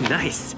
Nice.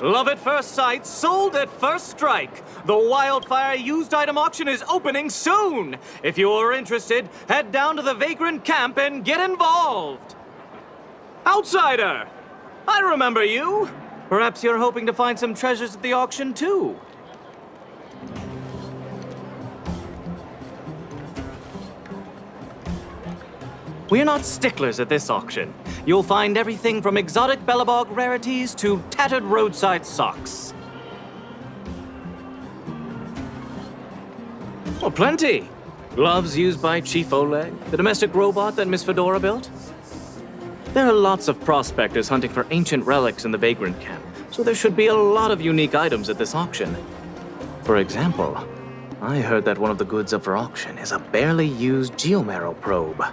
Love at first sight, sold at first strike. The Wildfire used item auction is opening soon. If you're interested, head down to the Vagrant camp and get involved. Outsider! I remember you. Perhaps you're hoping to find some treasures at the auction too. We're not sticklers at this auction. You'll find everything from exotic Bellabog rarities to tattered roadside socks. Oh, plenty. Gloves used by Chief Oleg, the domestic robot that Miss Fedora built. There are lots of prospectors hunting for ancient relics in the Vagrant camp, so there should be a lot of unique items at this auction. For example, I heard that one of the goods up for auction is a barely used geomarrow probe.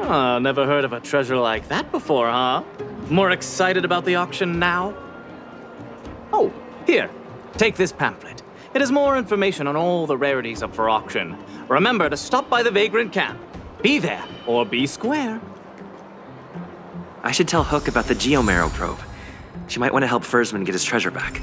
Ah, never heard of a treasure like that before, huh? More excited about the auction now? Oh, here, take this pamphlet. It has more information on all the rarities up for auction. Remember to stop by the Vagrant camp. Be there, or be square. I should tell Hook about the geomarrow probe. She might want to help Fursman get his treasure back.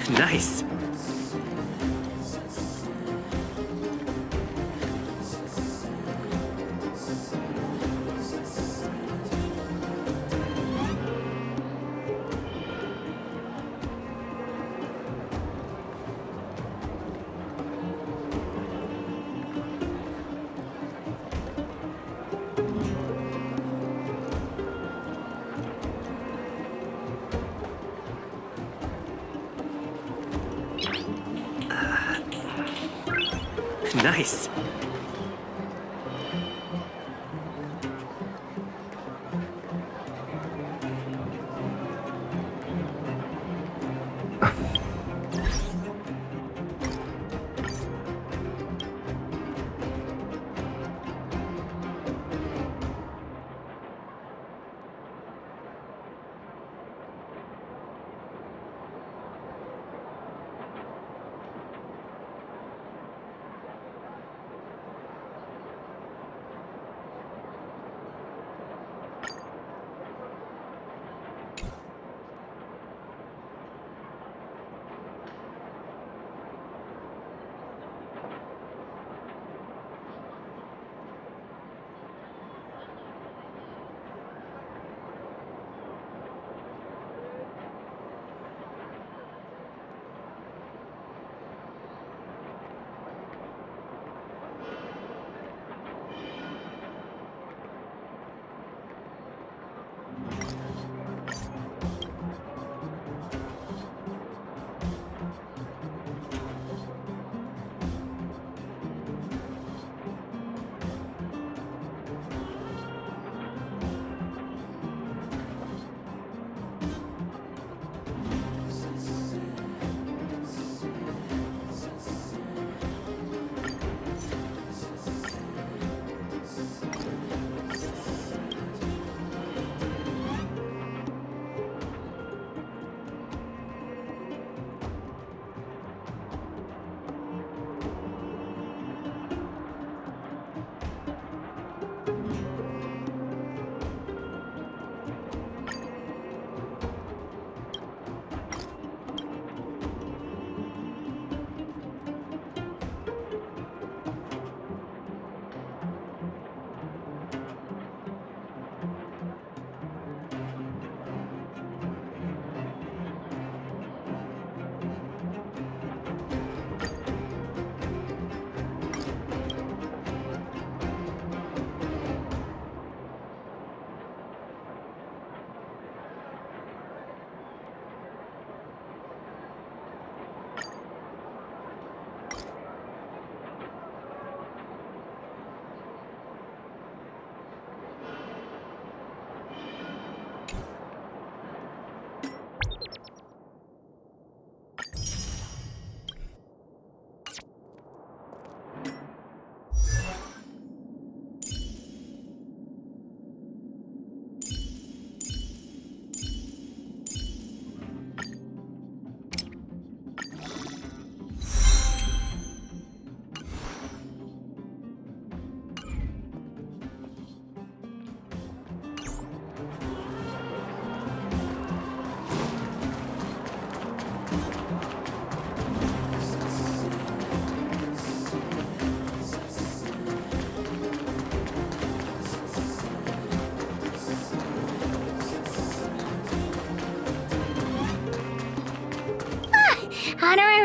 Nice. Nice.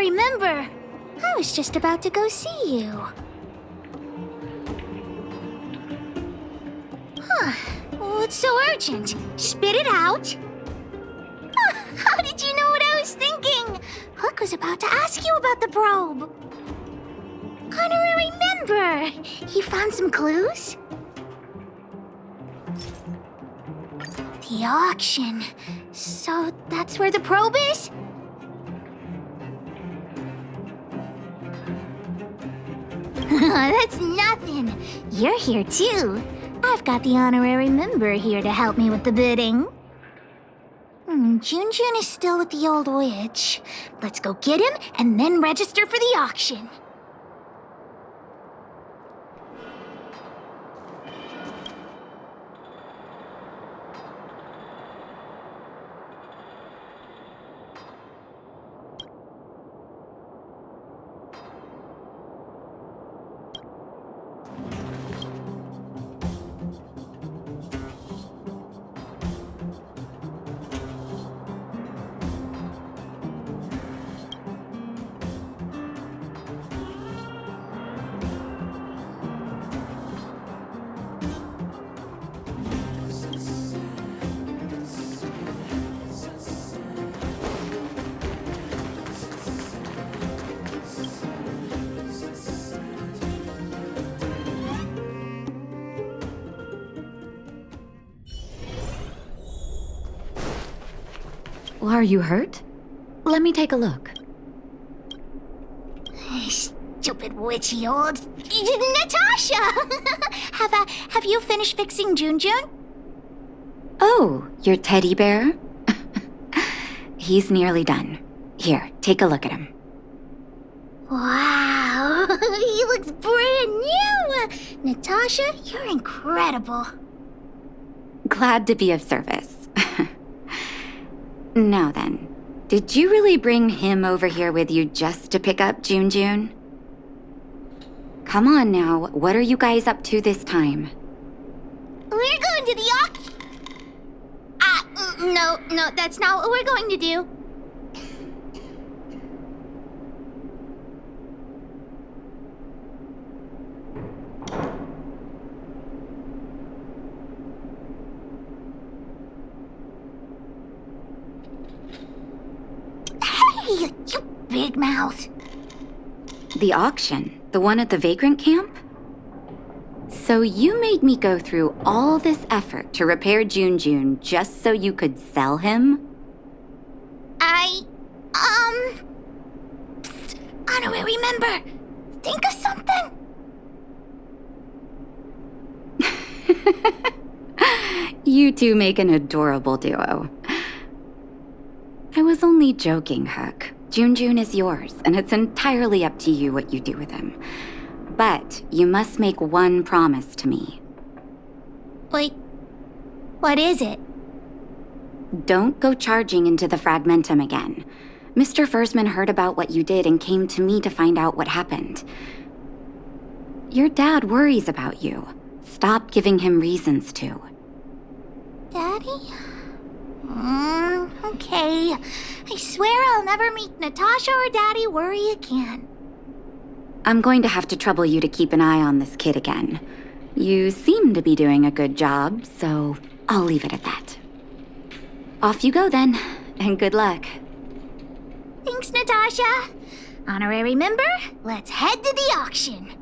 honorary member. I was just about to go see you. Huh. What's so urgent? Spit it out. How did you know what I was thinking? Hook was about to ask you about the probe. Honorary member, you found some clues? The auction. So that's where the probe is? That's nothing. You're here too. I've got the honorary member here to help me with the bidding. Junjun is still with the old witch. Let's go get him and then register for the auction. Are you hurt? Let me take a look. Stupid witchy old... Natasha! Have you finished fixing Junjun? Oh, your teddy bear? He's nearly done. Here, take a look at him. Wow, he looks brand new! Natasha, you're incredible. Glad to be of service. Now then, did you really bring him over here with you just to pick up Junjun? Come on now, what are you guys up to this time? We're going to the auction. No, that's not what we're going to do. Hey, you big mouth. The auction? The one at the vagrant camp? So you made me go through all this effort to repair Junjun just so you could sell him? Psst, honorary member, think of something. You two make an adorable duo. I was only joking, Hook. Junjun is yours, and it's entirely up to you what you do with him. But you must make one promise to me. Wait, what is it? Don't go charging into the Fragmentum again. Mr. Fursman heard about what you did and came to me to find out what happened. Your dad worries about you. Stop giving him reasons to. Daddy? Okay. I swear I'll never make Natasha or Daddy worry again. I'm going to have to trouble you to keep an eye on this kid again. You seem to be doing a good job, so I'll leave it at that. Off you go then, and good luck. Thanks, Natasha. Honorary member, let's head to the auction.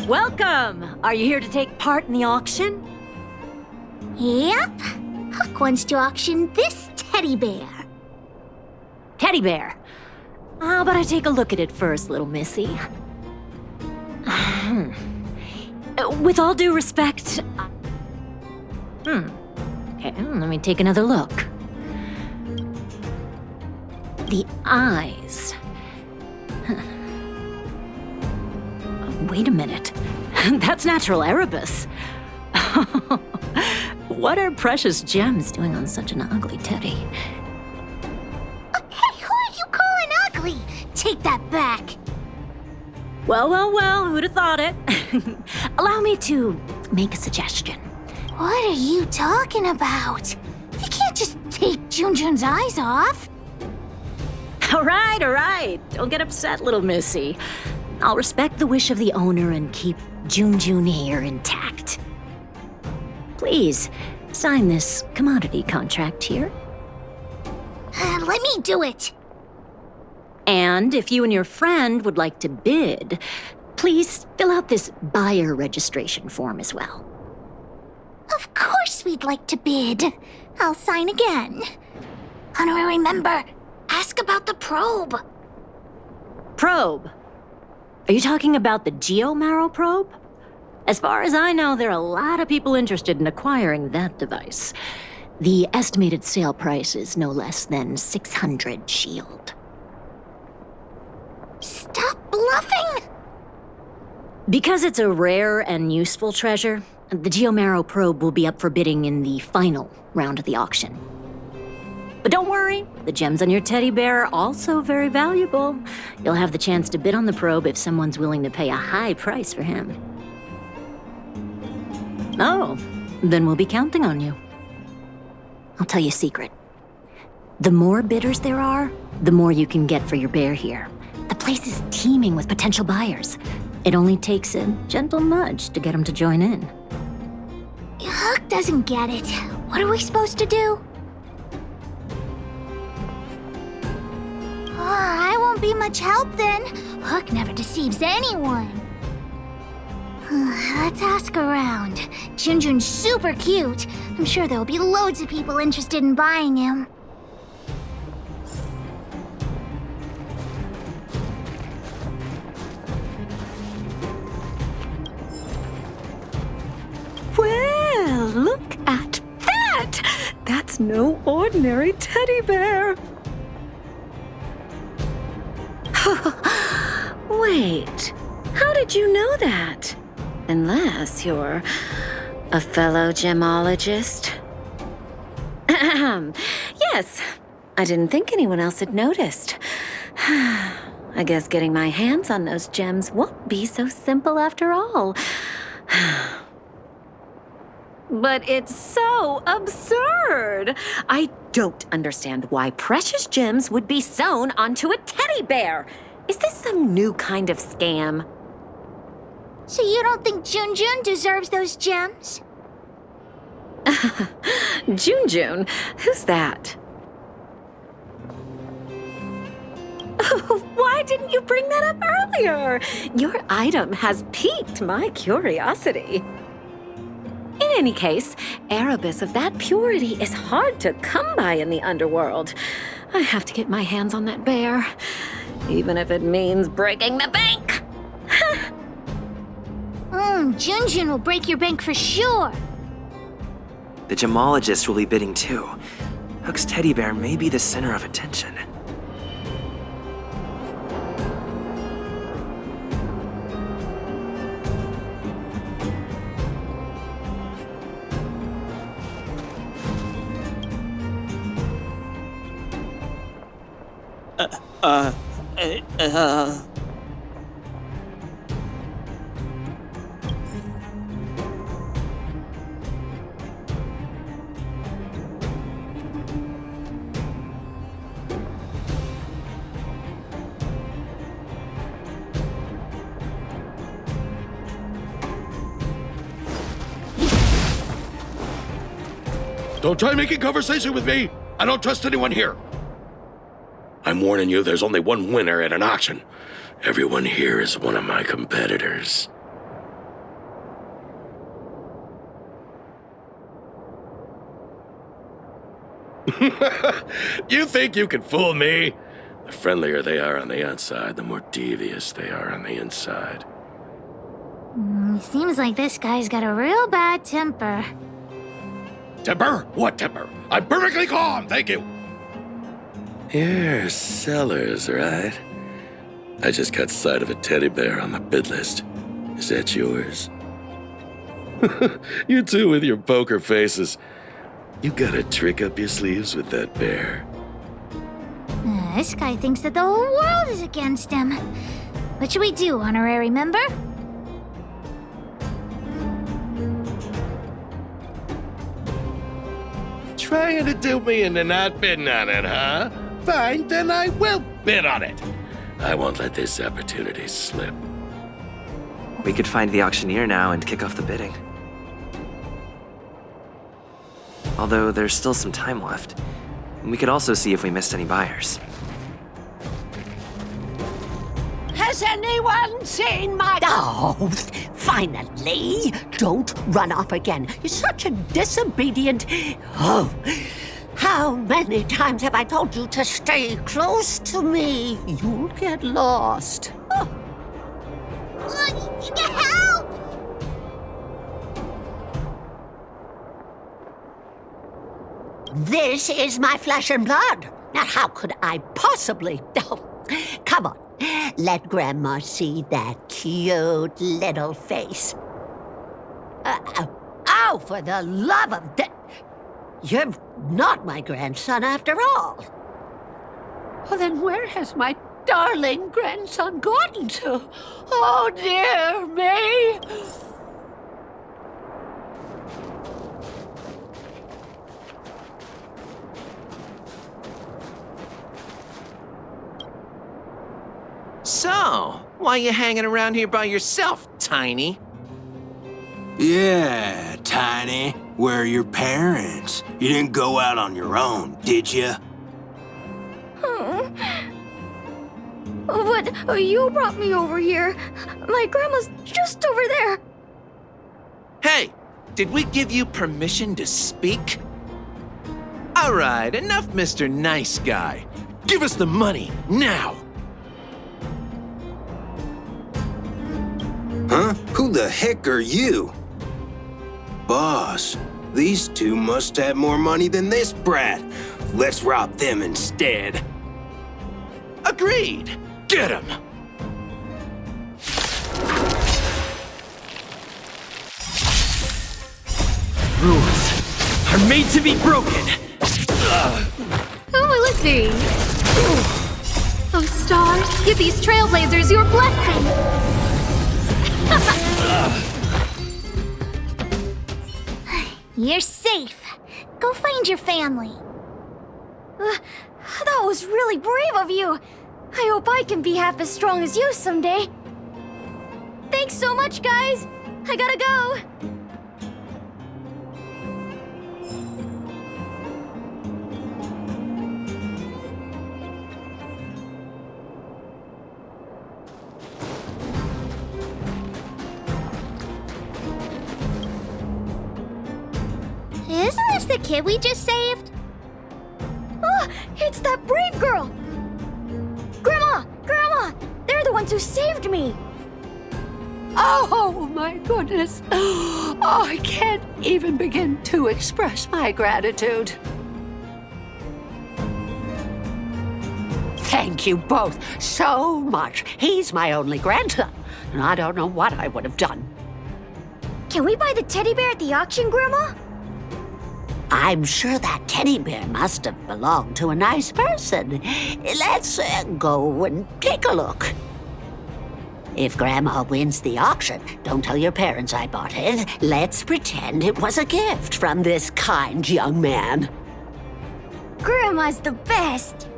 Welcome! Are you here to take part in the auction? Yep. Hook wants to auction this teddy bear. Teddy bear. How about I take a look at it first, little missy? With all due respect... Okay, let me take another look. The eyes. Wait a minute. That's natural Erebus. What are precious gems doing on such an ugly teddy? Hey, who are you calling ugly? Take that back. Well, who'd have thought it? Allow me to make a suggestion. What are you talking about? You can't just take Junjun's eyes off. All right. Don't get upset, little missy. I'll respect the wish of the owner and keep Junjun here intact. Please, sign this commodity contract here. Let me do it. And if you and your friend would like to bid, please fill out this buyer registration form as well. Of course we'd like to bid. I'll sign again. How do I remember? Ask about the probe. Probe? Are you talking about the Geomarrow probe? As far as I know, there are a lot of people interested in acquiring that device. The estimated sale price is no less than 600 shield. Stop bluffing! Because it's a rare and useful treasure, the Geomarrow probe will be up for bidding in the final round of the auction. But don't worry, the gems on your teddy bear are also very valuable. You'll have the chance to bid on the probe if someone's willing to pay a high price for him. Oh, then we'll be counting on you. I'll tell you a secret. The more bidders there are, the more you can get for your bear here. The place is teeming with potential buyers. It only takes a gentle nudge to get them to join in. Hook doesn't get it. What are we supposed to do? I won't be much help then. Hook never deceives anyone. Let's ask around. Junjun's super cute. I'm sure there'll be loads of people interested in buying him. Well, look at that! That's no ordinary teddy bear. Wait, how did you know that? Unless you're a fellow gemologist. Yes, I didn't think anyone else had noticed. I guess getting my hands on those gems won't be so simple after all. But it's so absurd. I don't understand why precious gems would be sewn onto a teddy bear. Is this some new kind of scam? So you don't think Junjun deserves those gems? Junjun? Who's that? Why didn't you bring that up earlier? Your item has piqued my curiosity. In any case, Erebus of that purity is hard to come by in the underworld. I have to get my hands on that bear, even if it means breaking the bank. Junjun will break your bank for sure. The gemologist will be bidding too. Hook's teddy bear may be the center of attention. Don't try making conversation with me! I don't trust anyone here! I'm warning you, there's only one winner at an auction. Everyone here is one of my competitors. You think you can fool me? The friendlier they are on the outside, the more devious they are on the inside. Seems like this guy's got a real bad temper. Temper? What temper? I'm perfectly calm, thank you! You're sellers, right? I just caught sight of a teddy bear on the bid list. Is that yours? You two with your poker faces. You got a trick up your sleeves with that bear. This guy thinks that the whole world is against him. What should we do, honorary member? Trying to dupe me into not bidding on it, huh? Fine, then I will bid on it. I won't let this opportunity slip. We could find the auctioneer now and kick off the bidding. Although there's still some time left. We could also see if we missed any buyers. Has anyone seen my... Oh, finally! Don't run off again. You're such a disobedient... Oh, how many times have I told you to stay close to me? You'll get lost. Oh. Help! This is my flesh and blood. Now, how could I possibly... Oh, come on. Let Grandma see that cute little face. Oh, for the love of... You're not my grandson after all. Well, then where has my darling grandson gotten to? Oh, dear me. So, why you hanging around here by yourself, Tiny? Yeah, Tiny. Where are your parents? You didn't go out on your own, did you? But you brought me over here. My grandma's just over there. Hey, did we give you permission to speak? All right, enough, Mr. Nice Guy. Give us the money, now! Huh? Who the heck are you? Boss, these two must have more money than this brat. Let's rob them instead. Agreed! Get him! Rules are made to be broken! Who will it be? Oh, stars, give these trailblazers your blessing. You're safe. Go find your family. That was really brave of you. I hope I can be half as strong as you someday. Thanks so much, guys. I gotta go. Isn't this the kid we just saved? Oh, it's that brave girl. Grandma, they're the ones who saved me. Oh, my goodness. Oh, I can't even begin to express my gratitude. Thank you both so much. He's my only grandson, and I don't know what I would have done. Can we buy the teddy bear at the auction, Grandma? I'm sure that teddy bear must have belonged to a nice person. Let's go and take a look. If Grandma wins the auction, don't tell your parents I bought it. Let's pretend it was a gift from this kind young man. Grandma's the best.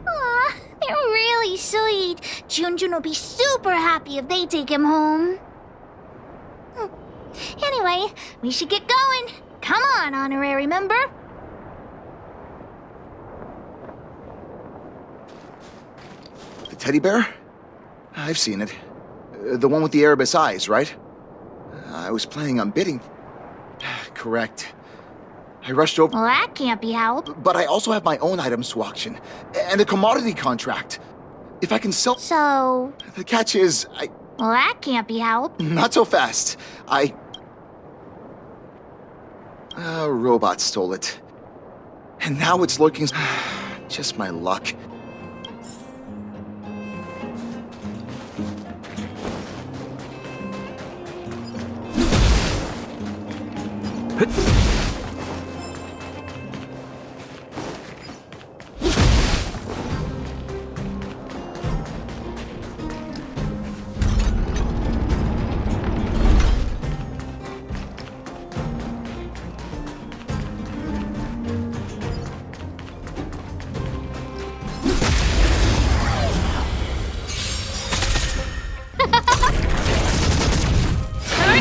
Aw, they're really sweet. Junjun will be super happy if they take him home. Anyway, we should get going. Come on, honorary member. The teddy bear? I've seen it. The one with the Erebus eyes, right? I was planning on bidding. Correct. I rushed over. Well, that can't be helped. But I also have my own items to auction. And a commodity contract. If I can sell... So... The catch is, Well, that can't be helped. Not so fast. A robot stole it. And now it's lurking... Just my luck. Turn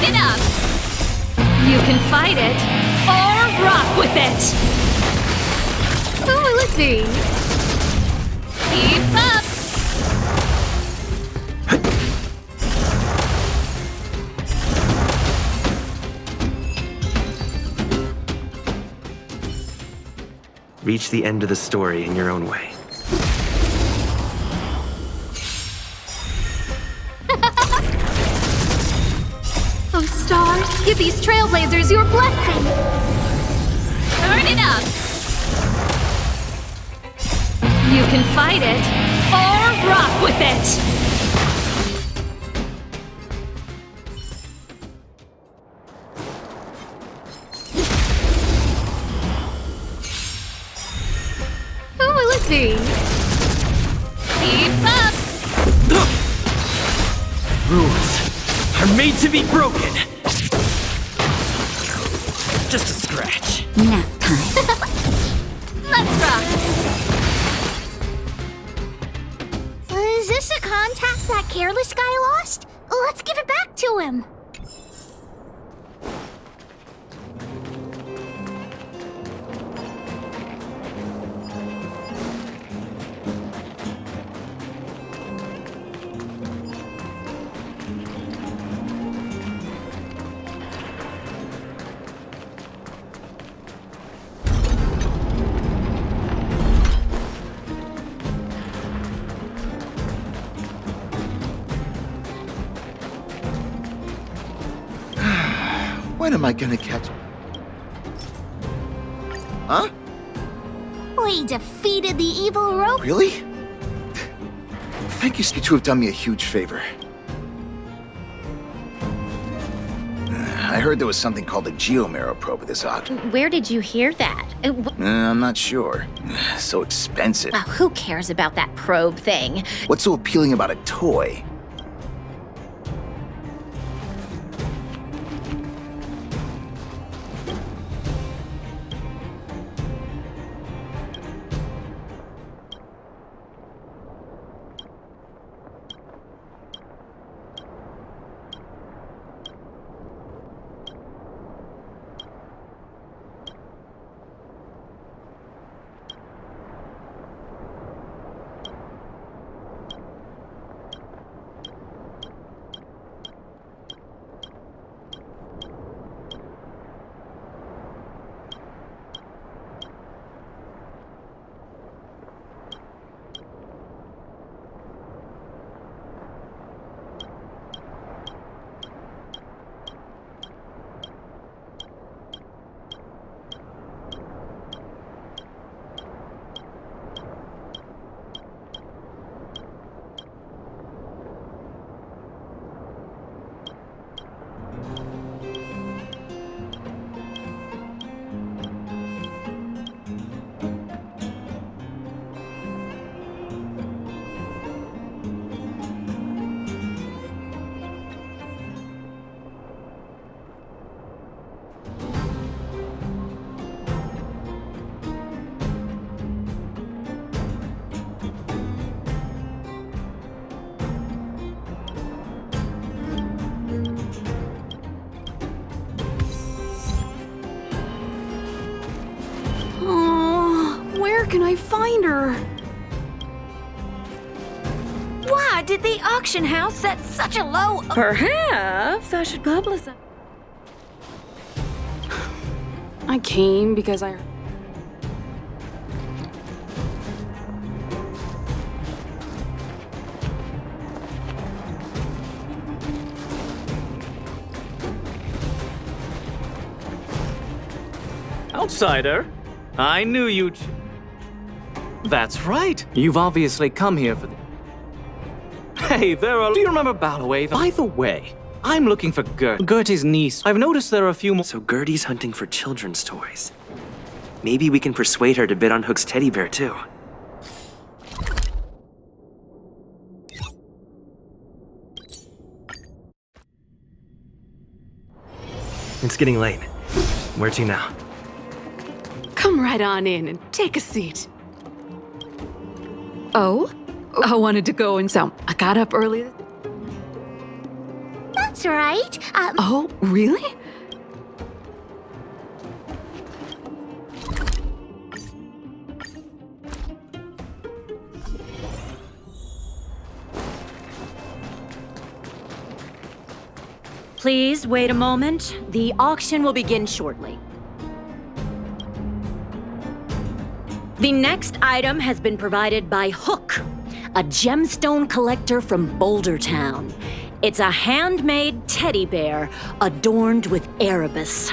it up! You can fight it, or rock with it! Oh, let's see. Keep up! Reach the end of the story in your own way. Oh, stars, give these trailblazers your blessing! Turn it up! You can fight it, or rock with it! Oh, let's see. Keep up! Rules are made to be broken. Just a scratch. Nap time. Let's rock! Is this a contact that careless guy lost? Let's give it back to him. When am I gonna catch... Huh? We defeated the evil rope. Really? Thank you two have done me a huge favor. I heard there was something called a Geomarrow probe at this auction. Where did you hear that? I'm not sure. So expensive. Oh, who cares about that probe thing? What's so appealing about a toy? Where can I find her? Why did the auction house set such a low... Perhaps I should publicize. I came because I... Outsider? I knew you'd... That's right. You've obviously come here for the... Hey, there are... Do you remember Balloway? By the way, I'm looking for Gertie's niece. I've noticed there are a few more. So Gertie's hunting for children's toys. Maybe we can persuade her to bid on Hook's teddy bear, too. It's getting late. Where to now? Come right on in and take a seat. Oh? I wanted to go and so I got up early. That's right. Oh, really? Please wait a moment. The auction will begin shortly. The next item has been provided by Hook, a gemstone collector from Boulder Town. It's a handmade teddy bear adorned with Erebus.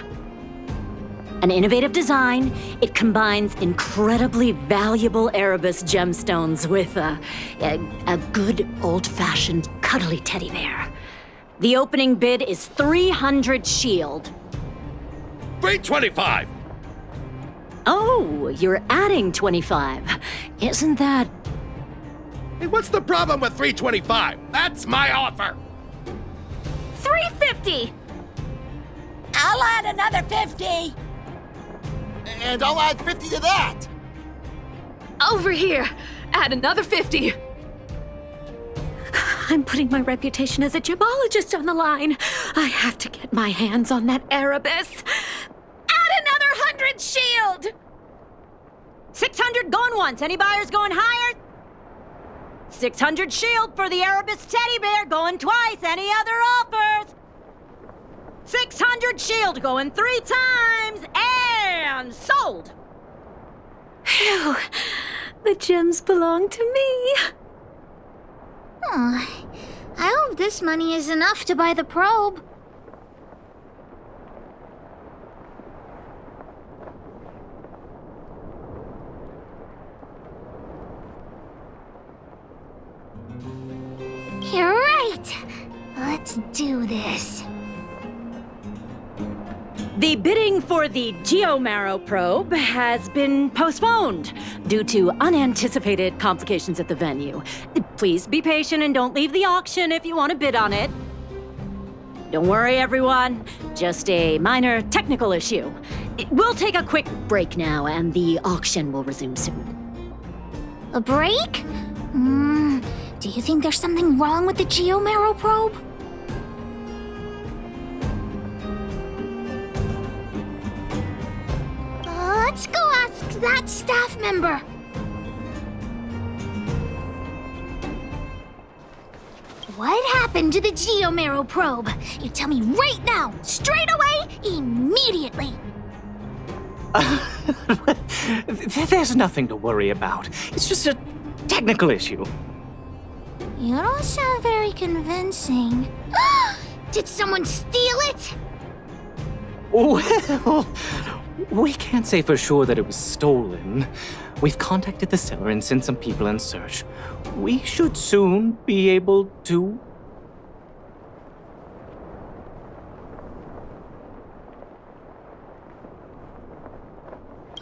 An innovative design, it combines incredibly valuable Erebus gemstones with a good old-fashioned cuddly teddy bear. The opening bid is 300 shield. 325! Oh, you're adding 25. Isn't that... Hey, what's the problem with 325? That's my offer! 350! I'll add another 50. And I'll add 50 to that. Over here. Add another 50. I'm putting my reputation as a gemologist on the line. I have to get my hands on that Erebus. Add another 100 shield! 600 going once. Any buyers going higher? 600 shield for the Erebus teddy bear going twice. Any other offers? 600 shield going 3 times and sold. Phew. The gems belong to me. Oh, I hope this money is enough to buy the probe. You're right. Let's do this. The bidding for the Geomarrow probe has been postponed due to unanticipated complications at the venue. Please be patient and don't leave the auction if you want to bid on it. Don't worry, everyone. Just a minor technical issue. We'll take a quick break now, and the auction will resume soon. A break? Do you think there's something wrong with the Geomarrow probe? Let's go ask that staff member. What happened to the Geomarrow probe? You tell me right now, straight away, immediately. There's nothing to worry about. It's just a technical issue. You don't sound very convincing. Did someone steal it? Well, we can't say for sure that it was stolen. We've contacted the seller and sent some people in search. We should soon be able to...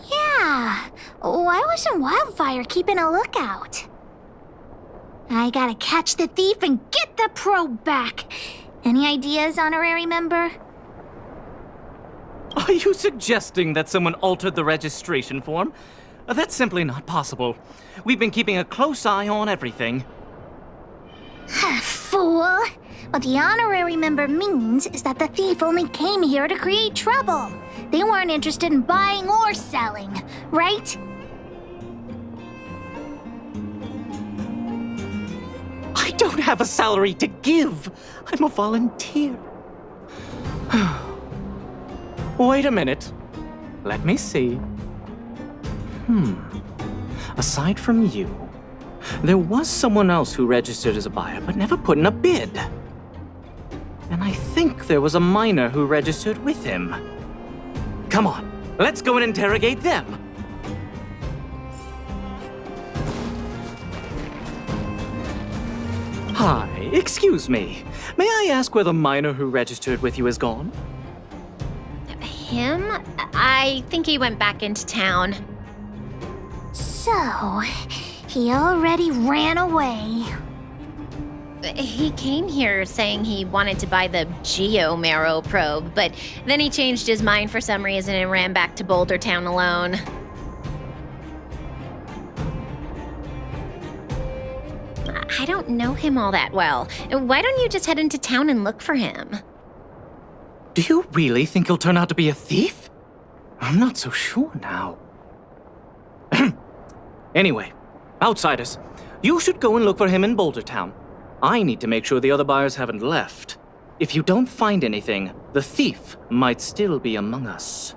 Yeah. Why wasn't Wildfire keeping a lookout? I gotta catch the thief and get the probe back. Any ideas, honorary member? Are you suggesting that someone altered the registration form? That's simply not possible. We've been keeping a close eye on everything. Fool! What the honorary member means is that the thief only came here to create trouble. They weren't interested in buying or selling, right? I don't have a salary to give. I'm a volunteer. Wait a minute. Let me see. Aside from you, there was someone else who registered as a buyer but never put in a bid. And I think there was a miner who registered with him. Come on, let's go and interrogate them. Hi, excuse me. May I ask where the miner who registered with you is gone? Him? I think he went back into town. So, he already ran away. He came here saying he wanted to buy the Geo-Marrow probe, but then he changed his mind for some reason and ran back to Boulder Town alone. I don't know him all that well. Why don't you just head into town and look for him? Do you really think he'll turn out to be a thief? I'm not so sure now. Anyway, outsiders, you should go and look for him in Boulder Town. I need to make sure the other buyers haven't left. If you don't find anything, the thief might still be among us.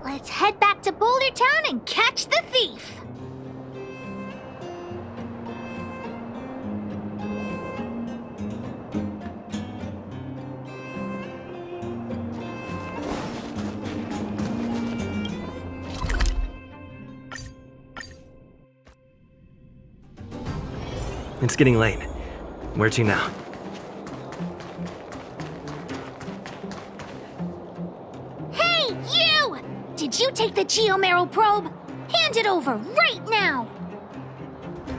Let's head back to Boulder Town and catch the thief. It's getting late. Where to now? Hey, you! Did you take the Geo-Marrow probe? Hand it over right now!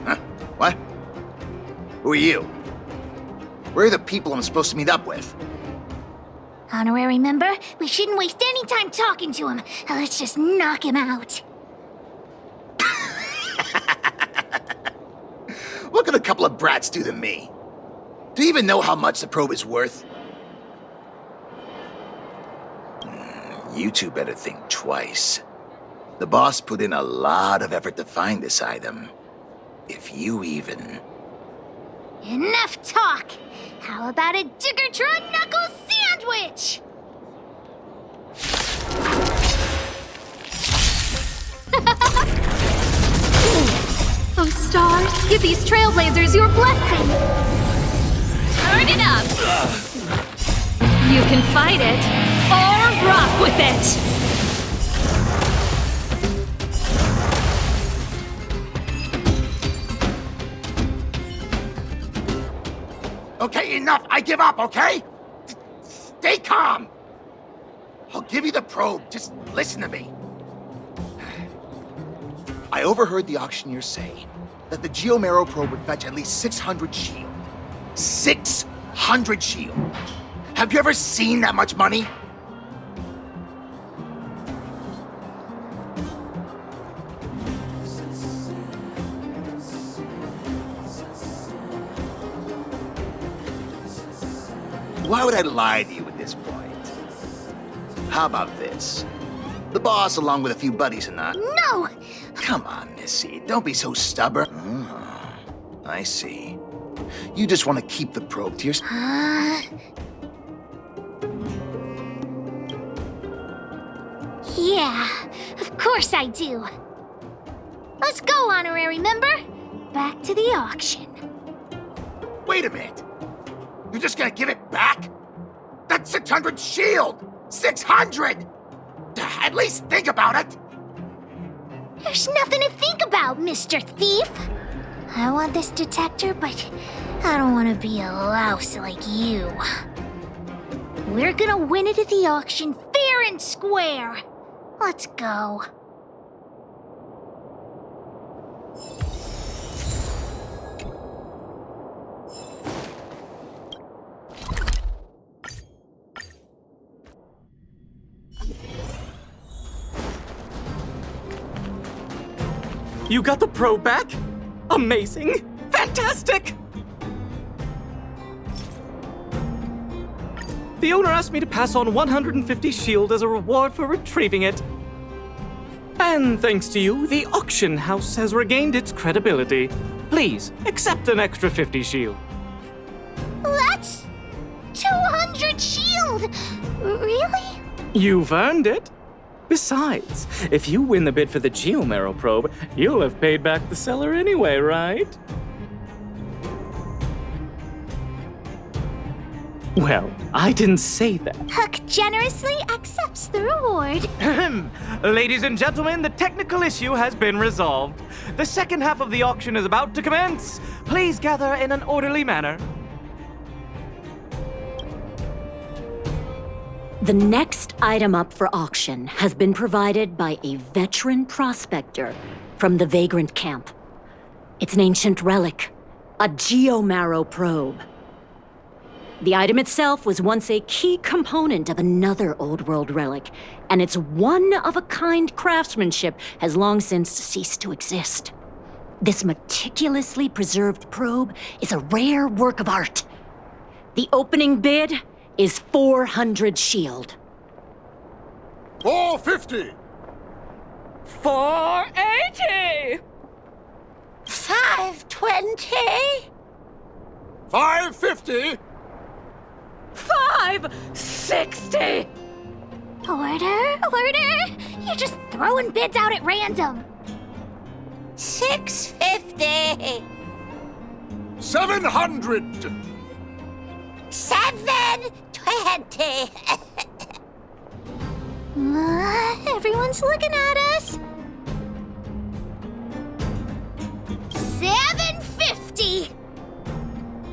Huh? What? Who are you? Where are the people I'm supposed to meet up with? Honorary member, we shouldn't waste any time talking to him. Let's just knock him out. What could a couple of brats do to me? Do you even know how much the probe is worth? You two better think twice. The boss put in a lot of effort to find this item. If you even... Enough talk! How about a Diggertron Knuckle Sandwich? Oh, stars, give these trailblazers your blessing. Turn it up! You can fight it, or rock with it. Okay, enough! I give up, okay? Stay calm! I'll give you the probe, just listen to me. I overheard the auctioneer say that the Geo-Marrow probe would fetch at least 600 shield. 600 shield! Have you ever seen that much money? Why would I lie to you at this point? How about this? The boss, along with a few buddies and that. No! Come on, Missy. Don't be so stubborn. Oh, I see. You just want to keep the probe to yourself. Yeah, of course I do. Let's go, honorary member. Back to the auction. Wait a minute. You're just gonna give it back? That's 600 shield! 600! At least think about it! There's nothing to think about, Mr. Thief. I want this detector, but I don't want to be a louse like you. We're gonna win it at the auction fair and square. Let's go. You got the probe back? Amazing! Fantastic! The owner asked me to pass on 150 shield as a reward for retrieving it. And thanks to you, the auction house has regained its credibility. Please, accept an extra 50 shield. That's 200 shield! Really? You've earned it. Besides, if you win the bid for the Geo-Marrow probe, you'll have paid back the seller anyway, right? Well, I didn't say that. Hook generously accepts the reward. Ladies and gentlemen, the technical issue has been resolved. The second half of the auction is about to commence. Please gather in an orderly manner. The next item up for auction has been provided by a veteran prospector from the Vagrant Camp. It's an ancient relic, a geomarrow probe. The item itself was once a key component of another old world relic, and its one-of-a-kind craftsmanship has long since ceased to exist. This meticulously preserved probe is a rare work of art. The opening bid is 400 shield. 450! 480! 520? 550! 560! Order? You're just throwing bids out at random. 650! 700! 720! Everyone's looking at us. 750!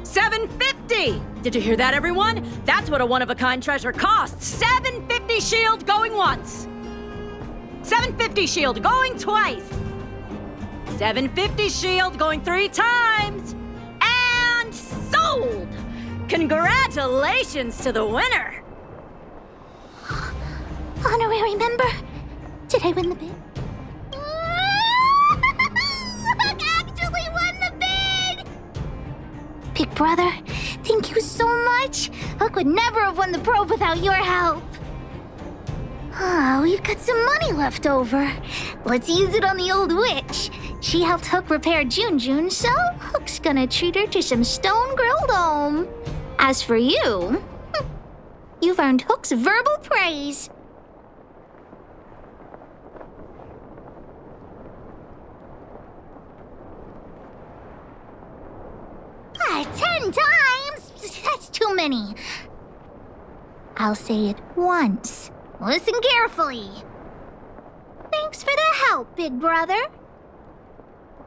750! Did you hear that, everyone? That's what a one-of-a-kind treasure costs. 750 shield going once. 750 shield going twice. 750 shield going 3 times. And sold! Congratulations to the winner! Honorary member, did I win the bid? Hook actually won the bid! Big brother, thank you so much. Hook would never have won the probe without your help. We've got some money left over. Let's use it on the old witch. She helped Hook repair June, so Hook's gonna treat her to some stone-grilled home. As for you, you've earned Hook's verbal praise. Ah, 10 times? That's too many. I'll say it once. Listen carefully. Thanks for the help, big brother.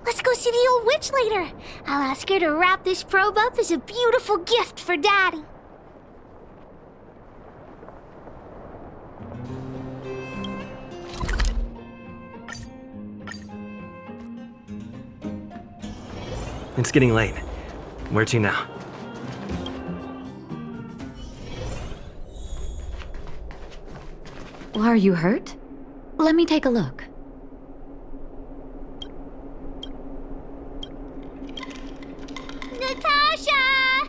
Let's go see the old witch later. I'll ask her to wrap this probe up as a beautiful gift for Daddy. It's getting late. Where to now? Are you hurt? Let me take a look. Natasha!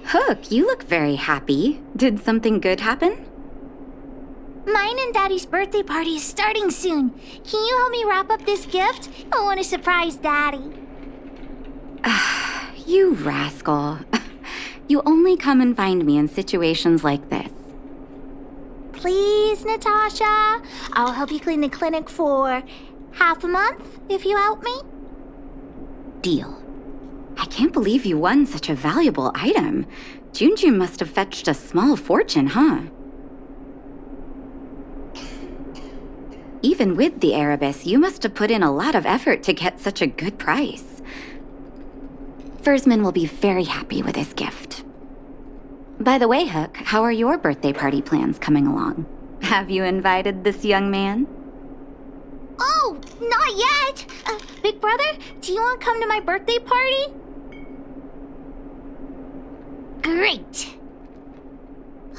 Hook, you look very happy. Did something good happen? Mine and Daddy's birthday party is starting soon. Can you help me wrap up this gift? I want to surprise Daddy. You rascal. You only come and find me in situations like this. Please, Natasha. I'll help you clean the clinic for half a month if you help me. Deal. I can't believe you won such a valuable item. June must have fetched a small fortune, huh? Even with the Erebus, you must have put in a lot of effort to get such a good price. Fursman will be very happy with his gift. By the way, Hook, how are your birthday party plans coming along? Have you invited this young man? Oh, not yet. Big brother, do you want to come to my birthday party? Great.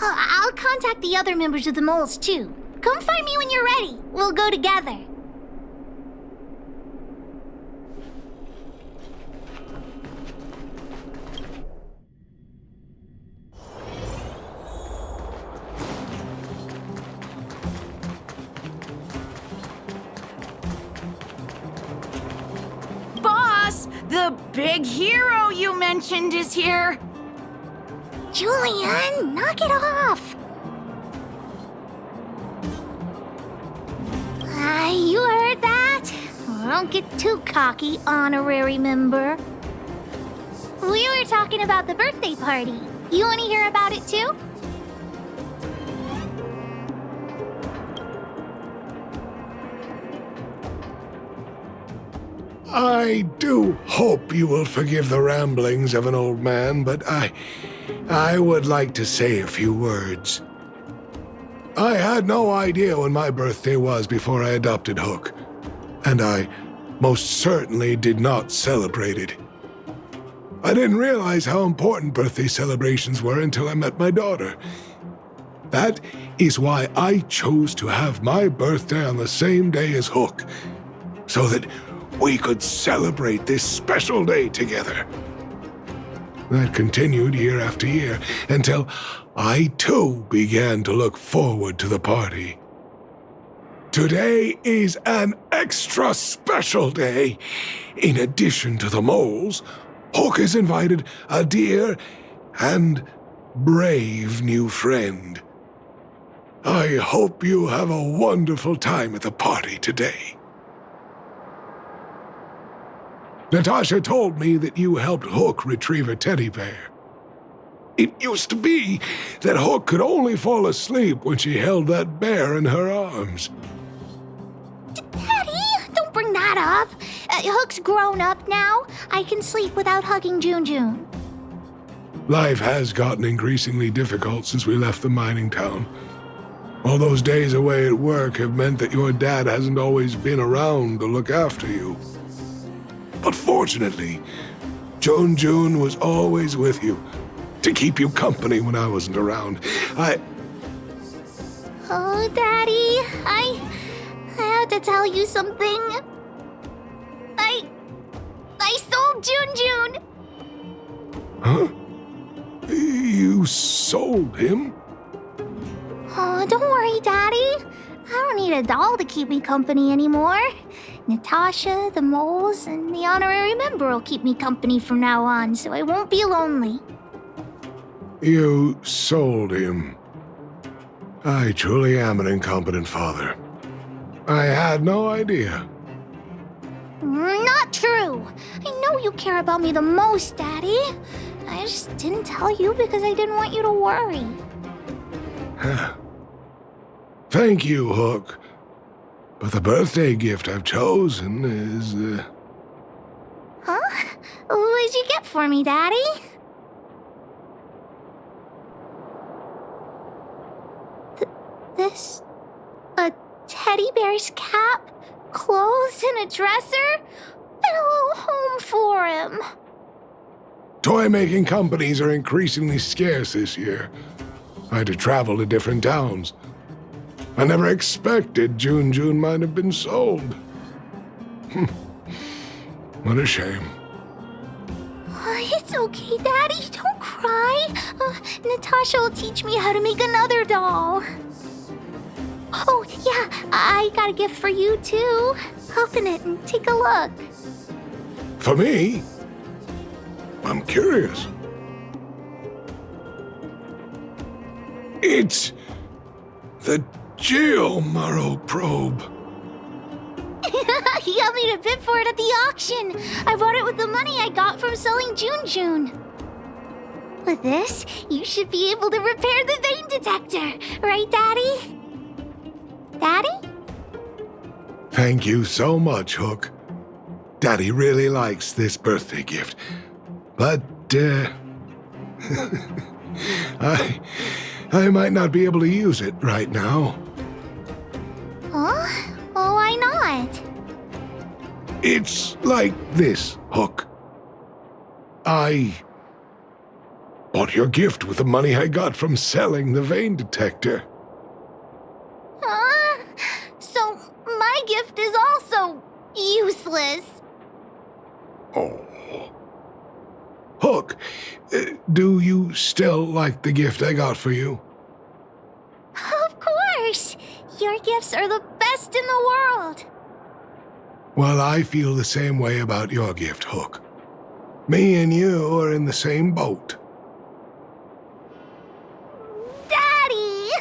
I'll contact the other members of the moles too. Come find me when you're ready. We'll go together. Boss, the big hero you mentioned is here. Julian, knock it off. You heard that? Don't get too cocky, honorary member. We were talking about the birthday party. You want to hear about it too? I do hope you will forgive the ramblings of an old man, but I would like to say a few words. I had no idea when my birthday was before I adopted Hook, and I most certainly did not celebrate it. I didn't realize how important birthday celebrations were until I met my daughter. That is why I chose to have my birthday on the same day as Hook, so that we could celebrate this special day together. That continued year after year until I too began to look forward to the party. Today is an extra special day. In addition to the moles, Hook has invited a dear and brave new friend. I hope you have a wonderful time at the party today. Natasha told me that you helped Hook retrieve a teddy bear. It used to be that Hook could only fall asleep when she held that bear in her arms. Daddy, don't bring that up. Hook's grown up now. I can sleep without hugging June. Life has gotten increasingly difficult since we left the mining town. All those days away at work have meant that your dad hasn't always been around to look after you. But fortunately, June was always with you, to keep you company when I wasn't around. Oh, Daddy, I have to tell you something. I sold June. Huh? You sold him? Oh, don't worry, Daddy. I don't need a doll to keep me company anymore. Natasha, the moles, and the honorary member will keep me company from now on, so I won't be lonely. You sold him. I truly am an incompetent father. I had no idea. Not true. I know you care about me the most, Daddy. I just didn't tell you because I didn't want you to worry. Thank you, Hook. But the birthday gift I've chosen is, Huh? What did you get for me, Daddy? This... a teddy bear's cap, clothes, and a dresser? And a little home for him. toy-making companies are increasingly scarce this year. I had to travel to different towns. I never expected June might have been sold. What a shame. It's okay, Daddy. Don't cry. Natasha will teach me how to make another doll. Oh, yeah, I got a gift for you, too. Open it and take a look. For me? I'm curious. It's the Geomaro probe. He got me to bid for it at the auction. I bought it with the money I got from selling June. With this, you should be able to repair the vein detector. Right, Daddy? Daddy? Thank you so much, Hook. Daddy really likes this birthday gift. But, I might not be able to use it right now. Huh? Oh, why not? It's like this, Hook. I bought your gift with the money I got from selling the vein detector. Huh? So, my gift is also useless. Oh. Hook, do you still like the gift I got for you? Of course! Your gifts are the best in the world! Well, I feel the same way about your gift, Hook. Me and you are in the same boat. Daddy!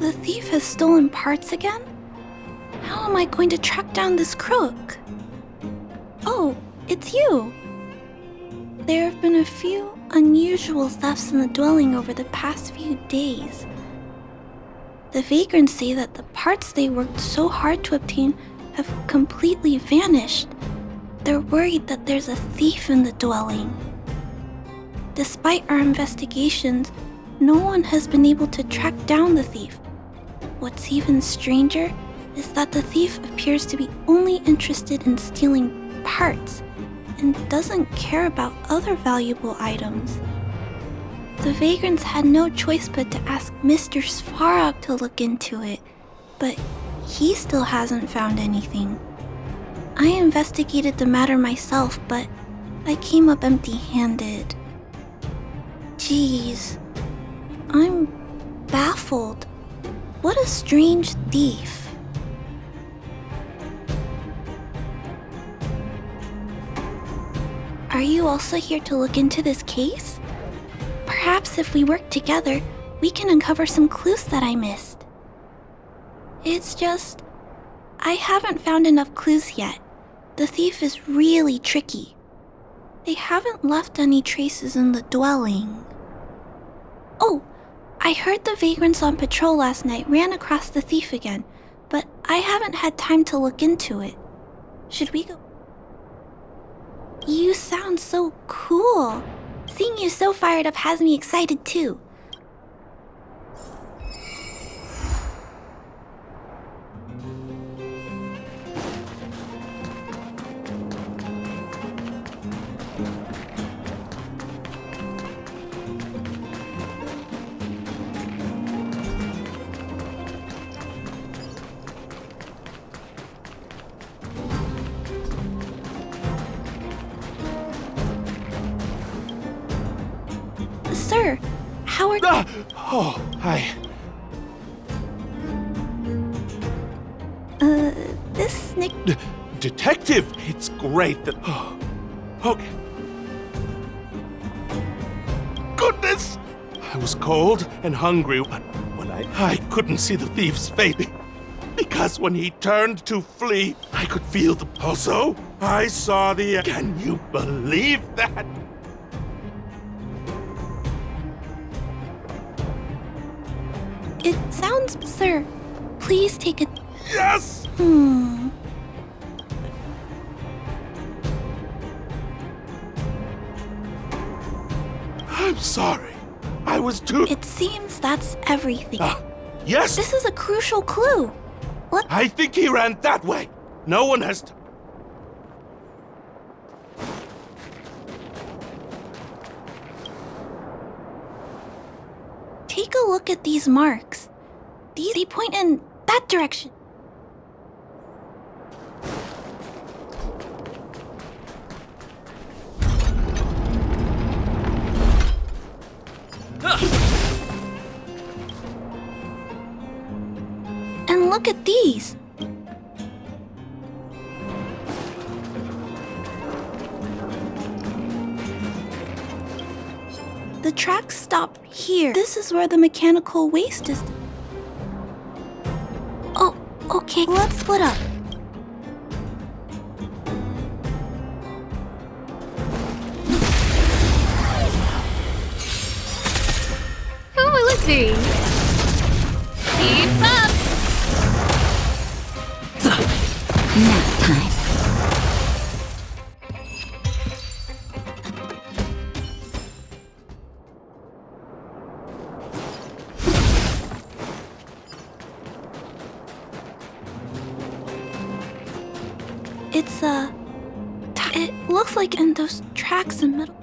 The thief has stolen parts again? How am I going to track down this crook? Oh, it's you! There have been a few unusual thefts in the dwelling over the past few days. The vagrants say that the parts they worked so hard to obtain have completely vanished. They're worried that there's a thief in the dwelling. Despite our investigations, no one has been able to track down the thief. What's even stranger is that the thief appears to be only interested in stealing parts and doesn't care about other valuable items. The vagrants had no choice but to ask Mr. Svarog to look into it, but he still hasn't found anything. I investigated the matter myself, but I came up empty-handed. Jeez, I'm baffled. What a strange thief. Are you also here to look into this case? Perhaps if we work together, we can uncover some clues that I missed. It's just, I haven't found enough clues yet. The thief is really tricky. They haven't left any traces in the dwelling. Oh, I heard the vagrants on patrol last night ran across the thief again, but I haven't had time to look into it. Should we go? You sound so cool. Seeing you so fired up has me excited too. Sir, how are... Oh, hi. This Snick... Detective, it's great that... Oh, okay. Goodness! I was cold and hungry when I couldn't see the thief's face. Because when he turned to flee, I could feel the... Also, I saw the... Can you believe that? It sounds... Sir, please take it... Yes! I'm sorry. I was too... It seems that's everything. Yes? This is a crucial clue. I think he ran that way. No one has... Take a look at these marks. They point in that direction. And look at these. The tracks stop here. This is where the mechanical waste is. Oh, okay, let's split up. Oh, let's see. Keep up. Nap time. It's it looks like in those tracks in the middle.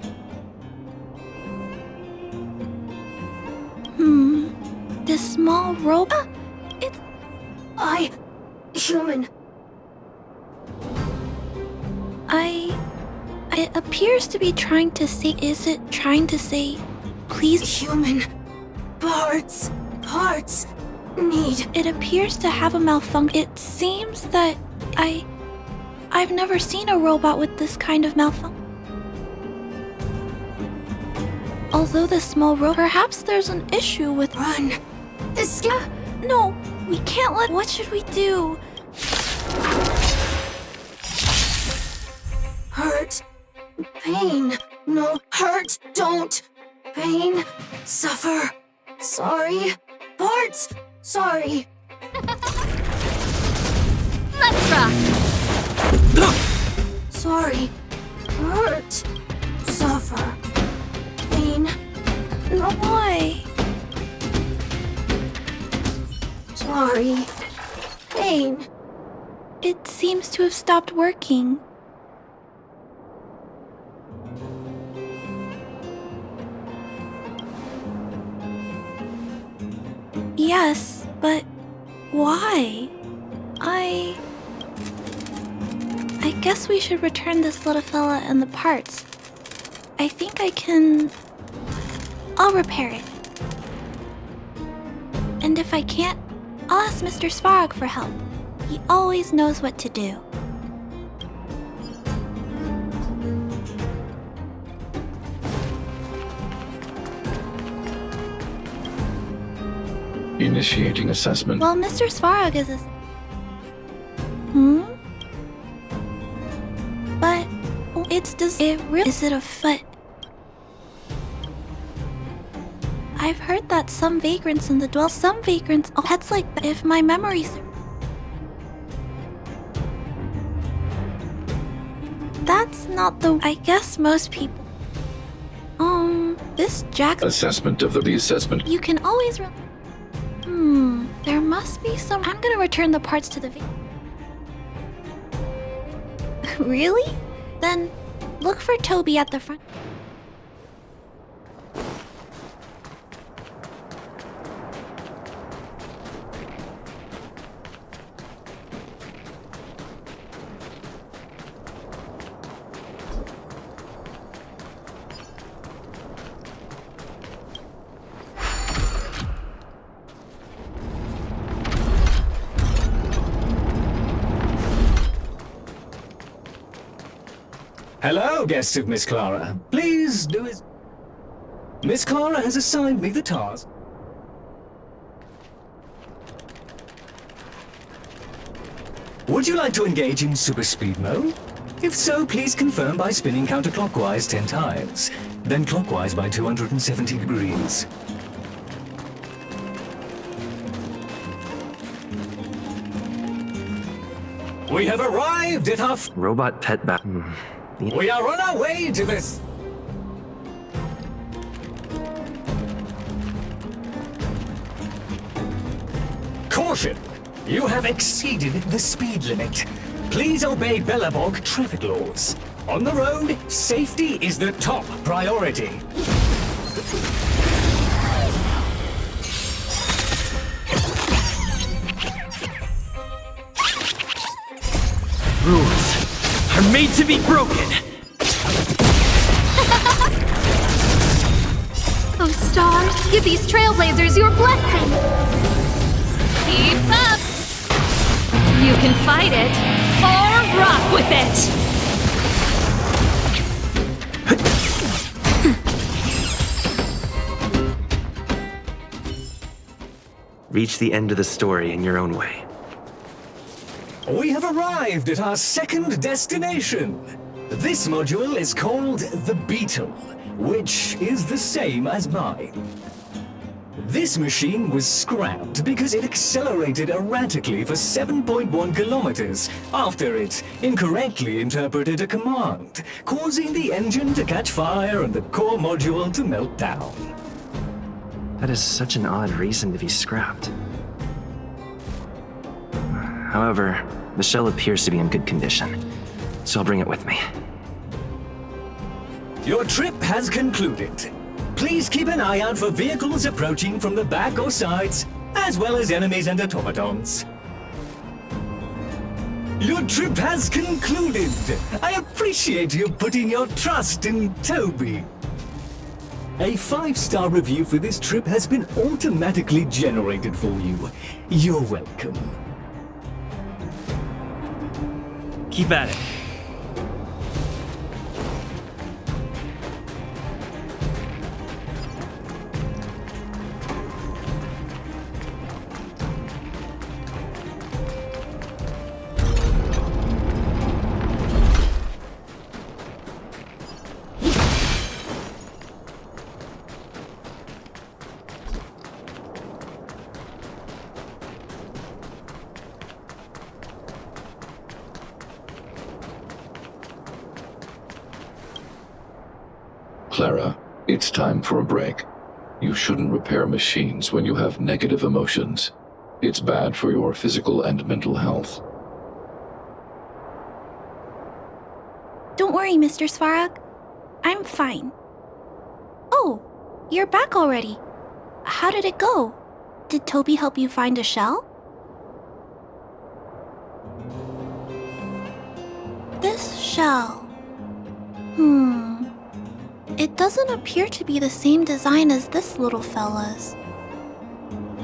This small robot? It's... human. It appears to be trying to say... Is it trying to say... Please... Human. Parts. Need. It appears to have a malfunction. It seems that I've never seen a robot with this kind of malfunction. Although the small robot... Perhaps there's an issue with... Run. No, we can't let. What should we do? Hurt. Pain. No, hurt. Don't. Pain. Suffer. Sorry. Parts. Sorry. Let's rock. Sorry. Hurt. Suffer. Pain. No. Why? Sorry. Pain. It seems to have stopped working. Yes, but why? I guess we should return this little fella and the parts. I think I can. I'll repair it. And if I can't, I'll ask Mr. Svarog for help. He always knows what to do. Initiating assessment. Well, Mr. Svarog is a... But it's does it really... Is it a foot? I've heard that some vagrants in the dwell... Some vagrants... Oh, pets like that, if my memories... That's not the... I guess most people... This Jack... Assessment of the assessment. You can always... There must be some... I'm gonna return the parts to the Really? Then, look for Toby at the front. Hello, guests of Miss Clara. Please do as... Miss Clara has assigned me the task. Would you like to engage in super speed mode? If so, please confirm by spinning counterclockwise 10 times, then clockwise by 270 degrees. We have arrived at our... Robot pet back. We are on our way to this... Caution! You have exceeded the speed limit. Please obey Bellabog traffic laws. On the road, safety is the top priority. Rules are made to be broken. Oh, stars, give these trailblazers your blessing. Keep up. You can fight it or rock with it. Reach the end of the story in your own way. We have arrived at our second destination. This module is called the Beetle, which is the same as mine. This machine was scrapped because it accelerated erratically for 7.1 kilometers after it incorrectly interpreted a command, causing the engine to catch fire and the core module to melt down. That is such an odd reason to be scrapped. However, the shell appears to be in good condition, so I'll bring it with me. Your trip has concluded. Please keep an eye out for vehicles approaching from the back or sides, as well as enemies and automatons. Your trip has concluded. I appreciate you putting your trust in Toby. A 5-star review for this trip has been automatically generated for you. You're welcome. Keep at it. Clara, it's time for a break. You shouldn't repair machines when you have negative emotions. It's bad for your physical and mental health. Don't worry, Mr. Svarog. I'm fine. Oh, you're back already. How did it go? Did Toby help you find a shell? This shell... It doesn't appear to be the same design as this little fella's.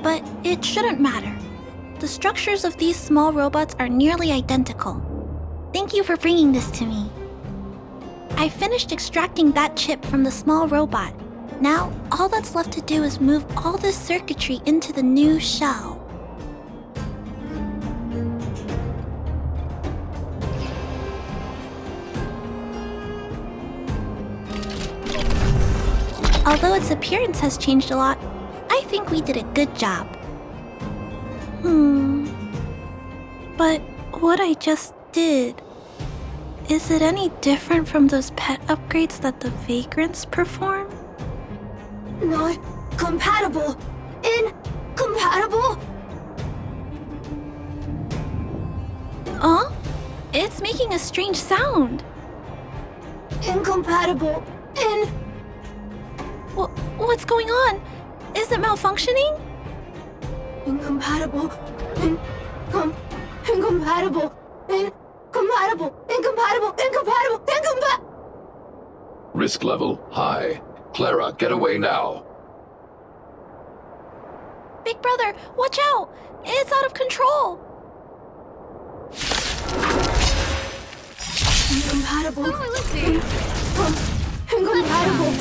But it shouldn't matter. The structures of these small robots are nearly identical. Thank you for bringing this to me. I finished extracting that chip from the small robot. Now, all that's left to do is move all this circuitry into the new shell. Although its appearance has changed a lot, I think we did a good job. But what I just did, is it any different from those pet upgrades that the Vagrants perform? Not compatible. Incompatible. Huh? It's making a strange sound. Incompatible. What's going on? Is it malfunctioning? Incompatible. Incompatible. Risk level high. Clara, get away now. Big brother, watch out! It's out of control! Incompatible. Incompatible.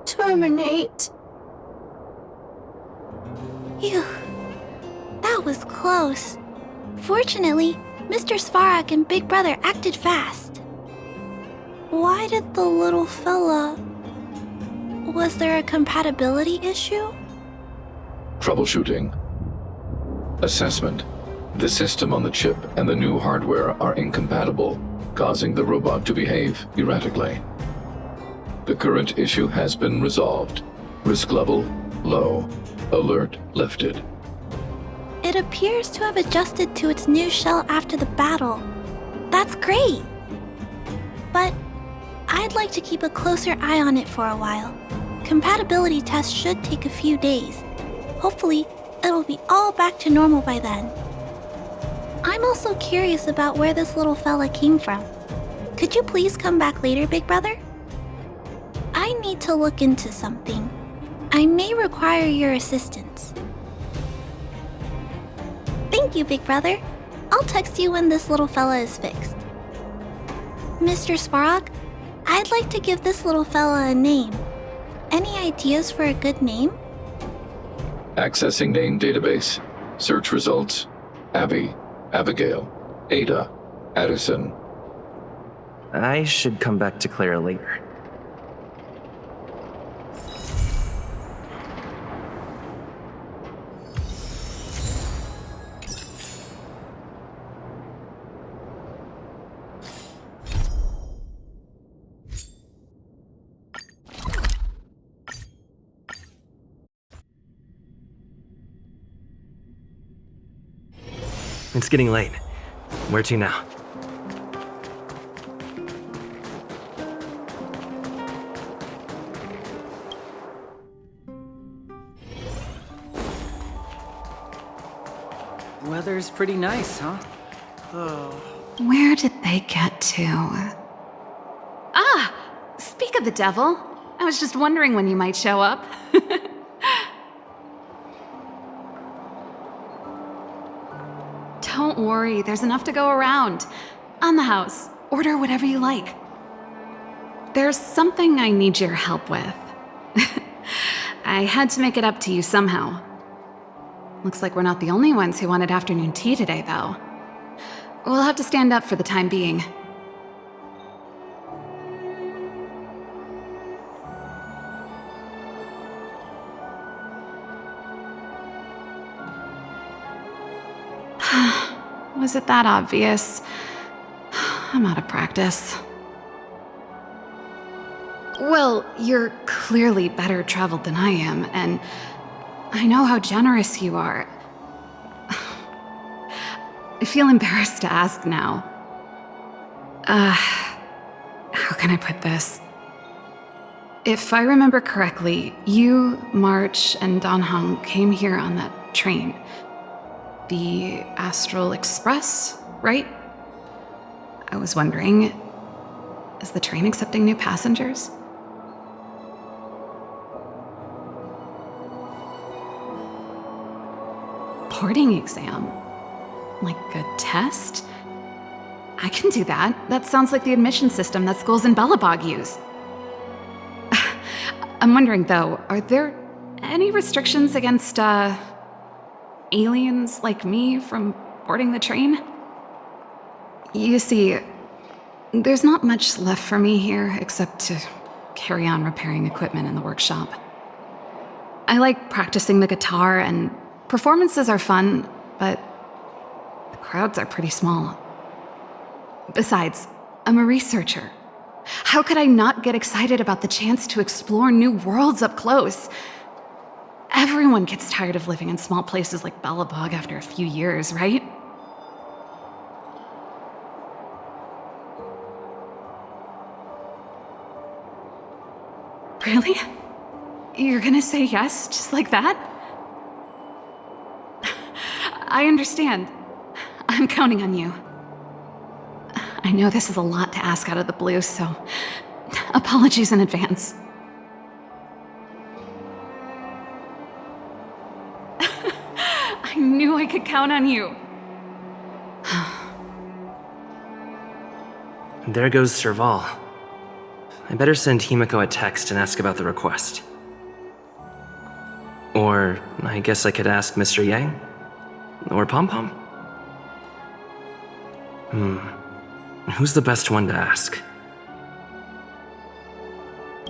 Terminate. Phew. That was close. Fortunately, Mr. Svarog and Big Brother acted fast. Why did the little fella... Was there a compatibility issue? Troubleshooting. Assessment. The system on the chip and the new hardware are incompatible, causing the robot to behave erratically. The current issue has been resolved. Risk level low. Alert lifted. It appears to have adjusted to its new shell after the battle. That's great! But I'd like to keep a closer eye on it for a while. Compatibility tests should take a few days. Hopefully, it'll be all back to normal by then. I'm also curious about where this little fella came from. Could you please come back later, Big Brother? I need to look into something. I may require your assistance. Thank you, Big Brother. I'll text you when this little fella is fixed. Mr. Svarog, I'd like to give this little fella a name. Any ideas for a good name? Accessing name database. Search results. Abby, Abigail, Ada, Addison. I should come back to Clara later. It's getting late. Where to now? Weather's pretty nice, huh? Where did they get to? Ah! Speak of the devil. I was just wondering when you might show up. Don't worry, there's enough to go around. On the house. Order whatever you like. There's something I need your help with. I had to make it up to you somehow. Looks like we're not the only ones who wanted afternoon tea today, though. We'll have to stand up for the time being. Was it that obvious? I'm out of practice. Well, you're clearly better traveled than I am, and I know how generous you are. I feel embarrassed to ask now. How can I put this? If I remember correctly, you, March, and Don Hung came here on that train. The Astral Express, right? I was wondering, is the train accepting new passengers? Boarding exam? Like a test? I can do that. That sounds like the admission system that schools in Bellabog use. I'm wondering, though, are there any restrictions against, aliens like me from boarding the train? You see, there's not much left for me here except to carry on repairing equipment in the workshop. I like practicing the guitar, and performances are fun, but the crowds are pretty small. Besides, I'm a researcher. How could I not get excited about the chance to explore new worlds up close? Everyone gets tired of living in small places like Bellabog after a few years, right? Really? You're gonna say yes, just like that? I understand. I'm counting on you. I know this is a lot to ask out of the blue, so apologies in advance. I knew I could count on you. There goes Serval. I better send Himiko a text and ask about the request. Or I guess I could ask Mr. Yang? Or Pom Pom? Who's the best one to ask?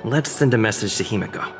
Let's send a message to Himiko.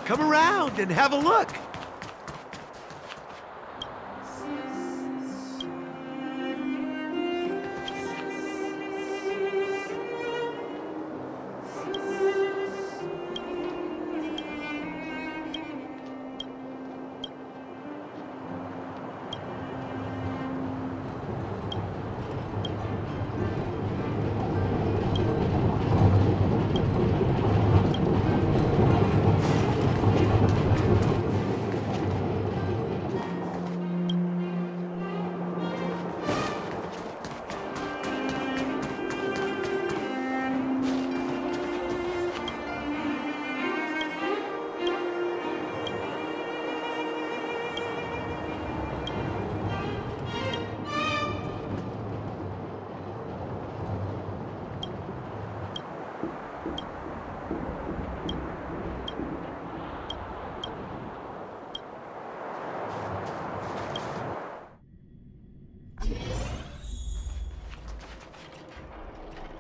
Come around and have a look.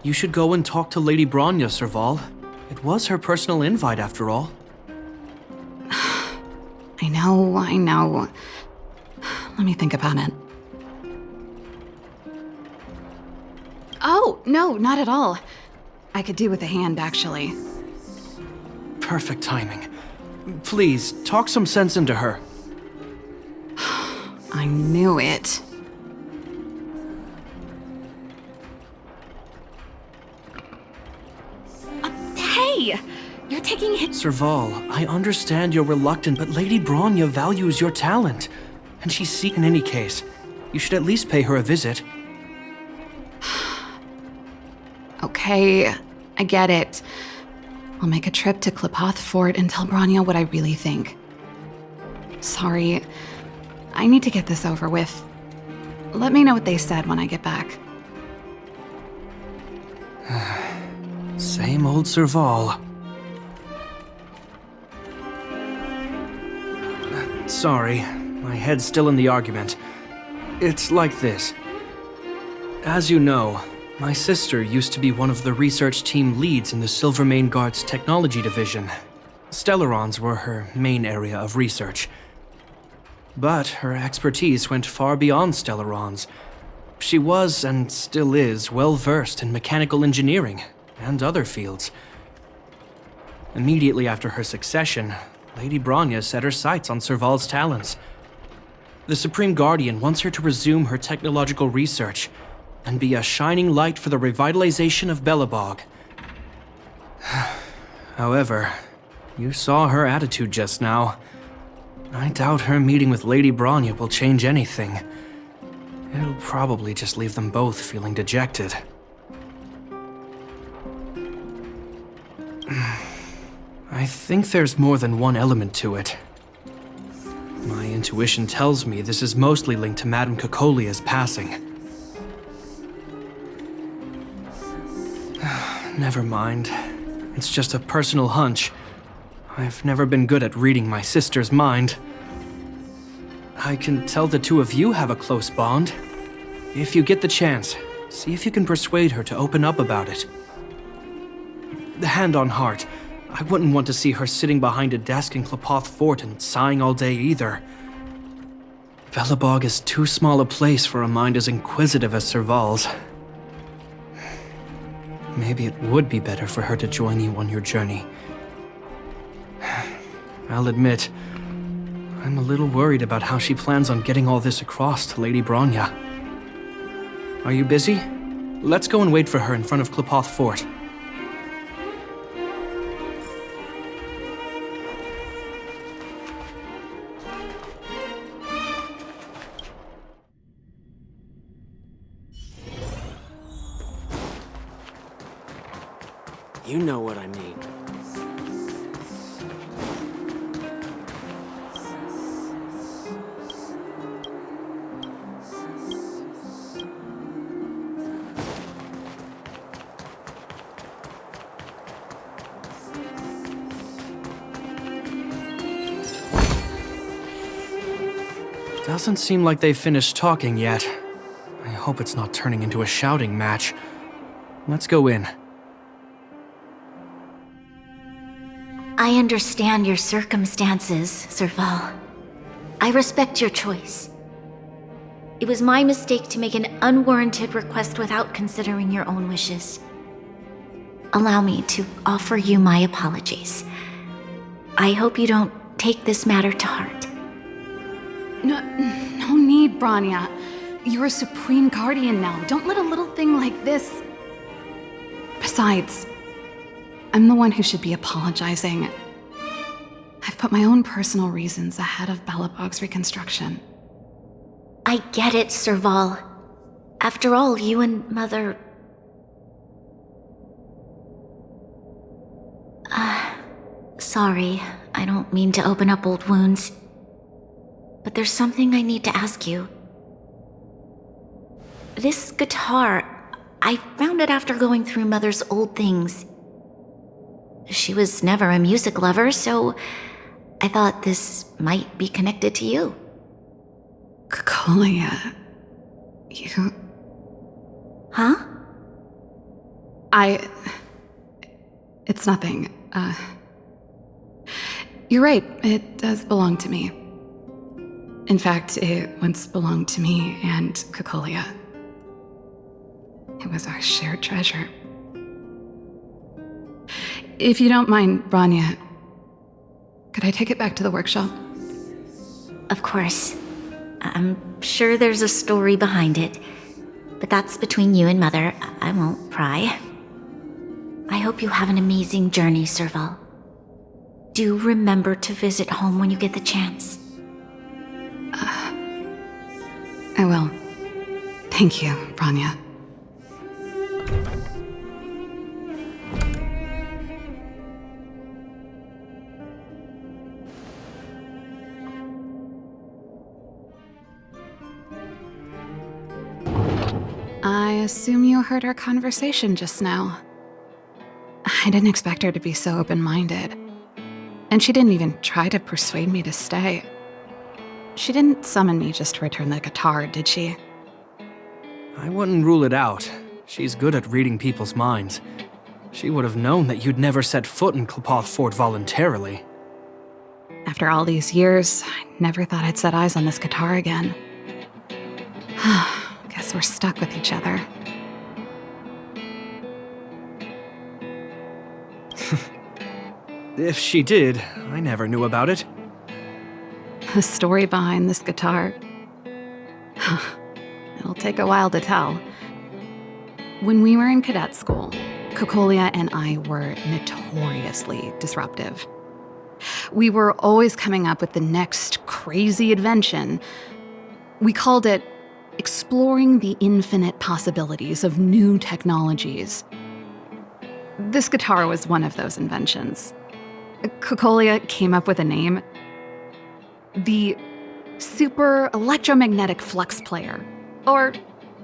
You should go and talk to Lady Bronya, Serval. It was her personal invite, after all. I know. Let me think about it. Oh, no, not at all. I could do with a hand, actually. Perfect timing. Please, talk some sense into her. I knew it. Hey! You're taking hit. Serval, I understand you're reluctant, but Lady Bronya values your talent. And she's seeking in any case. You should at least pay her a visit. Okay, I get it. I'll make a trip to Klipoth Fort and tell Bronya what I really think. Sorry, I need to get this over with. Let me know what they said when I get back. Same old Serval. Sorry, my head's still in the argument. It's like this. As you know, my sister used to be one of the research team leads in the Silvermane Guard's technology division. Stellarons were her main area of research. But her expertise went far beyond Stellarons. She was, and still is, well versed in mechanical engineering and other fields. Immediately after her succession, Lady Bronya set her sights on Serval's talents. The Supreme Guardian wants her to resume her technological research and be a shining light for the revitalization of Belobog. However, you saw her attitude just now. I doubt her meeting with Lady Bronya will change anything. It'll probably just leave them both feeling dejected. I think there's more than one element to it. My intuition tells me this is mostly linked to Madame Cocolia's passing. Never mind. It's just a personal hunch. I've never been good at reading my sister's mind. I can tell the two of you have a close bond. If you get the chance, see if you can persuade her to open up about it. Hand on heart, I wouldn't want to see her sitting behind a desk in Klipoth Fort and sighing all day either. Belobog is too small a place for a mind as inquisitive as Serval's. Maybe it would be better for her to join you on your journey. I'll admit, I'm a little worried about how she plans on getting all this across to Lady Bronya. Are you busy? Let's go and wait for her in front of Klipoth Fort. You know what I mean. Doesn't seem like they've finished talking yet. I hope it's not turning into a shouting match. Let's go in. I understand your circumstances, Serval. I respect your choice. It was my mistake to make an unwarranted request without considering your own wishes. Allow me to offer you my apologies. I hope you don't take this matter to heart. No need, Bronya. You're a Supreme Guardian now. Don't let a little thing like this... Besides, I'm the one who should be apologizing. I've put my own personal reasons ahead of Belobog's reconstruction. I get it, Serval. After all, you and Mother... Sorry, I don't mean to open up old wounds. But there's something I need to ask you. This guitar, I found it after going through Mother's old things. She was never a music lover, so I thought this might be connected to you. Cocolia... You... Huh? It's nothing. You're right, it does belong to me. In fact, it once belonged to me and Kokolia. It was our shared treasure. If you don't mind, Branya, could I take it back to the workshop? Of course. I'm sure there's a story behind it, but that's between you and Mother. I won't pry. I hope you have an amazing journey, Serval. Do remember to visit home when you get the chance. I will. Thank you, Branya. I assume you heard our conversation just now. I didn't expect her to be so open-minded. And she didn't even try to persuade me to stay. She didn't summon me just to return the guitar, did she? I wouldn't rule it out. She's good at reading people's minds. She would have known that you'd never set foot in Clopoth Fort voluntarily. After all these years, I never thought I'd set eyes on this guitar again. Guess we're stuck with each other. If she did, I never knew about it. The story behind this guitar. It'll take a while to tell. When we were in cadet school, Kokolia and I were notoriously disruptive. We were always coming up with the next crazy invention. We called it exploring the infinite possibilities of new technologies. This guitar was one of those inventions. Kokolia came up with a name. The Super Electromagnetic Flux Player, or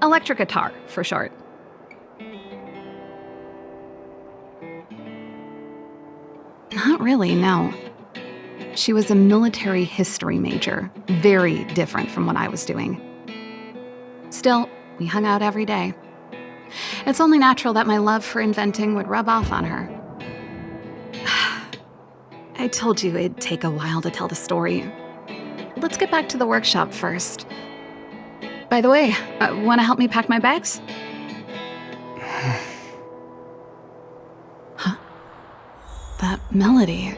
electric guitar for short. Not really, no. She was a military history major, very different from what I was doing. Still, we hung out every day. It's only natural that my love for inventing would rub off on her. I told you it'd take a while to tell the story. Let's get back to the workshop first. By the way, want to help me pack my bags? Huh? That melody.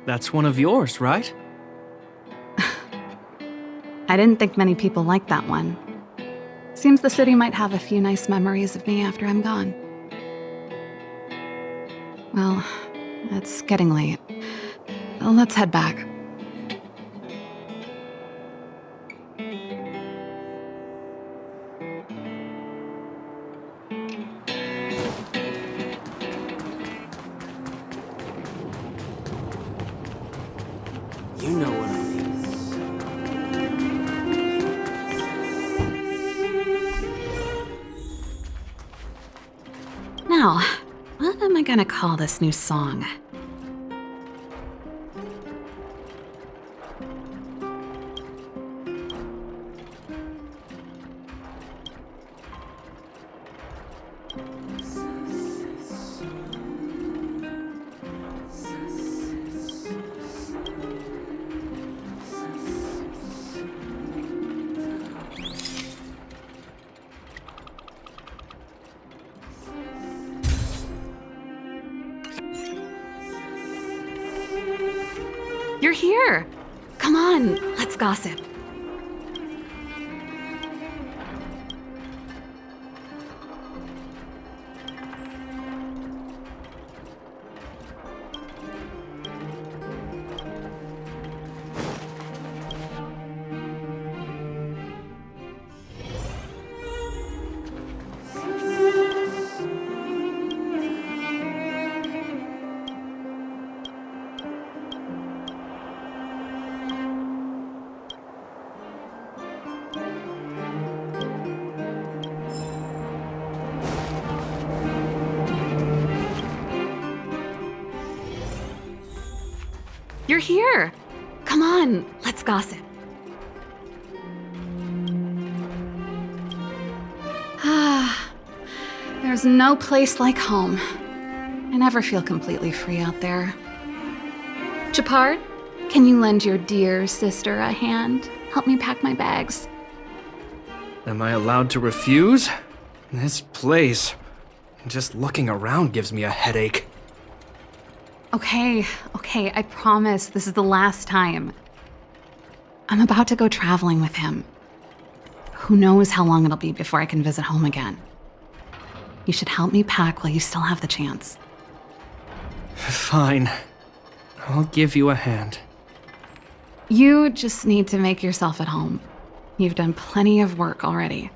That's one of yours, right? I didn't think many people liked that one. Seems the city might have a few nice memories of me after I'm gone. Well, it's getting late. Let's head back. You know what I mean. Now, what am I gonna call this new song? You're here! Come on, let's gossip. You're here! Come on, let's gossip. There's no place like home. I never feel completely free out there. Japard, can you lend your dear sister a hand? Help me pack my bags. Am I allowed to refuse? This place, just looking around gives me a headache. Okay, I promise this is the last time. I'm about to go traveling with him. Who knows how long it'll be before I can visit home again. You should help me pack while you still have the chance. Fine. I'll give you a hand. You just need to make yourself at home. You've done plenty of work already.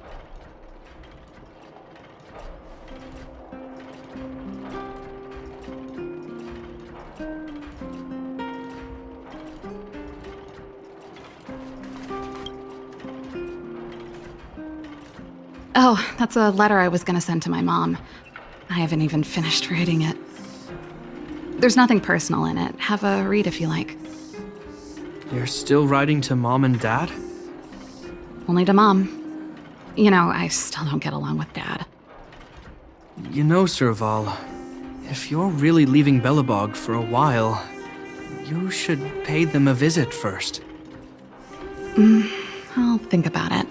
Oh, that's a letter I was gonna send to my mom. I haven't even finished writing it. There's nothing personal in it. Have a read if you like. You're still writing to Mom and Dad? Only to Mom. You know, I still don't get along with Dad. You know, Serval, if you're really leaving Belobog for a while, you should pay them a visit first. I'll think about it.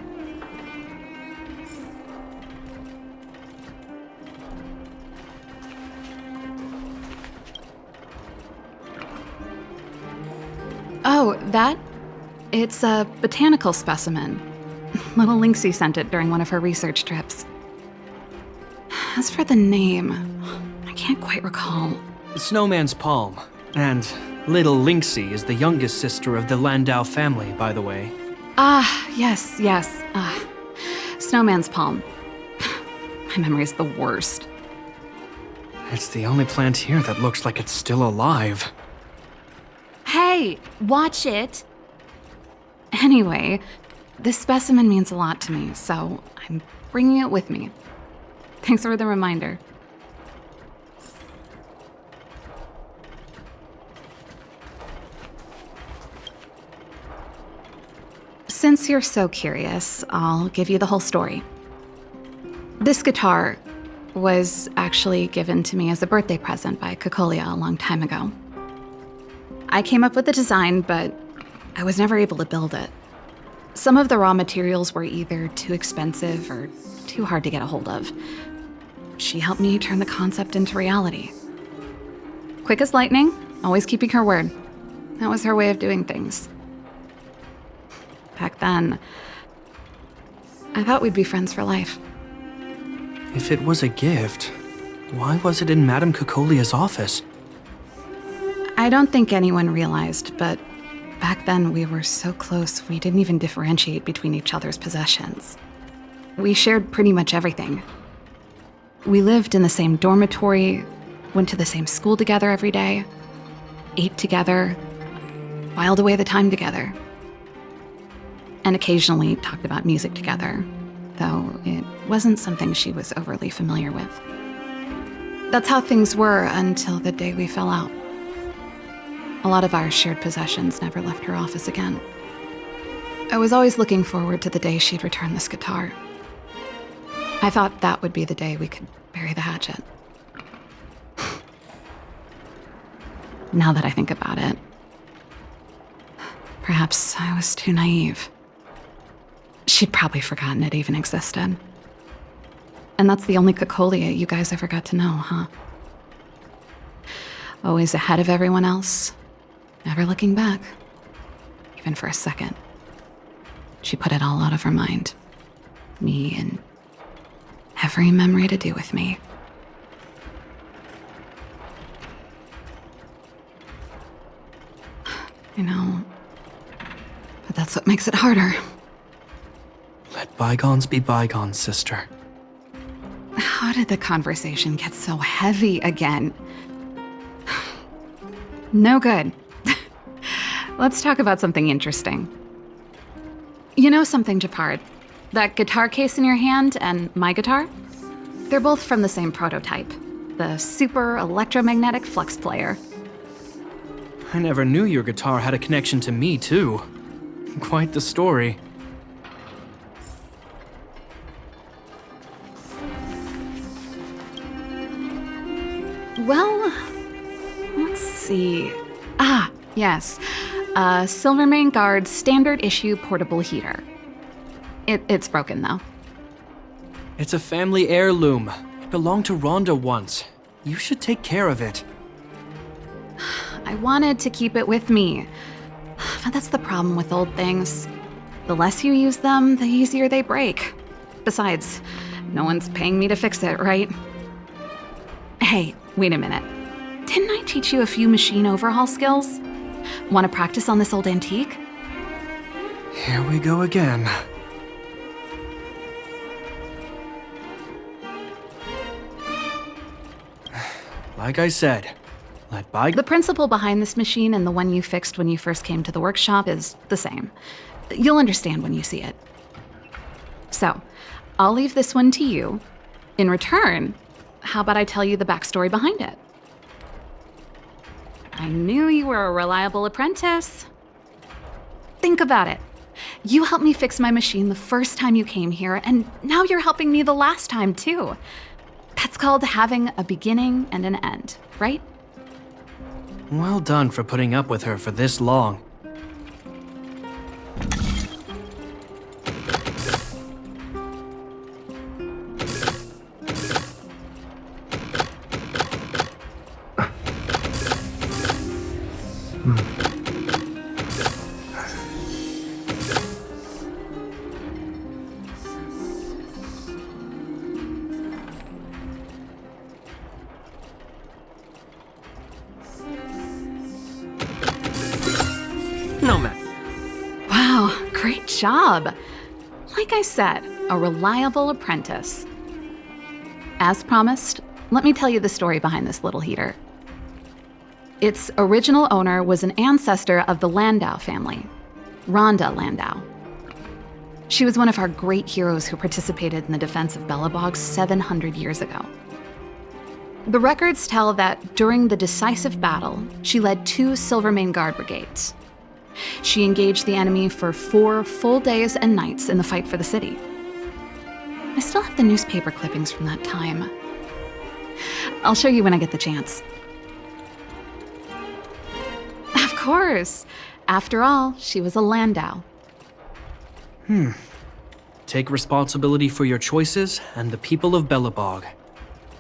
Oh, that? It's a botanical specimen. Little Lynxie sent it during one of her research trips. As for the name, I can't quite recall. Snowman's Palm, and Little Lynxie is the youngest sister of the Landau family, by the way. Ah, yes. Snowman's Palm. My memory's the worst. It's the only plant here that looks like it's still alive. Hey, watch it! Anyway, this specimen means a lot to me, so I'm bringing it with me. Thanks for the reminder. Since you're so curious, I'll give you the whole story. This guitar was actually given to me as a birthday present by Kokolia a long time ago. I came up with the design, but I was never able to build it. Some of the raw materials were either too expensive or too hard to get a hold of. She helped me turn the concept into reality. Quick as lightning, always keeping her word. That was her way of doing things. Back then, I thought we'd be friends for life. If it was a gift, why was it in Madame Kokolia's office? I don't think anyone realized, but back then we were so close we didn't even differentiate between each other's possessions. We shared pretty much everything. We lived in the same dormitory, went to the same school together every day, ate together, whiled away the time together, and occasionally talked about music together, though it wasn't something she was overly familiar with. That's how things were until the day we fell out. A lot of our shared possessions never left her office again. I was always looking forward to the day she'd return this guitar. I thought that would be the day we could bury the hatchet. Now that I think about it, perhaps I was too naive. She'd probably forgotten it even existed. And that's the only Kokolia you guys ever got to know, huh? Always ahead of everyone else, never looking back, even for a second. She put it all out of her mind. Me and every memory to do with me. You know, but that's what makes it harder. Let bygones be bygones, sister. How did the conversation get so heavy again? No good. Let's talk about something interesting. You know something, Japard? That guitar case in your hand and my guitar? They're both from the same prototype, the Super Electromagnetic Flux Player. I never knew your guitar had a connection to me, too. Quite the story. Well, Well, let's see. Ah, yes. Silvermane Guard's standard issue portable heater. It's broken, though. It's a family heirloom. It belonged to Rhonda once. You should take care of it. I wanted to keep it with me. But that's the problem with old things. The less you use them, the easier they break. Besides, no one's paying me to fix it, right? Hey, wait a minute. Didn't I teach you a few machine overhaul skills? Want to practice on this old antique? Here we go again. Like I said, The principle behind this machine and the one you fixed when you first came to the workshop is the same. You'll understand when you see it. So, I'll leave this one to you. In return, how about I tell you the backstory behind it? I knew you were a reliable apprentice. Think about it. You helped me fix my machine the first time you came here, and now you're helping me the last time, too. That's called having a beginning and an end, right? Well done for putting up with her for this long. No, man. Wow, great job. Like I said, a reliable apprentice. As promised, let me tell you the story behind this little heater. Its original owner was an ancestor of the Landau family, Rhonda Landau. She was one of our great heroes who participated in the defense of Belobog 700 years ago. The records tell that during the decisive battle, she led 2 Silvermane Guard brigades. She engaged the enemy for 4 full days and nights in the fight for the city. I still have the newspaper clippings from that time. I'll show you when I get the chance. Of course. After all, she was a Landau. Take responsibility for your choices and the people of Belobog.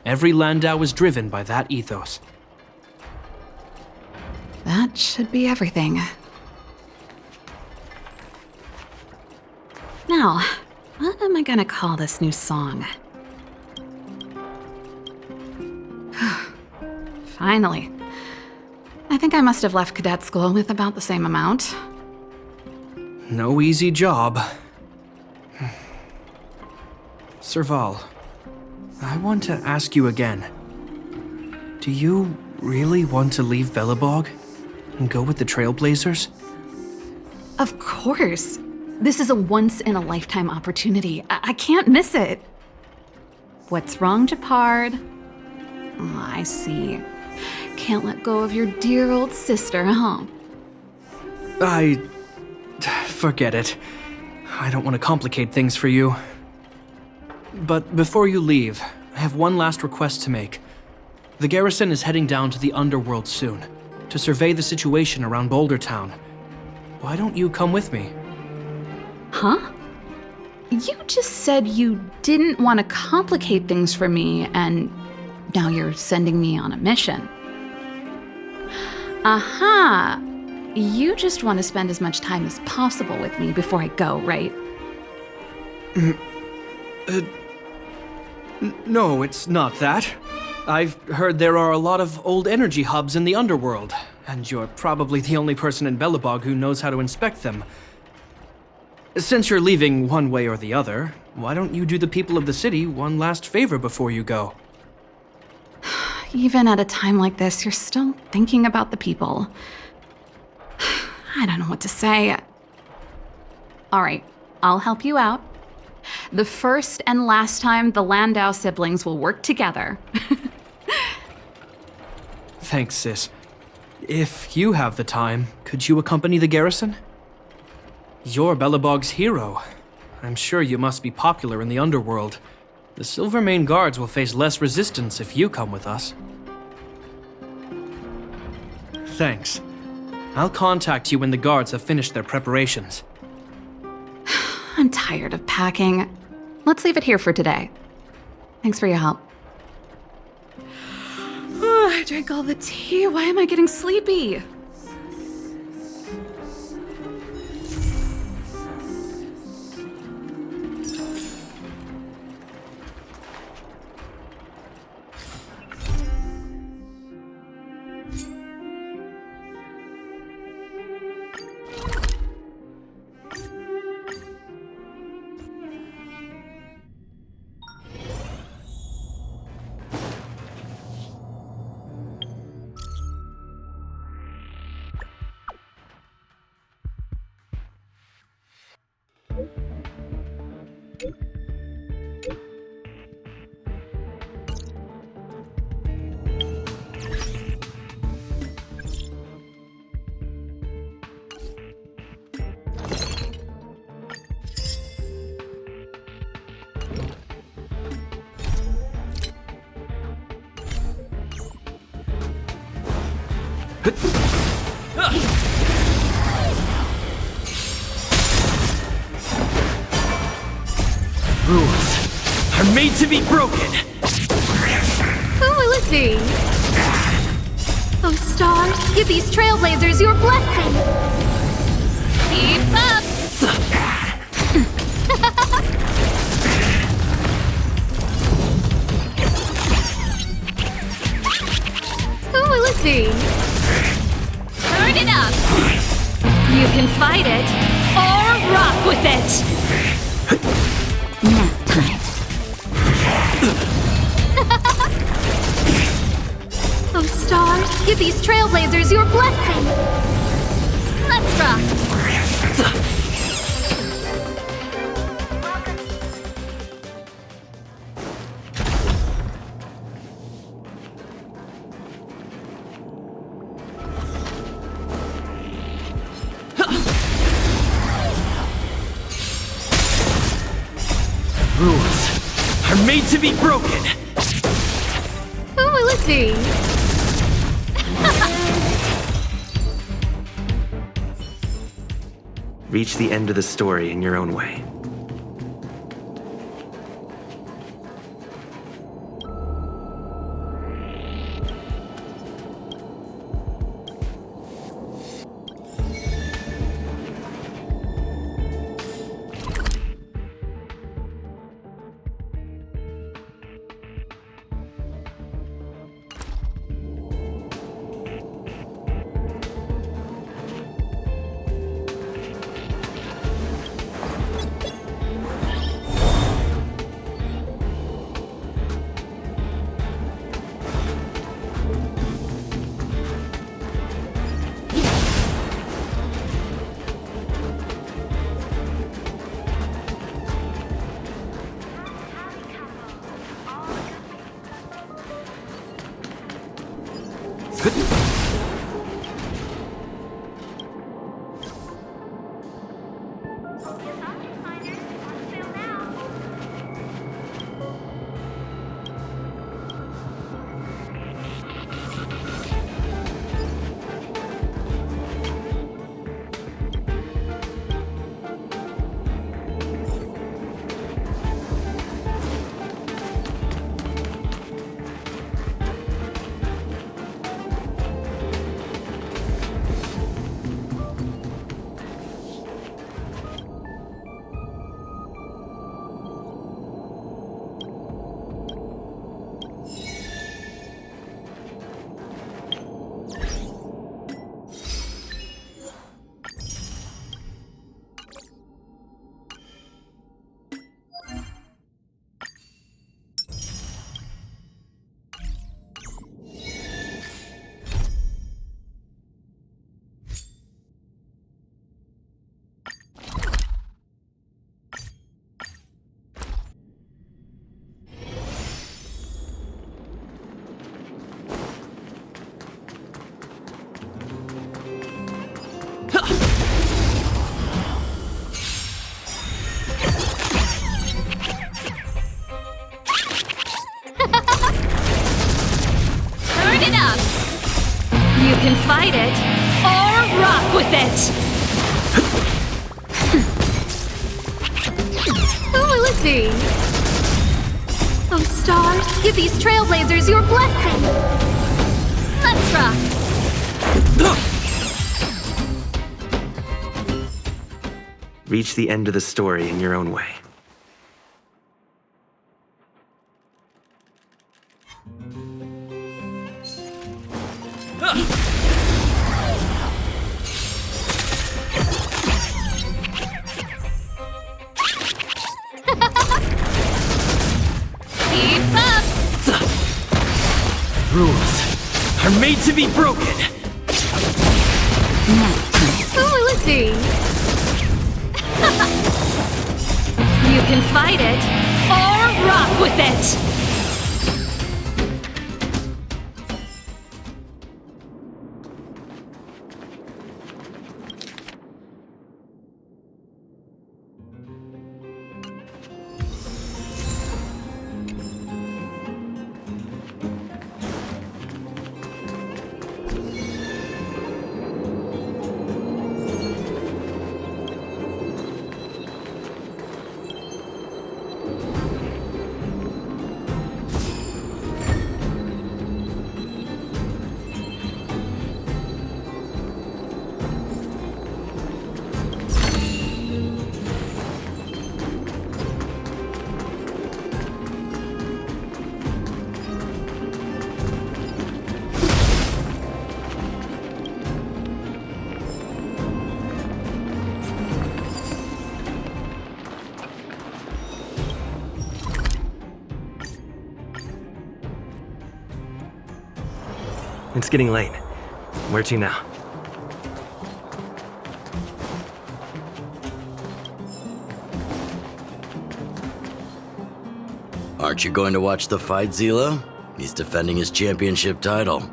Every Landau is driven by that ethos. That should be everything. Now, what am I gonna call this new song? Finally. I think I must have left cadet school with about the same amount. No easy job. Serval, I want to ask you again. Do you really want to leave Belobog and go with the Trailblazers? Of course. This is a once-in-a-lifetime opportunity. I can't miss it. What's wrong, Japard? Oh, I see. Can't let go of your dear old sister, huh? Forget it. I don't want to complicate things for you. But before you leave, I have one last request to make. The garrison is heading down to the underworld soon, to survey the situation around Boulder Town. Why don't you come with me? Huh? You just said you didn't want to complicate things for me, and now you're sending me on a mission. Aha! You just want to spend as much time as possible with me before I go, right? No, it's not that. I've heard there are a lot of old energy hubs in the underworld, and you're probably the only person in Belobog who knows how to inspect them. Since you're leaving one way or the other, why don't you do the people of the city one last favor before you go? Even at a time like this, you're still thinking about the people. I don't know what to say. All right, I'll help you out. The first and last time the Landau siblings will work together. Thanks, sis. If you have the time, could you accompany the garrison? You're Belobog's hero. I'm sure you must be popular in the underworld. The Silvermane Guards will face less resistance if you come with us. Thanks. I'll contact you when the guards have finished their preparations. I'm tired of packing. Let's leave it here for today. Thanks for your help. I drank all the tea. Why am I getting sleepy? Rules are made to be broken. Who will it be? Oh, stars, give these trailblazers your blessing. Keep up. Who will it be? Turn it up. You can fight it or rock with it. Nap time. Oh, stars, give these trailblazers your blessing. Let's rock. Rules are made to be broken. Who will it be? Reach the end of the story in your own way. You can fight it, or rock with it! Who will it be? Oh, stars, give these trailblazers your blessing! Let's rock! Reach the end of the story in your own way. Keep up! Rules are made to be broken. Who will it be? You can fight it, or rock with it! It's getting late. Where to now? Aren't you going to watch the fight, Zila? He's defending his championship title.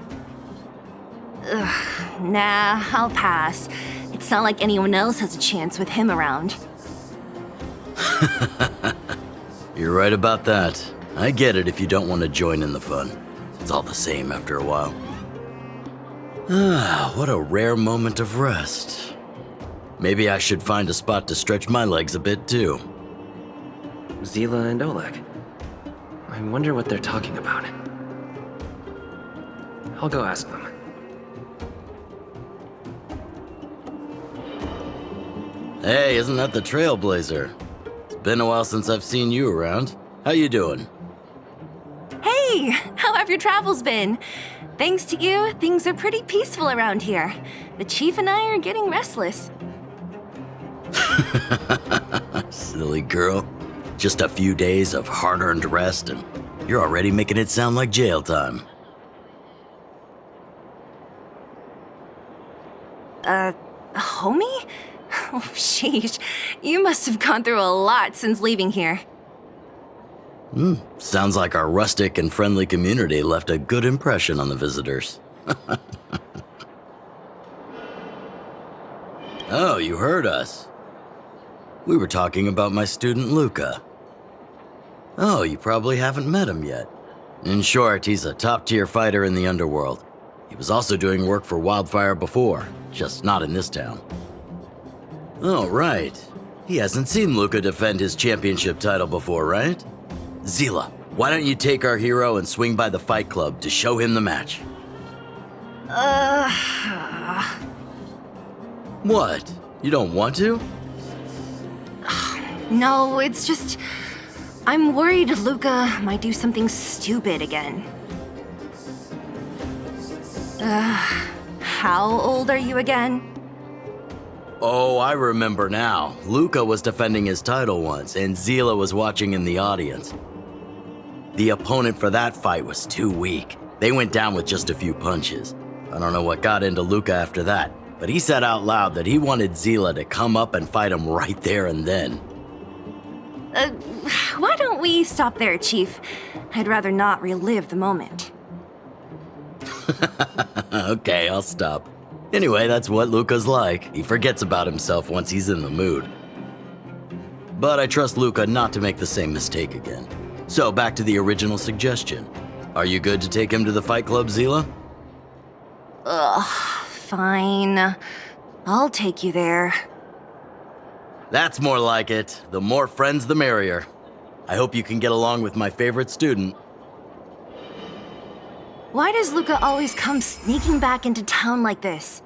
Ugh, nah, I'll pass. It's not like anyone else has a chance with him around. You're right about that. I get it if you don't want to join in the fun. It's all the same after a while. Ah, what a rare moment of rest. Maybe I should find a spot to stretch my legs a bit too. Zila and Oleg. I wonder what they're talking about. I'll go ask them. Hey, isn't that the Trailblazer? It's been a while since I've seen you around. How you doing? Hey, how have your travels been? Thanks to you, things are pretty peaceful around here. The Chief and I are getting restless. Silly girl. Just a few days of hard-earned rest and you're already making it sound like jail time. Homie? Oh, sheesh. You must have gone through a lot since leaving here. Sounds like our rustic and friendly community left a good impression on the visitors. Oh, you heard us. We were talking about my student Luca. Oh, you probably haven't met him yet. In short, he's a top-tier fighter in the underworld. He was also doing work for Wildfire before, just not in this town. Oh, right. He hasn't seen Luca defend his championship title before, right? Zila, why don't you take our hero and swing by the fight club to show him the match? What? You don't want to? No, it's just... I'm worried Luca might do something stupid again. How old are you again? Oh, I remember now. Luca was defending his title once, and Zila was watching in the audience. The opponent for that fight was too weak. They went down with just a few punches. I don't know what got into Luca after that, but he said out loud that he wanted Zila to come up and fight him right there and then. Why don't we stop there, Chief? I'd rather not relive the moment. Okay, I'll stop. Anyway, that's what Luca's like. He forgets about himself once he's in the mood. But I trust Luca not to make the same mistake again. So back to the original suggestion. Are you good to take him to the fight club, Zila? Ugh, fine. I'll take you there. That's more like it. The more friends, the merrier. I hope you can get along with my favorite student. Why does Luca always come sneaking back into town like this?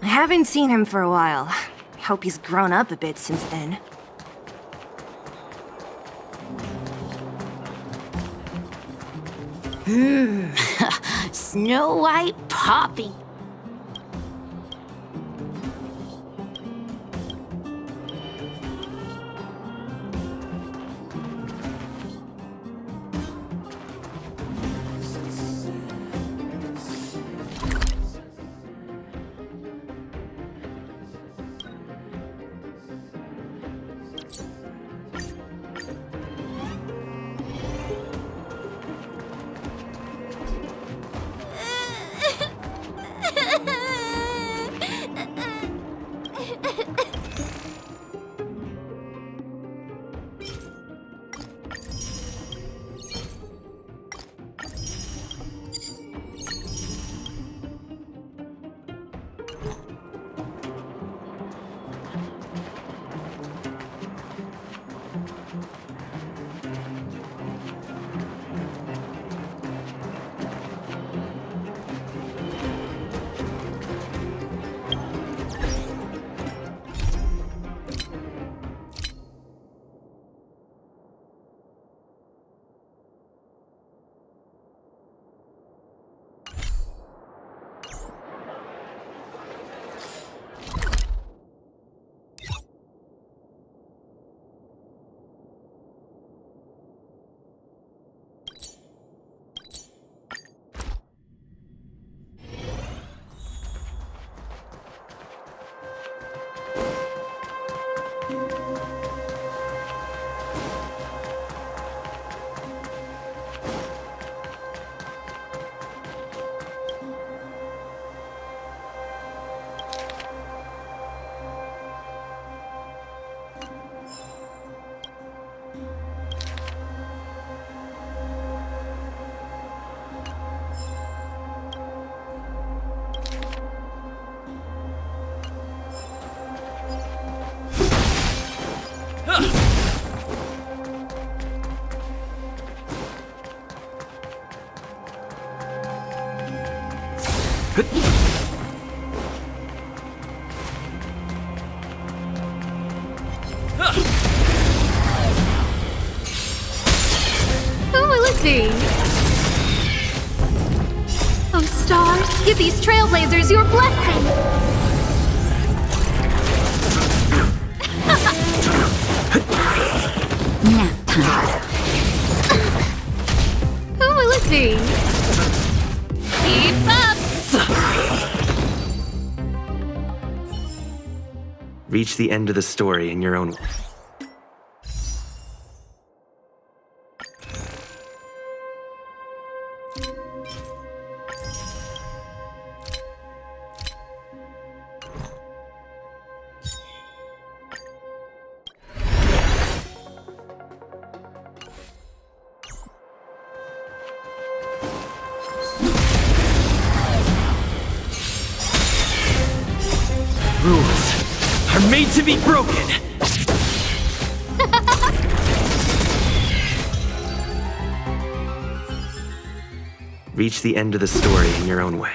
I haven't seen him for a while. I hope he's grown up a bit since then. Snow White Poppy. Who will it be? Oh, stars, give these trailblazers your blessing! Nap time. Who will it be? Keep up! Reach the end of the story in your own way. Rules are made to be broken! Reach the end of the story in your own way.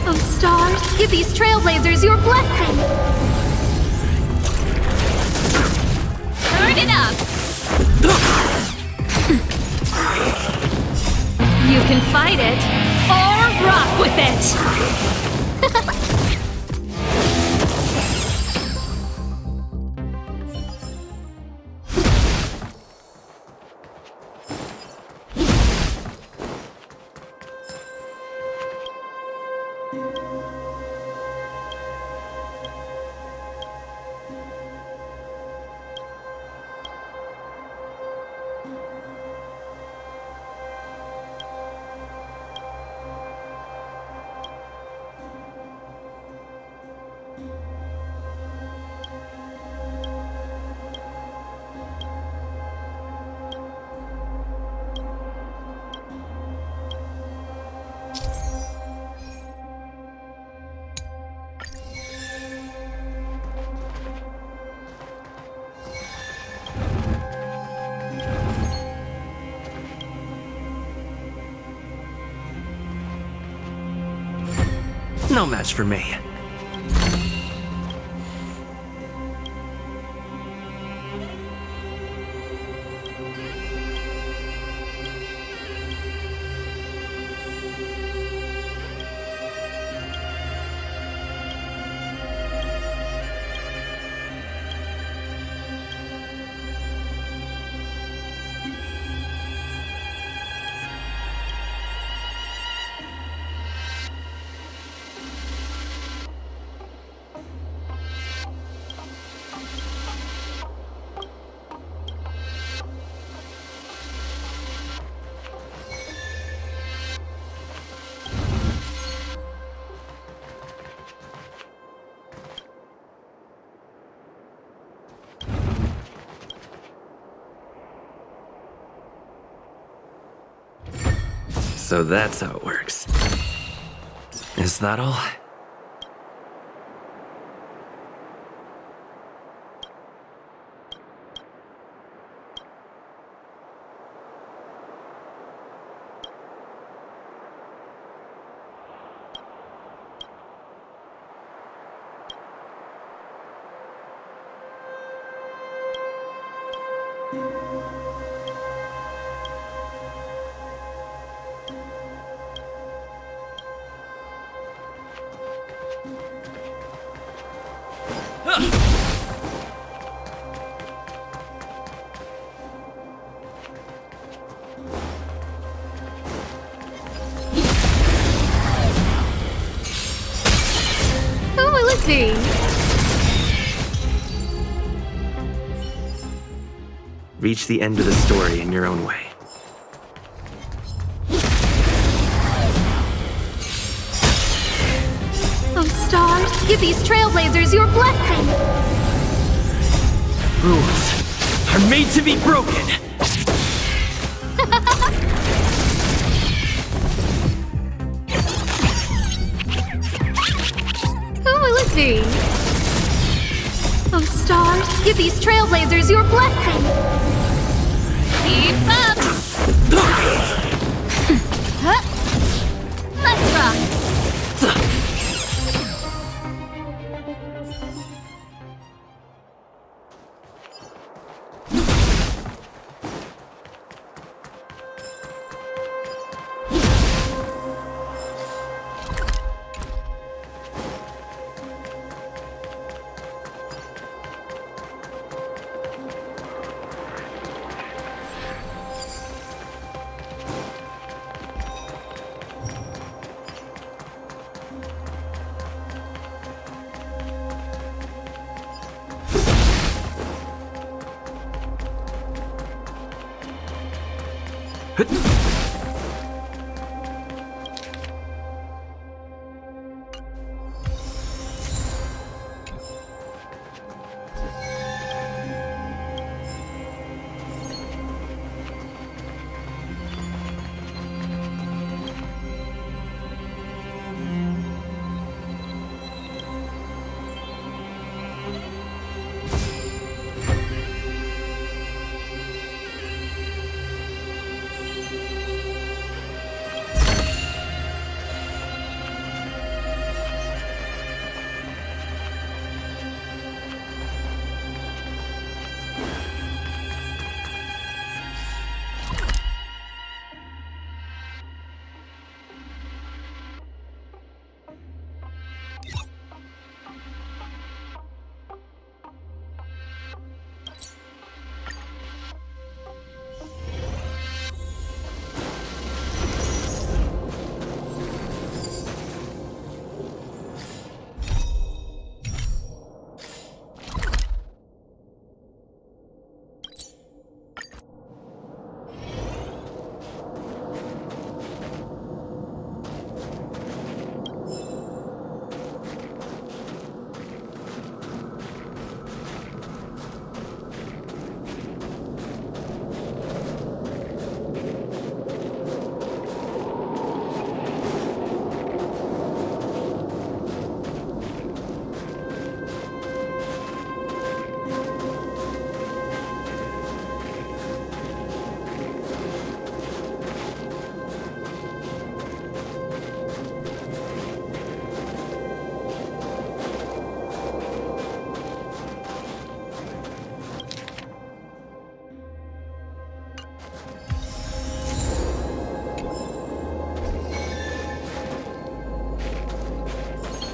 Oh, stars, give these trailblazers your blessing! Turn it up! You can fight it, or rock with it! no match for me. So that's how it works. Is that all? Who will it be? Reach the end of the story in your own way. Oh, stars, give these trailblazers your blessing! Rules are made to be broken. Who will it be? Oh, stars, give these trailblazers your blessing! Keep up! Let's rock!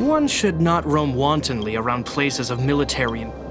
One should not roam wantonly around places of military importance.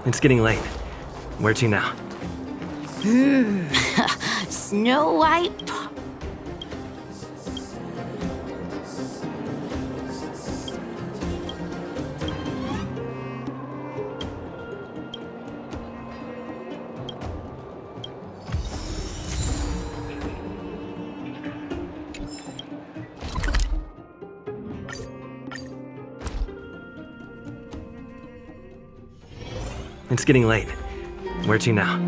It's getting late. Where to now? Snow White. It's getting late. Where to now?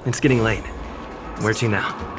It's getting late. Where to now?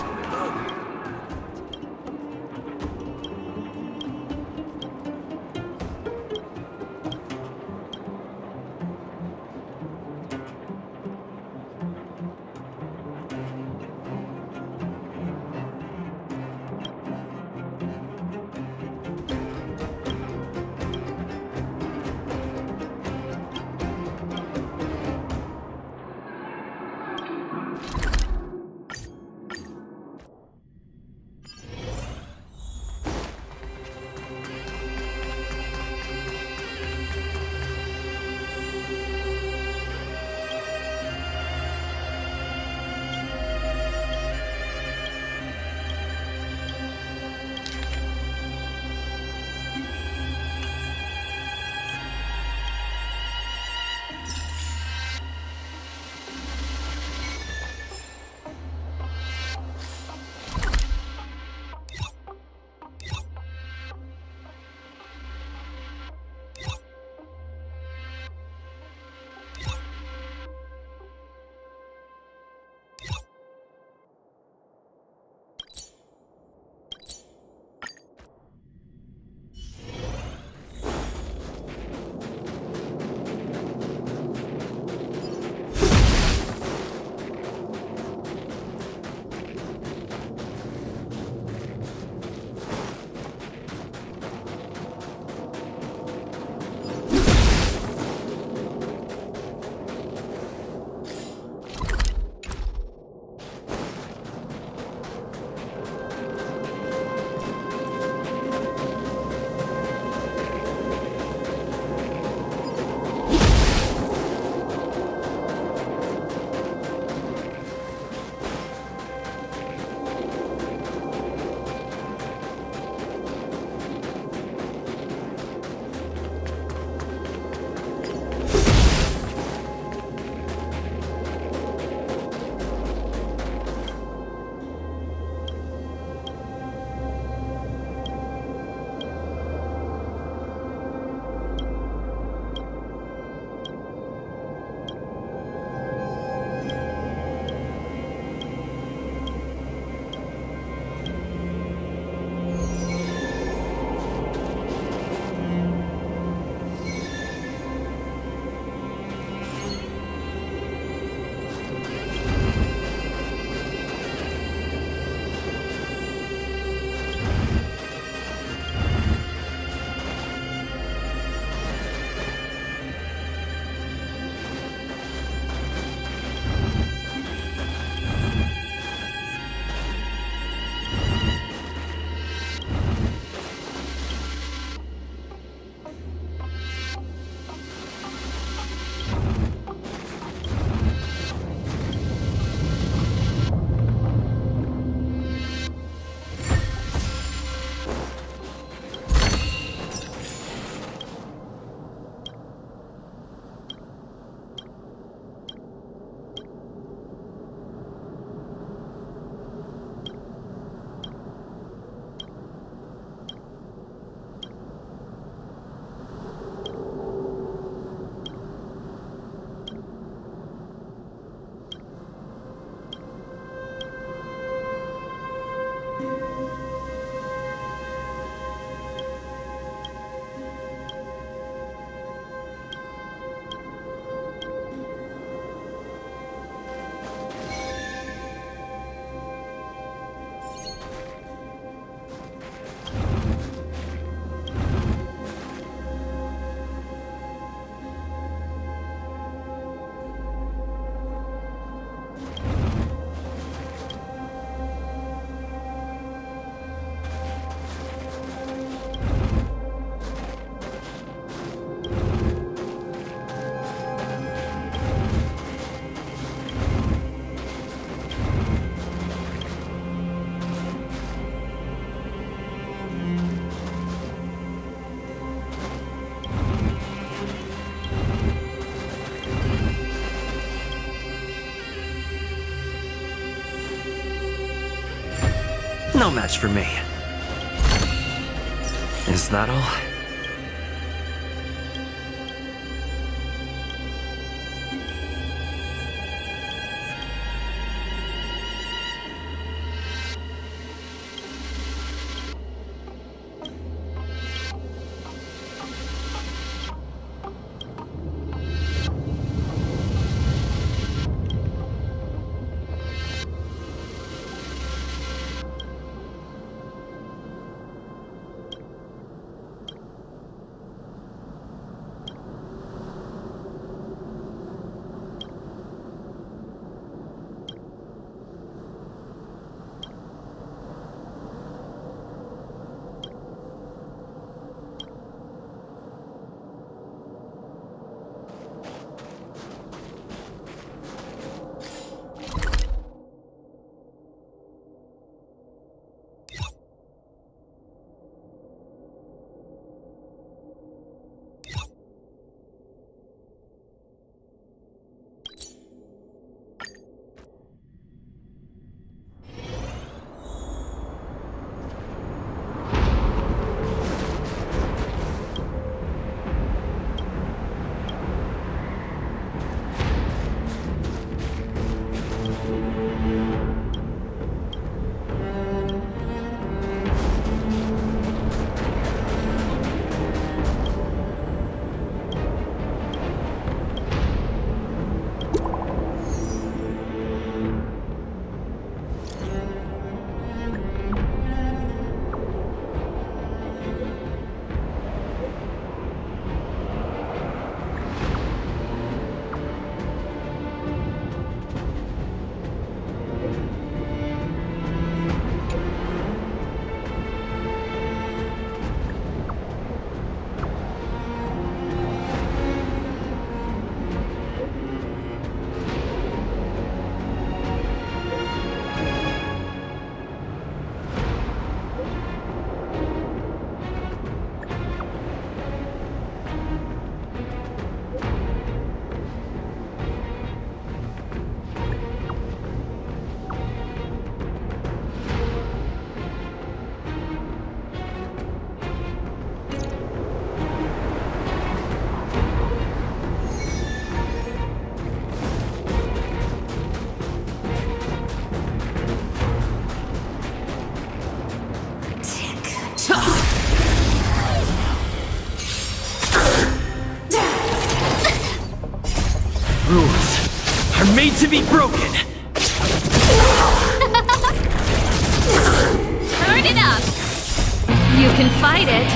No match for me. Is that all? Rules are made to be broken. Turn it up. You can fight it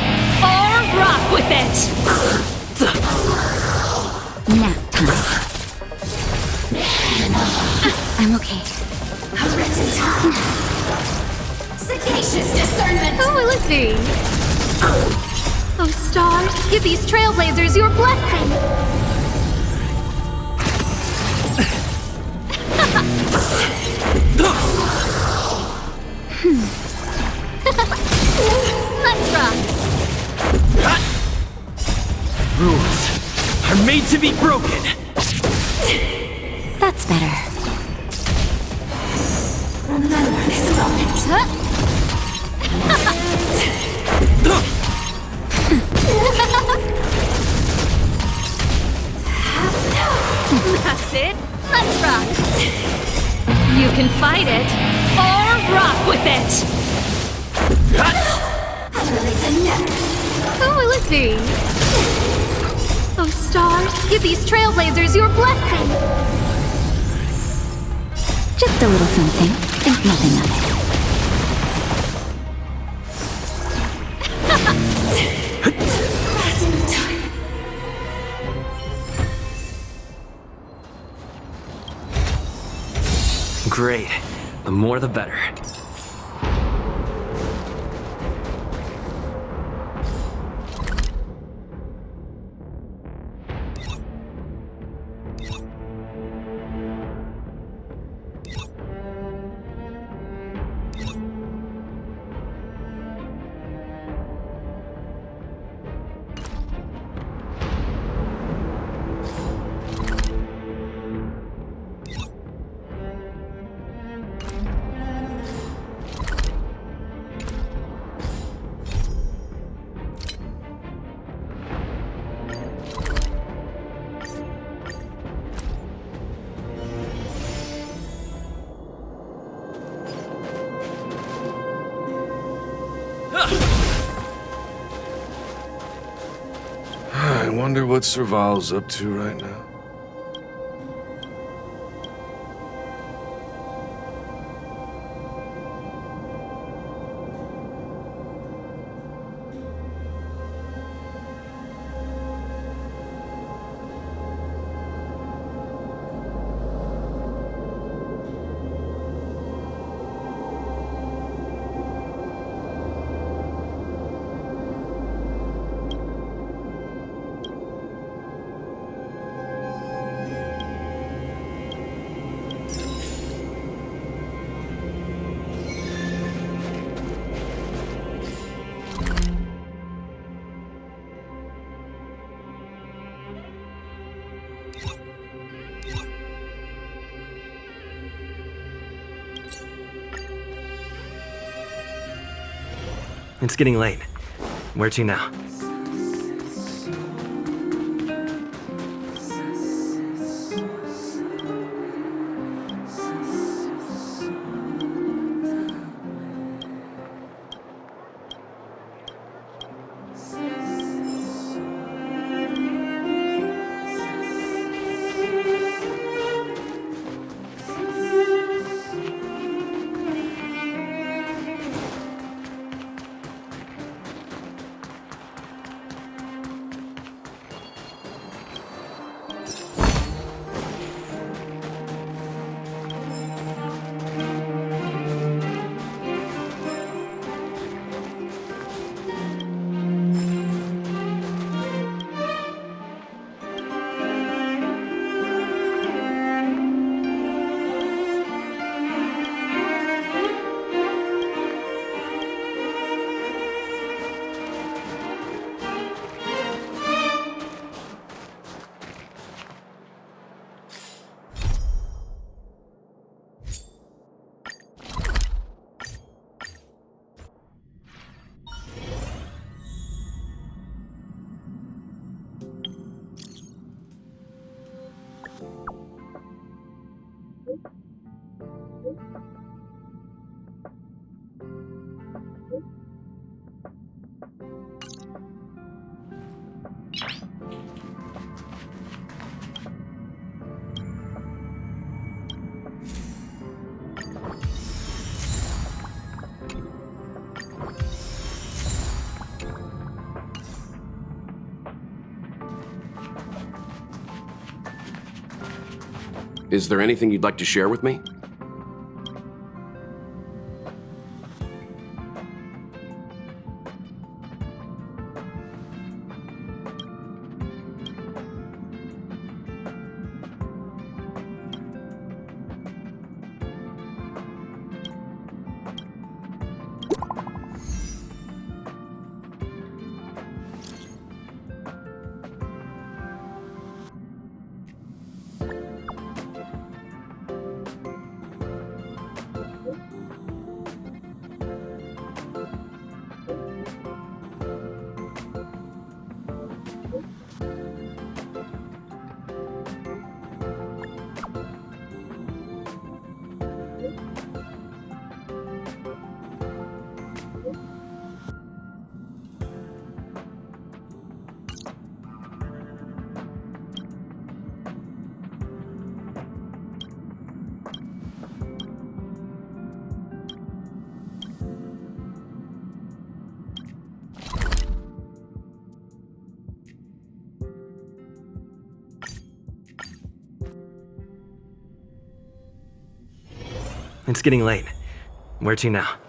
or rock with it. Nap time. I'm okay. Sagacious discernment. Who will it be? Oh, stars, give these trailblazers your blessing. Let's rock. Rules are made to be broken. That's better. Remember this moment. That's it. Let's rock. You can fight it or rock with it. Who will it be? Oh, stars, give these trailblazers your blessing. Just a little something. Think nothing of it. Great. The more the better. Wonder what Serval's up to right now. It's getting late. Where to now? Is there anything you'd like to share with me? It's getting late. Where to now?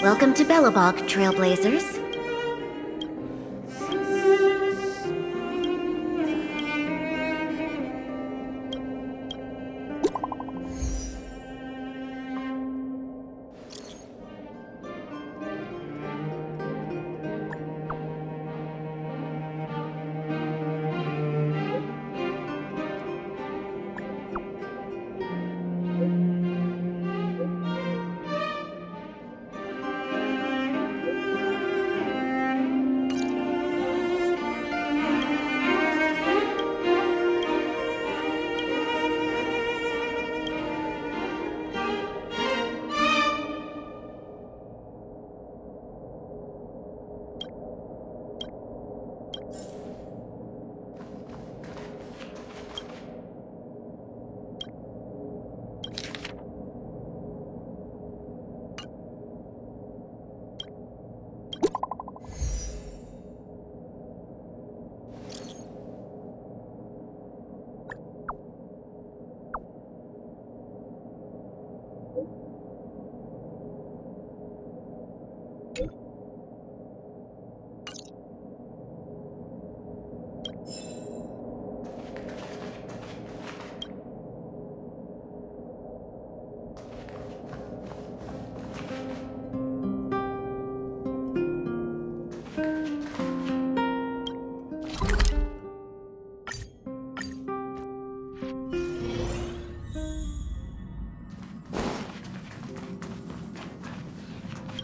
Welcome to Bellabog, Trailblazers.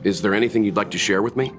Is there anything you'd like to share with me?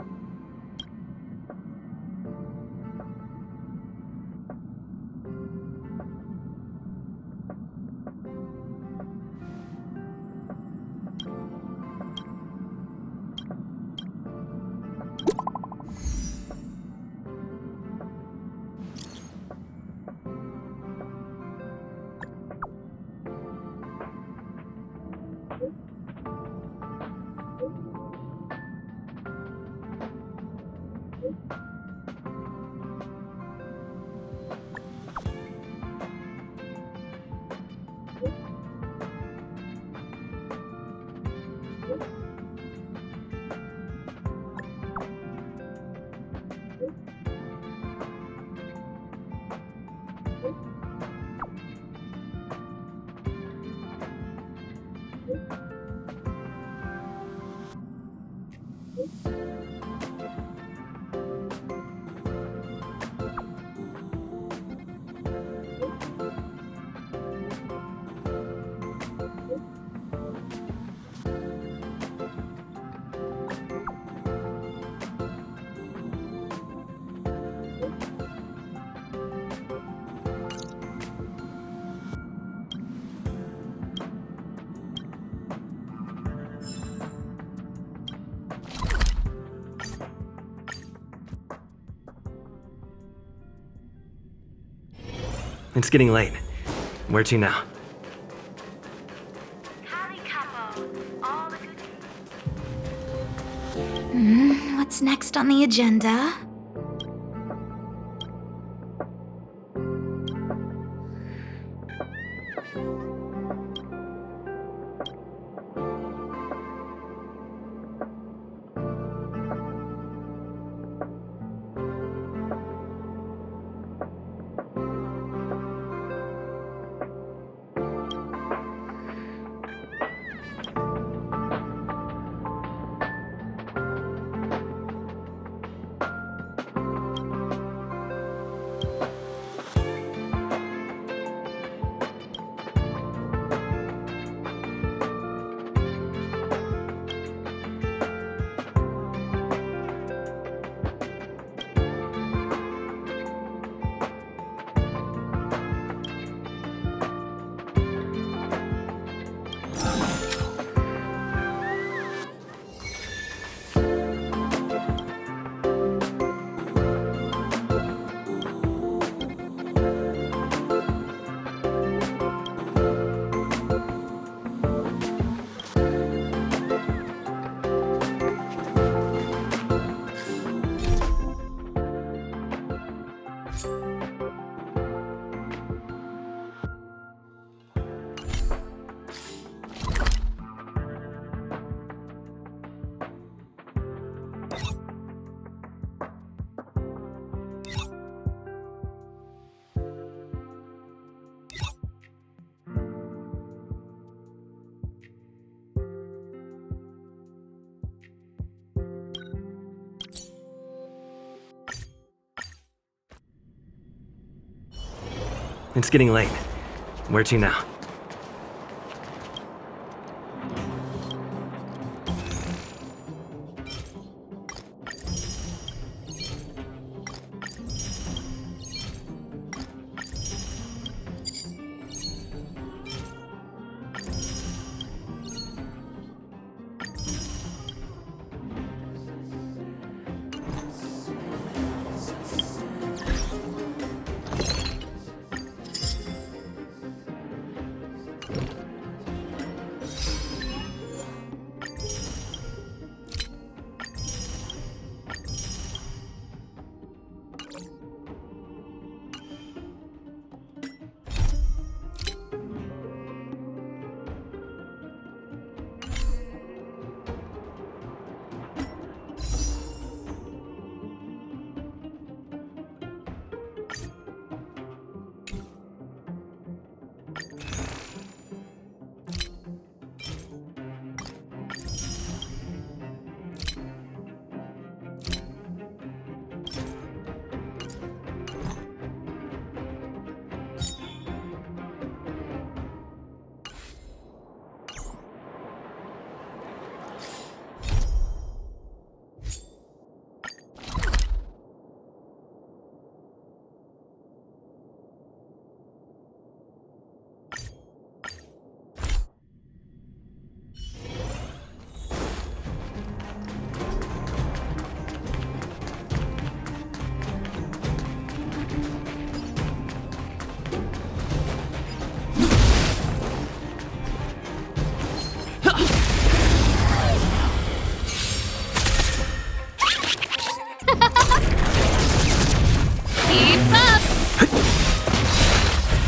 It's getting late. Where to now? What's next on the agenda? It's getting late. Where to now?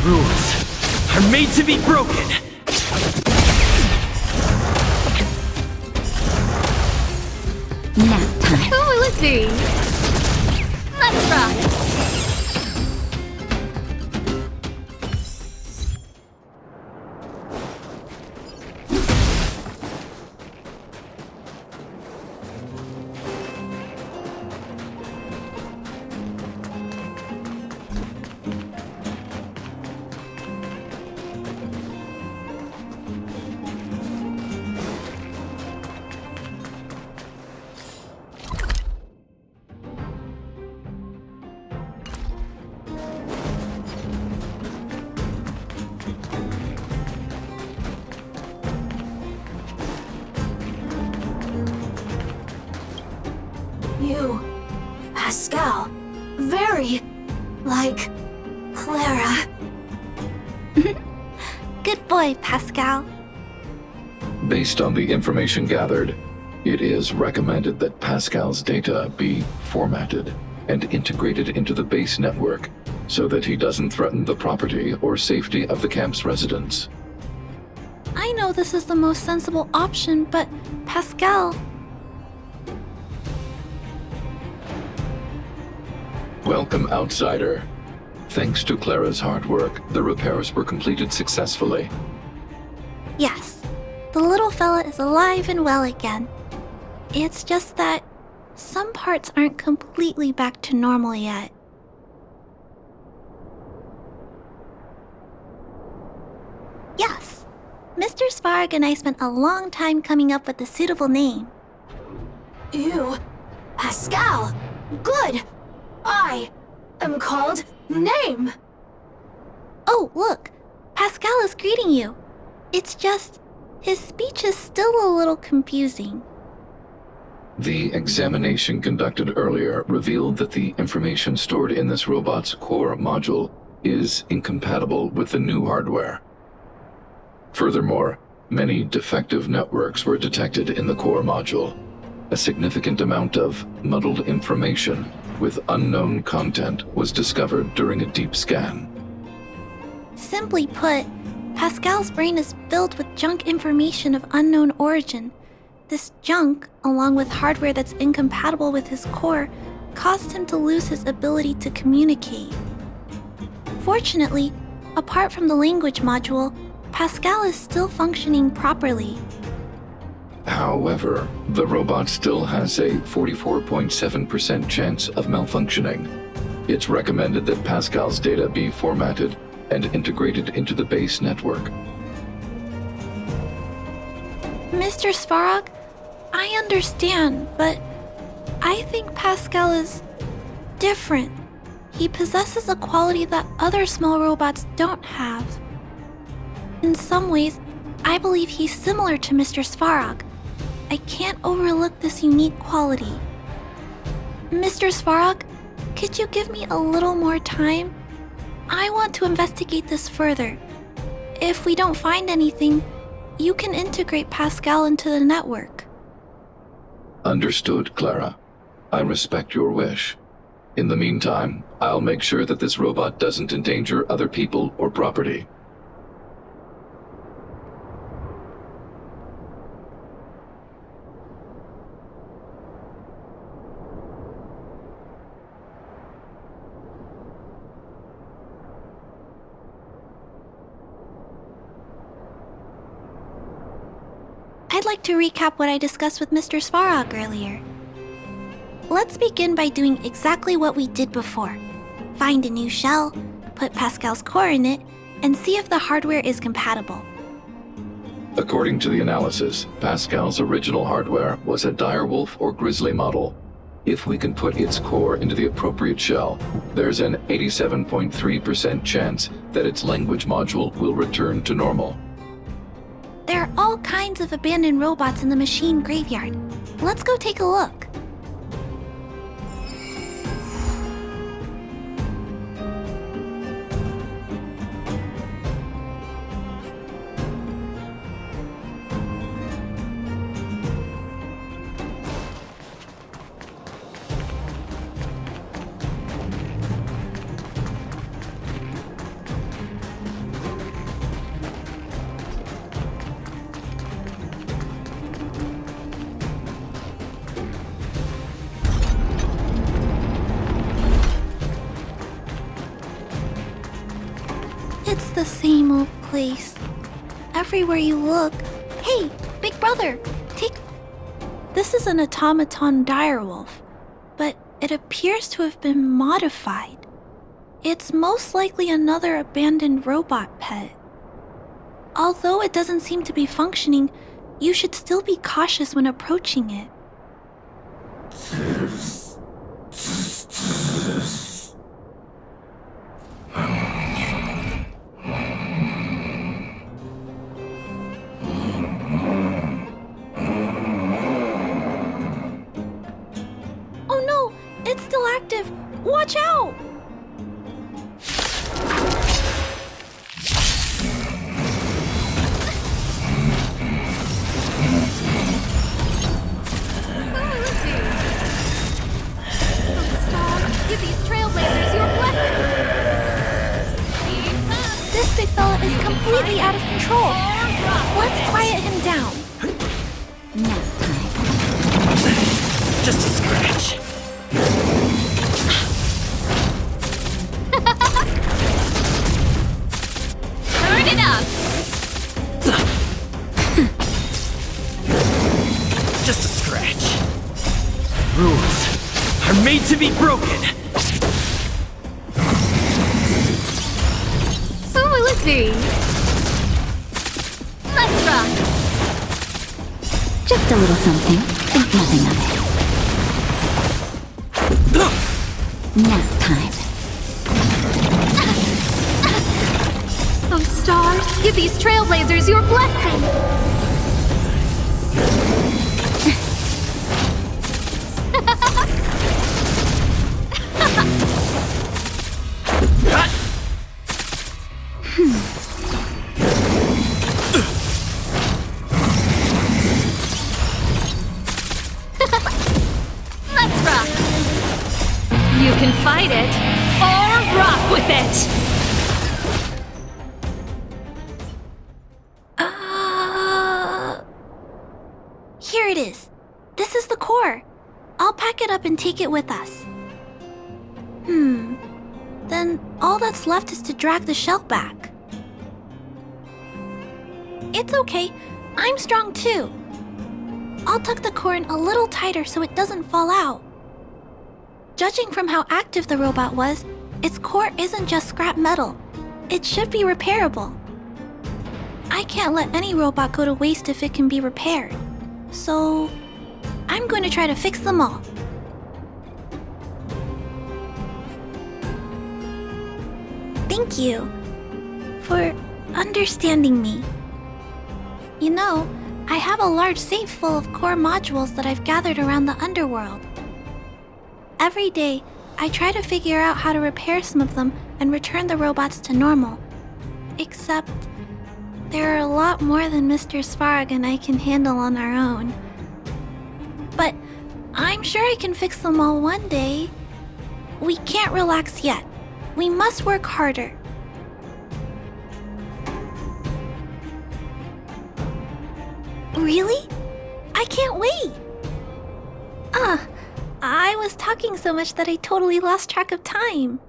rules are made to be broken. Nap time. Oh, let's see. Let's rock. You, Pascal, very like Clara. Good boy, Pascal. Based on the information gathered, it is recommended that Pascal's data be formatted and integrated into the base network so that he doesn't threaten the property or safety of the camp's residents. I know this is the most sensible option, but Pascal... Welcome, outsider. Thanks to Clara's hard work, the repairs were completed successfully. Yes, the little fella is alive and well again. It's just that some parts aren't completely back to normal yet. Yes, Mr. Svarg and I spent a long time coming up with a suitable name. Ew. Pascal. Good. I am called Name. Oh, look. Pascal is greeting you. It's just, his speech is still a little confusing. The examination conducted earlier revealed that the information stored in this robot's core module is incompatible with the new hardware. Furthermore, many defective networks were detected in the core module. A significant amount of muddled information with unknown content was discovered during a deep scan. Simply put, Pascal's brain is filled with junk information of unknown origin. This junk, along with hardware that's incompatible with his core, caused him to lose his ability to communicate. Fortunately, apart from the language module, Pascal is still functioning properly. However, the robot still has a 44.7% chance of malfunctioning. It's recommended that Pascal's data be formatted and integrated into the base network. Mr. Svarog, I understand, but I think Pascal is different. He possesses a quality that other small robots don't have. In some ways, I believe he's similar to Mr. Svarog. I can't overlook this unique quality. Mr. Svarog, could you give me a little more time? I want to investigate this further. If we don't find anything, you can integrate Pascal into the network. Understood, Clara. I respect your wish. In the meantime, I'll make sure that this robot doesn't endanger other people or property. I'd like to recap what I discussed with Mr. Svarog earlier. Let's begin by doing exactly what we did before. Find a new shell, put Pascal's core in it, and see if the hardware is compatible. According to the analysis, Pascal's original hardware was a direwolf or grizzly model. If we can put its core into the appropriate shell, there's an 87.3% chance that its language module will return to normal. There are all kinds of abandoned robots in the machine graveyard. Let's go take a look. It's the same old place. Everywhere you look. Hey, big brother, take... This is an automaton direwolf, but it appears to have been modified. It's most likely another abandoned robot pet. Although it doesn't seem to be functioning, you should still be cautious when approaching it. Oh no! It's still active! Watch out! Give these trailblazers your blessing! This big fella is completely out of control. Let's quiet him down. Nap time. Just a scratch. Turn it up! Just a scratch. Rules are made to be broken. Who will it be? Let's rock! Just a little something. Think nothing of it. Nap time. Oh, stars, give these trailblazers your blessing! Let's rock! You can fight it, or rock with it! Here it is. This is the core. I'll pack it up and take it with us. Then all that's left is to drag the shell back. It's okay. I'm strong too. I'll tuck the core in a little tighter so it doesn't fall out. Judging from how active the robot was, its core isn't just scrap metal. It should be repairable. I can't let any robot go to waste if it can be repaired. So, I'm going to try to fix them all. Thank you for understanding me. You know, I have a large safe full of core modules that I've gathered around the underworld. Every day, I try to figure out how to repair some of them and return the robots to normal. Except, there are a lot more than Mr. Svarog and I can handle on our own. But I'm sure I can fix them all one day. We can't relax yet. We must work harder. Really? I can't wait! I was talking so much that I totally lost track of time.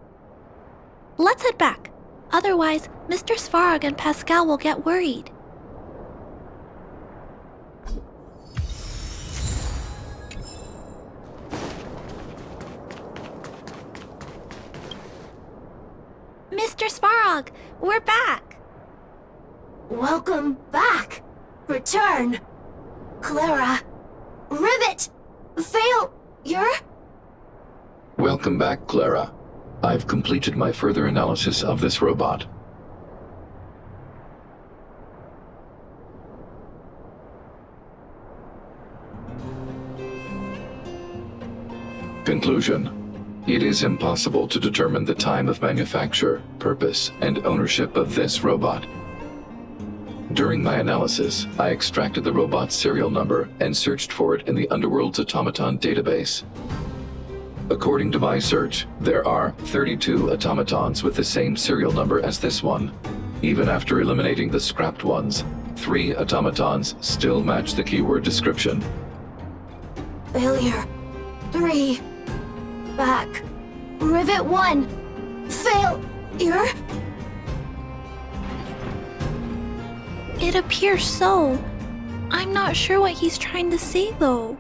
Let's head back. Otherwise, Mr. Svarog and Pascal will get worried. Mr. Svarog, we're back! Welcome back. Return. Clara. Rivet. Failure. Welcome back, Clara. I've completed my further analysis of this robot. Conclusion. It is impossible to determine the time of manufacture, purpose, and ownership of this robot. During my analysis, I extracted the robot's serial number and searched for it in the Underworld's automaton database. According to my search, there are 32 automatons with the same serial number as this one. Even after eliminating the scrapped ones, 3 automatons still match the keyword description. Failure. 3. Back. Rivet 1. Failure. It appears so. I'm not sure what he's trying to say, though.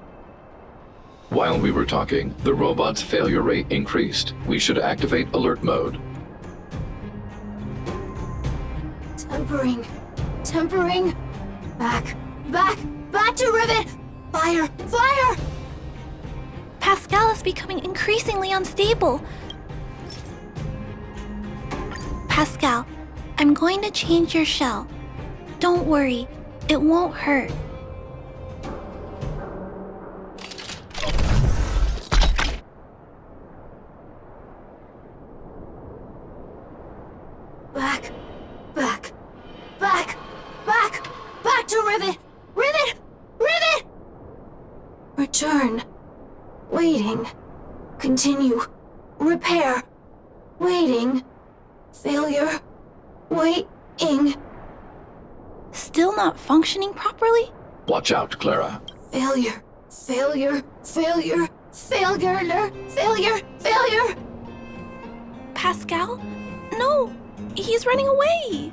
While we were talking, the robot's failure rate increased. We should activate alert mode. Tempering. Tempering. Back to Rivet! Fire! Pascal is becoming increasingly unstable. Pascal, I'm going to change your shell. Don't worry, it won't hurt. Back to Rivet! Rivet! Return. Waiting. Continue. Repair. Waiting. Failure. Waiting. Still not functioning properly? Watch out, Clara. Failure. Pascal? No! He's running away!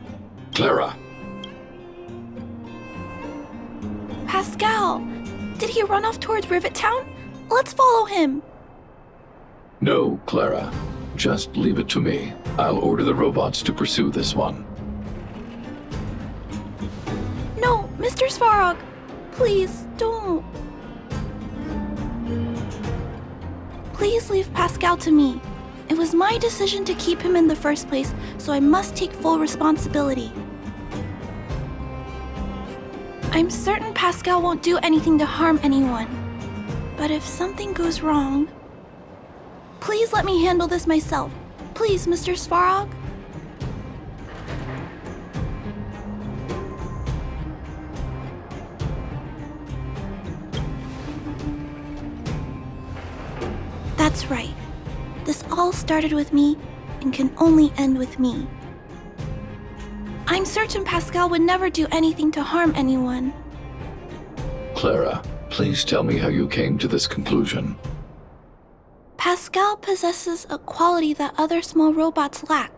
Clara! Pascal! Did he run off towards Rivet Town? Let's follow him! No, Clara. Just leave it to me. I'll order the robots to pursue this one. No, Mr. Svarog! Please, don't. Please leave Pascal to me. It was my decision to keep him in the first place, so I must take full responsibility. I'm certain Pascal won't do anything to harm anyone. But if something goes wrong... Please let me handle this myself. Please, Mr. Svarog? That's right. This all started with me and can only end with me. I'm certain Pascal would never do anything to harm anyone. Clara, please tell me how you came to this conclusion. Pascal possesses a quality that other small robots lack.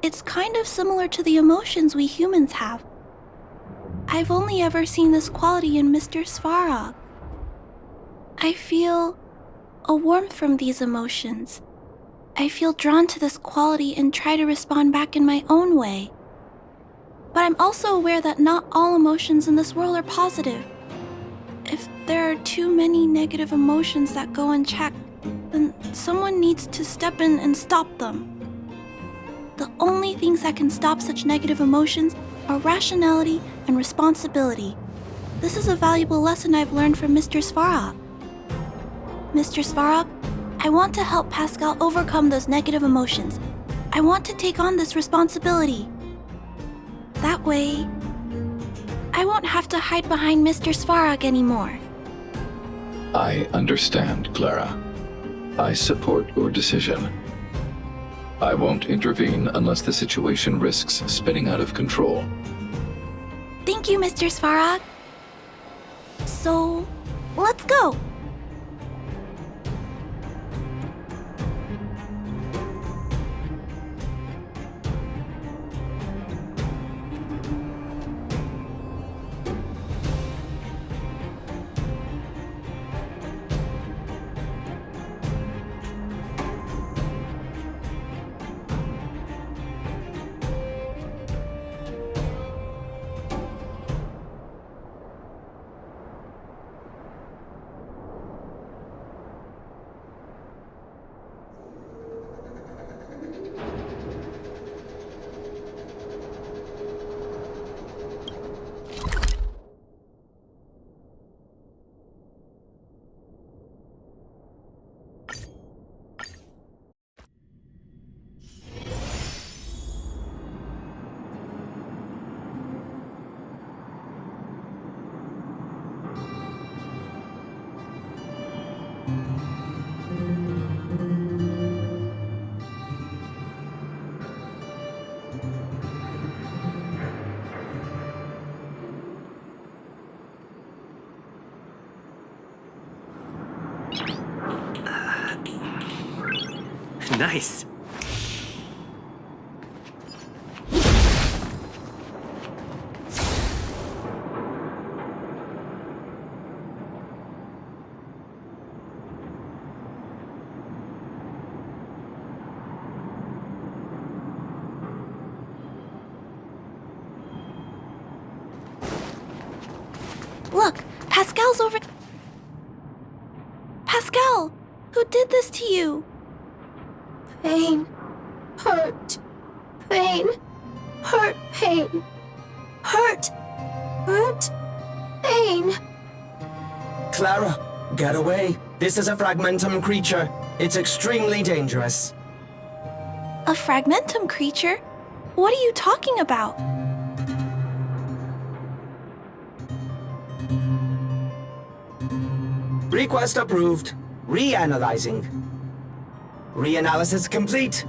It's kind of similar to the emotions we humans have. I've only ever seen this quality in Mr. Svarog. I feel a warmth from these emotions. I feel drawn to this quality and try to respond back in my own way. But I'm also aware that not all emotions in this world are positive. If there are too many negative emotions that go unchecked, then someone needs to step in and stop them. The only things that can stop such negative emotions are rationality and responsibility. This is a valuable lesson I've learned from Mr. Svarog. Mr. Svarog, I want to help Pascal overcome those negative emotions. I want to take on this responsibility. That way, I won't have to hide behind Mr. Svarog anymore. I understand, Clara. I support your decision. I won't intervene unless the situation risks spinning out of control. Thank you, Mr. Svarog. So, let's go. Nice. Pascal's over... Pascal! Who did this to you? Pain. Hurt. Pain. Hurt. Pain. Hurt. Hurt. Pain. Clara, get away. This is a fragmentum creature. It's extremely dangerous. A fragmentum creature? What are you talking about? Request approved. Reanalyzing. Reanalysis complete.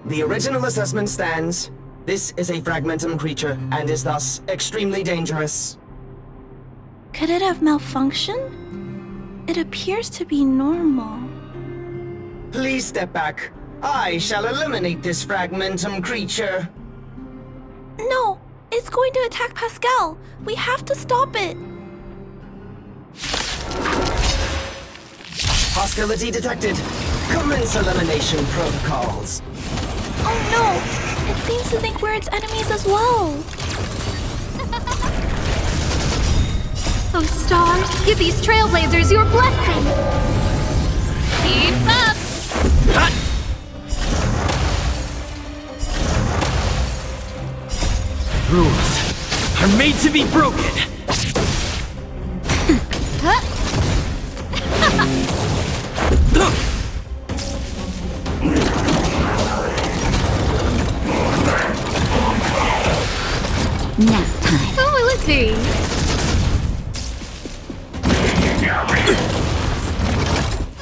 The original assessment stands. This is a fragmentum creature and is thus extremely dangerous. Could it have malfunctioned? It appears to be normal. Please step back. I shall eliminate this fragmentum creature. No! It's going to attack Pascal! We have to stop it! Hostility detected. Commence elimination protocols. Oh no! It seems to think we're its enemies as well! Oh, stars, give these trailblazers your blessing! Keep up! Rules are made to be broken! Nap time. Who will it be?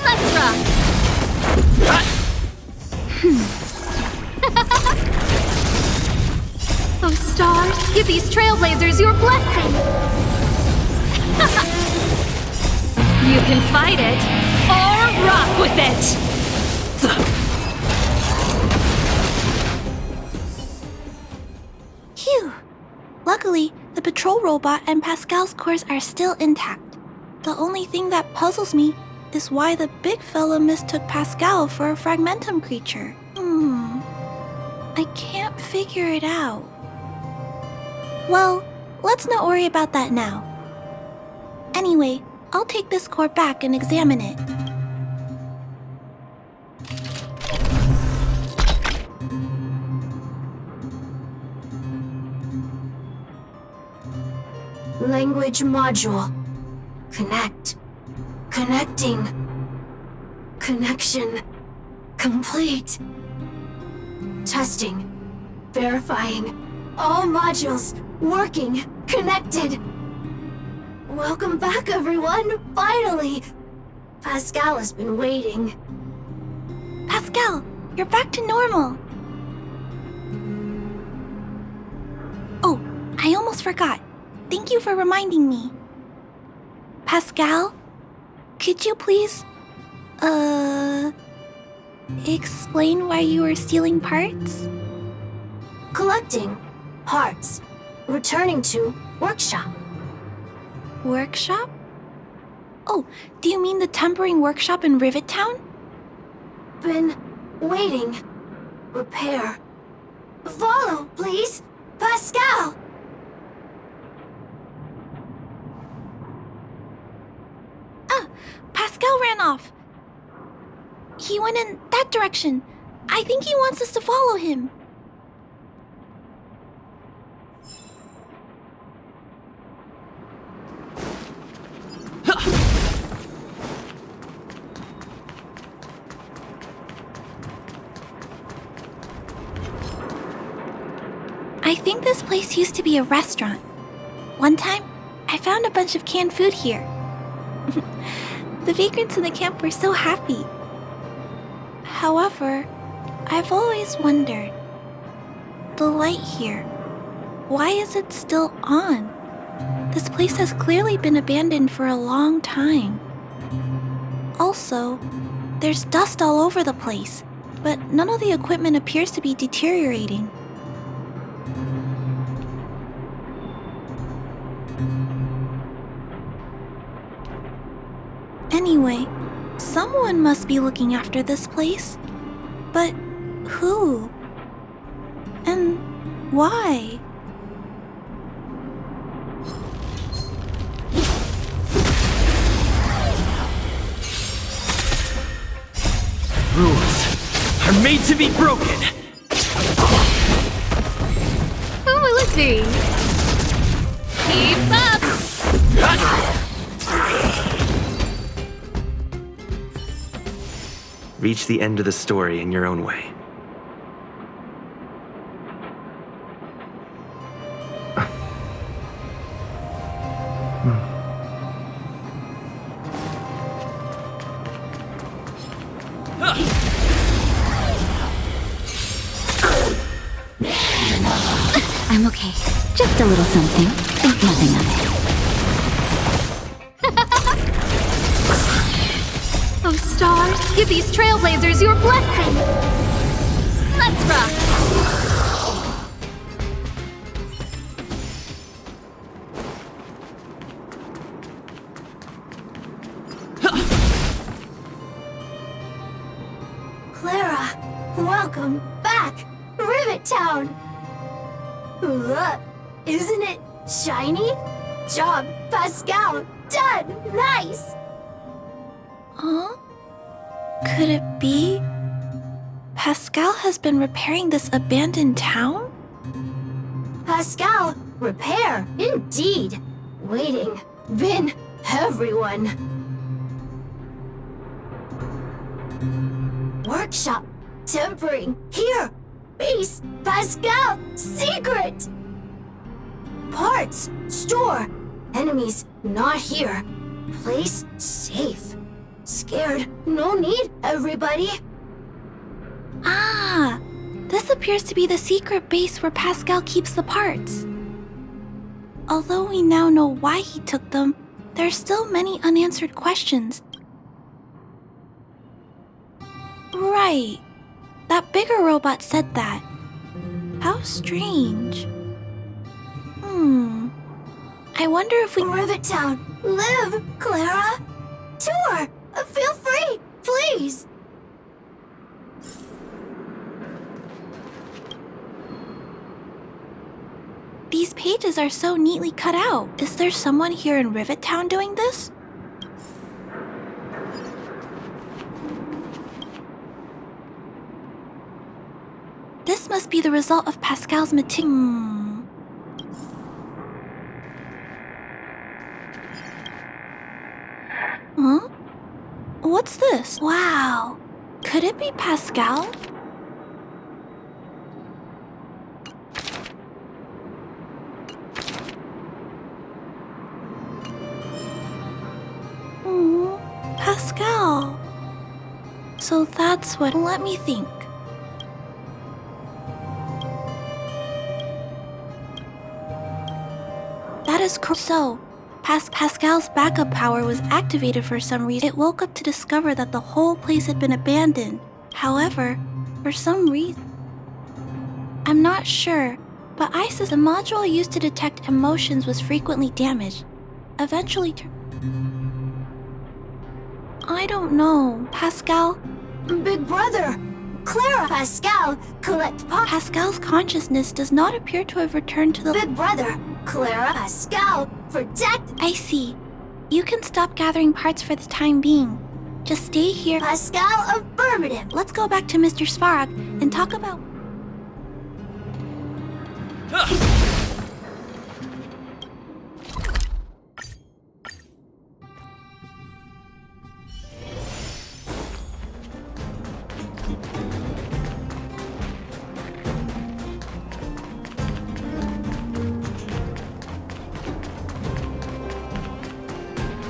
Let's rock! Oh, stars, give these trailblazers your blessing! You can fight it, or rock with it! Phew! Luckily, the patrol robot and Pascal's cores are still intact. The only thing that puzzles me is why the big fella mistook Pascal for a fragmentum creature. I can't figure it out. Well, let's not worry about that now. Anyway, I'll take this core back and examine it. Language module. Connect. Connecting. Connection. Complete. Testing. Verifying. All modules working. Connected. Welcome back, everyone. Finally. Pascal has been waiting. Pascal, you're back to normal. Oh, I almost forgot. Thank you for reminding me. Pascal, could you please, explain why you were stealing parts? Collecting parts. Returning to workshop. Workshop? Oh, do you mean the tempering workshop in Rivet Town? Been waiting. Repair. Follow, please. Pascal! Pascal ran off. He went in that direction. I think he wants us to follow him. I think this place used to be a restaurant. One time, I found a bunch of canned food here. The vagrants in the camp were so happy. However, I've always wondered, the light here, why is it still on? This place has clearly been abandoned for a long time. Also, there's dust all over the place, but none of the equipment appears to be deteriorating. Anyway, someone must be looking after this place. But who? And why? made to be broken. Who will it be? Keep up! Reach the end of the story in your own way. I'm okay. Just a little something. Think nothing of it. Oh, stars, give these trailblazers your blessing! Let's rock! Clara, welcome back, Rivet Town. Look, isn't it shiny? Job, Pascal, done, nice. Huh? Could it be? Pascal has been repairing this abandoned town? Pascal, repair, indeed. Waiting, been everyone. Workshop, tempering, here, base, Pascal, secret. Parts, store, enemies not here. Place safe. Scared, no need, everybody. Ah! This appears to be the secret base where Pascal keeps the parts. Although we now know why he took them, there are still many unanswered questions. Right. That bigger robot said that. How strange. I wonder if we— Rivet Town, live, Clara. Tour, feel free, please. These pages are so neatly cut out. Is there someone here in Rivet Town doing this? This must be the result of Pascal's Huh? What's this? Wow. Could it be Pascal? Pascal. So that's what— Let me think. That is correct. So, Pascal's backup power was activated for some reason. It woke up to discover that the whole place had been abandoned. However, for some reason, I'm not sure, but ISIS, the module used to detect emotions, was frequently damaged. Eventually, I don't know. Pascal? Big brother, Clara. Pascal, collect parts. Pascal's consciousness does not appear to have returned to the— Big brother, Clara. Pascal, protect. I see. You can stop gathering parts for the time being. Just stay here. Pascal, affirmative. Let's go back to Mr. Svarog and talk about—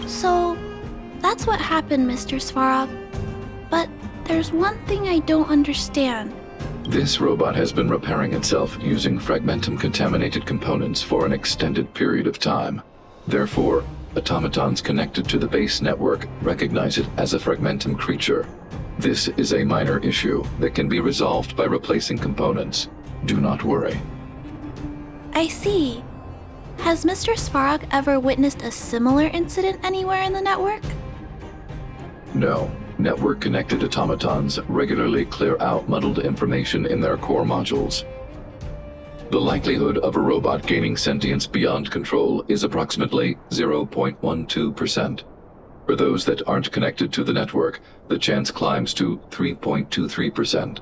So, that's what happened, Mr. Svarog. But there's one thing I don't understand. This robot has been repairing itself using fragmentum-contaminated components for an extended period of time. Therefore, automatons connected to the base network recognize it as a fragmentum creature. This is a minor issue that can be resolved by replacing components. Do not worry. I see. Has Mr. Svarog ever witnessed a similar incident anywhere in the network? No. Network-connected automatons regularly clear out muddled information in their core modules. The likelihood of a robot gaining sentience beyond control is approximately 0.12%. For those that aren't connected to the network, the chance climbs to 3.23%.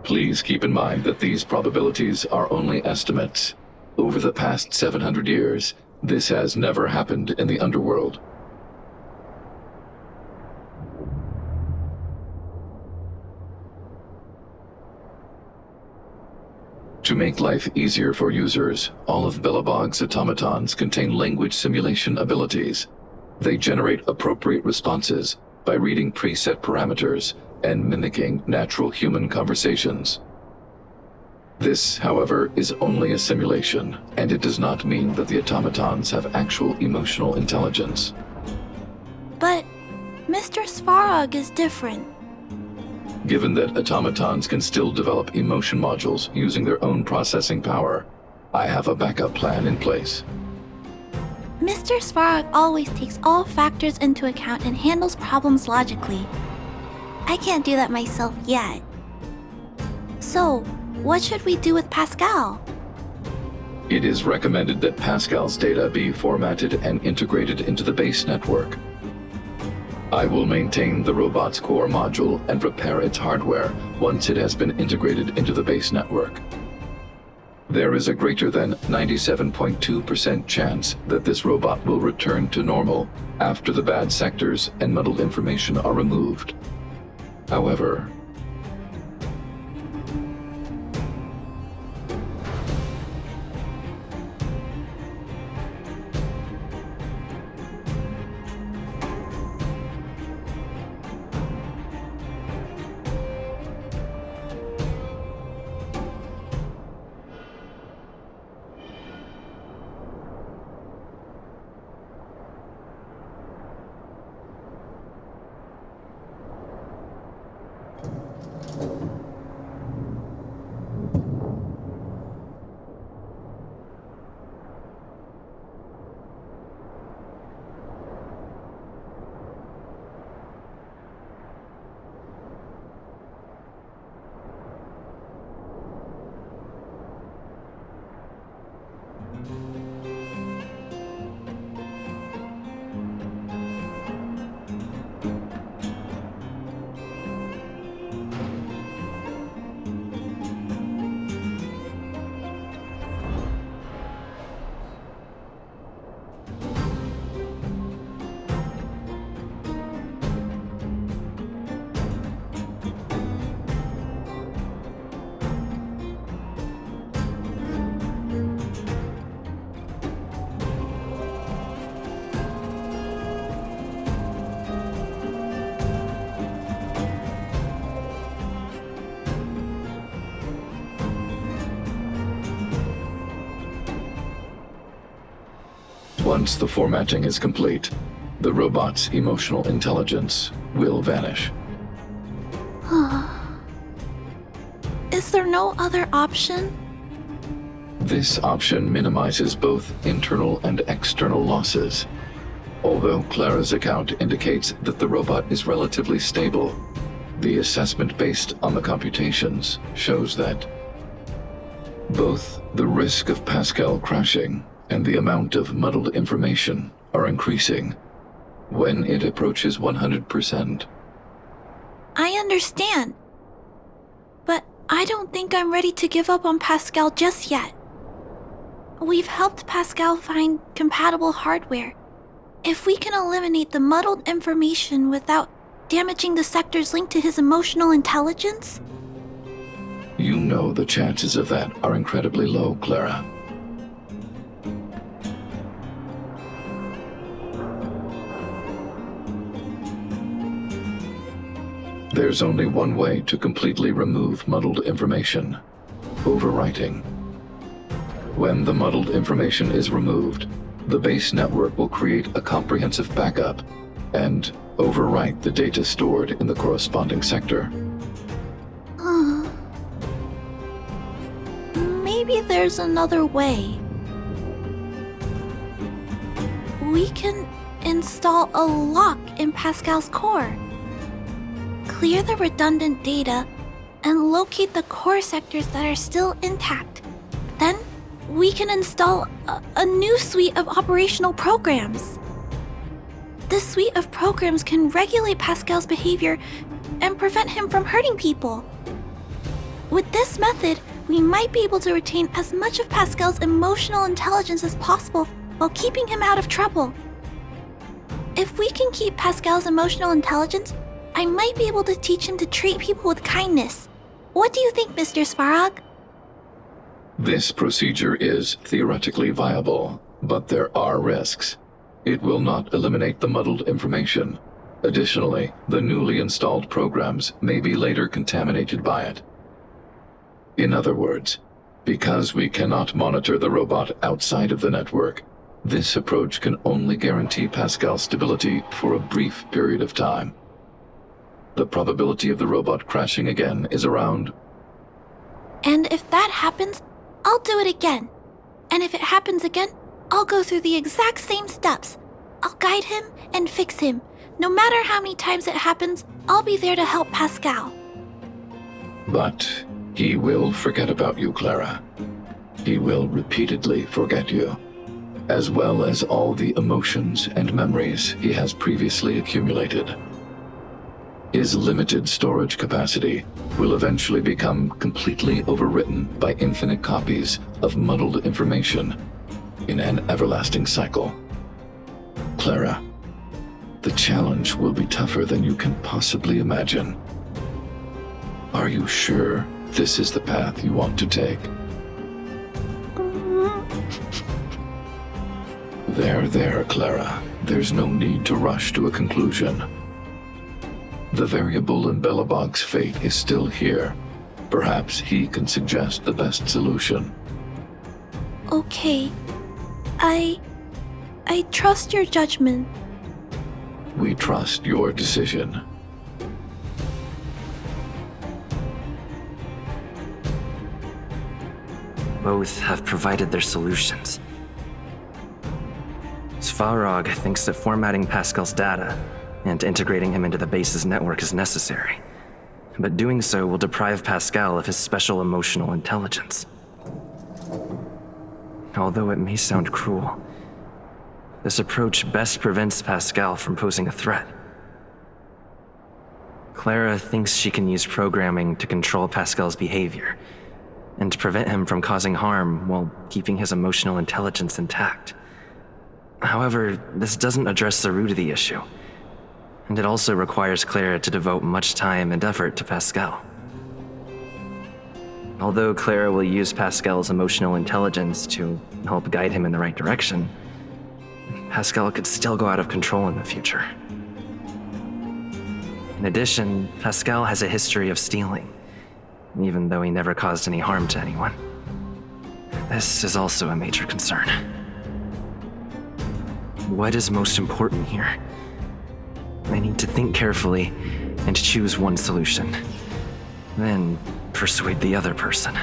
Please keep in mind that these probabilities are only estimates. Over the past 700 years, this has never happened in the underworld. To make life easier for users, all of Belobog's automatons contain language simulation abilities. They generate appropriate responses by reading preset parameters and mimicking natural human conversations. This, however, is only a simulation, and it does not mean that the automatons have actual emotional intelligence. But Mr. Svarog is different. Given that automatons can still develop emotion modules using their own processing power, I have a backup plan in place. Mr. Svarog always takes all factors into account and handles problems logically. I can't do that myself yet. So, what should we do with Pascal? It is recommended that Pascal's data be formatted and integrated into the base network. I will maintain the robot's core module and repair its hardware once it has been integrated into the base network. There is a greater than 97.2% chance that this robot will return to normal after the bad sectors and muddled information are removed. However, once the formatting is complete, the robot's emotional intelligence will vanish. Is there no other option? This option minimizes both internal and external losses. Although Clara's account indicates that the robot is relatively stable, the assessment based on the computations shows that both the risk of Pascal crashing and the amount of muddled information are increasing when it approaches 100%. I understand. But I don't think I'm ready to give up on Pascal just yet. We've helped Pascal find compatible hardware. If we can eliminate the muddled information without damaging the sectors linked to his emotional intelligence? You know the chances of that are incredibly low, Clara. There's only one way to completely remove muddled information: overwriting. When the muddled information is removed, the base network will create a comprehensive backup and overwrite the data stored in the corresponding sector. Maybe there's another way. We can install a lock in Pascal's core. Clear the redundant data and locate the core sectors that are still intact. Then we can install a new suite of operational programs. This suite of programs can regulate Pascal's behavior and prevent him from hurting people. With this method, we might be able to retain as much of Pascal's emotional intelligence as possible while keeping him out of trouble. If we can keep Pascal's emotional intelligence, I might be able to teach him to treat people with kindness. What do you think, Mr. Svarog? This procedure is theoretically viable, but there are risks. It will not eliminate the muddled information. Additionally, the newly installed programs may be later contaminated by it. In other words, because we cannot monitor the robot outside of the network, this approach can only guarantee Pascal's stability for a brief period of time. The probability of the robot crashing again is around... And if that happens, I'll do it again. And if it happens again, I'll go through the exact same steps. I'll guide him and fix him. No matter how many times it happens, I'll be there to help Pascal. But he will forget about you, Clara. He will repeatedly forget you, as well as all the emotions and memories he has previously accumulated. His limited storage capacity will eventually become completely overwritten by infinite copies of muddled information in an everlasting cycle. Clara, the challenge will be tougher than you can possibly imagine. Are you sure this is the path you want to take? There, Clara. There's no need to rush to a conclusion. The variable in Belobog's fate is still here. Perhaps he can suggest the best solution. Okay. I trust your judgment. We trust your decision. Both have provided their solutions. Svarog thinks that formatting Pascal's data and integrating him into the base's network is necessary, but doing so will deprive Pascal of his special emotional intelligence. Although it may sound cruel, this approach best prevents Pascal from posing a threat. Clara thinks she can use programming to control Pascal's behavior and to prevent him from causing harm while keeping his emotional intelligence intact. However, this doesn't address the root of the issue, and it also requires Clara to devote much time and effort to Pascal. Although Clara will use Pascal's emotional intelligence to help guide him in the right direction, Pascal could still go out of control in the future. In addition, Pascal has a history of stealing, even though he never caused any harm to anyone. This is also a major concern. What is most important here? I need to think carefully and choose one solution, then persuade the other person.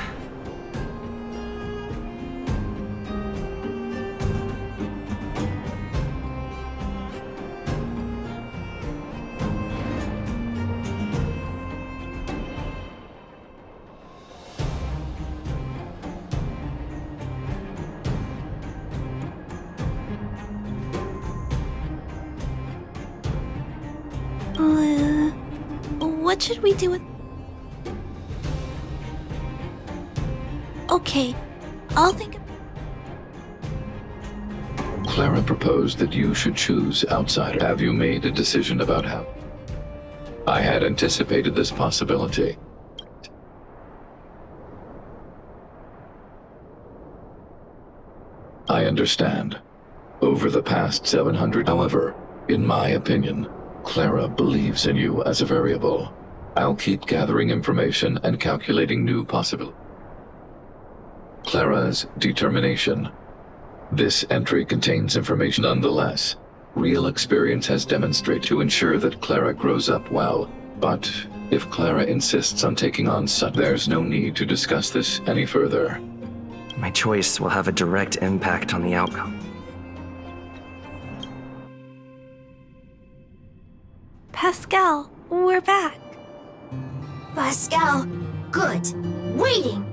What should we do with... Okay, I'll think... Clara proposed that you should choose outsider. Have you made a decision about how? I had anticipated this possibility. I understand. Over the past 700, however, in my opinion, Clara believes in you as a variable. I'll keep gathering information and calculating new possibilities. Clara's determination. This entry contains information nonetheless. Real experience has demonstrated to ensure that Clara grows up well. But if Clara insists on taking on such, there's no need to discuss this any further. My choice will have a direct impact on the outcome. Pascal, we're back. Pascal, good. Waiting.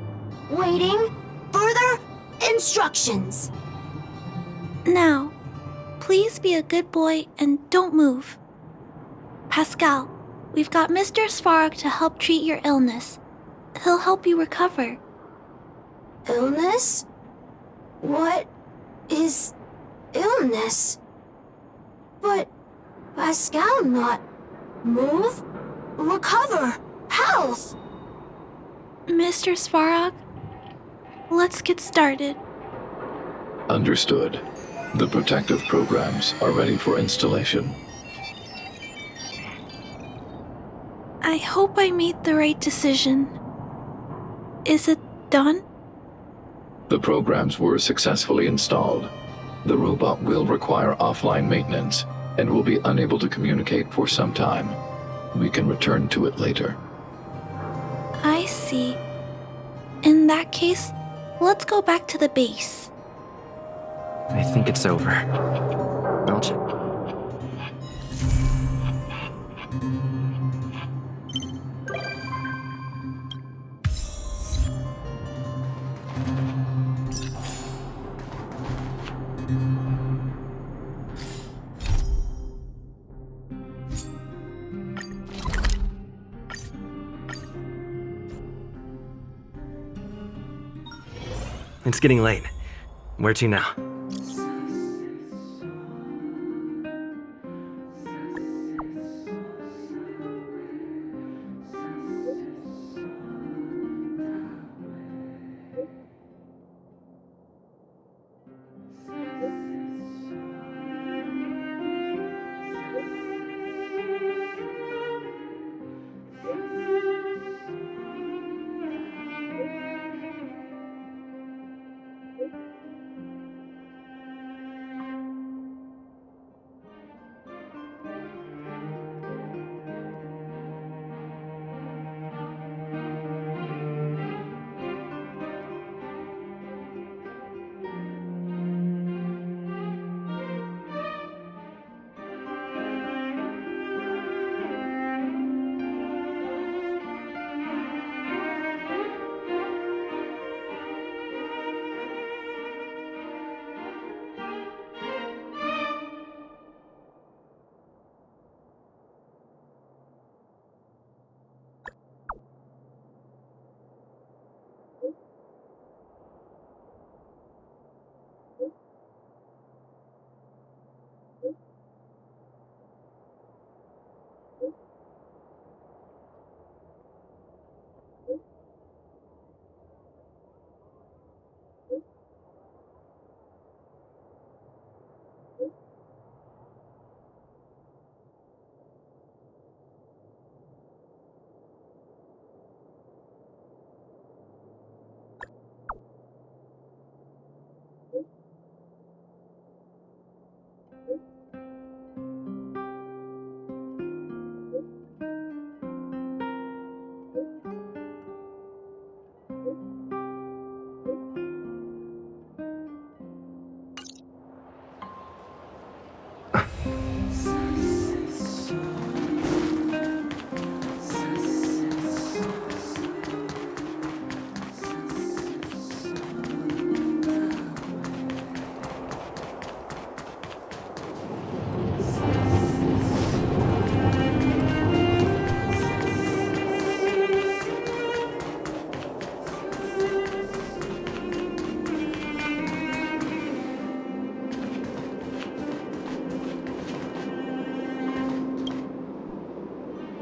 Waiting. Further instructions. Now, please be a good boy and don't move. Pascal, we've got Mr. Svarog to help treat your illness. He'll help you recover. Illness? What is illness? But Pascal not move, recover, health. Mr. Svarog, let's get started. Understood. The protective programs are ready for installation. I hope I made the right decision. Is it done? The programs were successfully installed. The robot will require offline maintenance and will be unable to communicate for some time. We can return to it later. I see. In that case, let's go back to the base. I think it's over. I'll check. It's getting late. Where to now?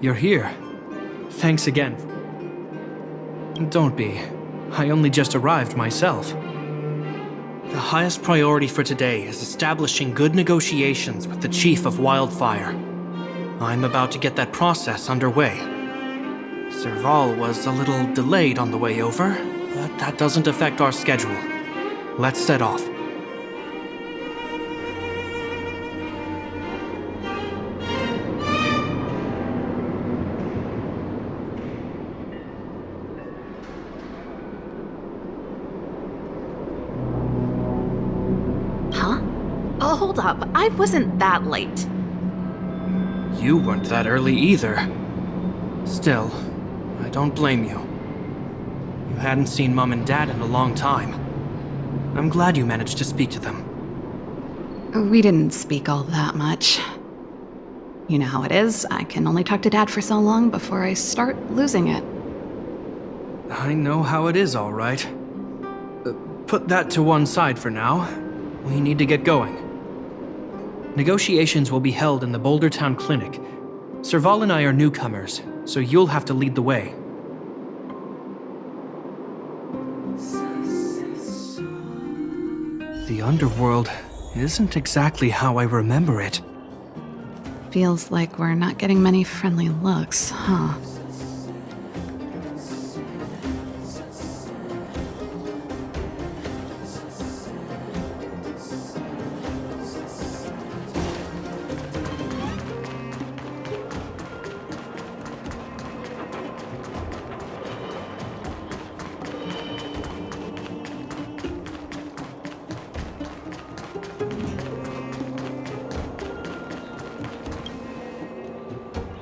You're here. Thanks again. Don't be. I only just arrived myself. The highest priority for today is establishing good negotiations with the Chief of Wildfire. I'm about to get that process underway. Serval was a little delayed on the way over, but that doesn't affect our schedule. Let's set off. Hold up, I wasn't that late. You weren't that early either. Still, I don't blame you. You hadn't seen Mom and Dad in a long time. I'm glad you managed to speak to them. We didn't speak all that much. You know how it is, I can only talk to Dad for so long before I start losing it. I know how it is, all right. Put that to one side for now. We need to get going. Negotiations will be held in the Boulder Town Clinic. Serval and I are newcomers, so you'll have to lead the way. The underworld isn't exactly how I remember it. Feels like we're not getting many friendly looks, huh?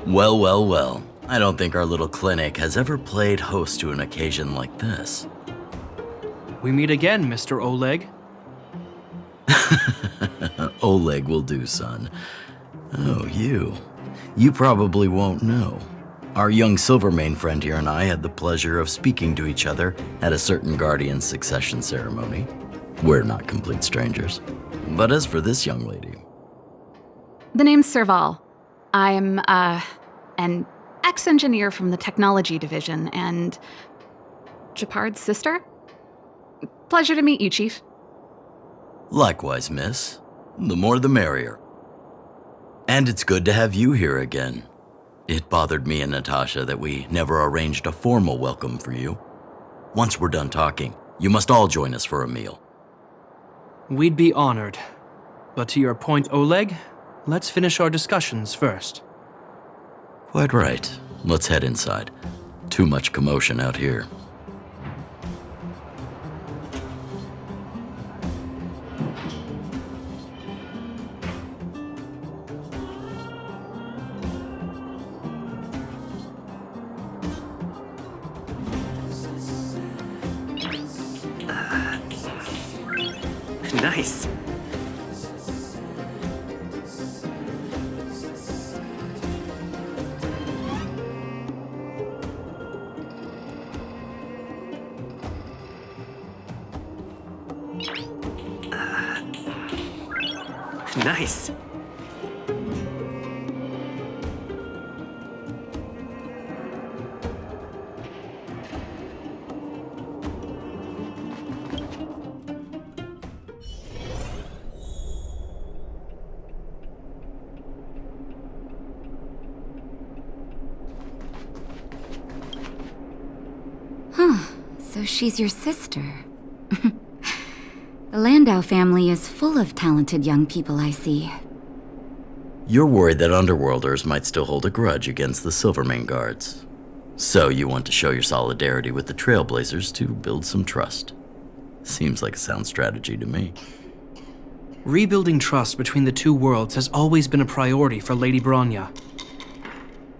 Well, well, well. I don't think our little clinic has ever played host to an occasion like this. We meet again, Mr. Oleg. Oleg will do, son. Oh, you. You probably won't know. Our young Silvermane friend here and I had the pleasure of speaking to each other at a certain Guardian succession ceremony. We're not complete strangers. But as for this young lady... The name's Serval. I'm, an ex-engineer from the technology division and... Japard's sister? Pleasure to meet you, Chief. Likewise, miss. The more the merrier. And it's good to have you here again. It bothered me and Natasha that we never arranged a formal welcome for you. Once we're done talking, you must all join us for a meal. We'd be honored. But to your point, Oleg, let's finish our discussions first. Quite right. Let's head inside. Too much commotion out here. Nice. Nice. Huh, so she's your sister. The Landau family is full of talented young people, I see. You're worried that Underworlders might still hold a grudge against the Silvermane guards. So you want to show your solidarity with the Trailblazers to build some trust. Seems like a sound strategy to me. Rebuilding trust between the two worlds has always been a priority for Lady Bronya.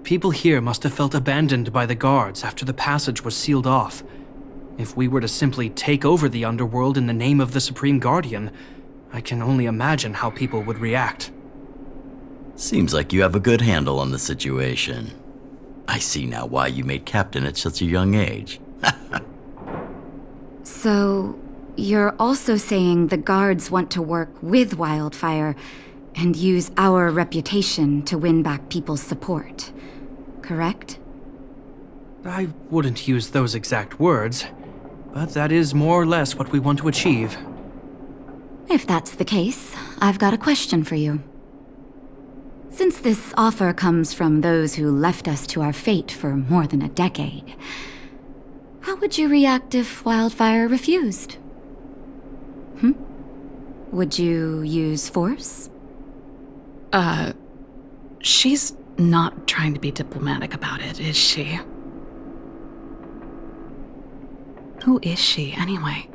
People here must have felt abandoned by the guards after the passage was sealed off. If we were to simply take over the underworld in the name of the Supreme Guardian, I can only imagine how people would react. Seems like you have a good handle on the situation. I see now why you made captain at such a young age. So, you're also saying the guards want to work with Wildfire and use our reputation to win back people's support, correct? I wouldn't use those exact words, but that is more or less what we want to achieve. If that's the case, I've got a question for you. Since this offer comes from those who left us to our fate for more than a decade, how would you react if Wildfire refused? Would you use force? She's not trying to be diplomatic about it, is she? Who is she, anyway?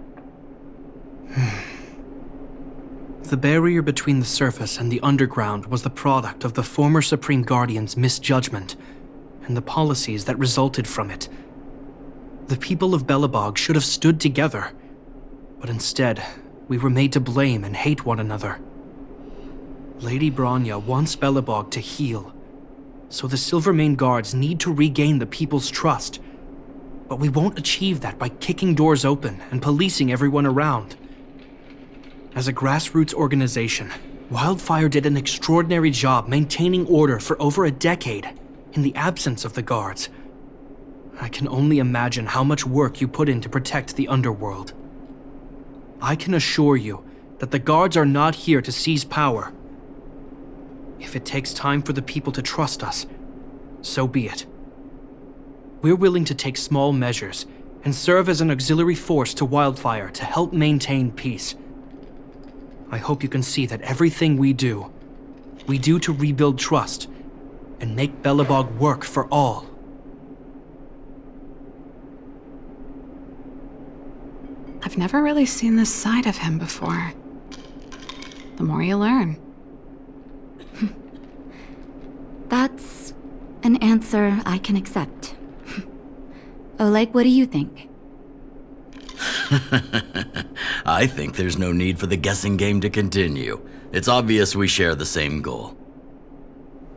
The barrier between the surface and the underground was the product of the former Supreme Guardian's misjudgment and the policies that resulted from it. The people of Belobog should have stood together, but instead, we were made to blame and hate one another. Lady Bronya wants Belobog to heal, so the Silvermane guards need to regain the people's trust. But we won't achieve that by kicking doors open and policing everyone around. As a grassroots organization, Wildfire did an extraordinary job maintaining order for over a decade in the absence of the guards. I can only imagine how much work you put in to protect the underworld. I can assure you that the guards are not here to seize power. If it takes time for the people to trust us, so be it. We're willing to take small measures and serve as an auxiliary force to Wildfire to help maintain peace. I hope you can see that everything we do to rebuild trust and make Belobog work for all. I've never really seen this side of him before. The more you learn. That's an answer I can accept. Oleg, what do you think? I think there's no need for the guessing game to continue. It's obvious we share the same goal.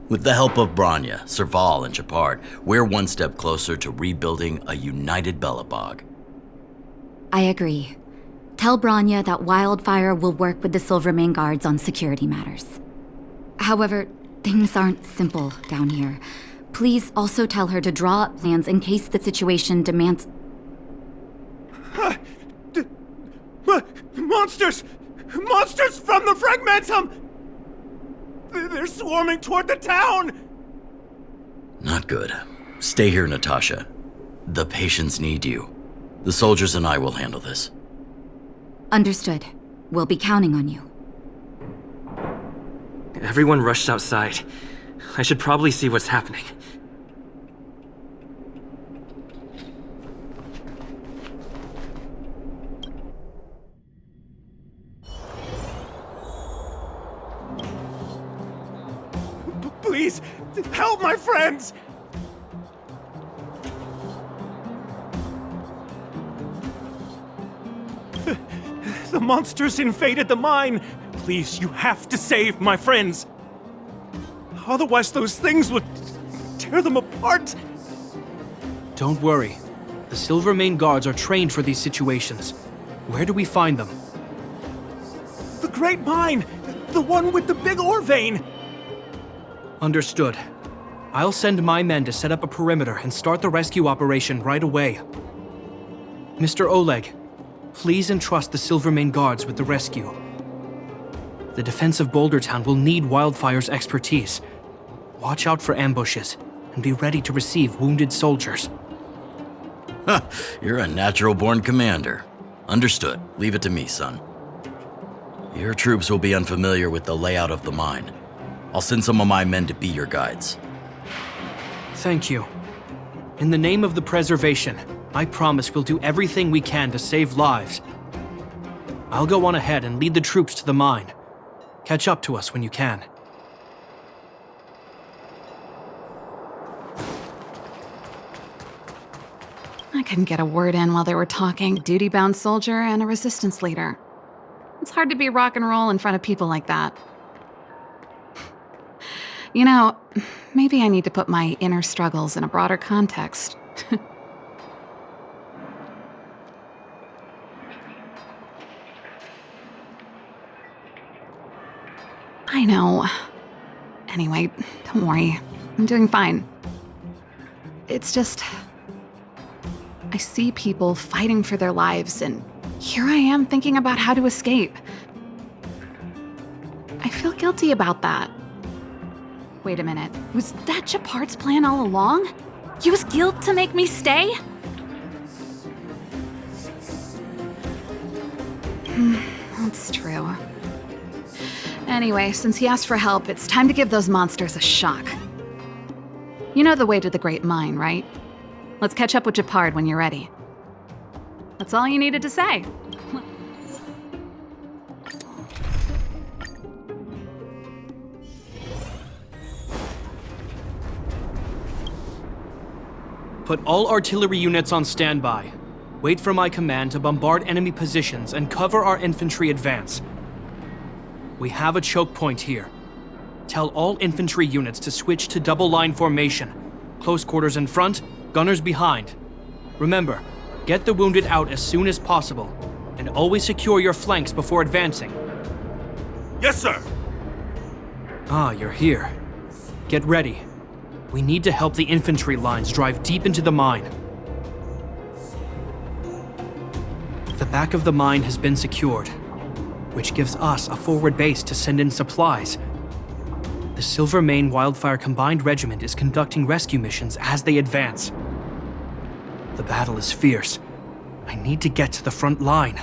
With the help of Branya, Serval, and Shepard, we're one step closer to rebuilding a united Belobog. I agree. Tell Branya that Wildfire will work with the Silvermane guards on security matters. However, things aren't simple down here. Please also tell her to draw up plans in case the situation demands... Monsters! Monsters from the Fragmentum! They're swarming toward the town! Not good. Stay here, Natasha. The patients need you. The soldiers and I will handle this. Understood. We'll be counting on you. Everyone rushed outside. I should probably see what's happening. Please, help my friends! The monsters invaded the mine. Please, you have to save my friends. Otherwise, those things would tear them apart. Don't worry. The Silvermane guards are trained for these situations. Where do we find them? The Great Mine! The one with the big ore vein! Understood. I'll send my men to set up a perimeter and start the rescue operation right away. Mr. Oleg, please entrust the Silvermane guards with the rescue. The defense of Boulder Town will need Wildfire's expertise. Watch out for ambushes and be ready to receive wounded soldiers. You're a natural-born commander. Understood. Leave it to me, son. Your troops will be unfamiliar with the layout of the mine. I'll send some of my men to be your guides. Thank you. In the name of the preservation, I promise we'll do everything we can to save lives. I'll go on ahead and lead the troops to the mine. Catch up to us when you can. I couldn't get a word in while they were talking. Duty-bound soldier and a resistance leader. It's hard to be rock and roll in front of people like that. You know, maybe I need to put my inner struggles in a broader context. I know. Anyway, don't worry. I'm doing fine. It's just... I see people fighting for their lives, and here I am thinking about how to escape. I feel guilty about that. Wait a minute. Was that Shepard's plan all along? Use guilt to make me stay? That's true. Anyway, since he asked for help, it's time to give those monsters a shock. You know the way to the Great Mine, right? Let's catch up with Shepard when you're ready. That's all you needed to say. Put all artillery units on standby. Wait for my command to bombard enemy positions and cover our infantry advance. We have a choke point here. Tell all infantry units to switch to double line formation. Close quarters in front, gunners behind. Remember, get the wounded out as soon as possible, and always secure your flanks before advancing. Yes, sir! Ah, you're here. Get ready. We need to help the infantry lines drive deep into the mine. The back of the mine has been secured, which gives us a forward base to send in supplies. The Silvermane Wildfire Combined Regiment is conducting rescue missions as they advance. The battle is fierce. I need to get to the front line.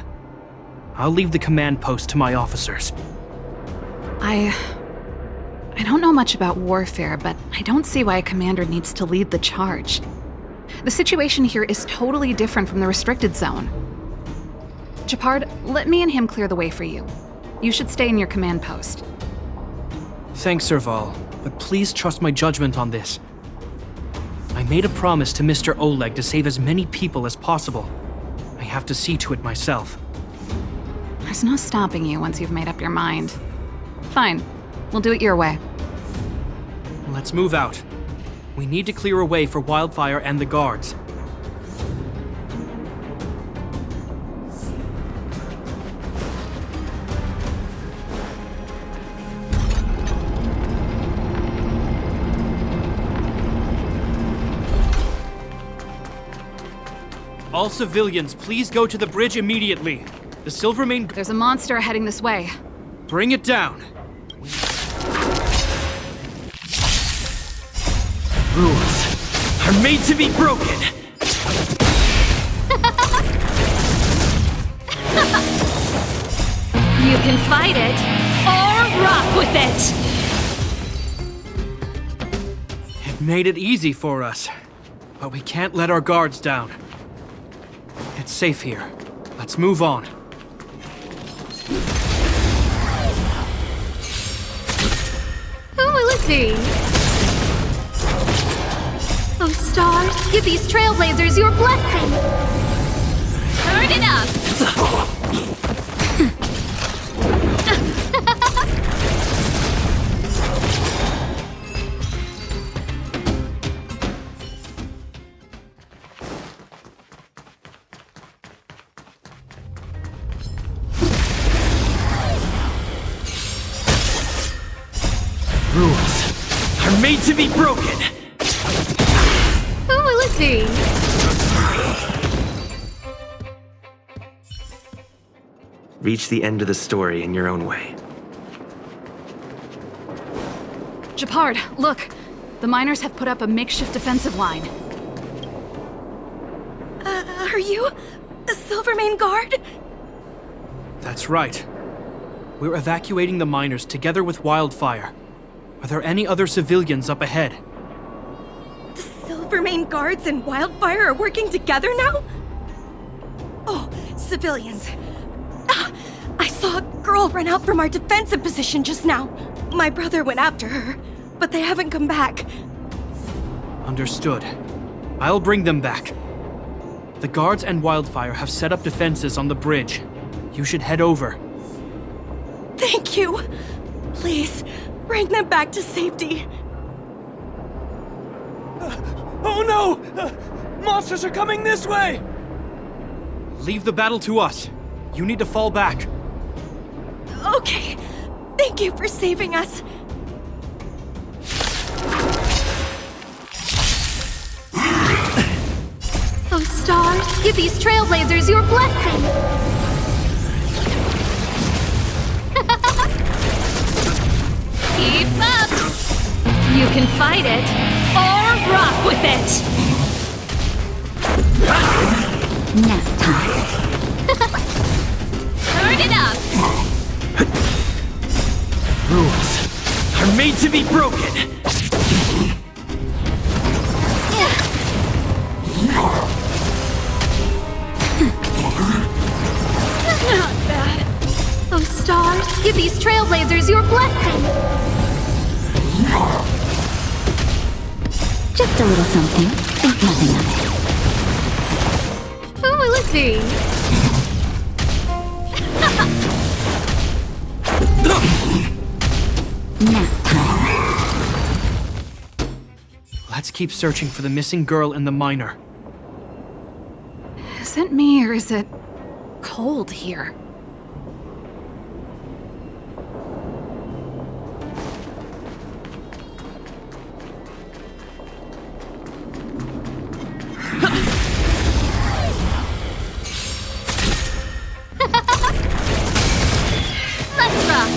I'll leave the command post to my officers. I don't know much about warfare, but I don't see why a commander needs to lead the charge. The situation here is totally different from the restricted zone. Japard, let me and him clear the way for you. You should stay in your command post. Thanks, Serval, but please trust my judgment on this. I made a promise to Mr. Oleg to save as many people as possible. I have to see to it myself. There's no stopping you once you've made up your mind. Fine, we'll do it your way. Let's move out. We need to clear a way for Wildfire and the guards. All civilians, please go to the bridge immediately. The Silvermane... There's a monster heading this way. Bring it down. Rules are made to be broken. You can fight it, or rock with it! It made it easy for us, but we can't let our guards down. It's safe here. Let's move on. Who will it be? Oh, stars, give these trailblazers your blessing! Turn it up! Rules are made to be broken. Who will it be? Reach the end of the story in your own way. Japard, look! The miners have put up a makeshift defensive line. Are you a Silvermane guard? That's right. We're evacuating the miners together with Wildfire. Are there any other civilians up ahead? The Silvermane guards and Wildfire are working together now? Oh, civilians. I saw a girl run out from our defensive position just now. My brother went after her, but they haven't come back. Understood. I'll bring them back. The guards and Wildfire have set up defenses on the bridge. You should head over. Thank you. Please, bring them back to safety. Oh no! Monsters are coming this way! Leave the battle to us. You need to fall back. Okay. Thank you for saving us. Oh, stars, give these trailblazers your blessing! Keep up! You can fight it, or rock with it! Nap time. Turn it up! Rules are made to be broken. Not bad. Oh, stars, give these trailblazers your blessing! Just a little something. Think nothing of it. Who will it be? Nap time. Let's keep searching for the missing girl and the miner. it me or is it cold here? Let's rock!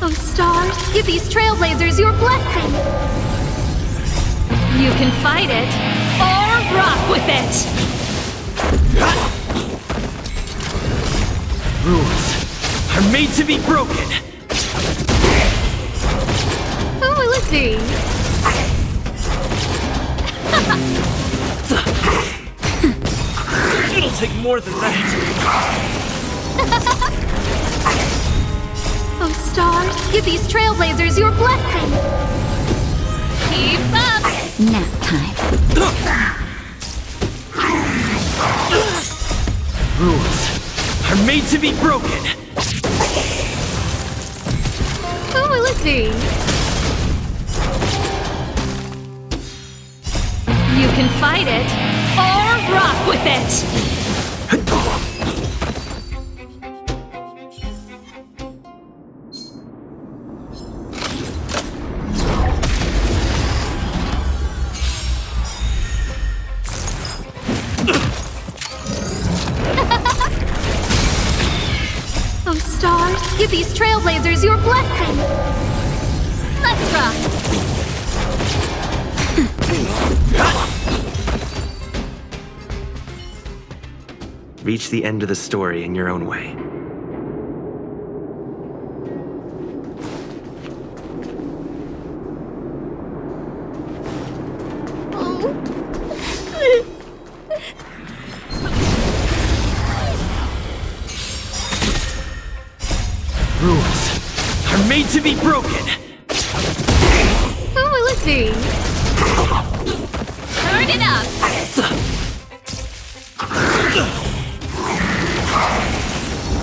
Oh, stars, give these trailblazers your blessing! You can fight it, or rock with it! Rules are made to be broken. Who will it be? It'll take more than that. Oh, stars, give these trailblazers your blessing! Keep up! Nap time. Rules are made to be broken. Who will it be? You can fight it, or rock with it! Oh, stars, give these trailblazers your blessing! Let's rock! Reach the end of the story in your own way. Rules are made to be broken. Who will it be? Turn it up!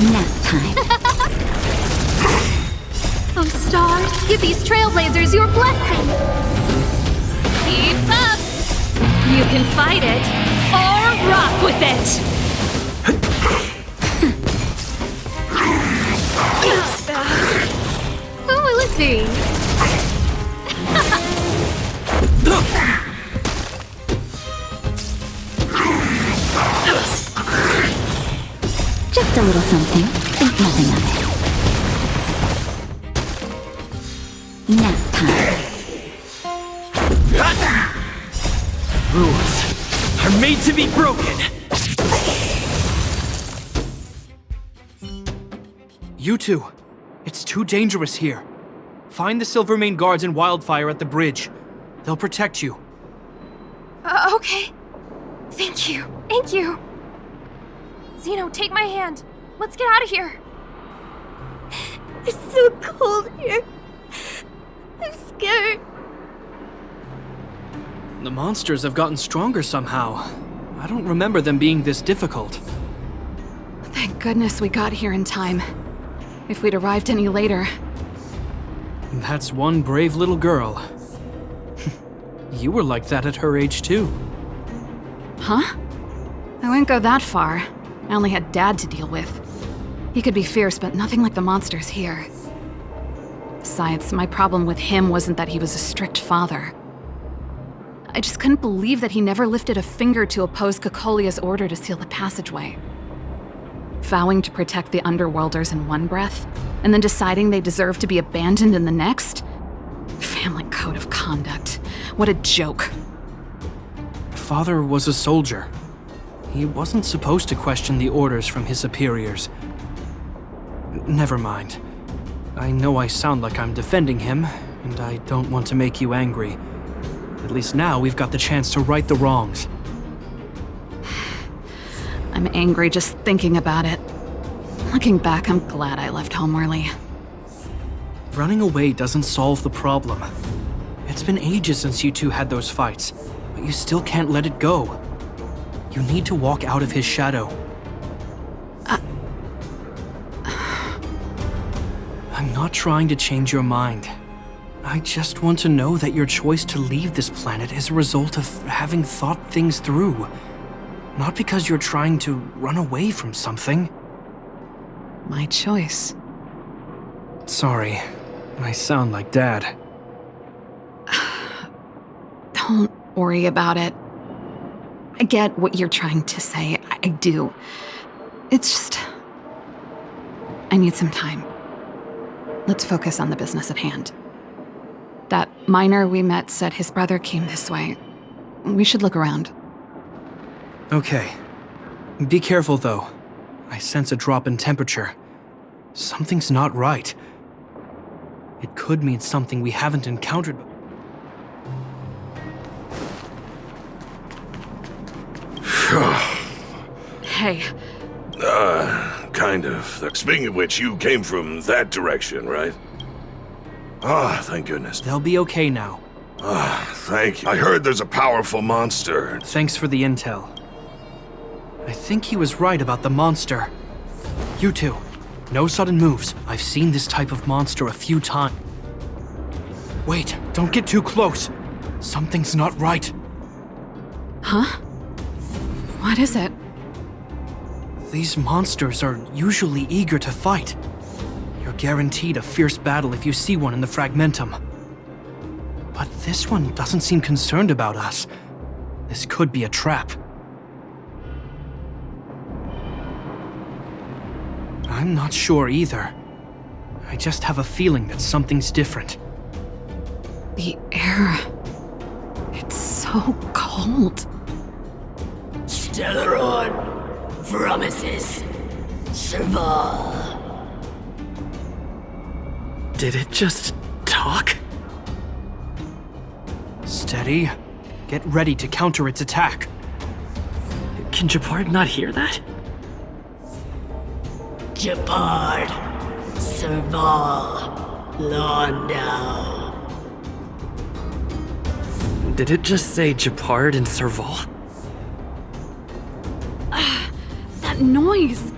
Nap time. Oh, stars, give these trailblazers your blessing! Keep up! You can fight it, or rock with it! Who will it be? Just a little something. Think nothing of it. Nap time. Rules are made to be broken. You two, it's too dangerous here. Find the Silvermane guards and Wildfire at the bridge. They'll protect you. Okay. Thank you. Thank you. Zeno, take my hand. Let's get out of here. It's so cold here. I'm scared. The monsters have gotten stronger somehow. I don't remember them being this difficult. Thank goodness we got here in time. If we'd arrived any later... That's one brave little girl. You were like that at her age too. Huh? I wouldn't go that far. I only had Dad to deal with. He could be fierce, but nothing like the monsters here. Besides, my problem with him wasn't that he was a strict father. I just couldn't believe that he never lifted a finger to oppose Cocolia's order to seal the passageway. Vowing to protect the Underworlders in one breath, and then deciding they deserve to be abandoned in the next? Family code of conduct. What a joke. Father was a soldier. He wasn't supposed to question the orders from his superiors. Never mind. I know I sound like I'm defending him, and I don't want to make you angry. At least now we've got the chance to right the wrongs. I'm angry just thinking about it. Looking back, I'm glad I left home early. Running away doesn't solve the problem. It's been ages since you two had those fights, but you still can't let it go. You need to walk out of his shadow. I'm not trying to change your mind. I just want to know that your choice to leave this planet is a result of having thought things through. Not because you're trying to run away from something. My choice. Sorry, I sound like Dad. Don't worry about it. I get what you're trying to say. I do. It's just... I need some time. Let's focus on the business at hand. That miner we met said his brother came this way. We should look around. Okay. Be careful, though. I sense a drop in temperature. Something's not right. It could mean something we haven't encountered. Hey. Kind of. Speaking of which, you came from that direction, right? Ah, thank goodness. They'll be okay now. Ah, thank you. I heard there's a powerful monster. Thanks for the intel. I think he was right about the monster. You two, no sudden moves. I've seen this type of monster a few times. Wait, don't get too close. Something's not right. Huh? What is it? These monsters are usually eager to fight. You're guaranteed a fierce battle if you see one in the Fragmentum. But this one doesn't seem concerned about us. This could be a trap. I'm not sure either. I just have a feeling that something's different. The air... It's so cold. Stellaron promises Serval. Did it just talk? Steady. Get ready to counter its attack. Can Japard not hear that? Japard, Serval, Londau. Did it just say Japard and Serval? That noise!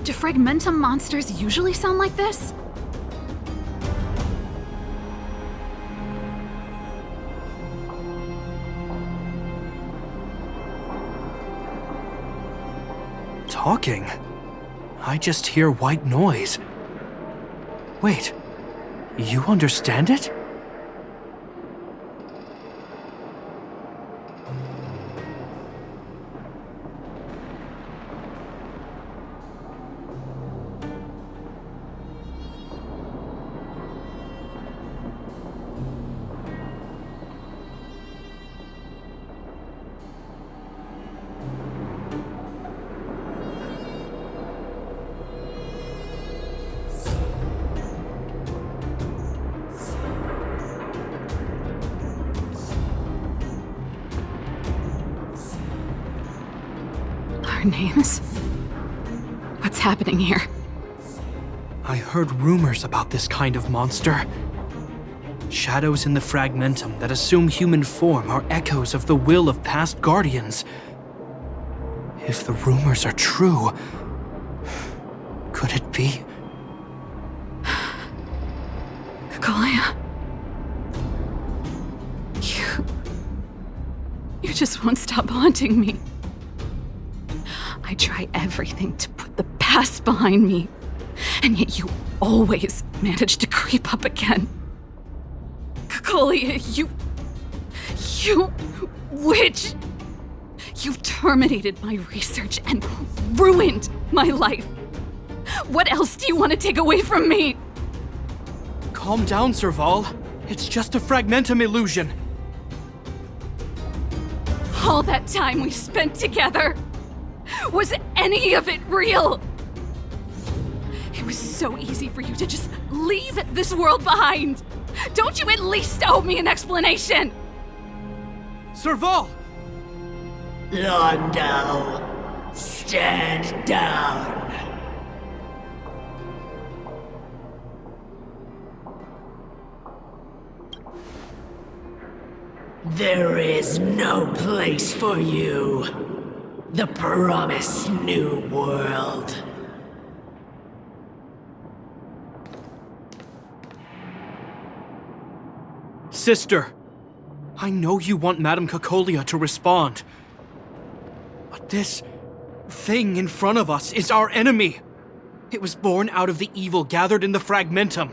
Do Fragmentum monsters usually sound like this? Talking? I just hear white noise. Wait, you understand it? Our names? What's happening here? I heard rumors about this kind of monster. Shadows in the Fragmentum that assume human form are echoes of the will of past guardians. If the rumors are true, could it be? Kaguya? You just won't stop haunting me. I try everything to put the past behind me, and yet you always manage to creep up again. Kaguya, you witch! You've terminated my research and ruined my life. What else do you want to take away from me? Calm down, Serval. It's just a Fragmentum illusion. All that time we spent together, was any of it real? It was so easy for you to just leave this world behind. Don't you at least owe me an explanation? Serval! Londau, stand down. There is no place for you. The promised new world. Sister, I know you want Madame Cacolia to respond. But This thing in front of us is our enemy. It was born out of the evil gathered in the Fragmentum.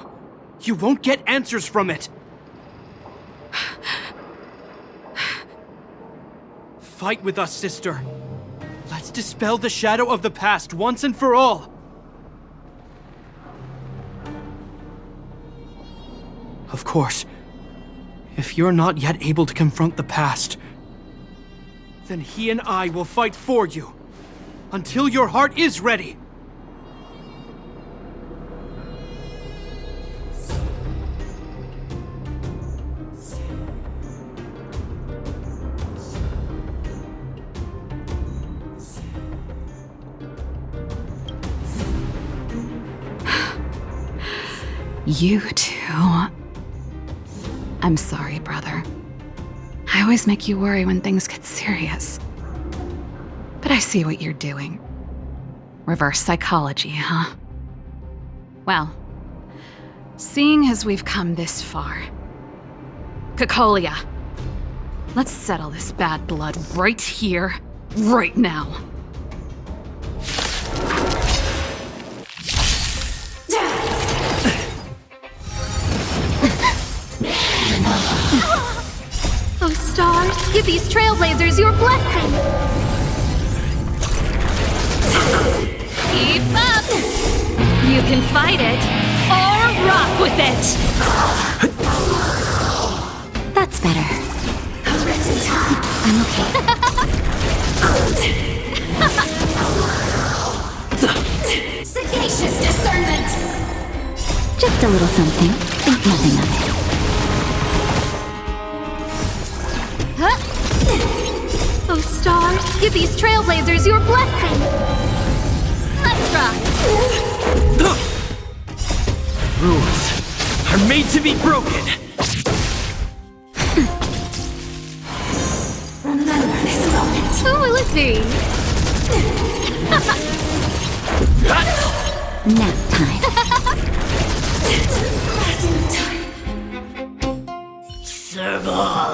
You won't get answers from it. Fight with us, sister. Let's dispel the shadow of the past once and for all. Of course, if you're not yet able to confront the past, then he and I will fight for you until your heart is ready. You two. I'm sorry, brother. I always make you worry when things get serious. But I see what you're doing. Reverse psychology, huh? Well, seeing as we've come this far, Cocolia, let's settle this bad blood right here, right now. Oh, stars, give these trailblazers your blessing! Keep up! You can fight it, or rock with it! That's better. I'm okay. Sagacious discernment! Just a little something. Think nothing of it. Oh, stars, give these trailblazers your blessing! Let's rock! Rules are made to be broken. Remember this moment. Who will it be? Nap time. Serval.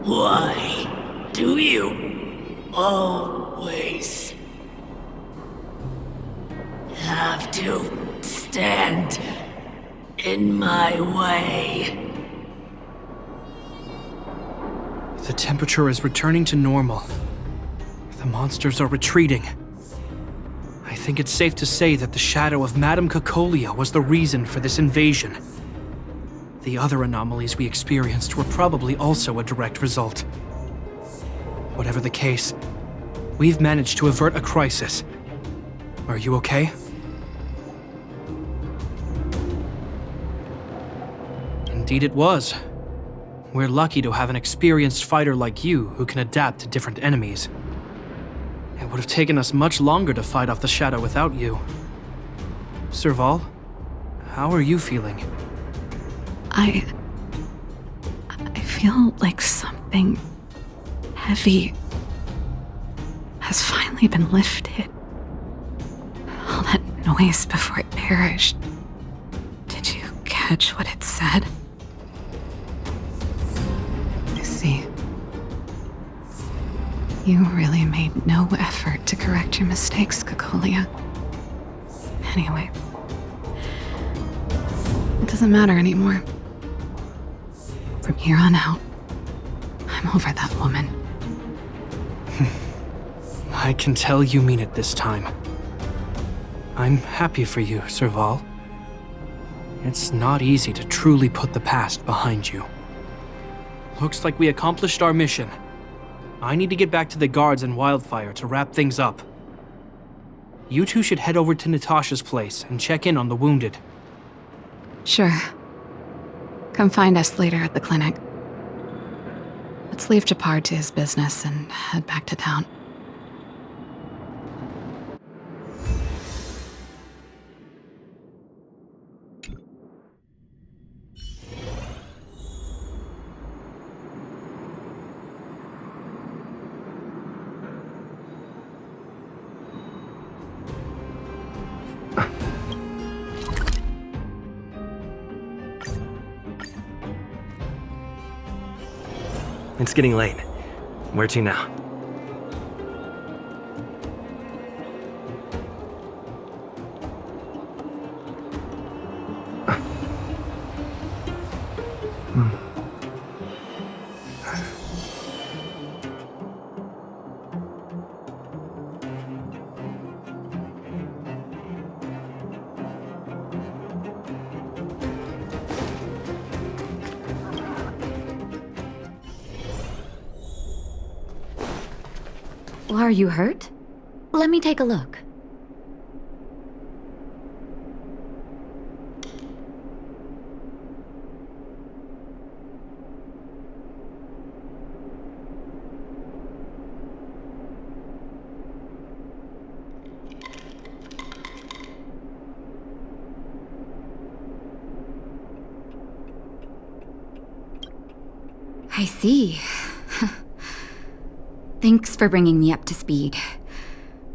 Why do you always have to stand in my way? The temperature is returning to normal. The monsters are retreating. I think it's safe to say that the shadow of Madame Cocolia was the reason for this invasion. The other anomalies we experienced were probably also a direct result. Whatever the case, we've managed to avert a crisis. Are you okay? Indeed it was. We're lucky to have an experienced fighter like you who can adapt to different enemies. It would have taken us much longer to fight off the shadow without you. Serval, how are you feeling? I feel like something heavy has finally been lifted. All that noise before it perished. Did you catch what it said? I see. You really made no effort to correct your mistakes, Cocolia. Anyway, it doesn't matter anymore. From here on out, I'm over that woman. I can tell you mean it this time. I'm happy for you, Serval. It's not easy to truly put the past behind you. Looks like we accomplished our mission. I need to get back to the guards and Wildfire to wrap things up. You two should head over to Natasha's place and check in on the wounded. Sure. Come find us later at the clinic. Let's leave Japard to his business and head back to town. It's getting late. Where to now? Are you hurt? Let me take a look. I see. Thanks for bringing me up to speed.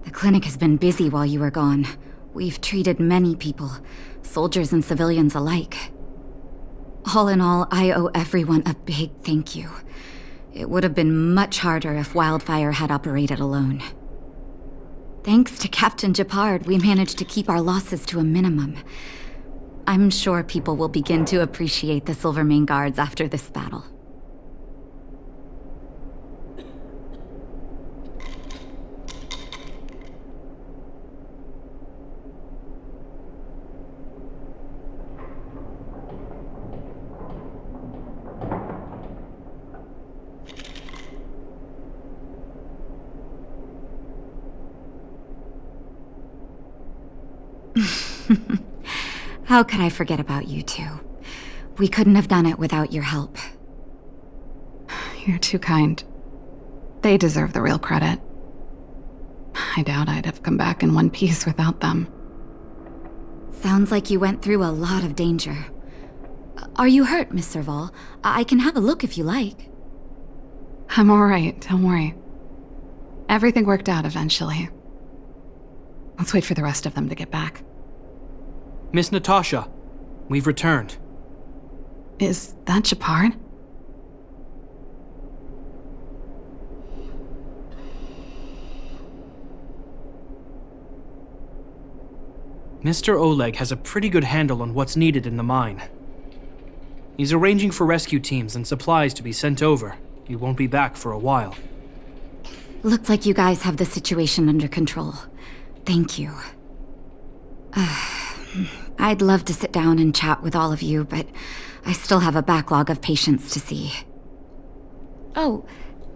The clinic has been busy while you were gone. We've treated many people, soldiers and civilians alike. All in all, I owe everyone a big thank you. It would have been much harder if Wildfire had operated alone. Thanks to Captain Japard, we managed to keep our losses to a minimum. I'm sure people will begin to appreciate the Silvermane Guards after this battle. How could I forget about you two? We couldn't have done it without your help. You're too kind. They deserve the real credit. I doubt I'd have come back in one piece without them. Sounds like you went through a lot of danger. Are you hurt, Miss Serval? I can have a look if you like. I'm alright, don't worry. Everything worked out eventually. Let's wait for the rest of them to get back. Miss Natasha, we've returned. Is that Japard? Mr. Oleg has a pretty good handle on what's needed in the mine. He's arranging for rescue teams and supplies to be sent over. He won't be back for a while. Looks like you guys have the situation under control. Thank you. I'd love to sit down and chat with all of you, but I still have a backlog of patients to see. Oh,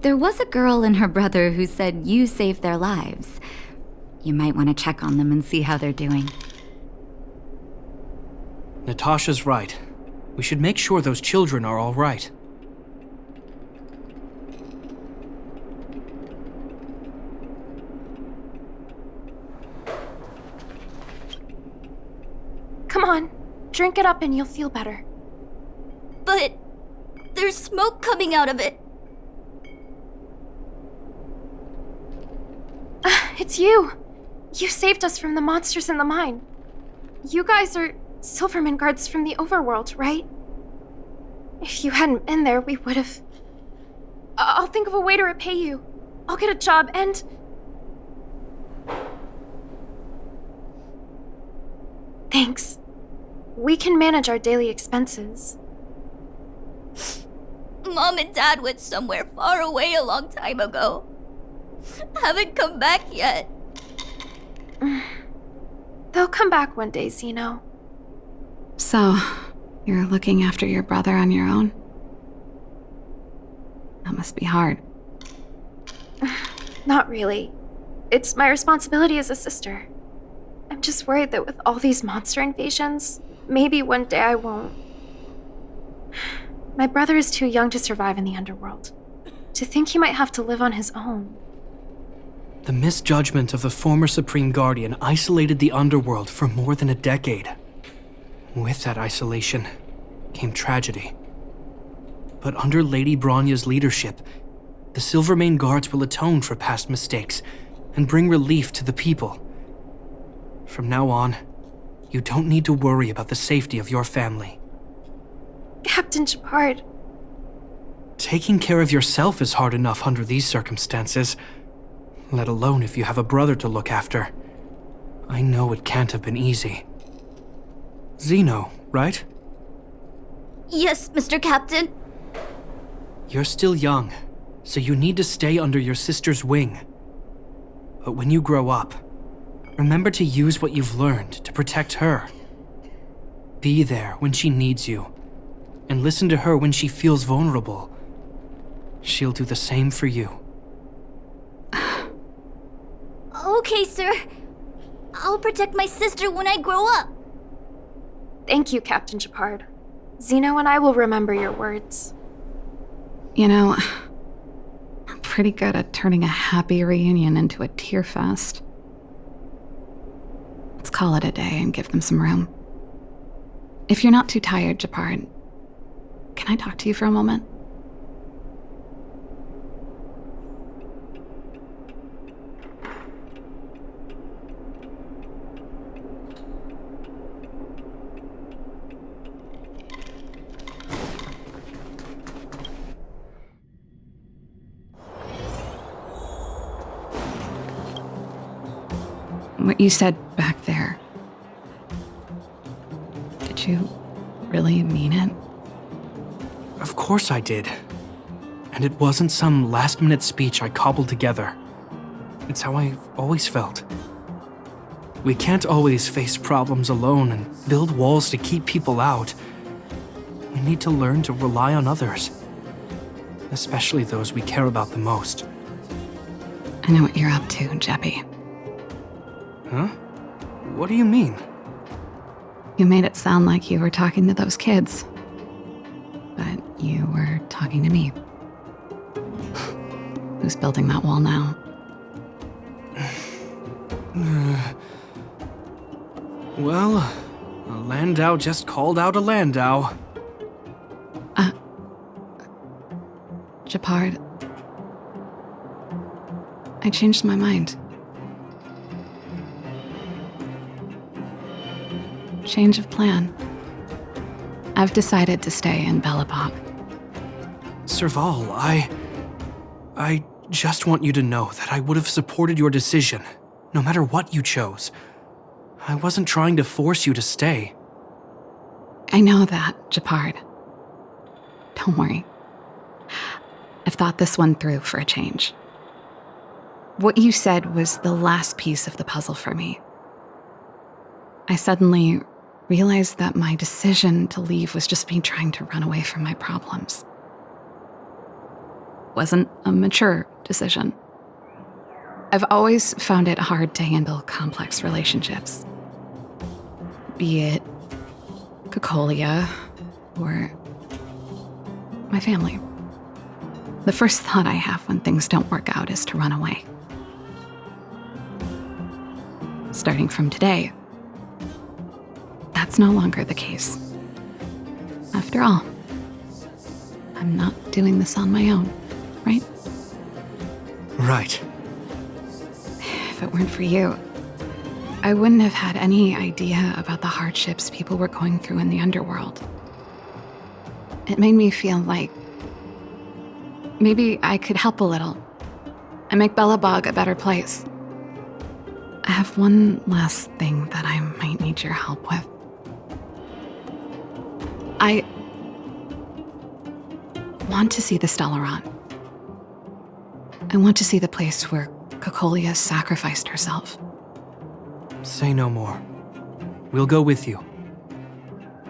there was a girl and her brother who said you saved their lives. You might want to check on them and see how they're doing. Natasha's right. We should make sure those children are all right. Come on, drink it up and you'll feel better. But there's smoke coming out of it. It's you. You saved us from the monsters in the mine. You guys are Silvermane Guards from the overworld, right? If you hadn't been there, we would have... I'll think of a way to repay you. I'll get a job and... Thanks. We can manage our daily expenses. Mom and Dad went somewhere far away a long time ago. Haven't come back yet. They'll come back one day, Zeno. So, you're looking after your brother on your own? That must be hard. Not really. It's my responsibility as a sister. I'm just worried that with all these monster invasions, maybe one day I won't. My brother is too young to survive in the underworld. To think he might have to live on his own. The misjudgment of the former Supreme Guardian isolated the underworld for more than a decade. With that isolation came tragedy. But under Lady Bronya's leadership, the Silvermane Guards will atone for past mistakes and bring relief to the people. From now on, you don't need to worry about the safety of your family. Captain Japard. Taking care of yourself is hard enough under these circumstances, let alone if you have a brother to look after. I know it can't have been easy. Zeno, right? Yes, Mr. Captain. You're still young, so you need to stay under your sister's wing. But when you grow up, remember to use what you've learned to protect her. Be there when she needs you, and listen to her when she feels vulnerable. She'll do the same for you. Okay, sir. I'll protect my sister when I grow up. Thank you, Captain Shepard. Zeno and I will remember your words. You know, we're pretty good at turning a happy reunion into a tear fest. Let's call it a day and give them some room. If you're not too tired, Shepard, can I talk to you for a moment? What you said back there, did you really mean it? Of course I did. And it wasn't some last-minute speech I cobbled together. It's how I've always felt. We can't always face problems alone and build walls to keep people out. We need to learn to rely on others, especially those we care about the most. I know what you're up to, Jeppy. Huh? What do you mean? You made it sound like you were talking to those kids. But you were talking to me. Who's building that wall now? Well, a Landau just called out a Landau. Shepard. I changed my mind. Change of plan. I've decided to stay in Belobog. Serval, I just want you to know that I would have supported your decision, no matter what you chose. I wasn't trying to force you to stay. I know that, Shepard. Don't worry. I've thought this one through for a change. What you said was the last piece of the puzzle for me. I suddenly realized that my decision to leave was just me trying to run away from my problems. Wasn't a mature decision. I've always found it hard to handle complex relationships. Be it Cocolia or my family. The first thought I have when things don't work out is to run away. Starting from today, that's no longer the case. After all, I'm not doing this on my own, right? Right. If it weren't for you, I wouldn't have had any idea about the hardships people were going through in the underworld. It made me feel like maybe I could help a little and make Belobog a better place. I have one last thing that I might need your help with. I want to see the Stellaron. I want to see the place where Cocolia sacrificed herself. Say no more. We'll go with you.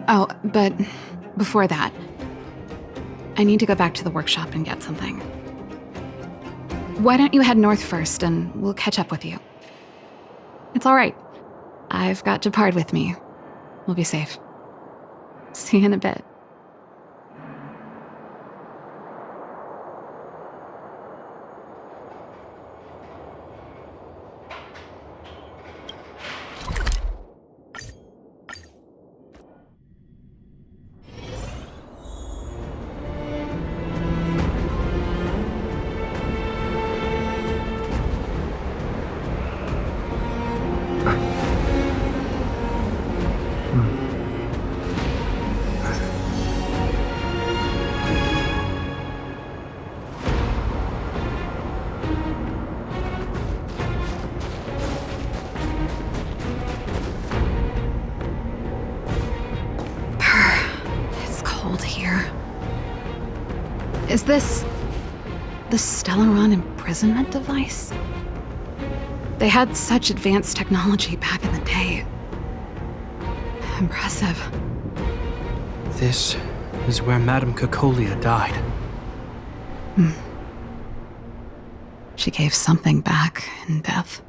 Oh, but before that, I need to go back to the workshop and get something. Why don't you head north first and we'll catch up with you? It's all right. I've got Shepard with me. We'll be safe. See you in a bit. Is this the Stellaron imprisonment device? They had such advanced technology back in the day. Impressive. This is where Madame Cacolia died. She gave something back in death.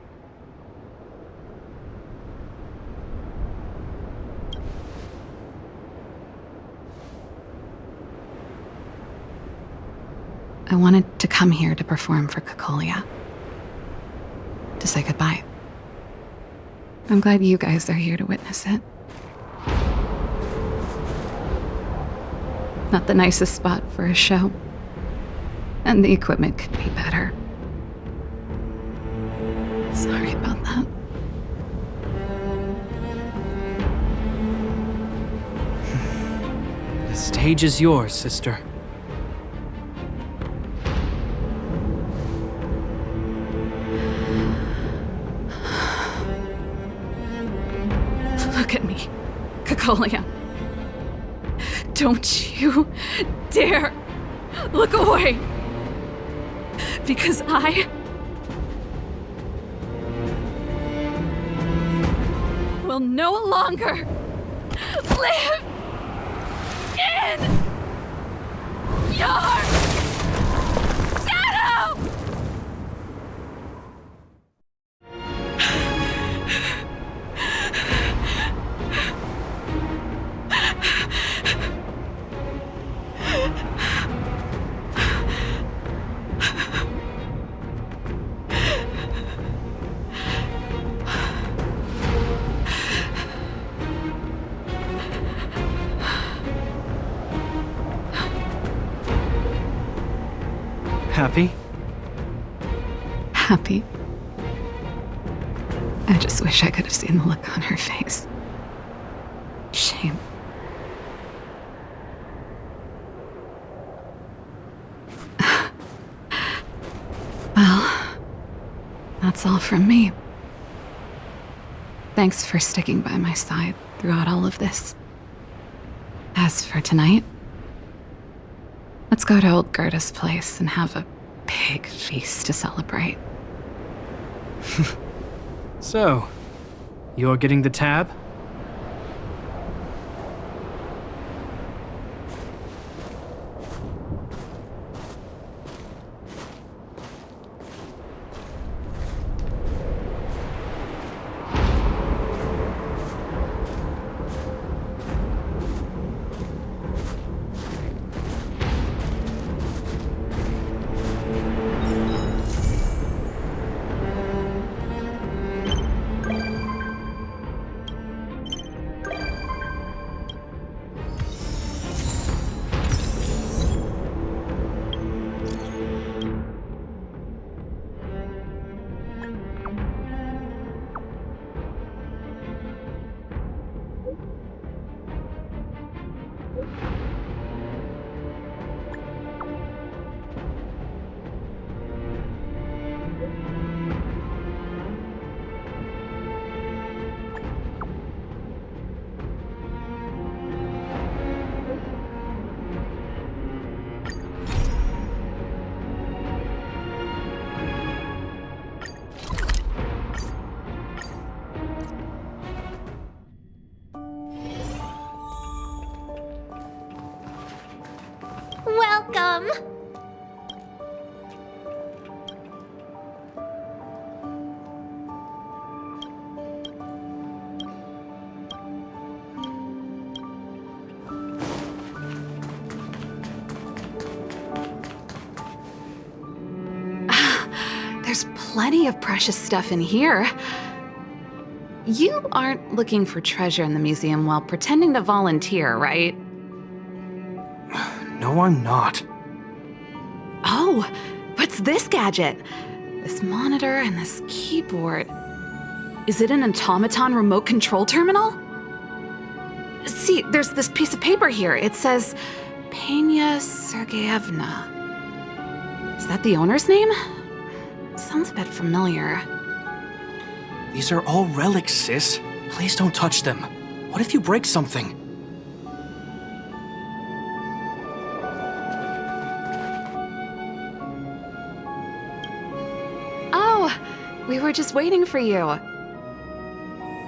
I wanted to come here to perform for Cacolia. To say goodbye. I'm glad you guys are here to witness it. Not the nicest spot for a show. And the equipment could be better. Sorry about that. The stage is yours, sister. Look at me, Cacolia. Don't you dare look away. Because I will no longer live in your shadow! Happy? Happy. I just wish I could have seen the look on her face. Shame. Well, that's all from me. Thanks for sticking by my side throughout all of this. As for tonight, let's go to old Gerda's place and have a big feast to celebrate. So, you're getting the tab? Welcome. There's plenty of precious stuff in here. You aren't looking for treasure in the museum while pretending to volunteer, right? No, I'm not. Oh, what's this gadget? This monitor and this keyboard. Is it an automaton remote control terminal? See, there's this piece of paper here. It says Pena Sergeyevna. Is that the owner's name? Sounds a bit familiar. These are all relics, sis. Please don't touch them. What if you break something? We were just waiting for you.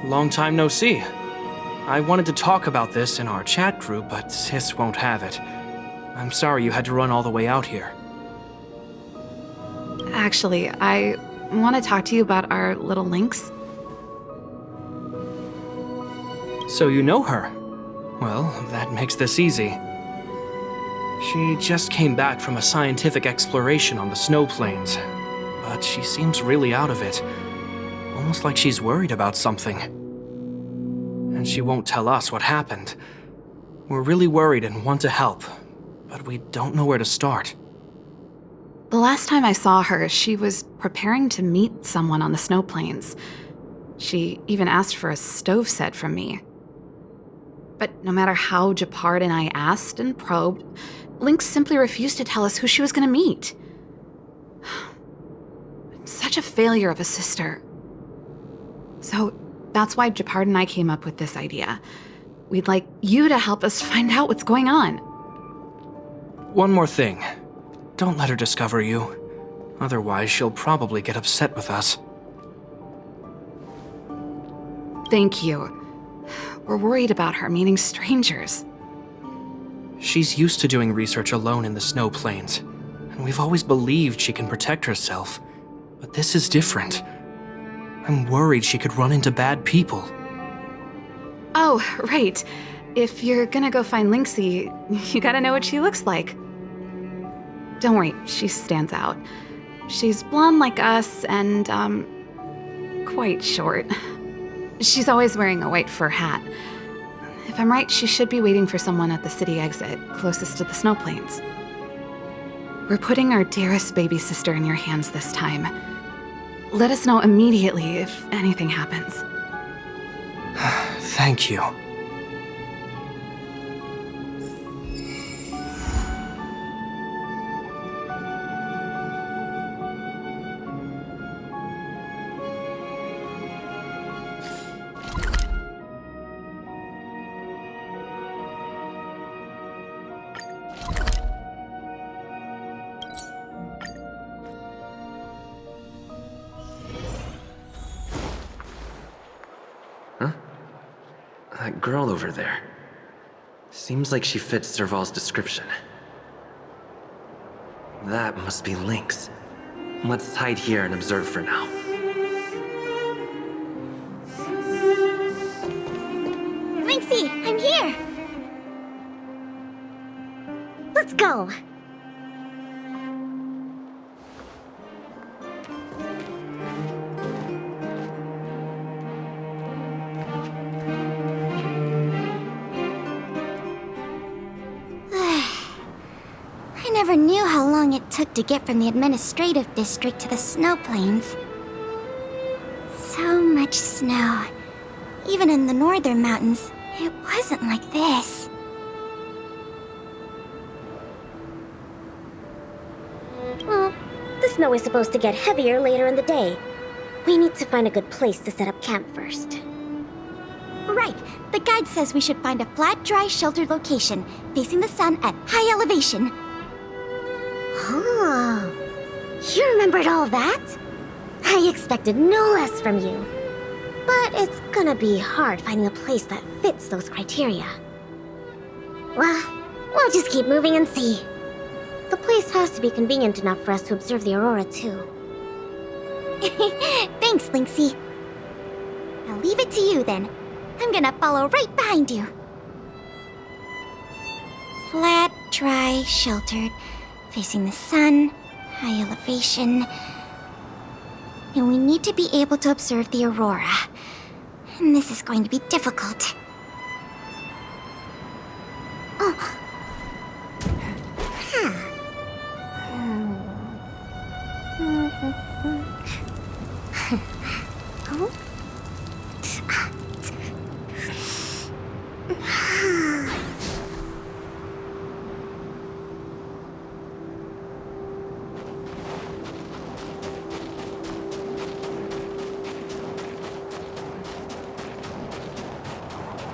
Long time no see. I wanted to talk about this in our chat group, but Sis won't have it. I'm sorry you had to run all the way out here. Actually, I want to talk to you about our little Lynx. So you know her? Well, that makes this easy. She just came back from a scientific exploration on the snow plains, but she seems really out of it. Almost like she's worried about something. And she won't tell us what happened. We're really worried and want to help, but we don't know where to start. The last time I saw her, she was preparing to meet someone on the snow plains. She even asked for a stove set from me. But no matter how Gepard and I asked and probed, Lynx simply refused to tell us who she was going to meet. Such a failure of a sister. So that's why Gepard and I came up with this idea. We'd like you to help us find out what's going on. One more thing. Don't let her discover you. Otherwise, she'll probably get upset with us. Thank you. We're worried about her meeting strangers. She's used to doing research alone in the snow plains, and we've always believed she can protect herself. But this is different. I'm worried she could run into bad people. Oh, right. If you're gonna go find Lynxie, you gotta know what she looks like. Don't worry, she stands out. She's blonde like us and, quite short. She's always wearing a white fur hat. If I'm right, she should be waiting for someone at the city exit, closest to the snow plains. We're putting our dearest baby sister in your hands this time. Let us know immediately if anything happens. Thank you. That girl over there. Seems like she fits Serval's description. That must be Lynx. Let's hide here and observe for now. Lynxie, I'm here! Let's go! I never knew how long it took to get from the administrative district to the snow plains. So much snow. Even in the northern mountains, it wasn't like this. Well, the snow is supposed to get heavier later in the day. We need to find a good place to set up camp first. Right. The guide says we should find a flat, dry, sheltered location, facing the sun at high elevation. Oh, you remembered all that? I expected no less from you. But it's gonna be hard finding a place that fits those criteria. Well, we'll just keep moving and see. The place has to be convenient enough for us to observe the aurora, too. Thanks, Lynxie. I'll leave it to you, then. I'm gonna follow right behind you. Flat, dry, sheltered, facing the sun, high elevation. And we need to be able to observe the aurora. And this is going to be difficult. Oh.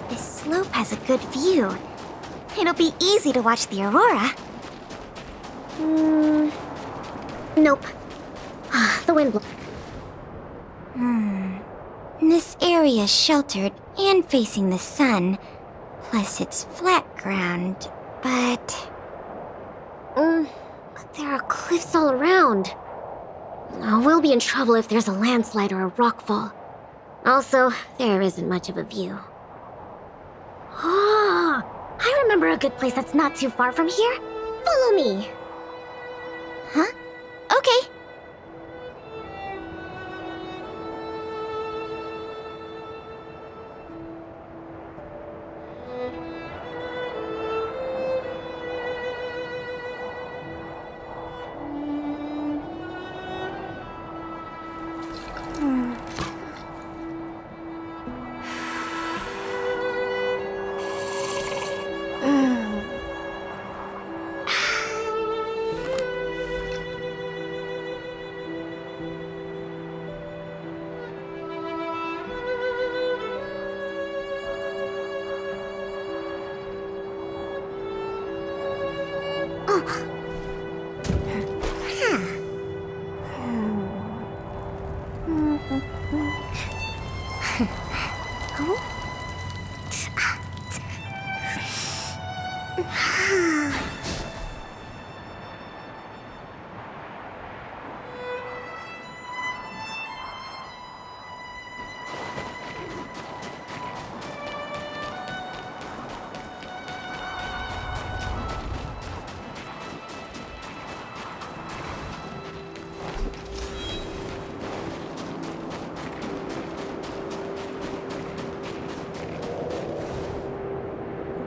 This slope has a good view. It'll be easy to watch the aurora. Nope. The wind blows. This area is sheltered and facing the sun. Plus it's flat ground, but there are cliffs all around. We'll be in trouble if there's a landslide or a rockfall. Also, there isn't much of a view. Ah, I remember a good place that's not too far from here. Follow me. Huh? Okay.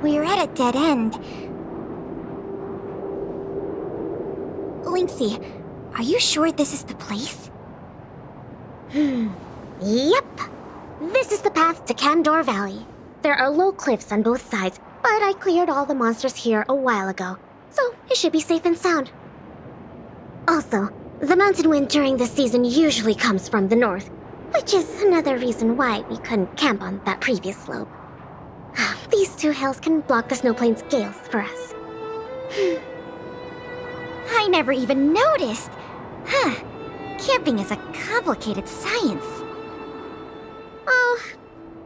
We're at a dead end. Linksy, are you sure this is the place? Yep. This is the path to Candor Valley. There are low cliffs on both sides, but I cleared all the monsters here a while ago, so it should be safe and sound. Also, the mountain wind during this season usually comes from the north, which is another reason why we couldn't camp on that previous slope. These two hills can block the snowplain's gales for us. I never even noticed. Huh. Camping is a complicated science. Oh,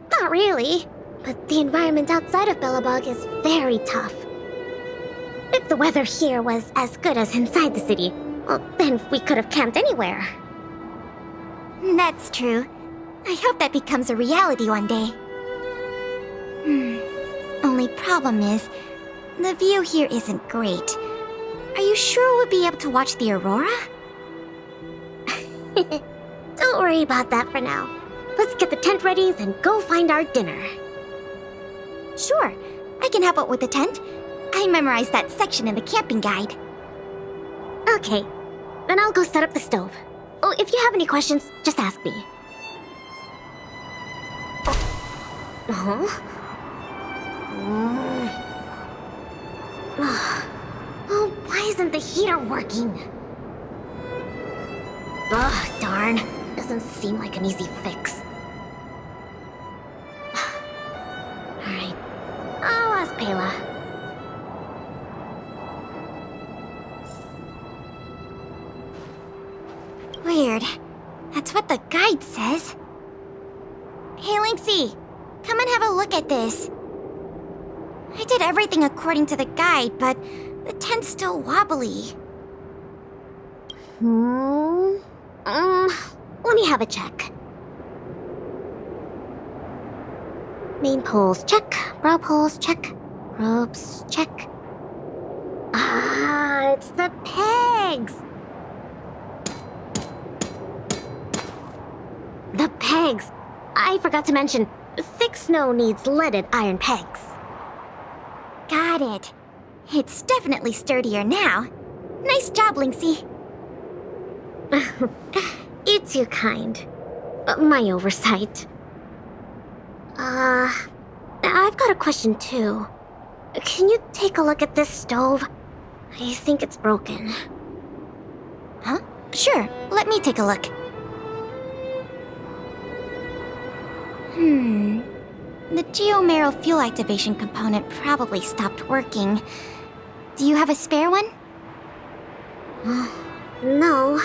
not really. But the environment outside of Bellabog is very tough. If the weather here was as good as inside the city, well, then we could have camped anywhere. That's true. I hope that becomes a reality one day. Only problem is, the view here isn't great. Are you sure we'll be able to watch the aurora? Don't worry about that for now. Let's get the tent ready, then go find our dinner. Sure, I can help out with the tent. I memorized that section in the camping guide. Okay, then I'll go set up the stove. Oh, if you have any questions, just ask me. Oh, why isn't the heater working? Ugh, darn. Doesn't seem like an easy fix. Alright, I'll ask Pela. Weird. That's what the guide says. Hey, Linksy, come and have a look at this. I did everything according to the guide, but the tent's still wobbly. Let me have a check. Main poles, check. Brow poles, check. Ropes, check. Ah, it's the pegs! The pegs! I forgot to mention, thick snow needs leaded iron pegs. Got it. It's definitely sturdier now. Nice job, Linksy. You're too kind. My oversight. I've got a question too. Can you take a look at this stove? I think it's broken. Huh? Sure, let me take a look. The geomarrow fuel activation component probably stopped working. Do you have a spare one? No.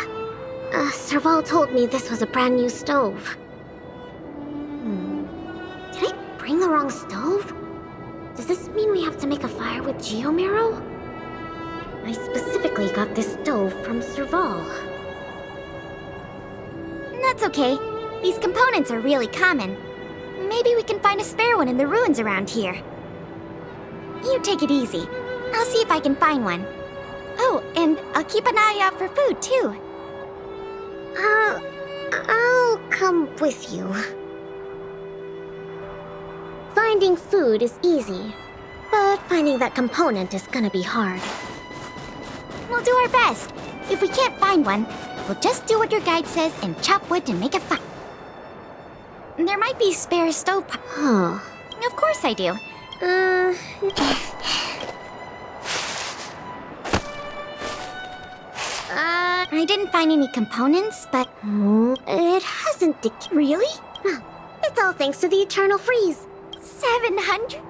Serval told me this was a brand new stove. Did I bring the wrong stove? Does this mean we have to make a fire with Geomarrow? I specifically got this stove from Serval. That's okay. These components are really common. Maybe we can find a spare one in the ruins around here. You take it easy. I'll see if I can find one. Oh, and I'll keep an eye out for food, too. I'll come with you. Finding food is easy, but finding that component is gonna be hard. We'll do our best. If we can't find one, we'll just do what your guide says and chop wood to make it fun. There might be spare stove. Huh. Of course I do. I didn't find any components, but... It hasn't decayed. Really? It's all thanks to the Eternal Freeze. 700?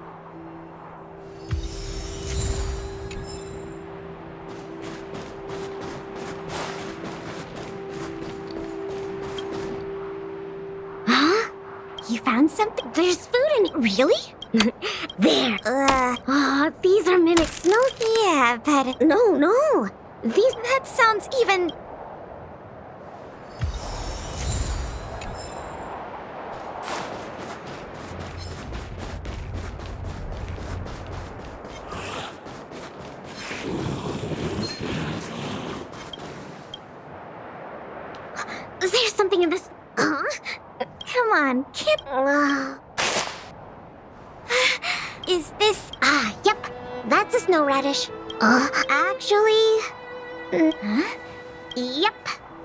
Huh? You found something? There's food in it. Really? There. Oh, these are mimic snow. Yeah, but... No. That sounds even... There's something in this... Come on, Kip. Is this... Yep. That's a snow radish. Actually... Yep.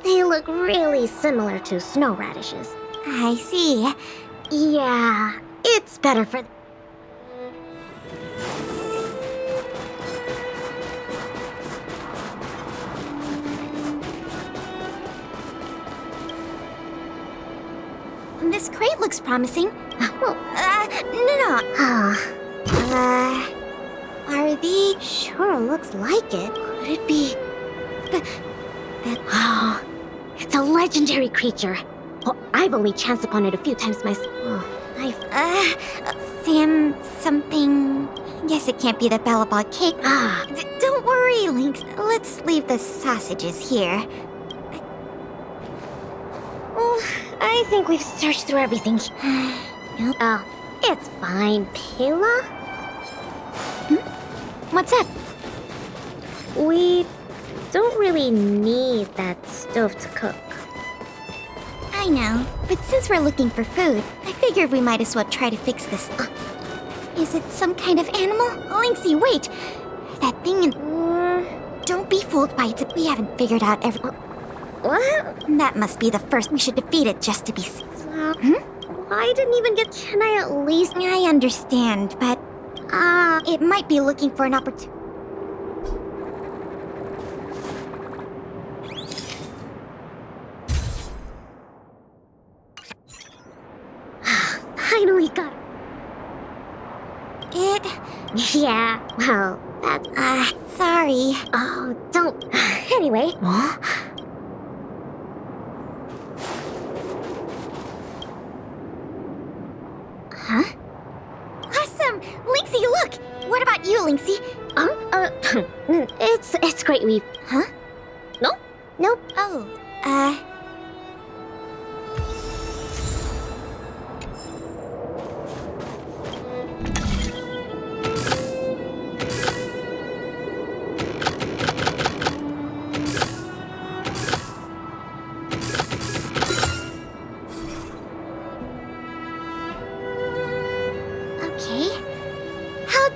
They look really similar to snow radishes. I see. Yeah, it's better for... This crate looks promising. Well, no. Are these... Sure looks like it. Could it be... Oh, it's a legendary creature. Oh, I've only chanced upon it a few times myself. Sam... something... Guess it can't be the Bellabog cake. Don't worry, Lynx. Let's leave the sausages here. I think we've searched through everything. Nope. Oh, it's fine, Payla. What's up? We don't really need that stove to cook. I know, but since we're looking for food, I figured we might as well try to fix this. Is it some kind of animal? Lynxie, wait! That thing in... Don't be fooled by it. We haven't figured out every... What? That must be the first. We should defeat it just to be safe. I didn't even get... Can I at least... I understand, but... it might be looking for an opportunity. Finally got it. Yeah, well, that's... sorry. Oh, don't... Anyway... Huh? Awesome! Lynxie, look! What about you, Lynxie? It's great we... Huh? No? Nope. Oh,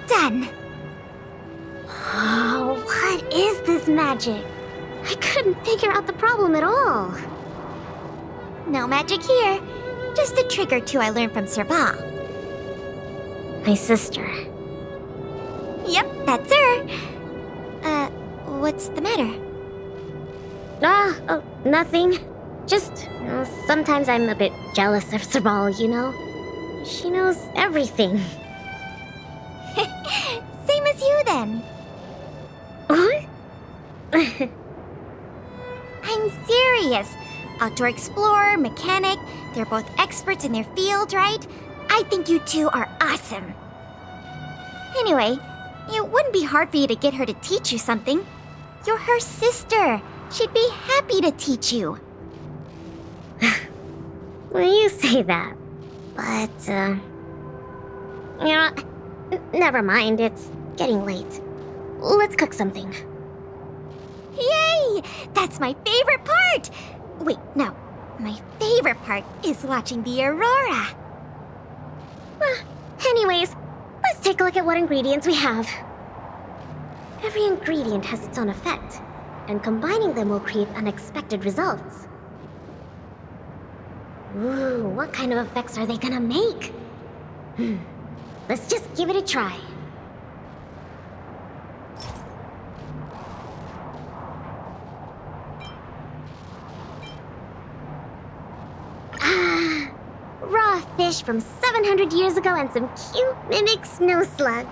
done. Oh, what is this magic? I couldn't figure out the problem at all. No magic here. Just a trick or two I learned from Serval. My sister. Yep, that's her. What's the matter? Oh, nothing. Just, sometimes I'm a bit jealous of Serval, you know? She knows everything. Same as you, then. What? I'm serious. hilarious. Outdoor explorer, mechanic, they're both experts in their field, right? I think you two are awesome. Anyway, it wouldn't be hard for you to get her to teach you something. You're her sister. She'd be happy to teach you. Well, you say that, but, never mind, it's getting late. Let's cook something. Yay! That's my favorite part! Wait, no. My favorite part is watching the aurora. Anyways, let's take a look at what ingredients we have. Every ingredient has its own effect, and combining them will create unexpected results. Ooh, what kind of effects are they gonna make? Let's just give it a try. Raw fish from 700 years ago and some cute mimic snow slug.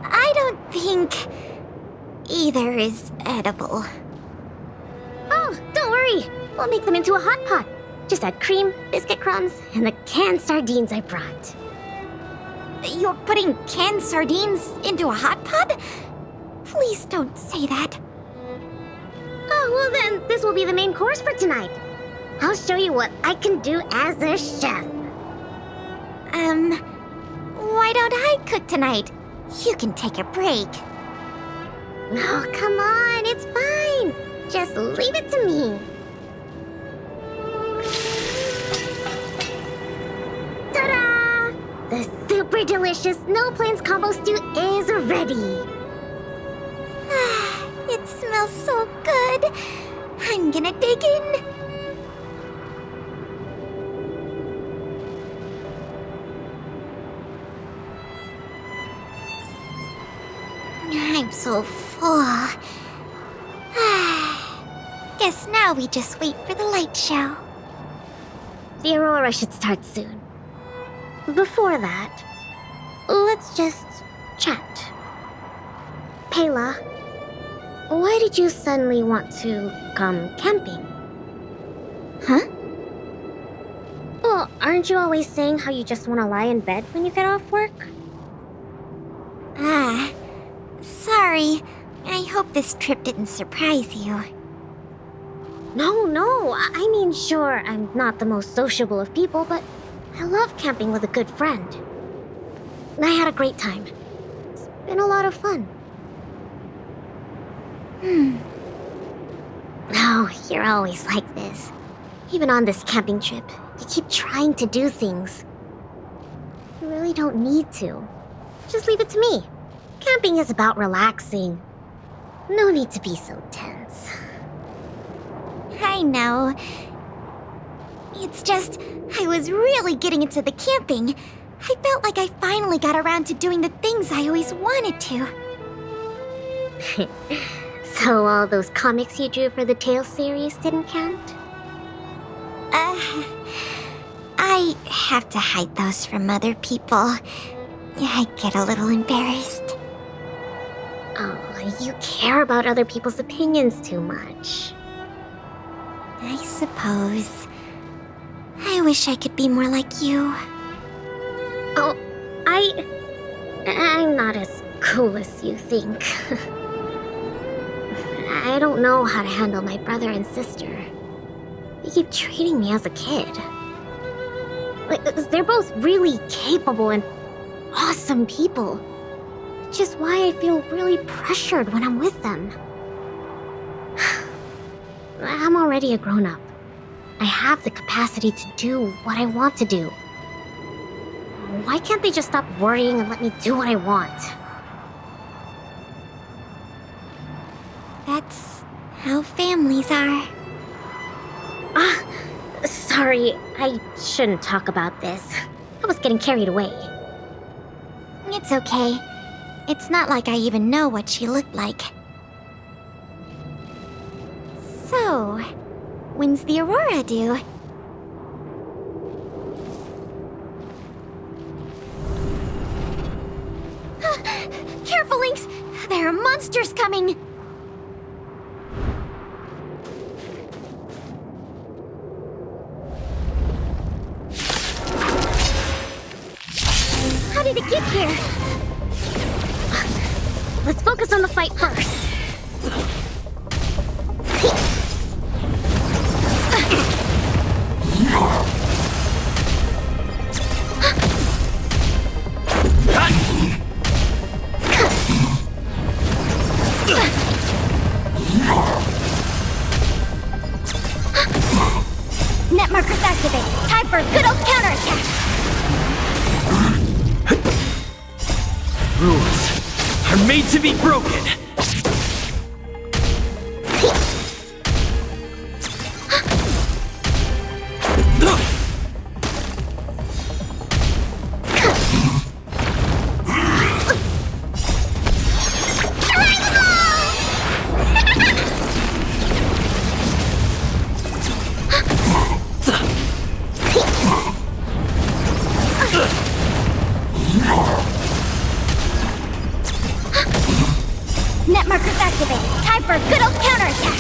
I don't think either is edible. Oh, don't worry. We'll make them into a hot pot. Just add cream, biscuit crumbs, and the canned sardines I brought. You're putting canned sardines into a hot pot? Please don't say that. Oh, well then, this will be the main course for tonight. I'll show you what I can do as a chef. Why don't I cook tonight? You can take a break. Oh, come on, it's fine. Just leave it to me. Ta-da! The super delicious Snow Plains combo stew is ready. It smells so good. I'm gonna dig in. I'm so full. Guess now we just wait for the light show. The aurora should start soon. Before that, let's just chat. Pela, why did you suddenly want to come camping? Huh? Well, aren't you always saying how you just want to lie in bed when you get off work? Sorry. I hope this trip didn't surprise you. No, I mean, sure, I'm not the most sociable of people, but I love camping with a good friend. I had a great time. It's been a lot of fun. Oh, you're always like this. Even on this camping trip, you keep trying to do things. You really don't need to. Just leave it to me. Camping is about relaxing. No need to be so tense. I know. It's just, I was really getting into the camping. I felt like I finally got around to doing the things I always wanted to. So all those comics you drew for the Tales series didn't count? I have to hide those from other people. I get a little embarrassed. Oh, you care about other people's opinions too much. I suppose. I wish I could be more like you. Oh, I'm not as cool as you think. I don't know how to handle my brother and sister. They keep treating me as a kid. They're both really capable and awesome people. Which is why I feel really pressured when I'm with them. I'm already a grown-up. I have the capacity to do what I want to do. Why can't they just stop worrying and let me do what I want? That's how families are. Sorry, I shouldn't talk about this. I was getting carried away. It's okay. It's not like I even know what she looked like. So, when's the aurora due? Careful, Lynx! There are monsters coming! did it get here? Let's focus on the fight first. Net markers activate. Time for a good old counterattack. Rules are made to be broken. Net markers activate. Time for a good old counterattack.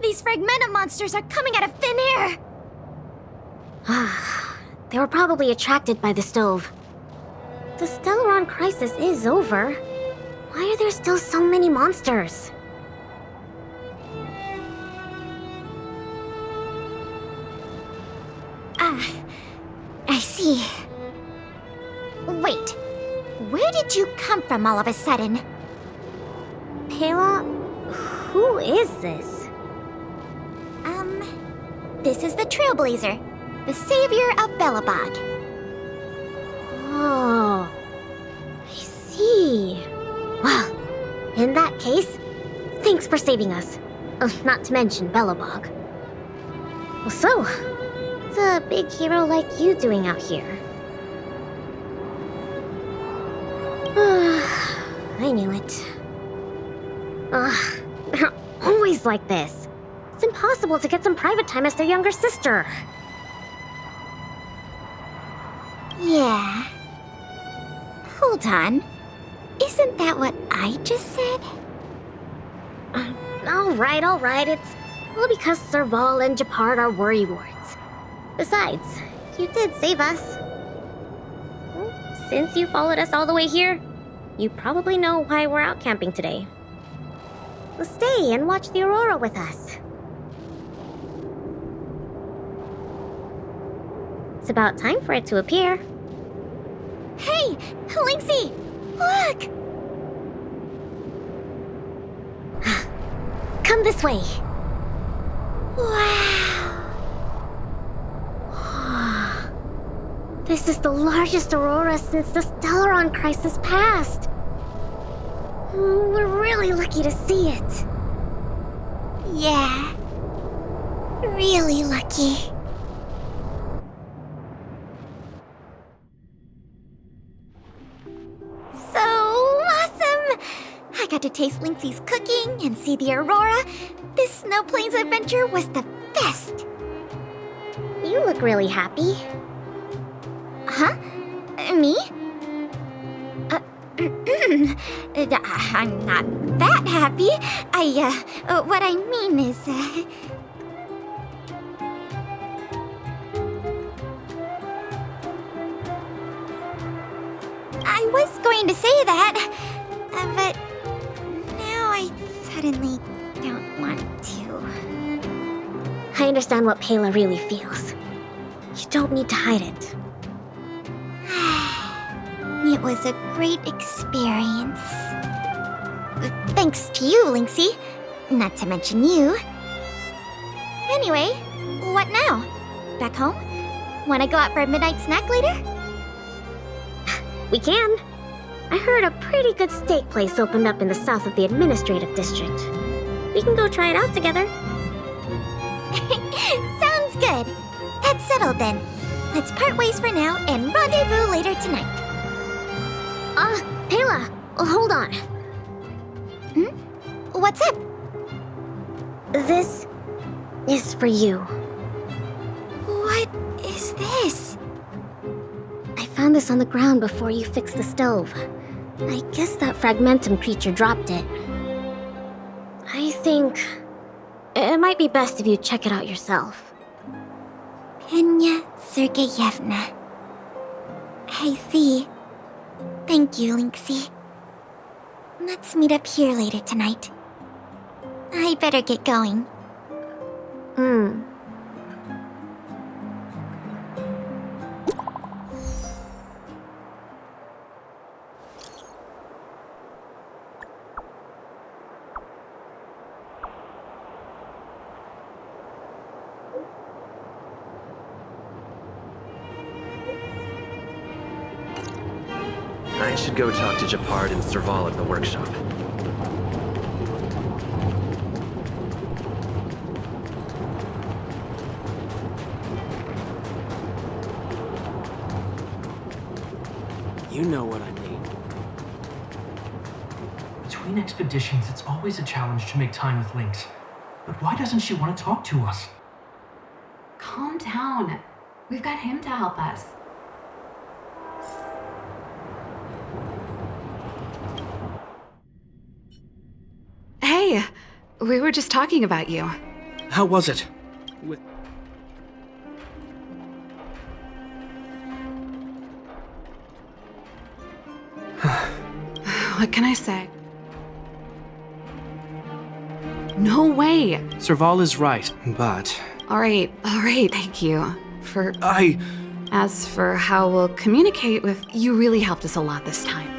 These fragmentum monsters are coming out of thin air. They were probably attracted by the stove. The Stellaron crisis is over. Why are there still so many monsters? I see. Wait, where did you come from all of a sudden? Pela, who is this? This is the Trailblazer, the savior of Belobog. Oh, I see. Well, in that case, thanks for saving us. Not to mention Belobog. Well, so, what's a big hero like you doing out here? I knew it. They're always like this. It's impossible to get some private time as their younger sister. Yeah. Hold on. Isn't that what I just said? All right. It's all because Serval and Japard are worrywarts. Besides, you did save us. Since you followed us all the way here, you probably know why we're out camping today. Well, stay and watch the aurora with us. It's about time for it to appear. Hey, Lynxie! Look! Come this way. Wow! This is the largest aurora since the Stellaron crisis passed. We're really lucky to see it. Yeah. Really lucky. So awesome! I got to taste Lynxie's cooking and see the aurora. This Snow Plains adventure was the best. You look really happy. Huh? Me? I'm not that happy. What I mean is, I was going to say that, but now I suddenly don't want to. I understand what Pela really feels. You don't need to hide it. It was a great experience. Thanks to you, Lynxie. Not to mention you. Anyway, what now? Back home? Wanna go out for a midnight snack later? We can. I heard a pretty good steak place opened up in the south of the administrative district. We can go try it out together. Sounds good. That's settled then. Let's part ways for now and rendezvous later tonight. Pela, hold on. What's up? This is for you. What is this? I found this on the ground before you fixed the stove. I guess that fragmentum creature dropped it. I think It might be best if you check it out yourself. Penya Sergeyevna. I see. Thank you, Linksy. Let's meet up here later tonight. I better get going. I should go talk to Japard and Serval at the workshop. You know what I mean. Between expeditions, it's always a challenge to make time with Lynx. But why doesn't she want to talk to us? Calm down. We've got him to help us. Hey, we were just talking about you. How was it? What can I say? No way! Serval is right, but... Alright, thank you. As for how we'll communicate with... You really helped us a lot this time.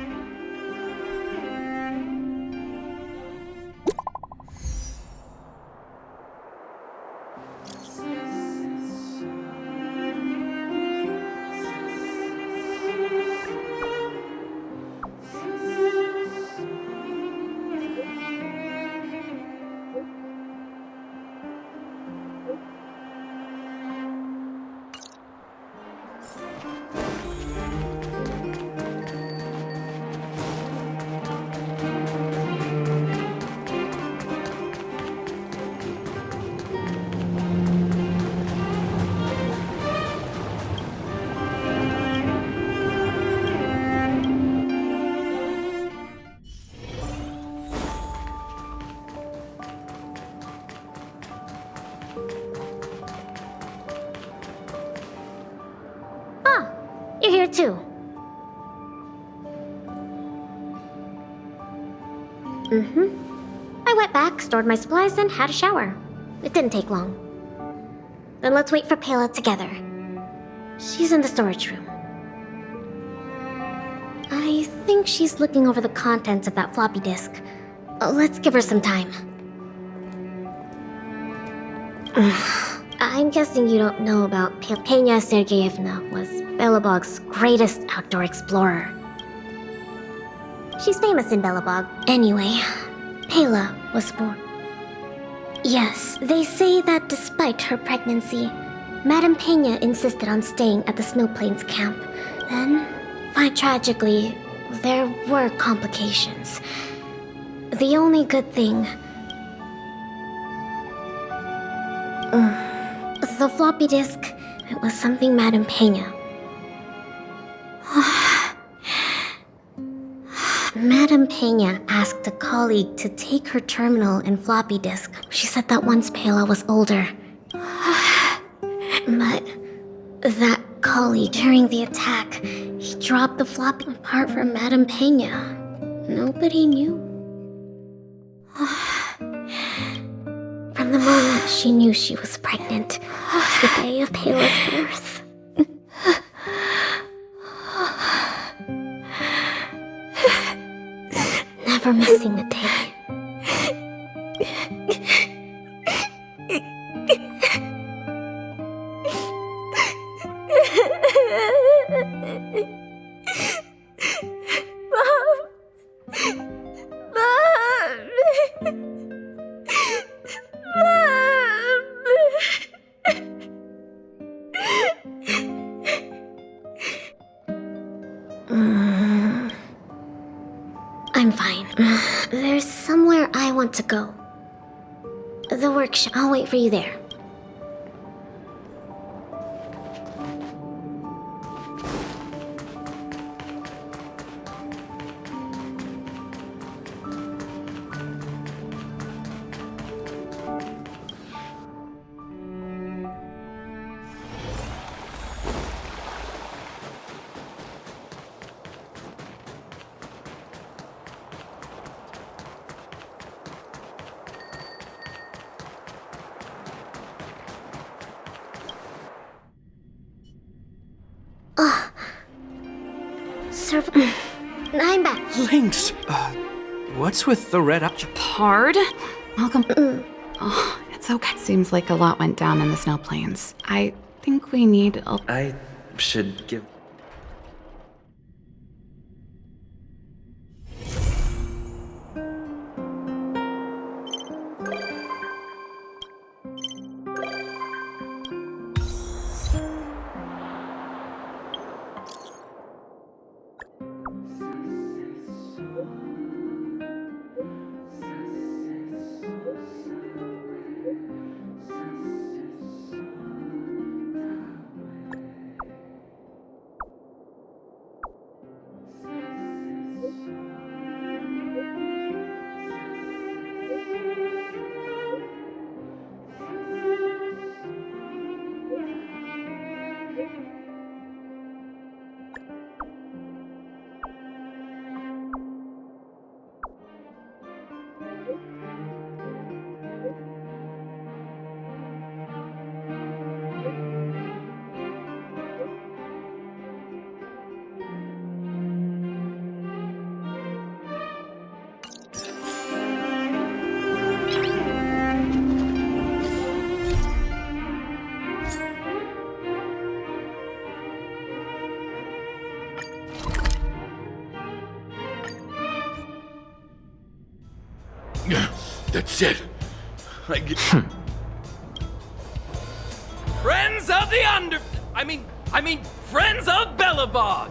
You're here too. I went back, stored my supplies, and had a shower. It didn't take long. Then let's wait for Pela together. She's in the storage room. I think she's looking over the contents of that floppy disk. Let's give her some time. I'm guessing you don't know about Penya Sergeyevna was Belobog's greatest outdoor explorer. She's famous in Belobog. Anyway, Pela was born. Yes, they say that despite her pregnancy, Madame Pena insisted on staying at the Snow Plains camp. Then, tragically, there were complications. The only good thing... the floppy disk, it was something Madame Pena. Madame Pena asked a colleague to take her terminal and floppy disk. She said that once Pela was older. But that colleague, during the attack, he dropped the floppy apart from Madame Pena. Nobody knew. From the moment she knew she was pregnant to the day of Pela's birth. Never missing a day. I'm fine. There's somewhere I want to go. The workshop. I'll wait for you there. I'm back. Lynx! What's with the red eye? Pard? Welcome. Oh, it's okay. Seems like a lot went down in the snow plains. I think we need a... I should give... That's it. I get... Friends of the Friends of Bellabog,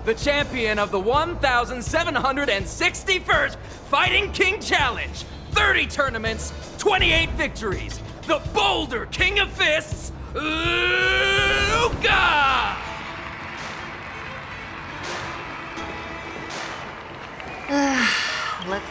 the champion of the 1,761st Fighting King Challenge. 30 tournaments, 28 victories. The Boulder King of Fists, Luca! Let's...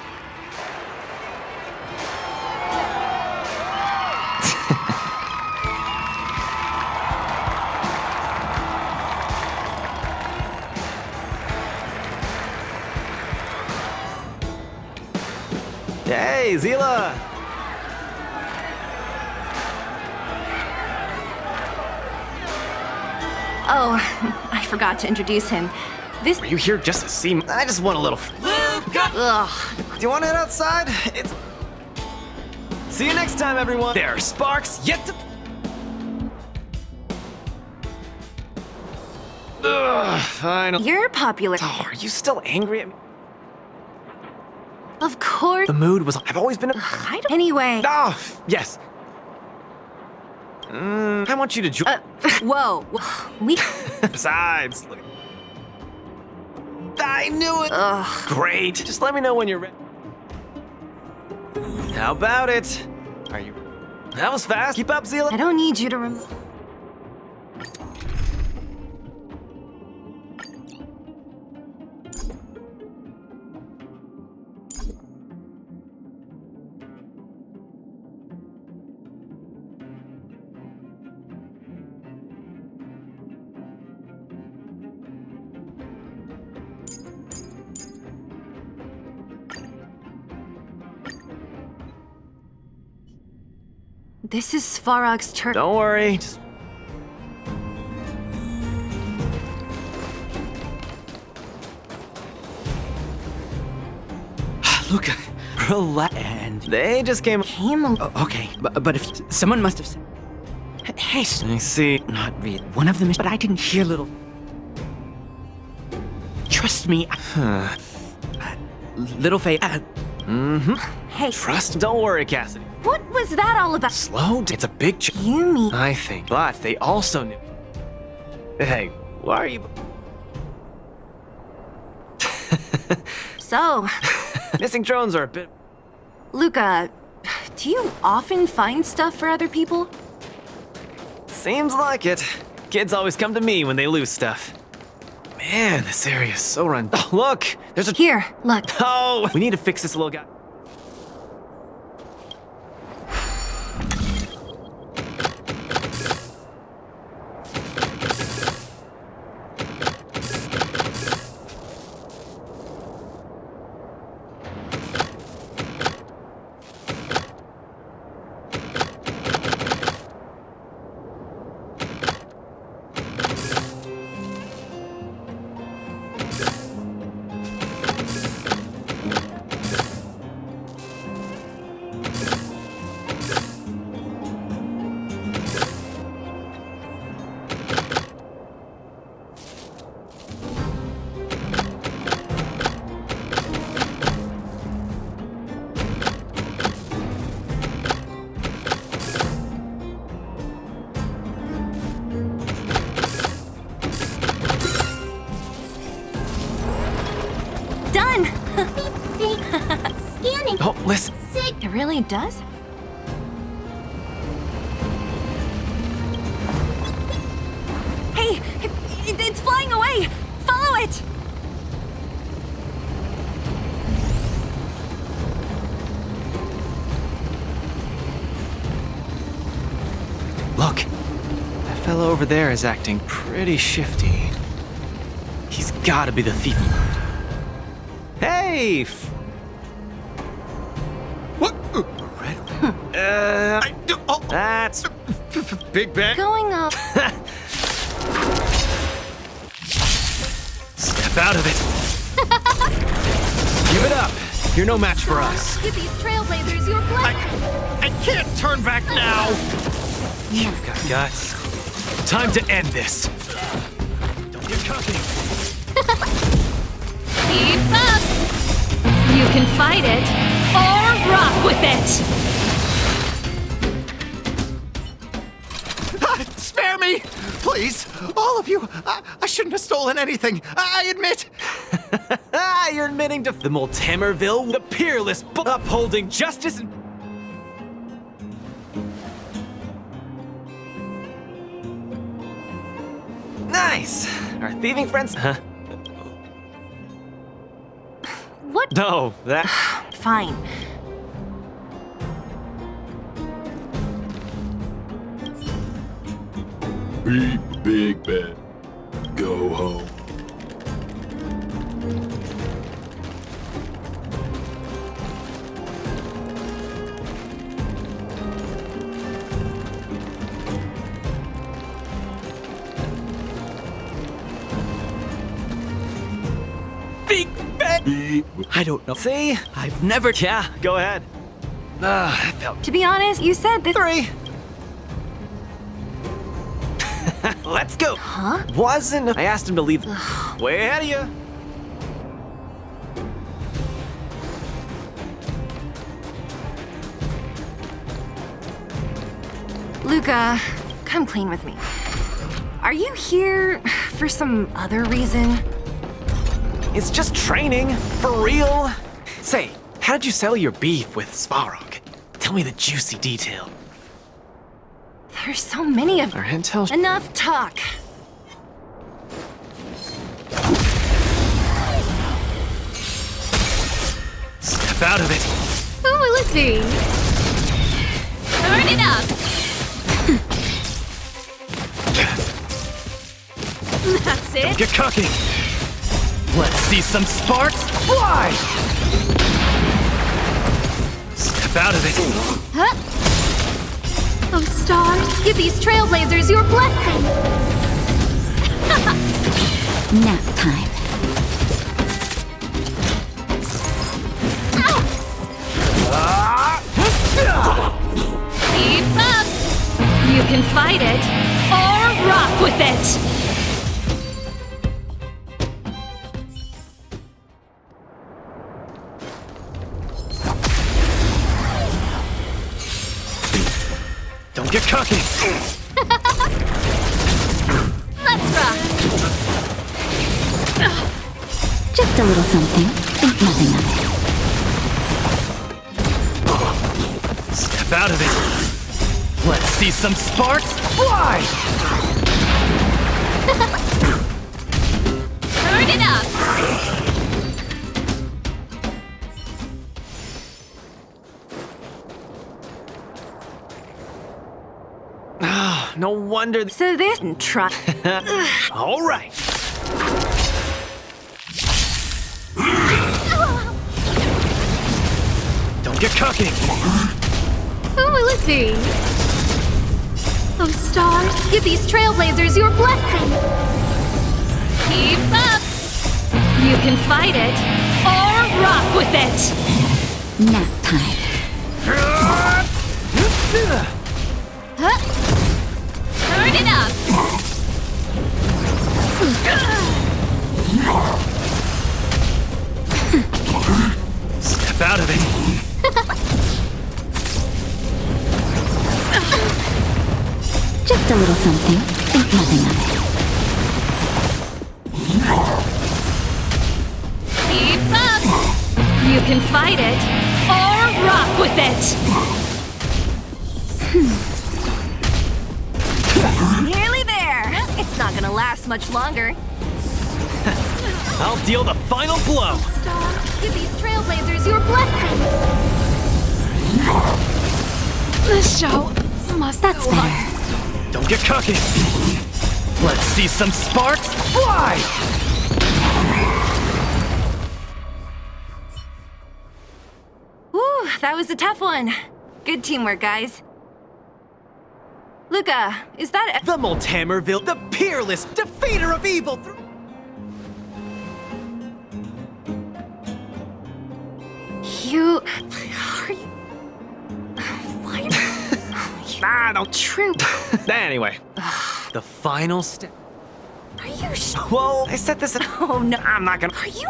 Hey, Zila! Oh, I forgot to introduce him. This... Were you here just to see me? I just want a little... Luca! Ugh. Do you want to head outside? It's... See you next time, everyone! There are sparks yet to... Ugh, fine. You're popular. Oh, are you still angry at me? Of course. The mood was... I've always been... I don't... Anyway. Oh, yes. I want you to join... Whoa. We... Besides... Look... I knew it! Ugh. Great. Just let me know when you're ready. How about it? Are you... That was fast. Keep up, Zila. I don't need you to remember... This is Svarog's turn. Don't worry. Just... Luca, relax. And they just came... okay, but if someone must have said... Hey, I see. Not really. One of them is... But I didn't hear little... Trust me. Little Faye... Hey. Trust? Don't worry, Cassidy. What was that all about? Slow down. It's a big You mean... I think. But they also knew... Hey, why are you... So... Missing drones are a bit... Luca, do you often find stuff for other people? Seems like it. Kids always come to me when they lose stuff. Man, this area is so run... Oh, look! There's a... Here, look. Oh! We need to fix this little guy. Oh, listen. Sick. It really does? Hey, it's flying away! Follow it! Look, that fellow over there is acting pretty shifty. He's gotta be the thief. Hey! What? That's Big Ben. Going up. Step out of it. Give it up. You're no match for us. Give these trailblazers your blessing. I can't turn back now! You've got guts. Time to end this. Don't get cocky. Keep up. You can fight it or rock with it. Spare me! Please! All of you! I shouldn't have stolen anything! I admit! You're admitting to the Multimerville, the peerless upholding justice and... Nice! Our thieving friends... Huh? What? No, that... Fine. Beep, Big Ben. Go home. Big Ben! Beep. I don't know. See? I've never... Yeah, go ahead. That felt... To be honest, you said that... 3. Let's go. Huh? Wasn't... I asked him to leave. Way ahead of you. Luca, come clean with me. Are you here for some other reason? It's just training. For real. Say, how did you settle your beef with Svarog? Tell me the juicy detail. There's so many of... Our intel... Enough talk. Step out of it. Who will it be? Turn it up. That's it. Don't get cocky. Let's see some sparks fly. Step out of it. Huh? Oh, stars, give these trailblazers your blessing. Nap time. Keep up. You can fight it or rock with it. Don't get cocky. Let's rock. Just a little something. Think nothing of it. Step out of it. Let's see some sparks fly. Turn it up. No wonder... So this... Try... All right. Don't get cocky. Who will it be? Oh, stars, give these trailblazers your blessing. Keep up. You can fight it or rock with it. Nap time. Huh? Turn it up. Step out of it. Just a little something. Think nothing of it. Keep up. You can fight it or rock with it! Nearly there. It's not gonna last much longer. I'll deal the final blow. Star, give these trailblazers your blessing! This show must go on. Don't get cocky. Let's see some sparks fly! Whew, that was a tough one. Good teamwork, guys. Luca, is that the Moltamerville, the peerless defeater of evil through... You... Are you... Why Ah, don't... True. Anyway, the final step. Are you sure? Whoa, I set this... Oh, no. I'm not gonna... Are you...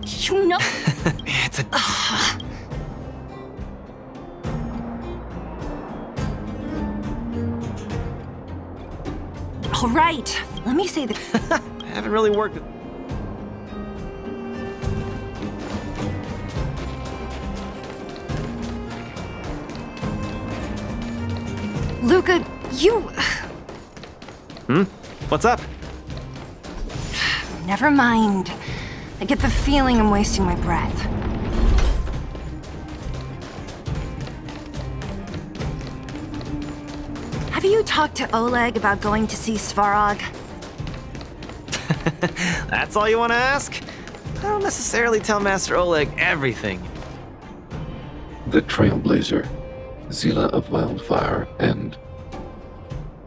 You know... It's a... all right? Let me say that. I haven't really worked with... Luca, you... What's up? Never mind. I get the feeling I'm wasting my breath. Have you talked to Oleg about going to see Svarog? That's all you want to ask? I don't necessarily tell Master Oleg everything. The Trailblazer, Zila of Wildfire, and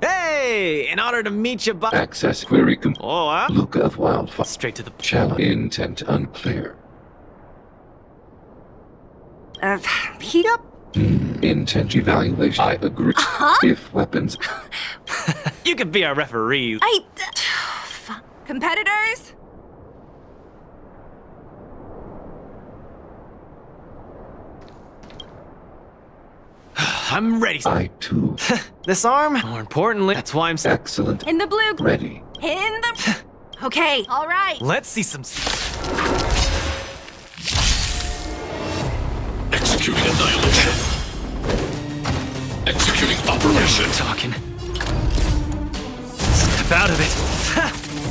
Hey! In order to meet you, access query Oh, huh? Luca of Wildfire. Straight to the... Challenge intent unclear. Yep. Intent evaluation. I agree. If weapons... You could be our referee. Competitors? I'm ready. I too. This arm, more importantly, that's why I'm... Excellent. In the blue. Ready. In the... Okay, all right. Let's see some... Executing annihilation. Executing operation. Talking. Step out of it.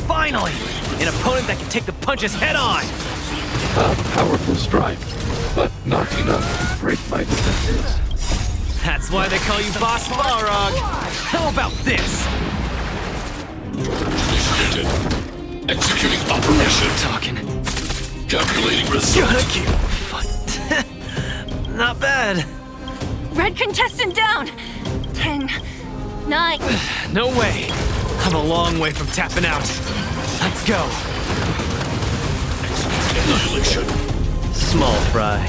Finally! An opponent that can take the punches head on! A powerful strike, but not enough to break my defenses. That's why they call you Boss Balrog. How about this? Initiated. Executing operation. Talking. Calculating result. Gotta keep... Not bad. Red contestant down. 10, 9. No way. I'm a long way from tapping out. Let's go. Annihilation. Small fry.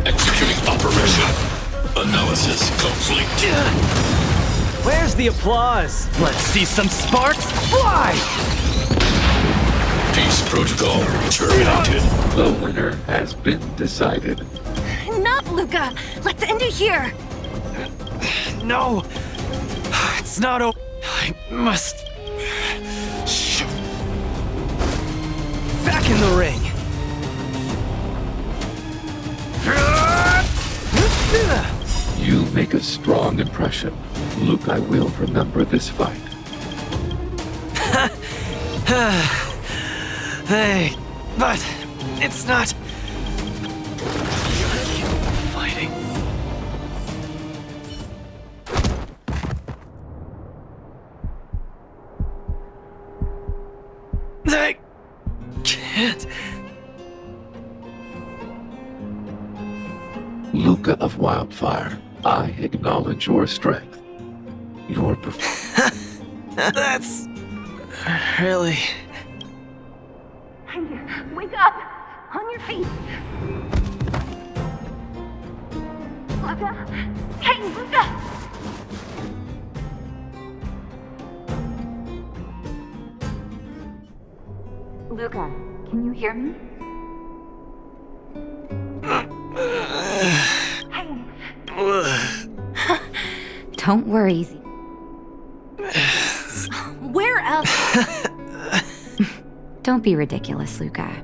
Executing operation. Analysis complete. Where's the applause? Let's see some sparks fly! Peace protocol terminated. The winner has been decided. Enough, Luca. Let's end it here. No. It's not over. I must... Shoot. Back in the ring. You make a strong impression. Luke, I will remember this fight. Hey, but it's not... Fighting. I can't... Luca of Wildfire, I acknowledge your strength. Your performance. That's... really... Wake up! On your feet! Luca! Hey, Luca! Luca, can you hear me? Don't worry. Where else? Don't be ridiculous, Luca.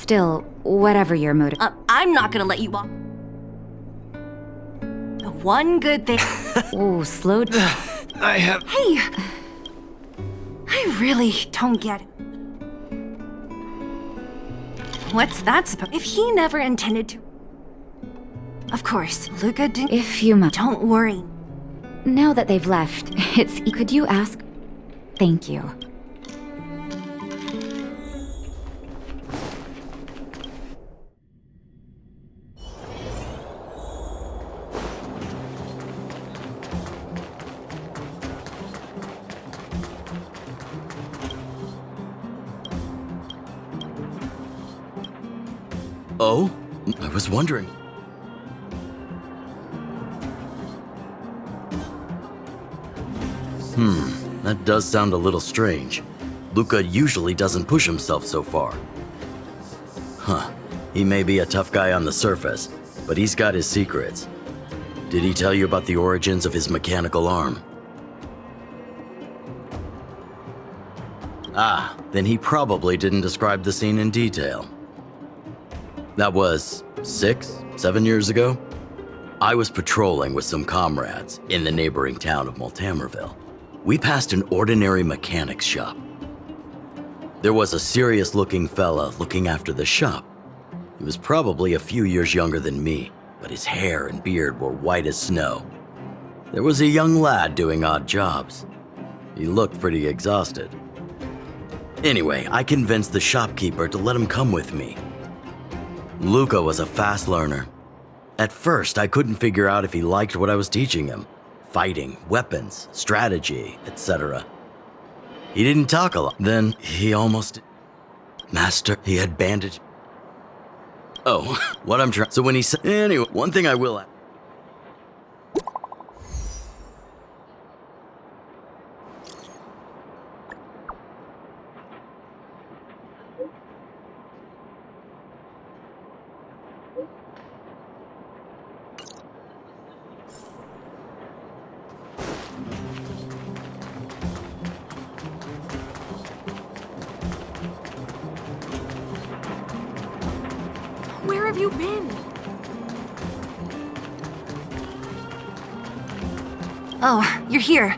Still, whatever your motive. I'm not gonna let you walk. The one good thing. Oh, slow down. Hey! I really don't get it. What's that supposed? If he never intended to. Of course, Luca didn't. If you must. Don't worry. Now that they've left, could you ask? Thank you. Oh? I was wondering. That does sound a little strange. Luca usually doesn't push himself so far. Huh. He may be a tough guy on the surface, but he's got his secrets. Did he tell you about the origins of his mechanical arm? Ah, then he probably didn't describe the scene in detail. That was 6, 7 years ago. I was patrolling with some comrades in the neighboring town of Multamerville. We passed an ordinary mechanic's shop. There was a serious-looking fella looking after the shop. He was probably a few years younger than me, but his hair and beard were white as snow. There was a young lad doing odd jobs. He looked pretty exhausted. Anyway, I convinced the shopkeeper to let him come with me. Luca was a fast learner. At first, I couldn't figure out if he liked what I was teaching him. Fighting, weapons, strategy, etc. He didn't talk a lot. Then he almost... Master, he had bandaged... Oh, what I'm trying... So when he said... Anyway, one thing I will... Where have you been? Oh, you're here.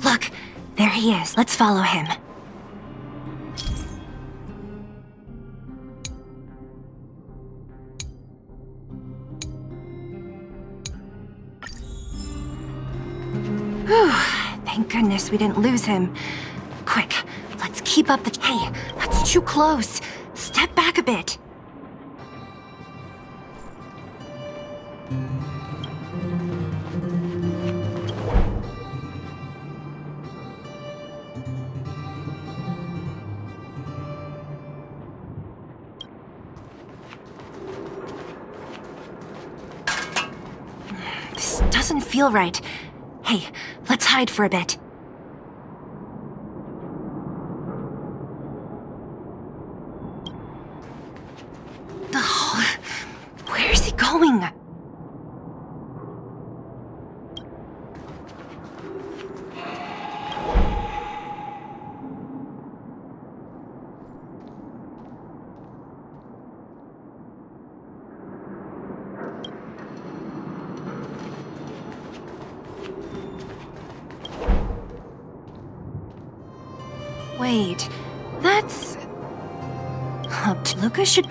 Look, there he is. Let's follow him. Whew, thank goodness we didn't lose him. Quick, let's keep up the... Hey, that's too close. Step back a bit. This doesn't feel right. Hey, let's hide for a bit. Where's he going? Wait, that's... Luca should...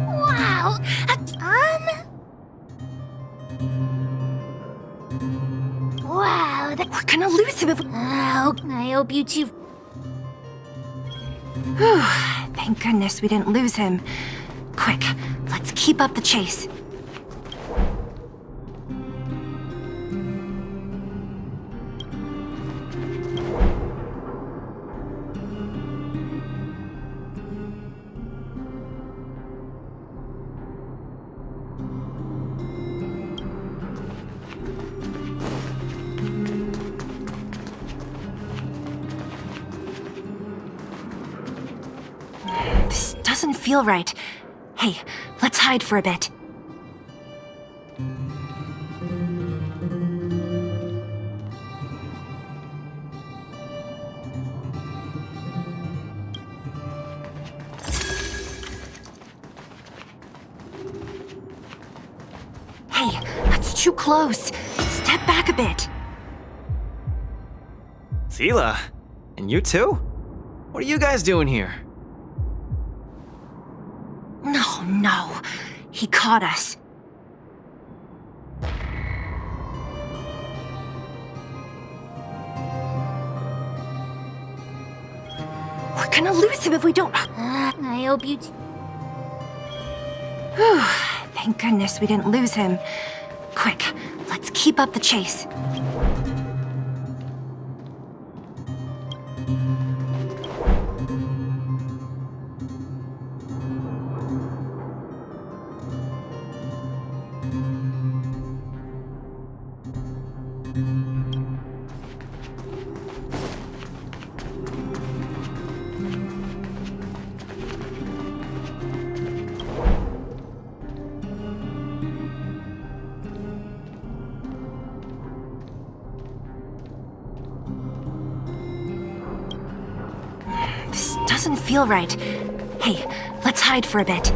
Wow! Wow, We're gonna lose him if... I hope you two... Whew, thank goodness we didn't lose him. Quick, let's keep up the chase. This doesn't feel right. Hey, let's hide for a bit. Hey, that's too close. Step back a bit. Sela, and you too? What are you guys doing here? No. He caught us. We're gonna lose him if we don't. I hope you... Whew, thank goodness we didn't lose him. Quick, let's keep up the chase. This doesn't feel right. Hey, let's hide for a bit.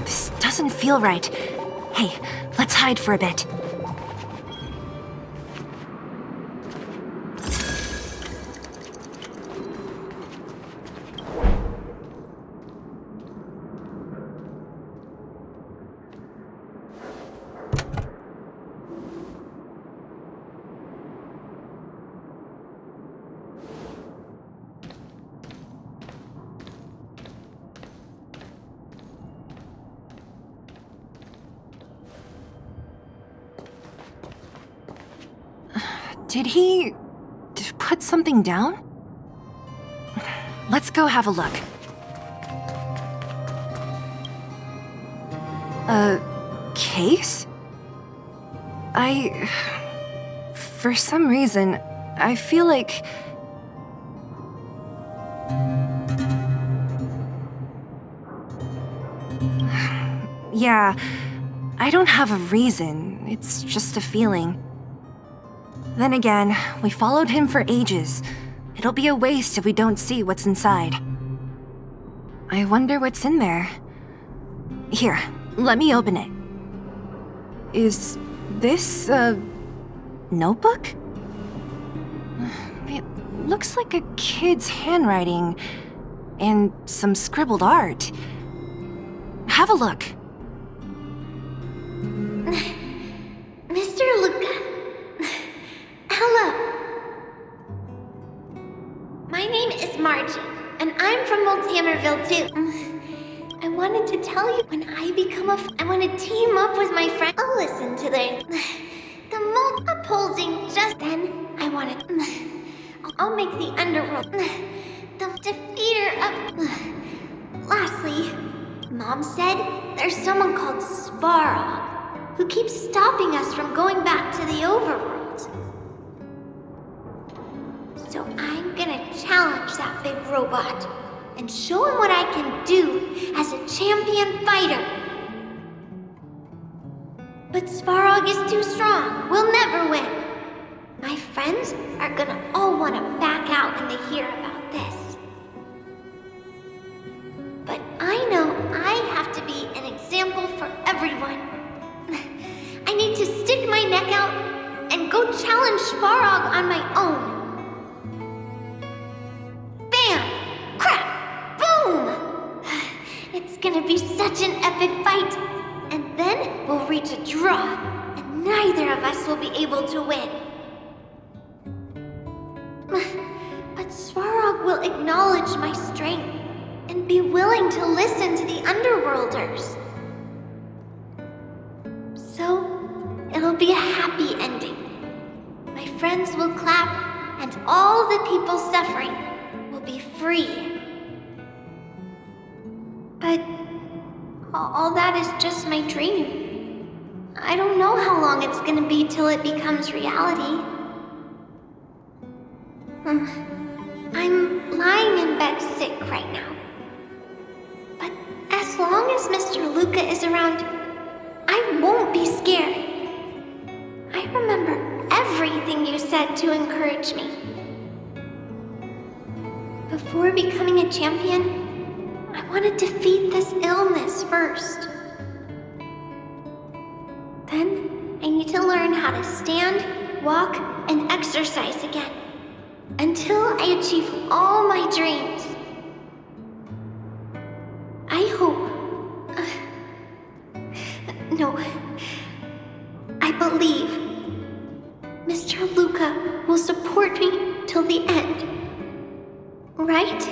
This doesn't feel right. Hey, let's hide for a bit. Did he put something down? Let's go have a look. A case? For some reason, I feel like... Yeah, I don't have a reason. It's just a feeling. Then again, we followed him for ages. It'll be a waste if we don't see what's inside. I wonder what's in there. Here, let me open it. Is this a notebook? It looks like a kid's handwriting and some scribbled art. Have a look. Mr. Luca. Hello. My name is Margie, and I'm from Multimerville too. I wanted to tell you when I become I want to team up with my friend. I'll listen to the mold upholding. Just then, I want to. I'll make the underworld the defeater of. Lastly, Mom said there's someone called Svarog who keeps stopping us from going back to the overworld. So I'm gonna challenge that big robot and show him what I can do as a champion fighter. But Svarog is too strong. We'll never win. My friends are gonna all want to back out when they hear about this. But I know I have to be an example for everyone. I need to stick my neck out and go challenge Svarog on my own. Bam! Crack! Boom! It's gonna be such an epic fight. And then we'll reach a draw, and neither of us will be able to win. But Svarog will acknowledge my strength and be willing to listen to the Underworlders. So, it'll be a happy ending. My friends will clap, and all the people suffering will be free. But all that is just my dream. know how long it's gonna be till it becomes reality. I'm lying in bed sick right now. But as long as Mr. Luca is around, I won't be scared. I remember everything you said to encourage me. Before becoming a champion, I want to defeat this illness first. Then, I need to learn how to stand, walk, and exercise again. Until I achieve all my dreams. I hope... no. I believe Mr. Luca will support me till the end. Right?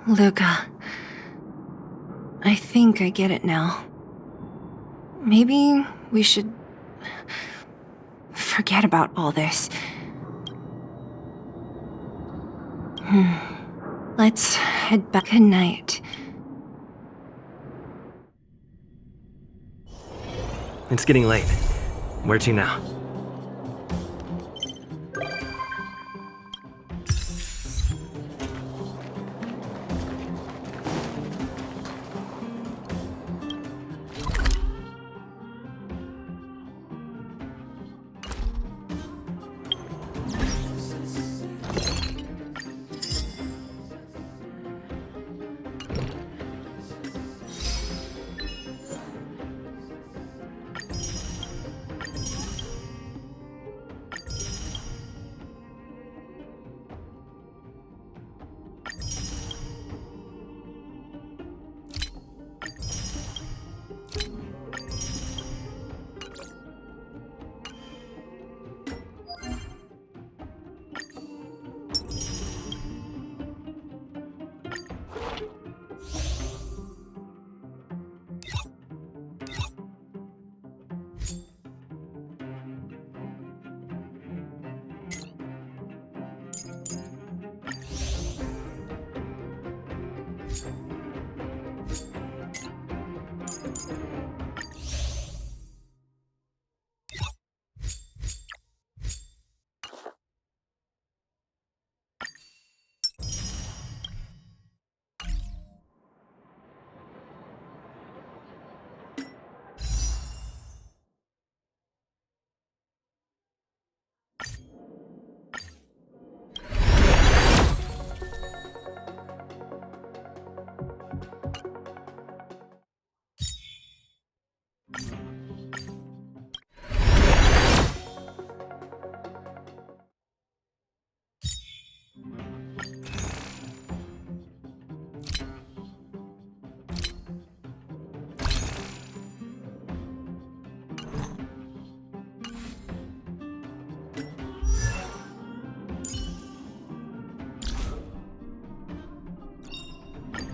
Luca. I think I get it now. Maybe we should forget about all this. Let's head back. Good night. It's getting late. Where to now?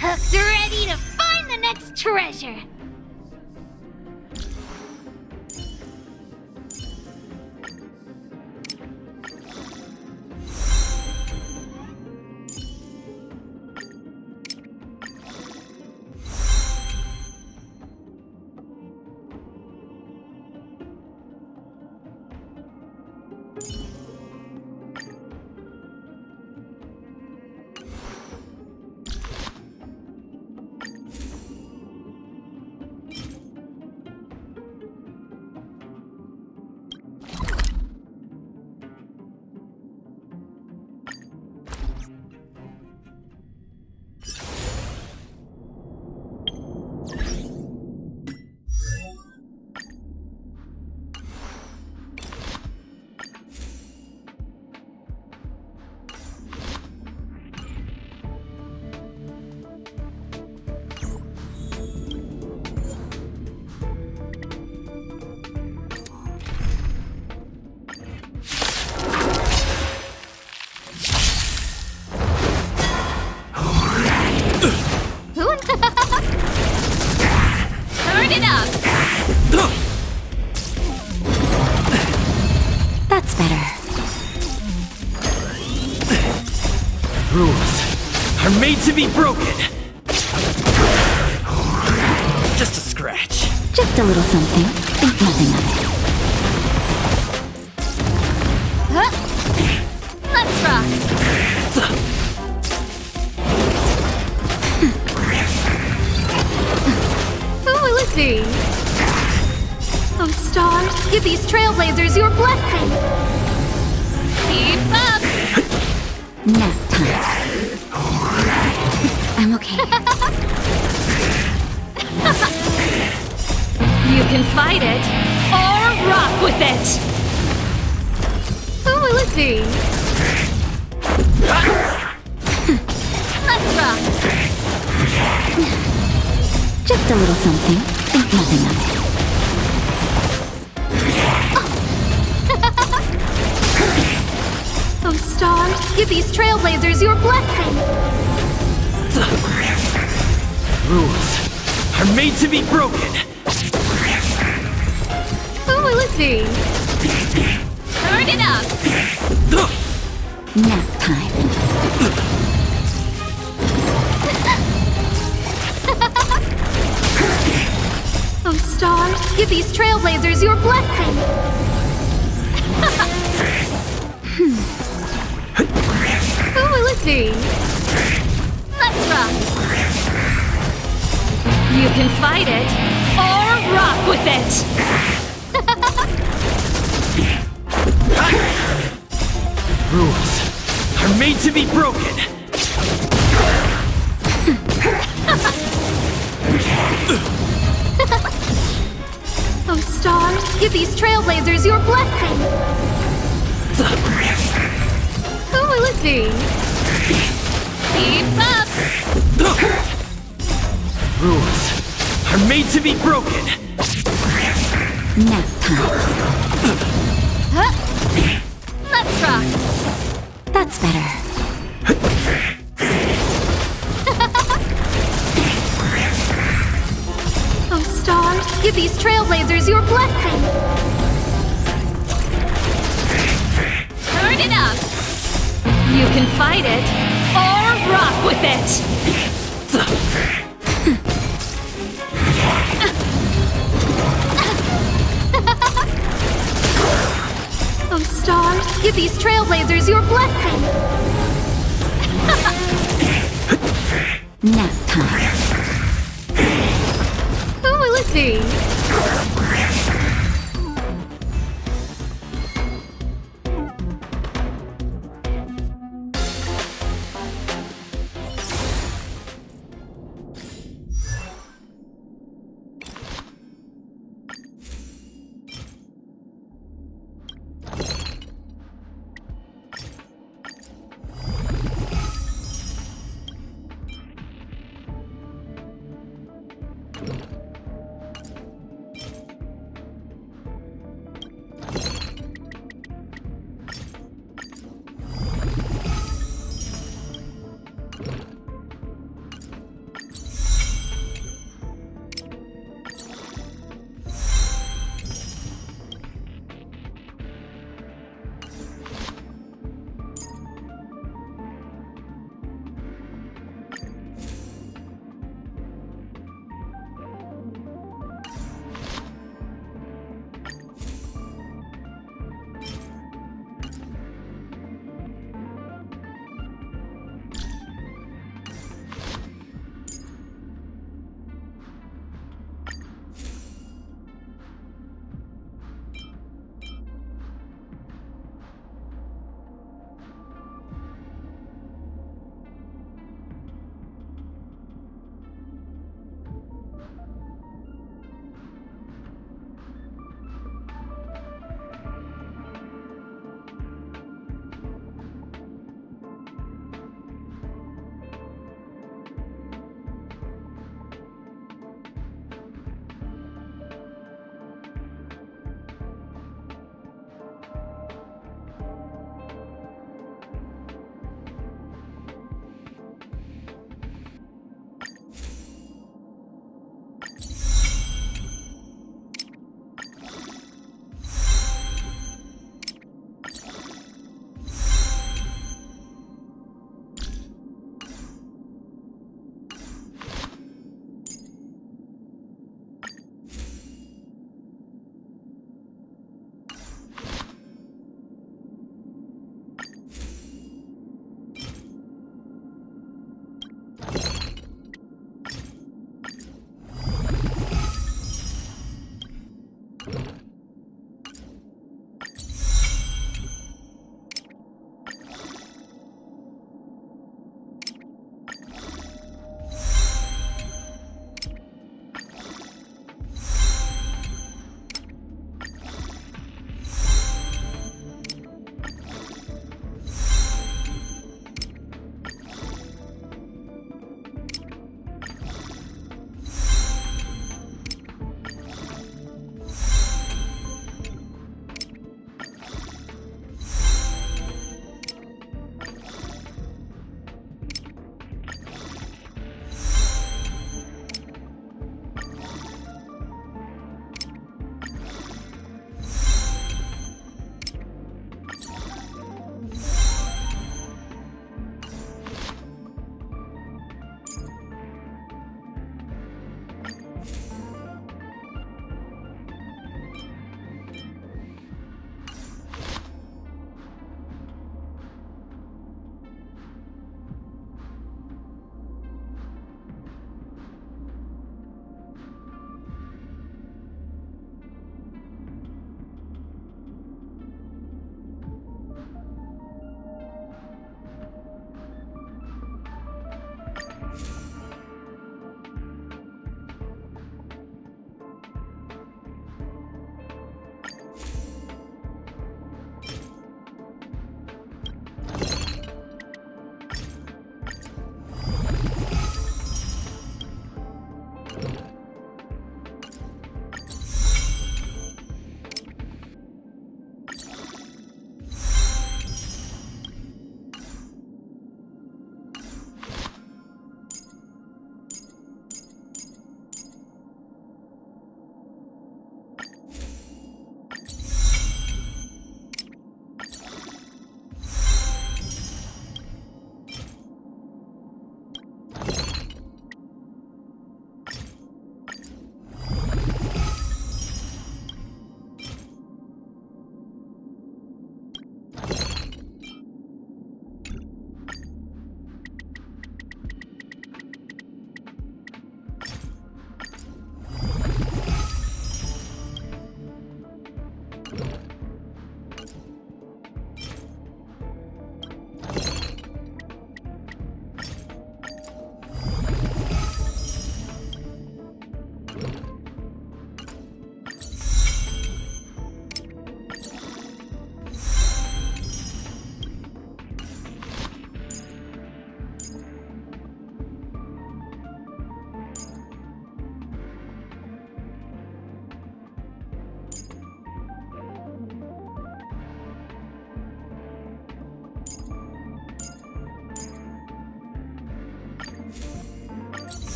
Hook's ready to find the next treasure. Rules are made to be broken. Just a scratch. Just a little something. Think nothing of it. Huh? Let's rock. Who will it be? Oh, stars, give these trailblazers your blessing. Keep up. Nap time. I'm okay. You can fight it or rock with it. Who will it be? Let's rock. Just a little something. Think nothing of it. Oh, stars, give these trailblazers your blessing. Rules are made to be broken. Who will it be? Turn it up. Nap time. Oh, stars, give these trailblazers your blessing. Who will it be? Let's rock. You can fight it or rock with it. Rules are made to be broken. Oh, stars, give these trailblazers your blessing. Who will it be? Keep up. Rules are made to be broken. Nap time. Huh? Let's rock. That's better. Oh, stars, give these trailblazers your blessing. Turn it up. You can fight it or rock with it. Oh, stars, give these trailblazers your blessing. Nap time. Who will it be?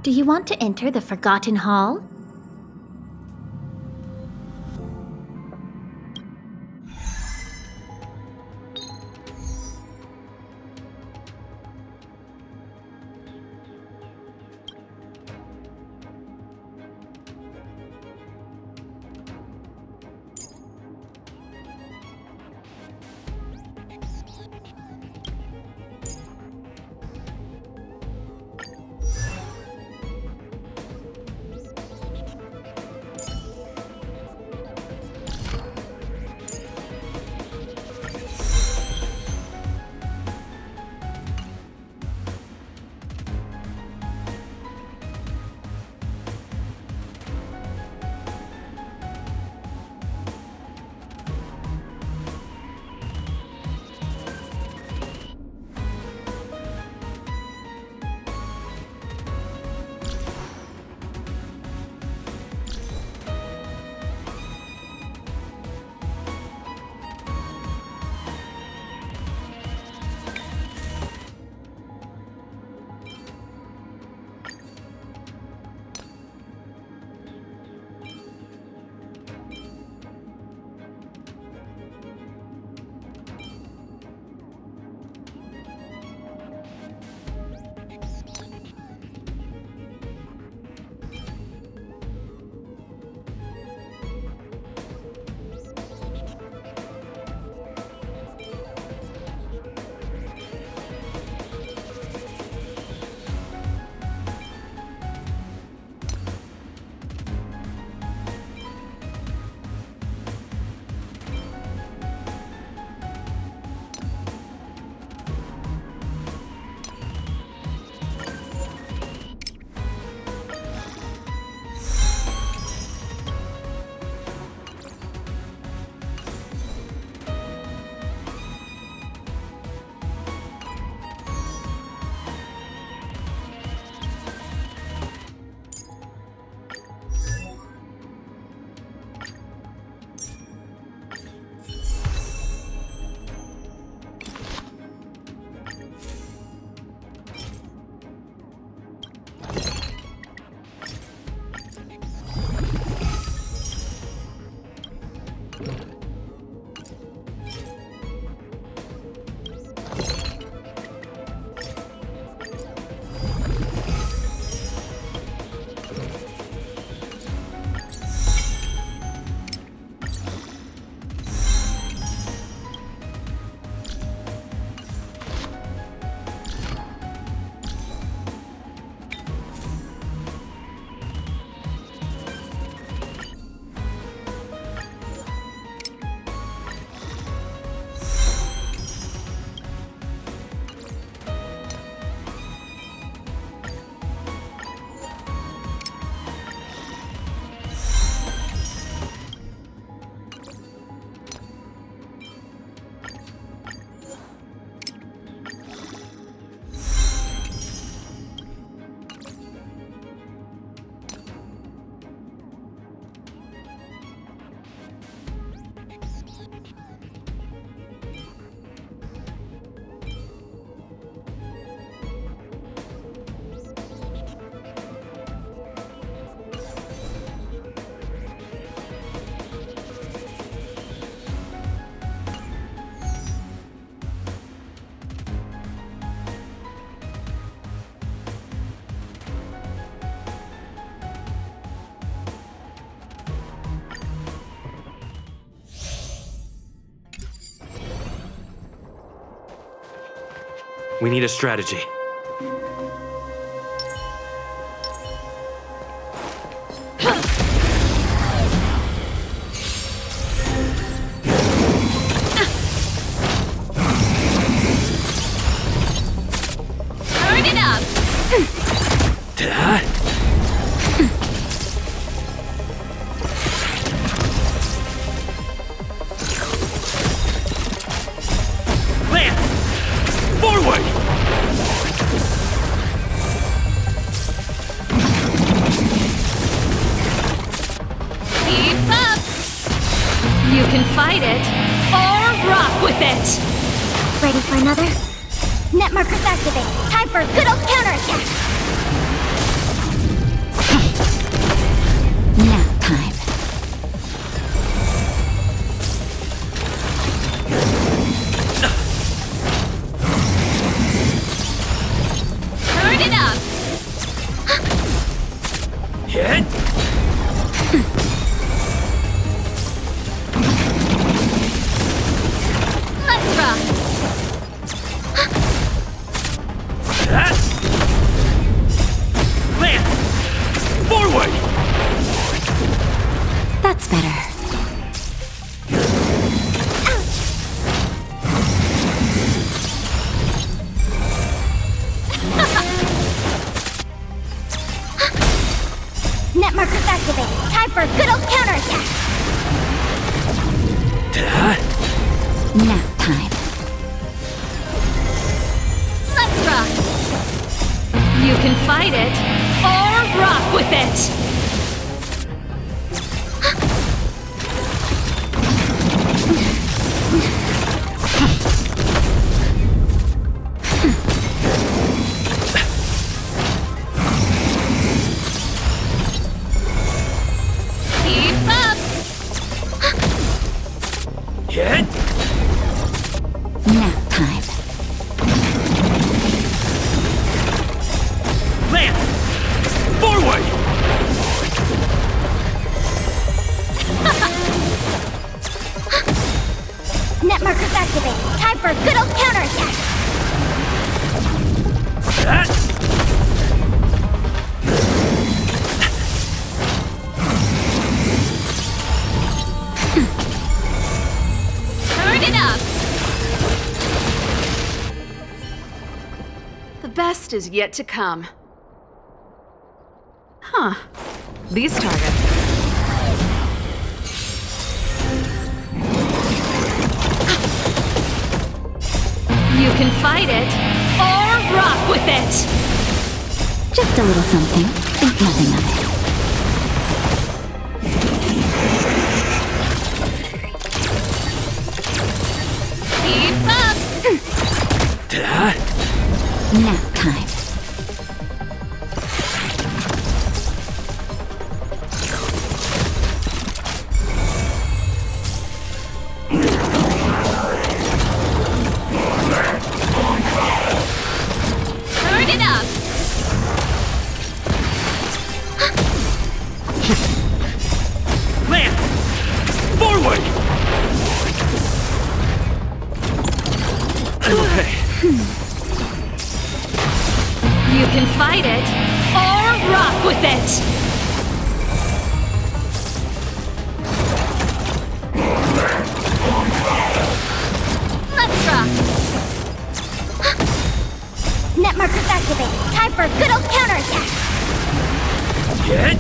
Do you want to enter the Forgotten Hall? We need a strategy. Turn it up! Keep up! You can fight it, or rock with it! Ready for another? Net markers activate. Time for a good old counterattack. it up! Hit! Let's rock! Lance! Forward! That's better. Net markers activated. Time for a good old counterattack. Nap time. Let's rock! You can fight it, or rock with it! Keep up! Hit! Nap time. Lance! Forward! Net markers activated. Time for a good old counterattack. Turn it up! The best is yet to come. Huh. These targets. You can fight it, or rock with it! Just a little something. Think nothing of it. Keep up! Nap time. Turn it up! Lance! Forward! I'm okay. You can fight it, or rock with it! Let's rock! Net markers activated. Time for a good old counterattack. Hit!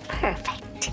Perfect.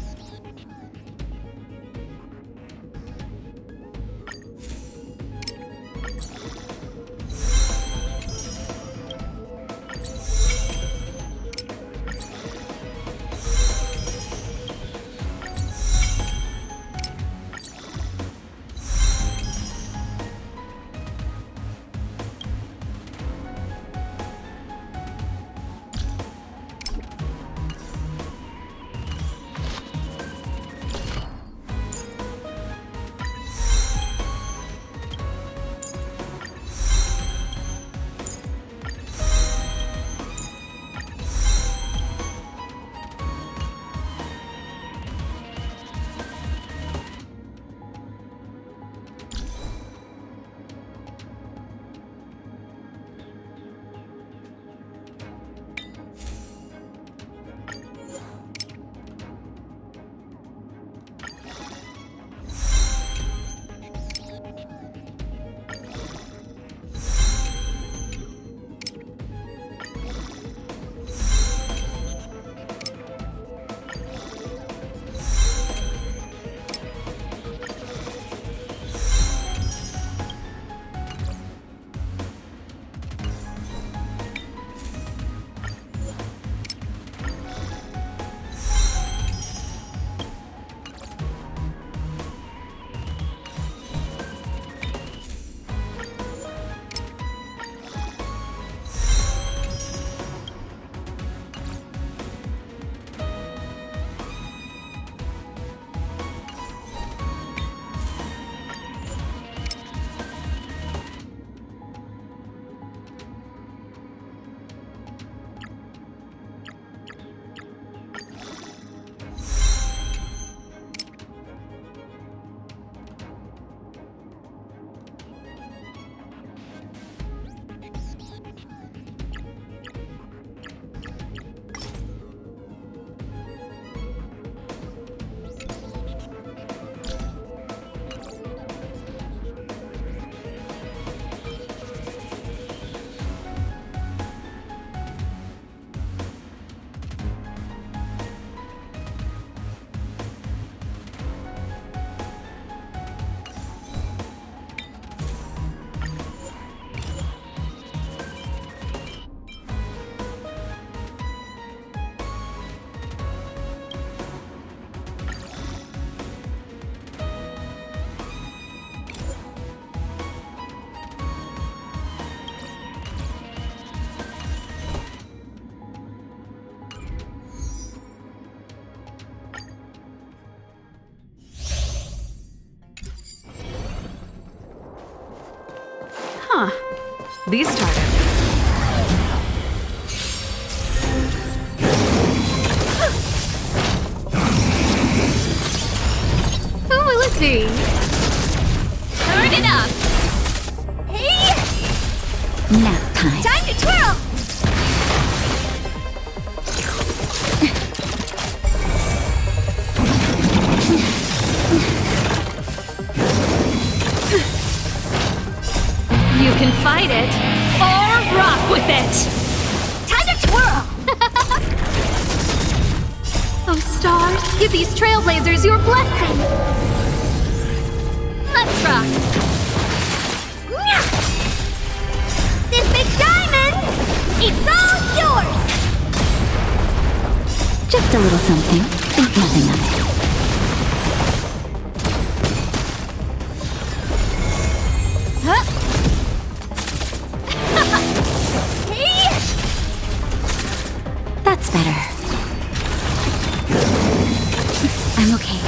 Huh. These started. Who will it be? Turn it up! Hey! Nap time. Time to twirl! You can fight it, or rock with it! Time to twirl! Oh, stars, give these trailblazers your blessing! Let's rock! This big diamond, it's all yours! Just a little something. Think nothing of it. Huh? Hey! That's better. I'm okay.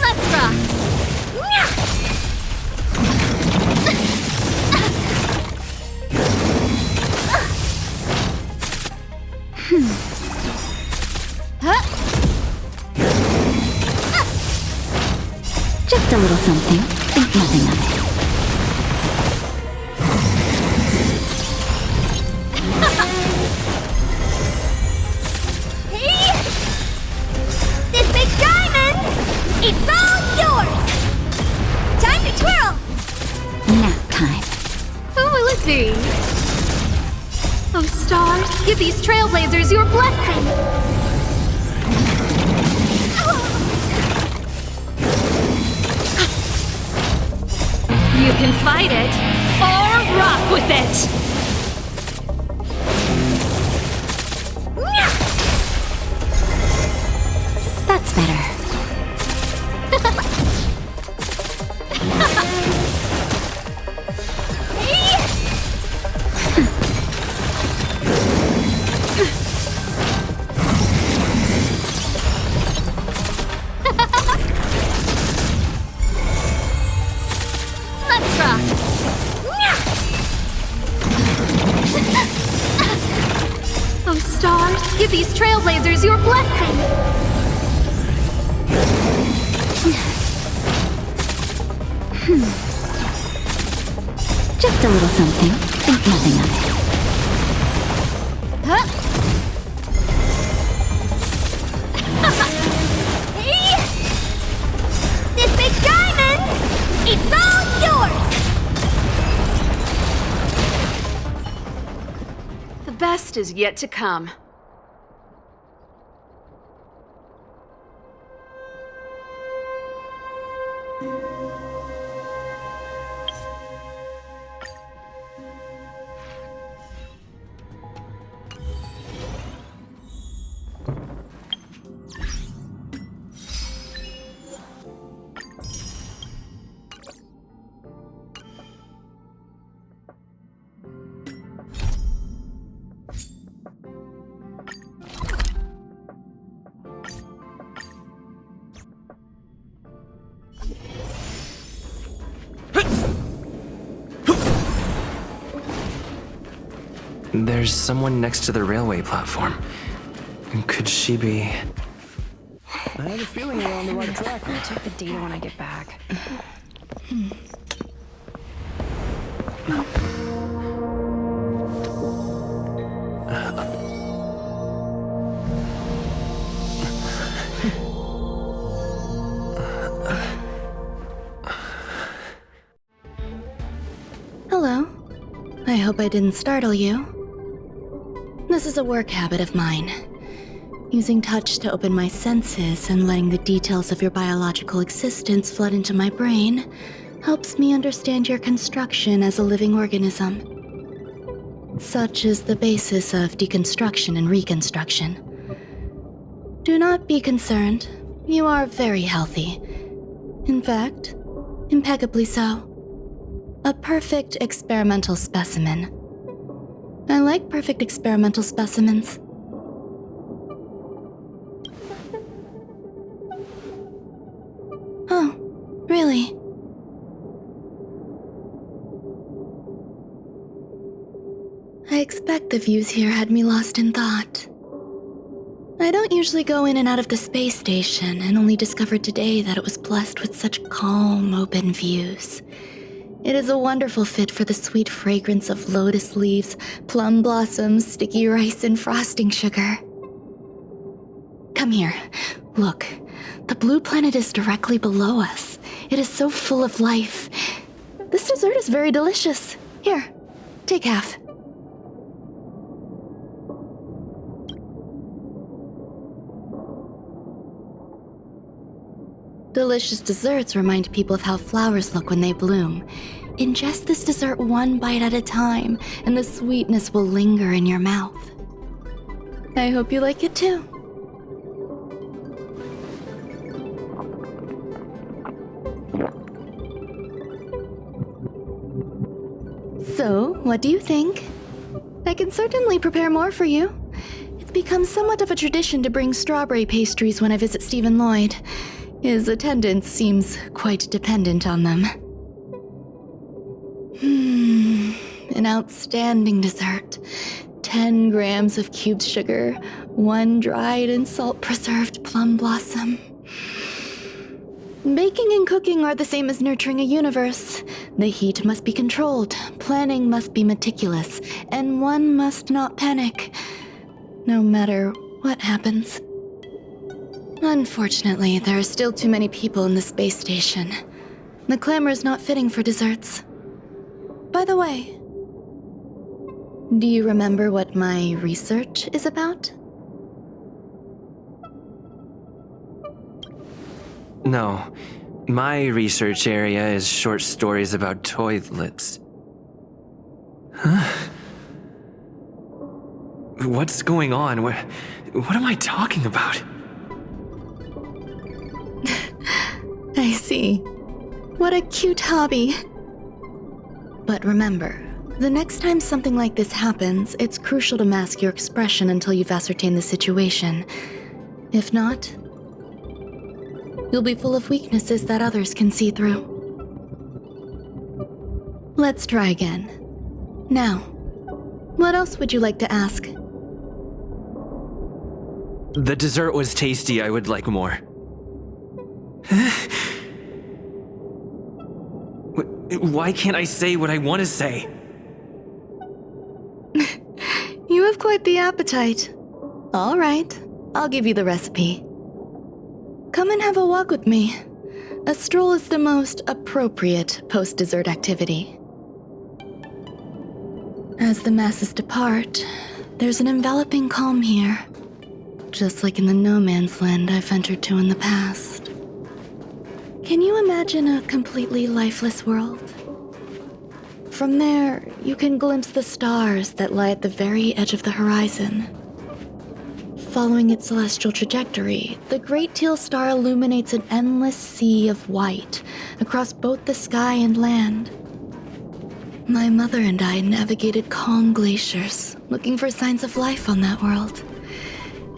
Let's rock! Huh? Just a little something. Think nothing of it. Hey! This big diamond, it's all yours! Time to twirl! Nap time. Who will it be? Oh, stars, give these trailblazers your blessing! You can fight it, or rock with it! That's better. Let's rock! Oh, stars, give these trailblazers your blessing! Just a little something. Think nothing of it. Huh? Hey! This big diamond, it's all yours! The best is yet to come. There's someone next to the railway platform. Could she be... I have a feeling we're on the right track. I'll check the data when I get back. Hello. I hope I didn't startle you. This is a work habit of mine. Using touch to open my senses and letting the details of your biological existence flood into my brain helps me understand your construction as a living organism. Such is the basis of deconstruction and reconstruction. Do not be concerned. You are very healthy. In fact, impeccably so. A perfect experimental specimen. I like perfect experimental specimens. Really? I expect the views here had me lost in thought. I don't usually go in and out of the space station, and only discovered today that it was blessed with such calm, open views. It is a wonderful fit for the sweet fragrance of lotus leaves, plum blossoms, sticky rice, and frosting sugar. Come here. Look. The blue planet is directly below us. It is so full of life. This dessert is very delicious. Here, take half. Delicious desserts remind people of how flowers look when they bloom. Ingest this dessert one bite at a time, and the sweetness will linger in your mouth. I hope you like it too. So, what do you think? I can certainly prepare more for you. It's become somewhat of a tradition to bring strawberry pastries when I visit Stephen Lloyd. His attendance seems quite dependent on them. An outstanding dessert. 10 grams of cubed sugar, 1 dried and salt-preserved plum blossom. Baking and cooking are the same as nurturing a universe. The heat must be controlled, planning must be meticulous, and one must not panic, no matter what happens. Unfortunately, there are still too many people in the space station. The clamor is not fitting for desserts. By the way, do you remember what my research is about? No. My research area is short stories about toilets. Huh? What's going on? What am I talking about? I see. What a cute hobby. But remember, the next time something like this happens, it's crucial to mask your expression until you've ascertained the situation. If not, you'll be full of weaknesses that others can see through. Let's try again. Now, what else would you like to ask? The dessert was tasty. I would like more. Why can't I say what I want to say? You have quite the appetite. All right, I'll give you the recipe. Come and have a walk with me. A stroll is the most appropriate post-dessert activity. As the masses depart, there's an enveloping calm here, just like in the no man's land I've ventured to in the past. Can you imagine a completely lifeless world? From there, you can glimpse the stars that lie at the very edge of the horizon. Following its celestial trajectory, the Great Teal Star illuminates an endless sea of white across both the sky and land. My mother and I navigated calm glaciers, looking for signs of life on that world,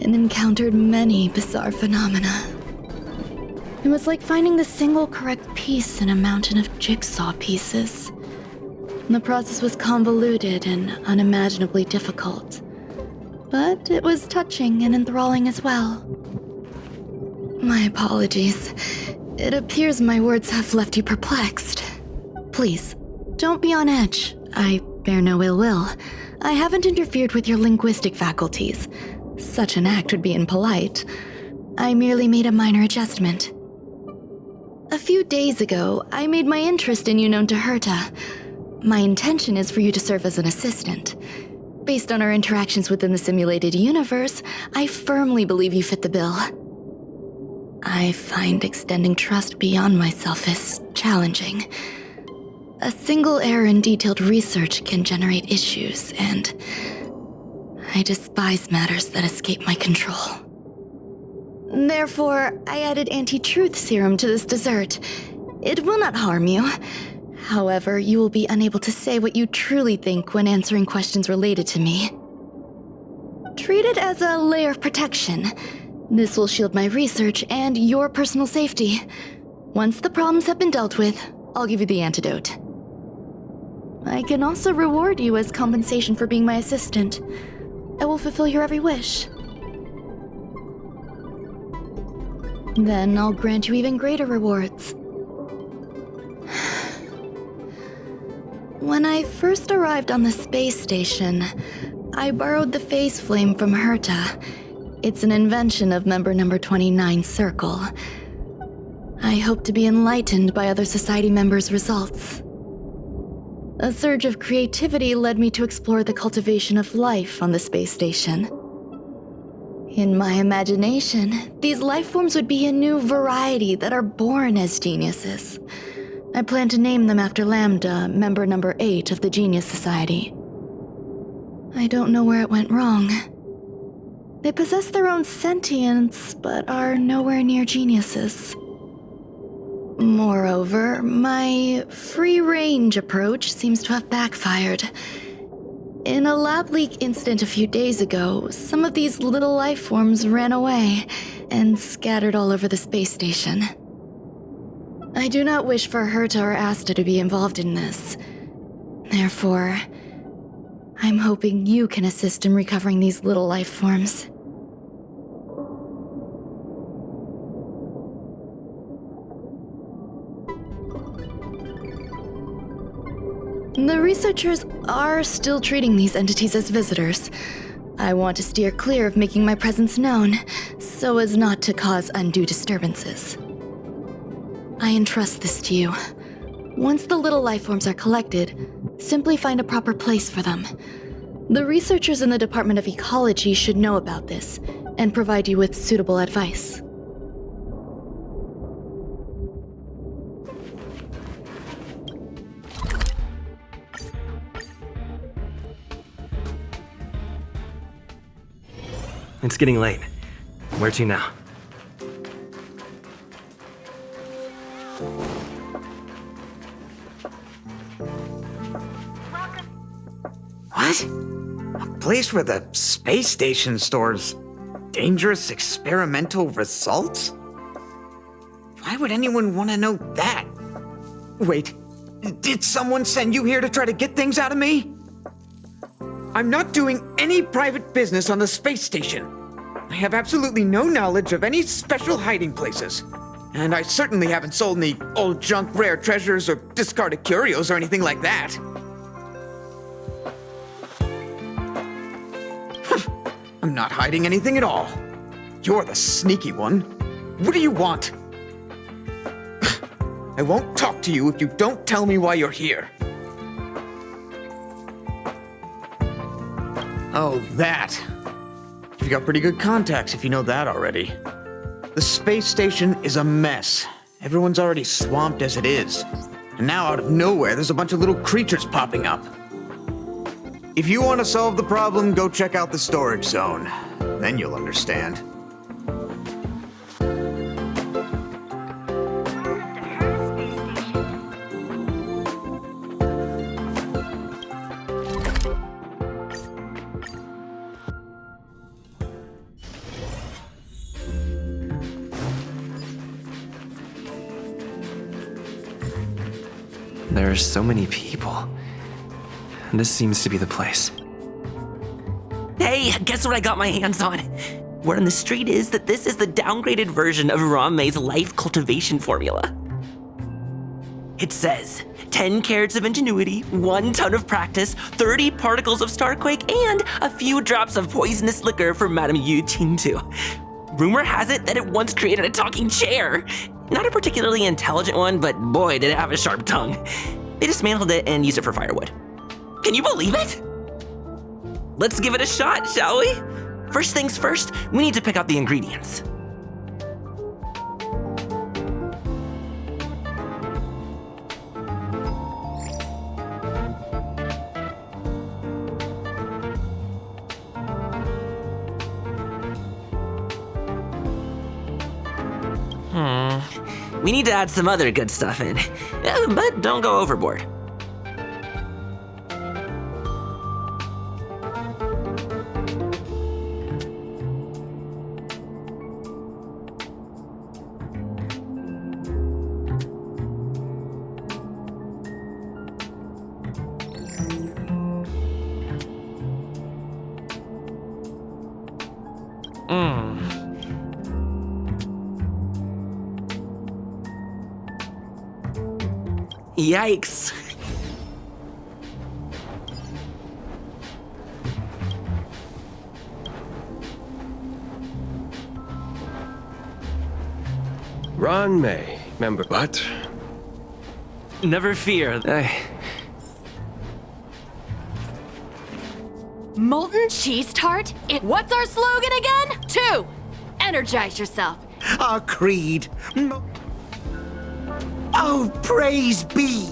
and encountered many bizarre phenomena. It was like finding the single correct piece in a mountain of jigsaw pieces. The process was convoluted and unimaginably difficult, but it was touching and enthralling as well. My apologies. It appears my words have left you perplexed. Please, don't be on edge. I bear no ill will. I haven't interfered with your linguistic faculties. Such an act would be impolite. I merely made a minor adjustment. A few days ago, I made my interest in you known to Herta. My intention is for you to serve as an assistant. Based on our interactions within the simulated universe, I firmly believe you fit the bill. I find extending trust beyond myself is challenging. A single error in detailed research can generate issues, and I despise matters that escape my control. Therefore, I added anti-truth serum to this dessert. It will not harm you. However, you will be unable to say what you truly think when answering questions related to me. Treat it as a layer of protection. This will shield my research and your personal safety. Once the problems have been dealt with, I'll give you the antidote. I can also reward you as compensation for being my assistant. I will fulfill your every wish. Then I'll grant you even greater rewards. When I first arrived on the space station, I borrowed the phase flame from Herta. It's an invention of member number 29's circle. I hope to be enlightened by other society members' results. A surge of creativity led me to explore the cultivation of life on the space station. In my imagination, these life forms would be a new variety that are born as geniuses. I plan to name them after Lambda, member number 8 of the Genius Society. I don't know where it went wrong. They possess their own sentience, but are nowhere near geniuses. Moreover, my free-range approach seems to have backfired. In a lab leak incident a few days ago, some of these little life forms ran away and scattered all over the space station. I do not wish for Herta or Asta to be involved in this. Therefore, I'm hoping you can assist in recovering these little life forms. The researchers are still treating these entities as visitors. I want to steer clear of making my presence known, so as not to cause undue disturbances. I entrust this to you. Once the little life forms are collected, simply find a proper place for them. The researchers in the Department of Ecology should know about this, and provide you with suitable advice. It's getting late. Where to now? What? A place where the space station stores dangerous experimental results? Why would anyone want to know that? Wait, did someone send you here to try to get things out of me? I'm not doing any private business on the space station. I have absolutely no knowledge of any special hiding places. And I certainly haven't sold any old junk rare treasures or discarded curios or anything like that. I'm not hiding anything at all. You're the sneaky one. What do you want? I won't talk to you if you don't tell me why you're here. Oh, that. You've got pretty good contacts if you know that already. The space station is a mess. Everyone's already swamped as it is. And now out of nowhere, there's a bunch of little creatures popping up. If you want to solve the problem, go check out the storage zone. Then you'll understand. There are so many people. This seems to be the place. Hey, guess what I got my hands on? Word on the street is that this is the downgraded version of Ramei's life cultivation formula. It says 10 carats of ingenuity, 1 ton of practice, 30 particles of starquake, and a few drops of poisonous liquor for Madame Yu Qingtu. Rumor has it that it once created a talking chair. Not a particularly intelligent one, but boy, did it have a sharp tongue. They dismantled it and used it for firewood. Can you believe it? Let's give it a shot, shall we? First things first, we need to pick out the ingredients. We need to add some other good stuff in, but don't go overboard. Yikes. Ron May, member. What? Never fear. Molten cheese tart? What's our slogan again? 2. Energize yourself. Our creed. Oh, praise be.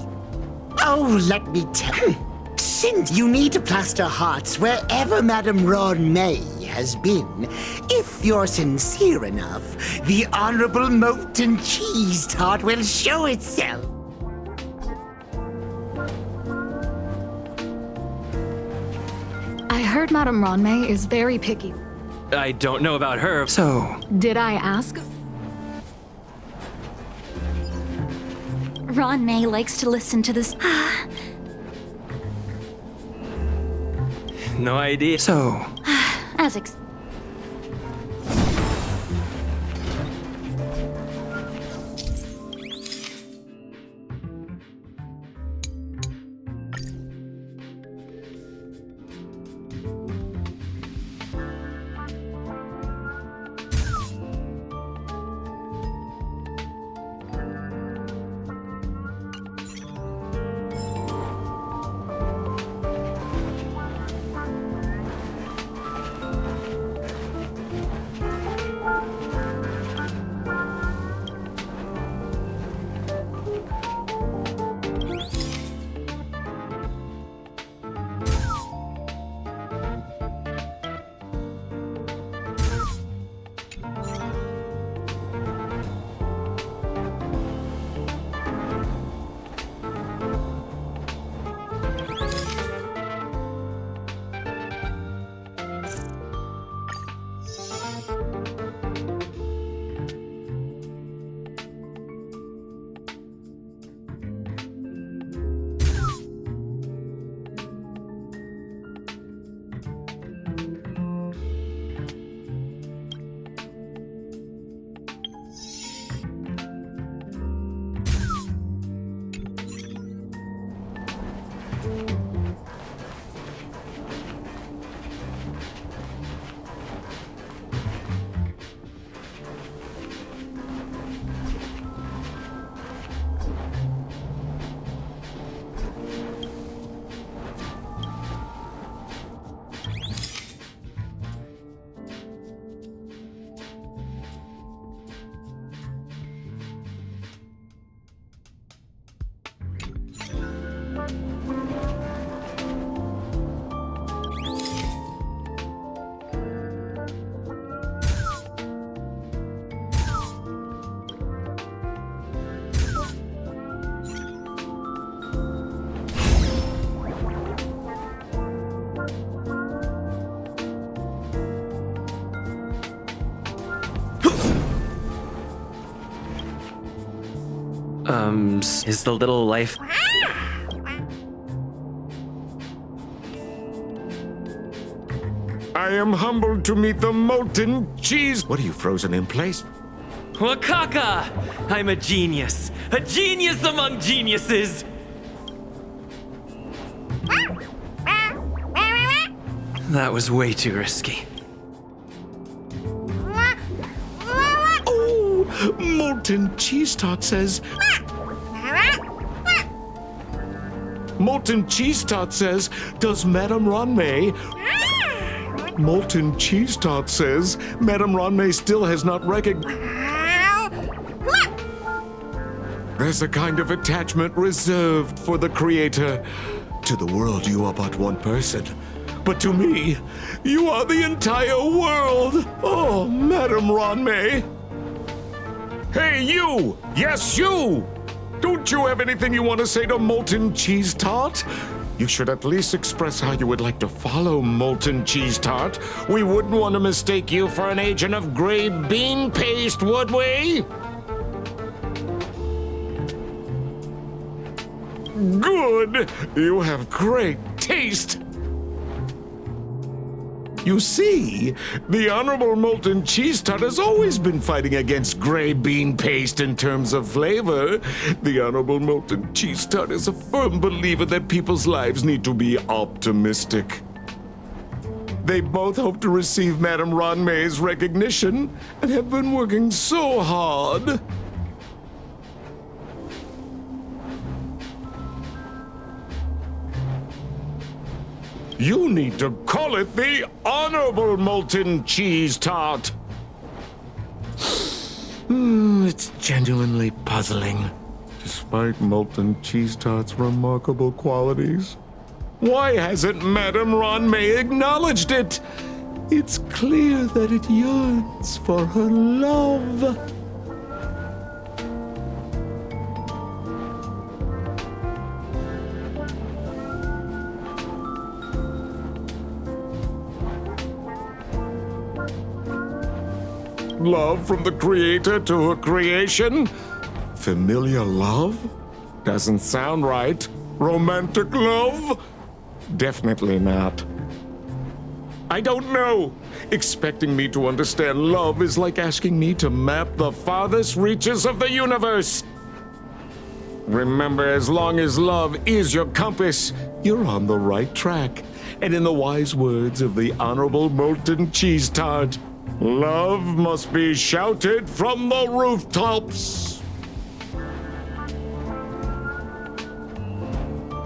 Oh, let me tell you. Since you need to plaster hearts wherever Madame Ron May has been, if you're sincere enough, the Honorable Molten Cheese Tart will show itself. I heard Madame Ronmay is very picky. I don't know about her. So, Did I ask? Ron May likes to listen to this. No idea. So, As Is the little life... I am humbled to meet the molten cheese. What are you frozen in place? Wakaka! I'm a genius. A genius among geniuses! That was way too risky. Oh, molten cheese tart says... Molten cheese tart says, does Madame Ron May... Molten cheese tart says, Madame Ron May still has not recognized... There's a kind of attachment reserved for the creator. To the world, you are but one person. But to me, you are the entire world. Oh, Madame Ron May. Hey, you! Yes, you! Don't you have anything you want to say to Molten Cheese Tart? You should at least express how you would like to follow Molten Cheese Tart. We wouldn't want to mistake you for an agent of gray bean paste, would we? Good! You have great taste! You see, the Honorable Molten Cheese Tart has always been fighting against gray bean paste in terms of flavor. The Honorable Molten Cheese Tart is a firm believer that people's lives need to be optimistic. They both hope to receive Madame Ranmei's recognition and have been working so hard. You need to call it the Honorable Molten Cheese Tart. It's genuinely puzzling. Despite Molten Cheese Tart's remarkable qualities, why hasn't Madame Ranmei acknowledged it? It's clear that it yearns for her love. Love from the creator to her creation? Familiar love? Doesn't sound right. Romantic love? Definitely not. I don't know. Expecting me to understand love is like asking me to map the farthest reaches of the universe. Remember, as long as love is your compass, you're on the right track. And in the wise words of the Honorable Molten Cheese Tart, love must be shouted from the rooftops.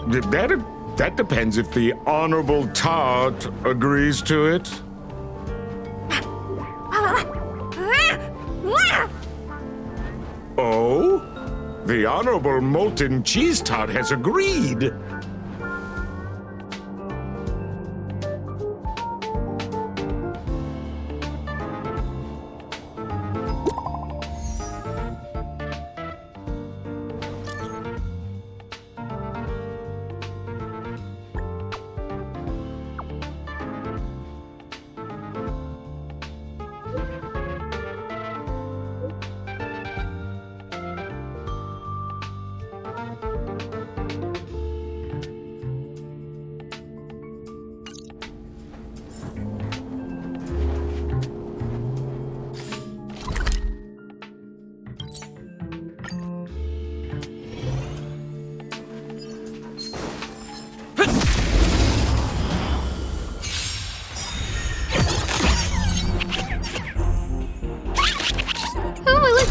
That depends if the Honorable Tart agrees to it. Oh? The Honorable Molten Cheese Tart has agreed.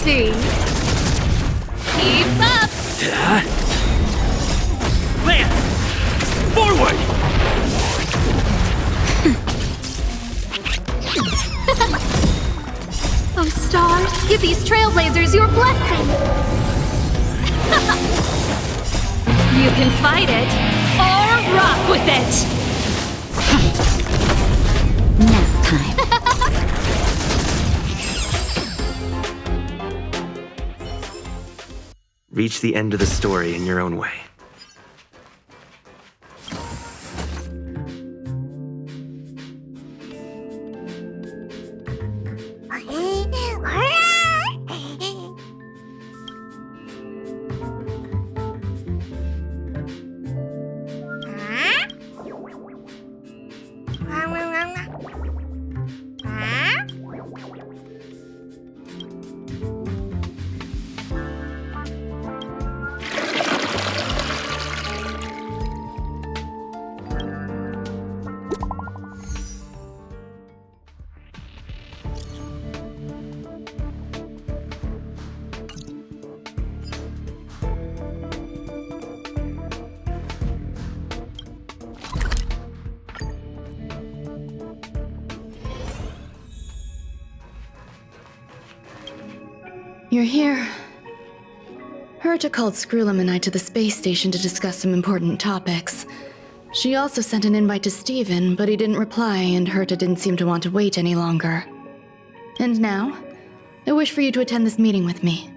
Keep up! Lance! Forward! Oh, stars, give these trailblazers your blessing! You can fight it, or rock with it! Nap time. Reach the end of the story in your own way. You're here. Herta called Skrullum and I to the space station to discuss some important topics. She also sent an invite to Steven, but he didn't reply, and Herta didn't seem to want to wait any longer. And now, I wish for you to attend this meeting with me.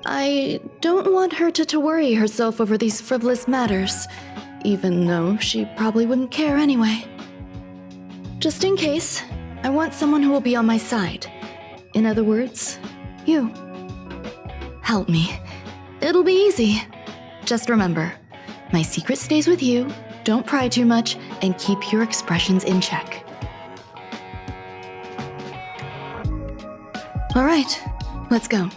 I don't want Herta to worry herself over these frivolous matters, even though she probably wouldn't care anyway. Just in case, I want someone who will be on my side. In other words, you. Help me. It'll be easy. Just remember, my secret stays with you, Don't pry too much and keep your expressions in check. All right, let's go.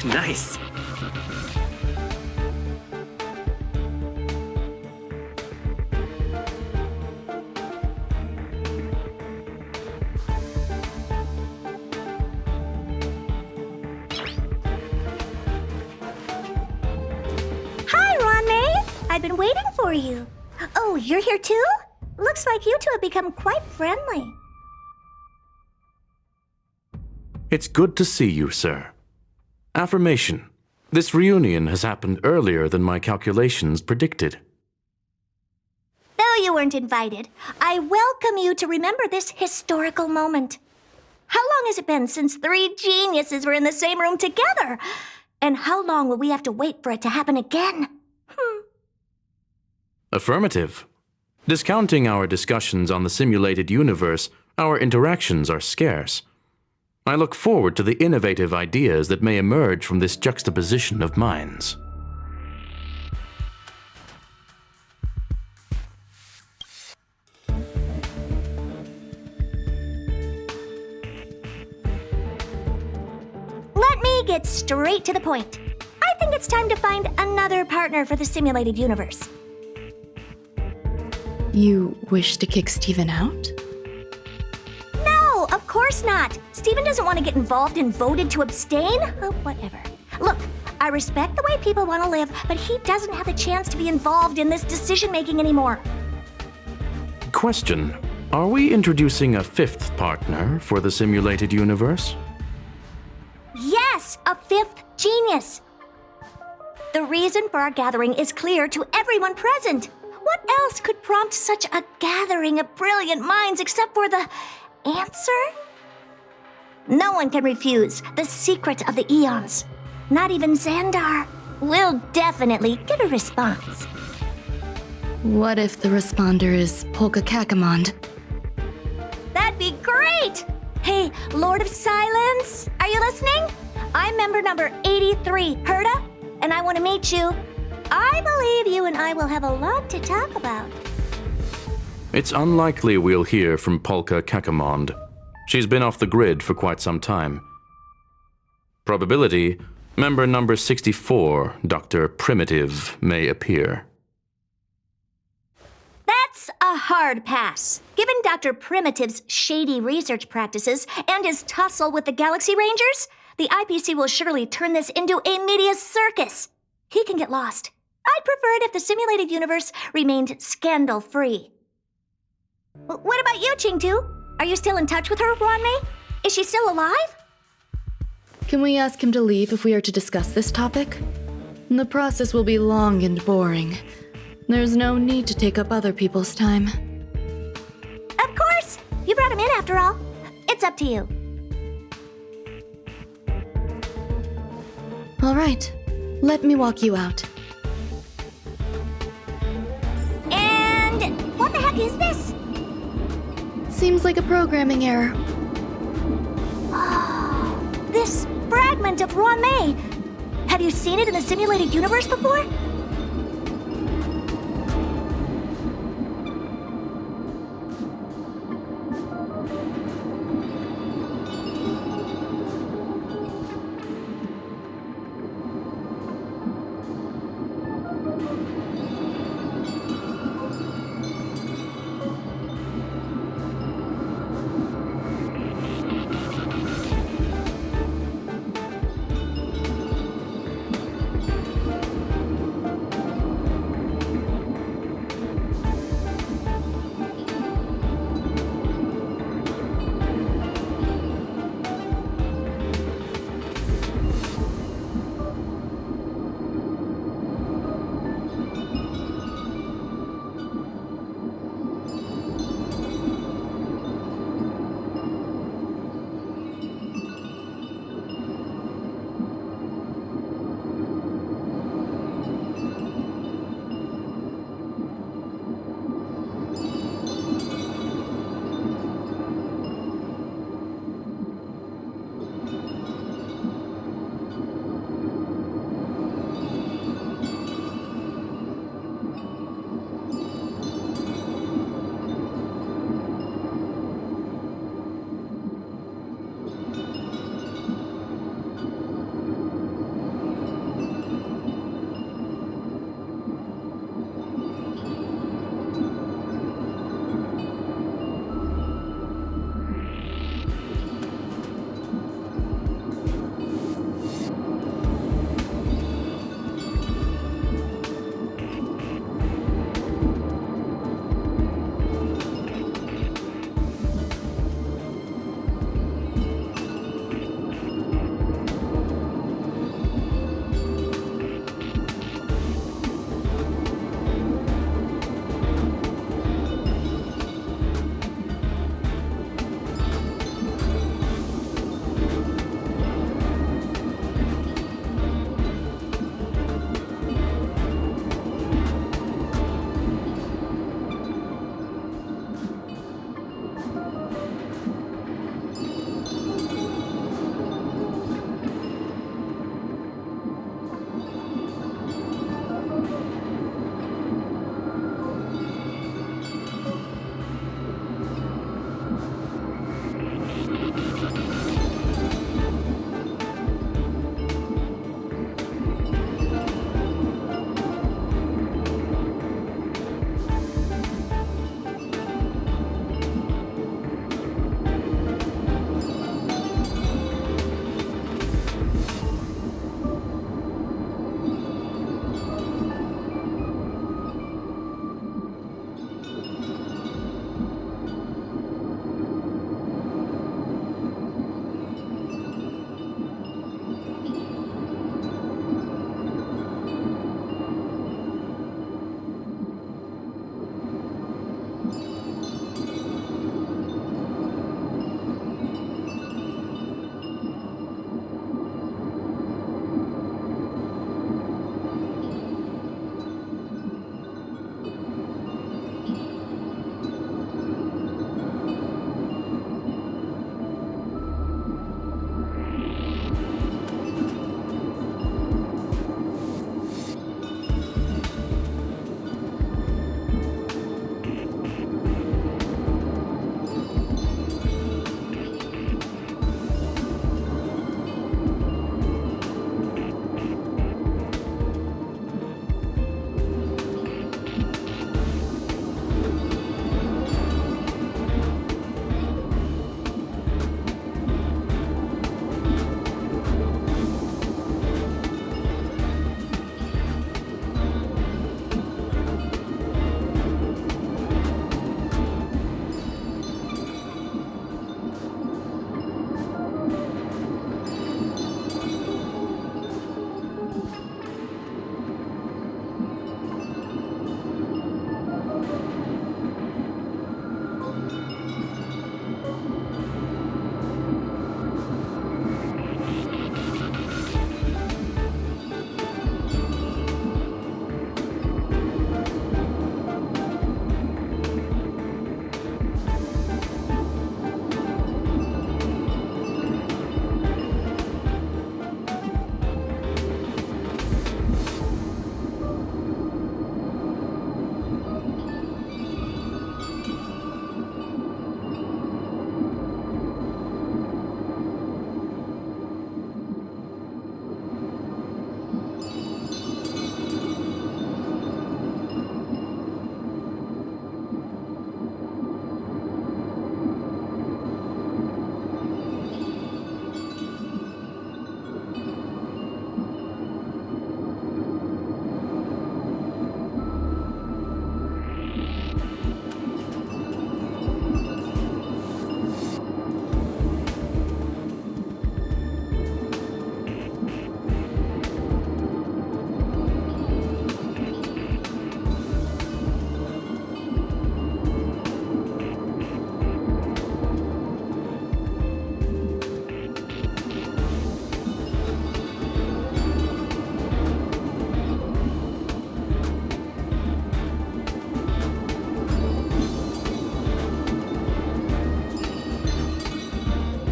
Nice. Hi, Ronmei! I've been waiting for you. Oh, you're here too? Looks like you two have become quite friendly. It's good to see you, sir. Affirmation. This reunion has happened earlier than my calculations predicted. Though you weren't invited, I welcome you to remember this historical moment. How long has it been since 3 geniuses were in the same room together? And how long will we have to wait for it to happen again? Affirmative. Discounting our discussions on the simulated universe, our interactions are scarce. I look forward to the innovative ideas that may emerge from this juxtaposition of minds. Let me get straight to the point. I think it's time to find another partner for the simulated universe. You wish to kick Steven out? No, of course not. Steven doesn't want to get involved and voted to abstain. Oh, whatever. Look, I respect the way people want to live, but he doesn't have the chance to be involved in this decision-making anymore. Question. Are we introducing a 5th partner for the simulated universe? Yes, a 5th genius. The reason for our gathering is clear to everyone present. What else could prompt such a gathering of brilliant minds except for the answer? No one can refuse the secret of the eons. Not even Xandar. We'll definitely get a response. What if the responder is Polka Kakamond? That'd be great! Hey, Lord of Silence, are you listening? I'm member number 83, Herda, and I want to meet you. I believe you and I will have a lot to talk about. It's unlikely we'll hear from Polka Kakamond. She's been off the grid for quite some time. Probability, member number 64, Dr. Primitive, may appear. That's a hard pass. Given Dr. Primitive's shady research practices and his tussle with the Galaxy Rangers, the IPC will surely turn this into a media circus. He can get lost. I'd prefer it if the simulated universe remained scandal-free. What about you, Chingtu? Are you still in touch with her, Ronmei? Is she still alive? Can we ask him to leave if we are to discuss this topic? The process will be long and boring. There's no need to take up other people's time. Of course! You brought him in after all. It's up to you. All right, let me walk you out. And what the heck is this? Seems like a programming error. This fragment of Ronmei. Have you seen it in the simulated universe before?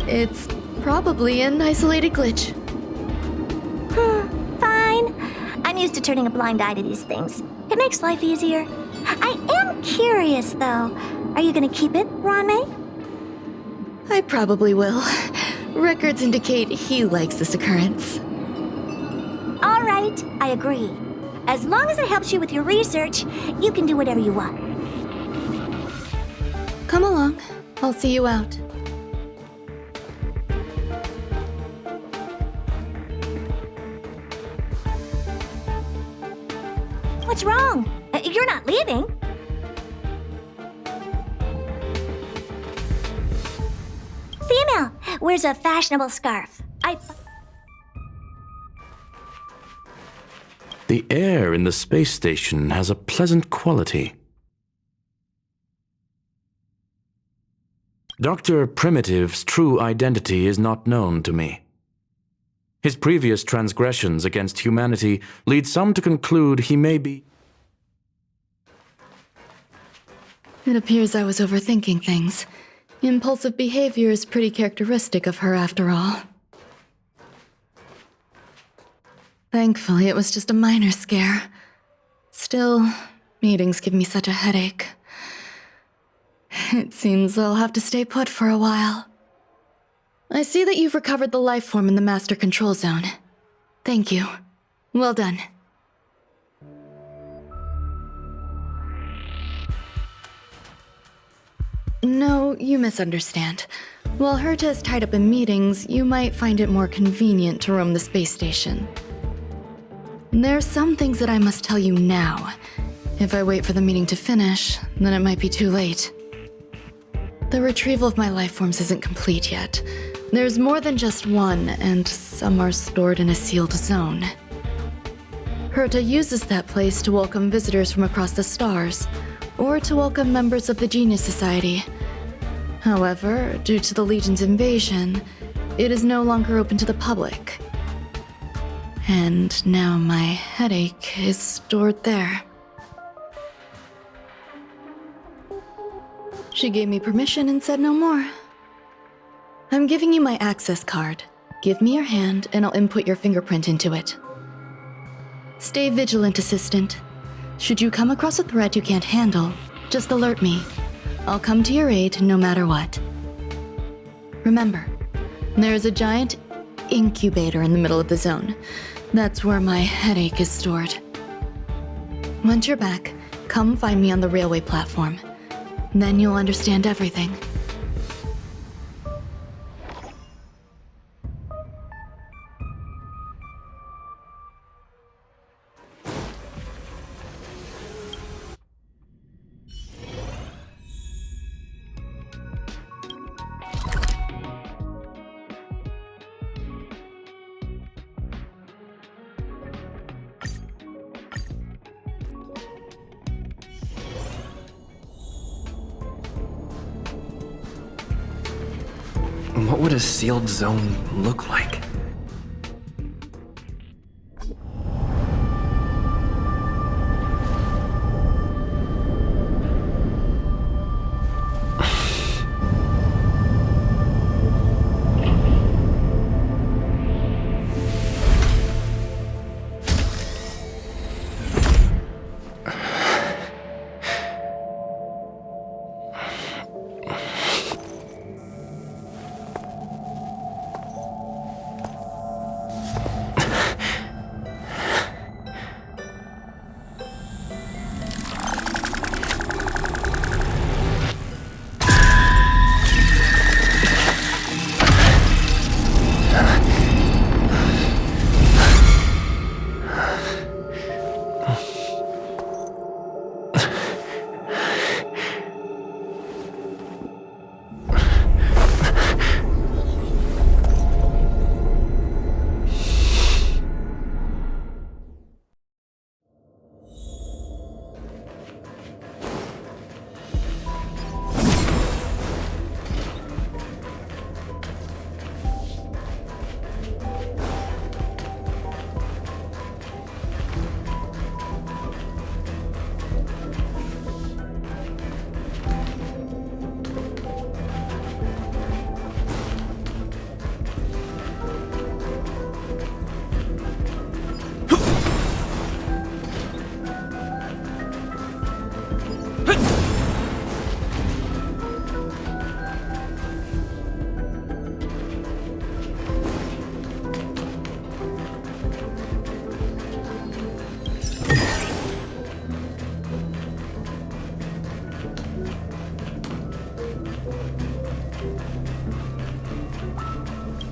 It's probably an isolated glitch. Fine. I'm used to turning a blind eye to these things. It makes life easier. I am curious, though. Are you gonna keep it, Ronmei? I probably will. Records indicate he likes this occurrence. All right, I agree. As long as it helps you with your research, you can do whatever you want. Come along. I'll see you out. What's wrong? You're not leaving. Female wears a fashionable scarf. The air in the space station has a pleasant quality. Dr. Primitive's true identity is not known to me. His previous transgressions against humanity lead some to conclude he may be... It appears I was overthinking things. Impulsive behavior is pretty characteristic of her, after all. Thankfully, it was just a minor scare. Still, meetings give me such a headache. It seems I'll have to stay put for a while. I see that you've recovered the life form in the Master Control Zone. Thank you. Well done. No, you misunderstand. While Herta is tied up in meetings, you might find it more convenient to roam the space station. There are some things that I must tell you now. If I wait for the meeting to finish, then it might be too late. The retrieval of my life forms isn't complete yet. There's more than just one, and some are stored in a sealed zone. Herta uses that place to welcome visitors from across the stars, or to welcome members of the Genius Society. However, due to the Legion's invasion, it is no longer open to the public. And now my headache is stored there. She gave me permission and said no more. I'm giving you my access card. Give me your hand and I'll input your fingerprint into it. Stay vigilant, Assistant. Should you come across a threat you can't handle, just alert me. I'll come to your aid no matter what. Remember, there is a giant incubator in the middle of the zone. That's where my headache is stored. Once you're back, come find me on the railway platform. Then you'll understand everything. What would a sealed zone look like?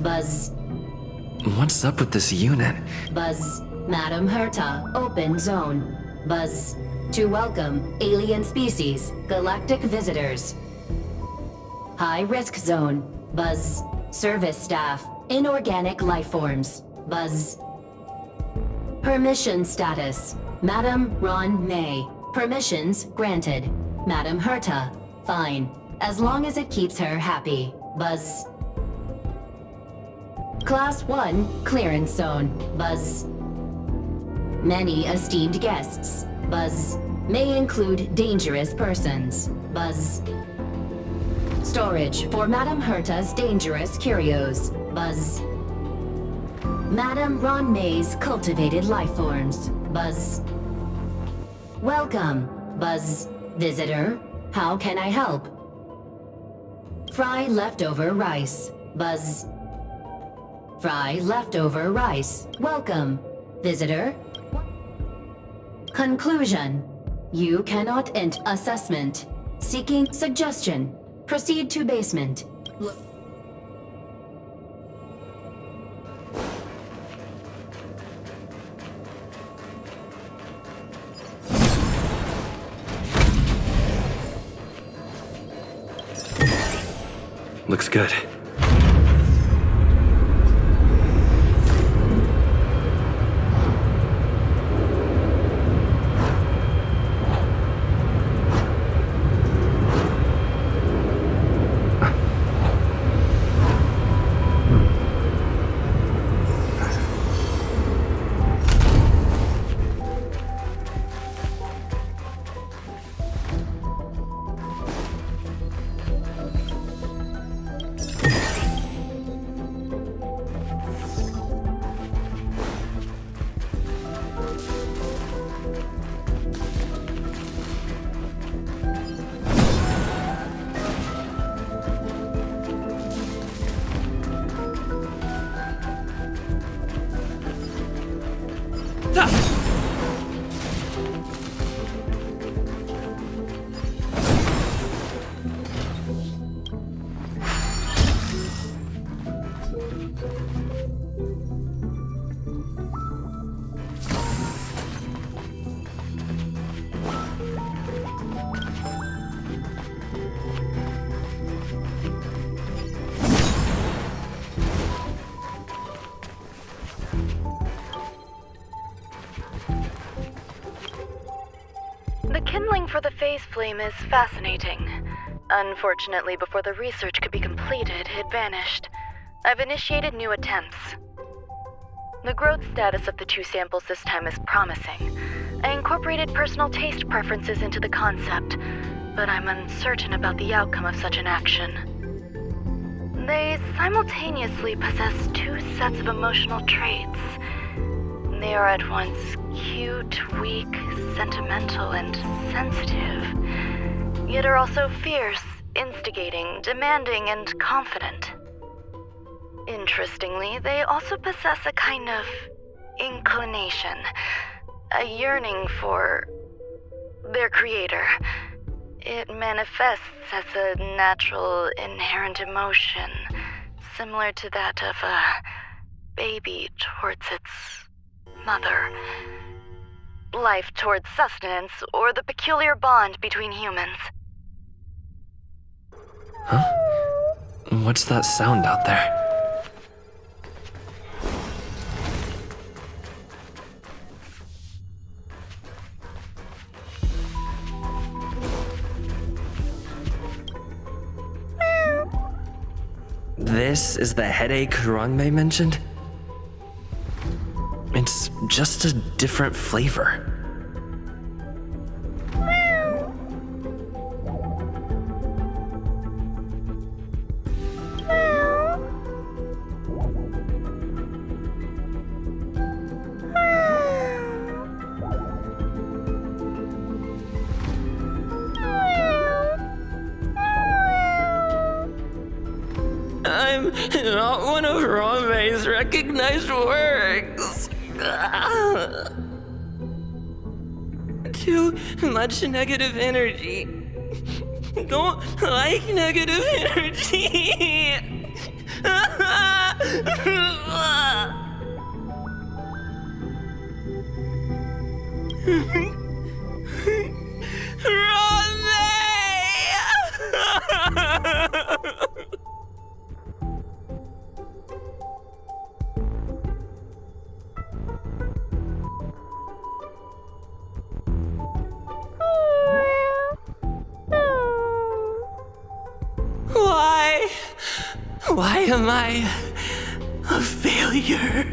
Buzz. What's up with this unit? Buzz. Madam Herta, open zone. Buzz. To welcome alien species, galactic visitors. High risk zone. Buzz. Service staff, inorganic life forms. Buzz. Permission status. Madam Ron May. Permissions granted. Madam Herta. Fine. As long as it keeps her happy. Buzz. Class 1 clearance zone. Buzz. Many esteemed guests. Buzz. May include dangerous persons. Buzz. Storage for Madam Herta's dangerous curios. Buzz. Madam Ron May's cultivated life forms. Buzz. Welcome, Buzz. Visitor, how can I help? Fry leftover rice. Buzz. Fry leftover rice. Welcome, visitor. Conclusion. You cannot enter assessment. Seeking suggestion. Proceed to basement. Looks good. The kindling for the phase flame is fascinating. Unfortunately, before the research could be completed, it vanished. I've initiated new attempts. The growth status of the two samples this time is promising. I incorporated personal taste preferences into the concept, but I'm uncertain about the outcome of such an action. They simultaneously possess two sets of emotional traits. They are at once cute, weak, sentimental, and sensitive, yet are also fierce, instigating, demanding, and confident. Interestingly, they also possess a kind of inclination, a yearning for their creator. It manifests as a natural, inherent emotion, similar to that of a baby towards its mother. Life towards sustenance, or the peculiar bond between humans. Huh? What's that sound out there? This is the headache Rongmei mentioned? It's just a different flavor. I'm not one of Rongmei's recognized works. Too much negative energy. don't like negative energy. Why am I a failure?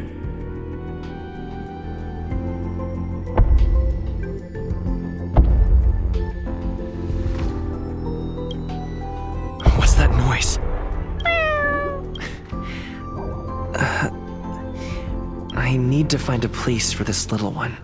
What's that noise? I need to find a place for this little one.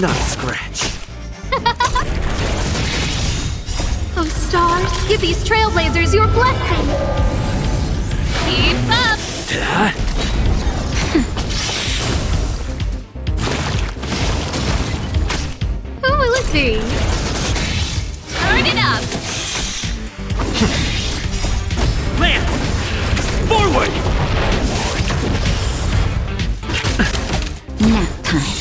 Not a scratch. Oh, stars, give these trailblazers your blessing. Keep up. Who will it be? Turn it up. Lance! Forward! Nap time.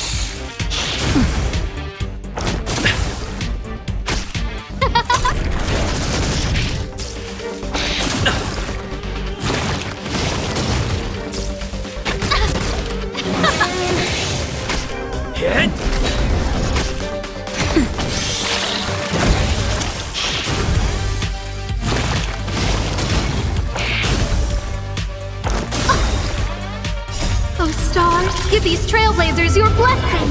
Hit! Oh, stars, give these trailblazers your blessing.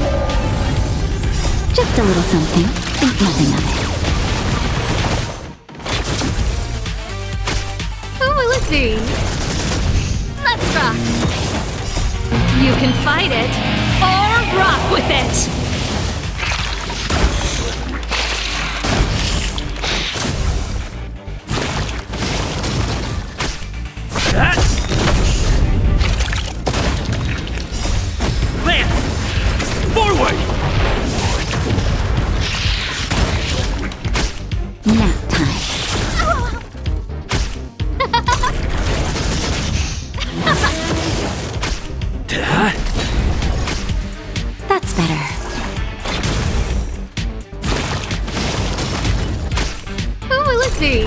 Just a little something. Think nothing of it. Who will it be? Let's rock. You can fight it, or rock with it. Lance! Forward! Nap time. That's better. Who will it be?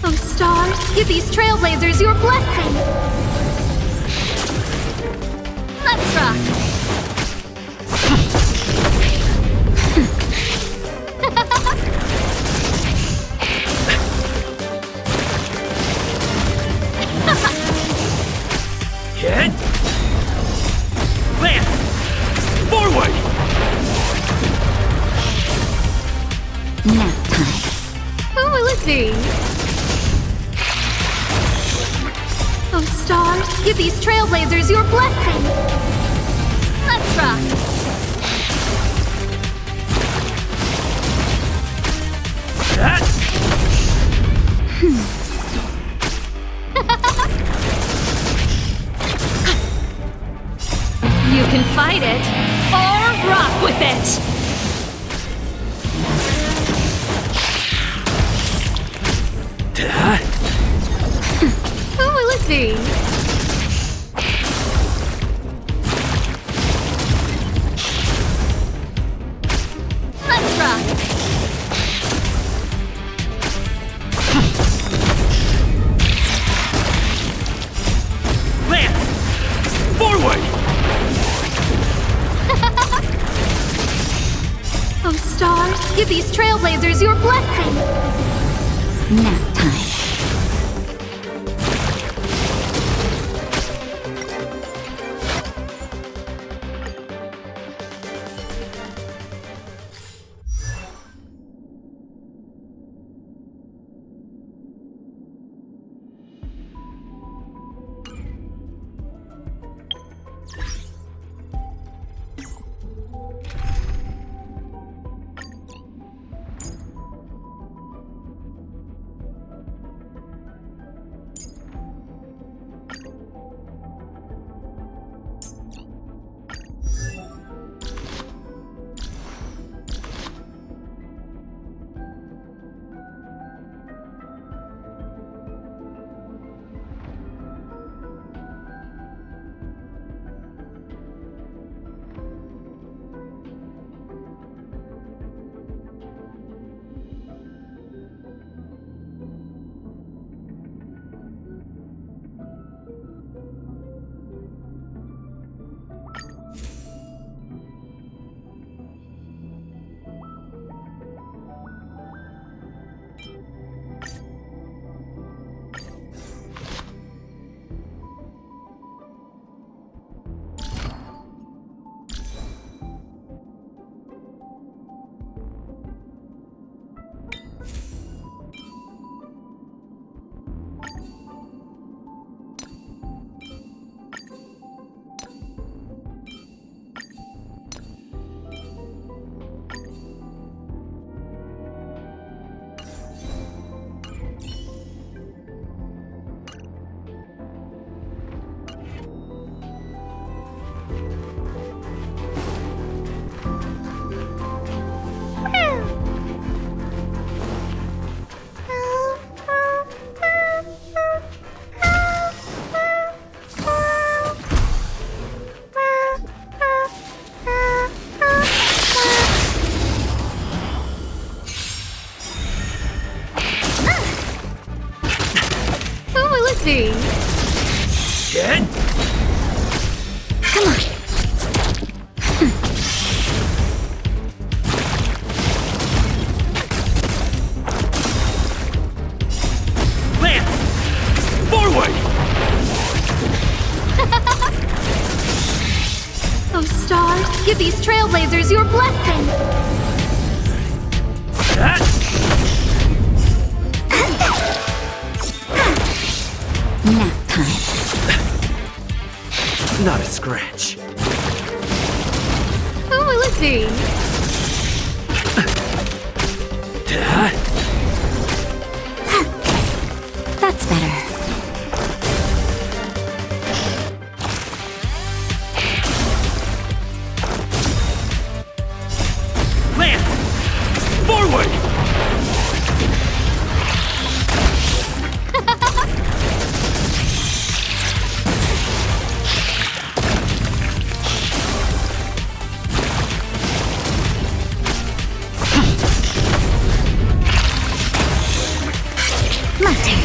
Oh, stars, give these trailblazers your blessing. Let's rock. Hit! Lance! Forward! Nap time. Who will it be? Oh, stars, give these trailblazers your blessing. Let's rock. You can fight it, or rock with it. see. Let's rock. Lance! Forward! Oh, stars, give these trailblazers your blessing. Nap time. See. Good. Come on. Lance! Forward! Oh, stars, give these trailblazers your blessing. Nap time. Not a scratch. Who will it be? That's better. Lance! Forward! My turn.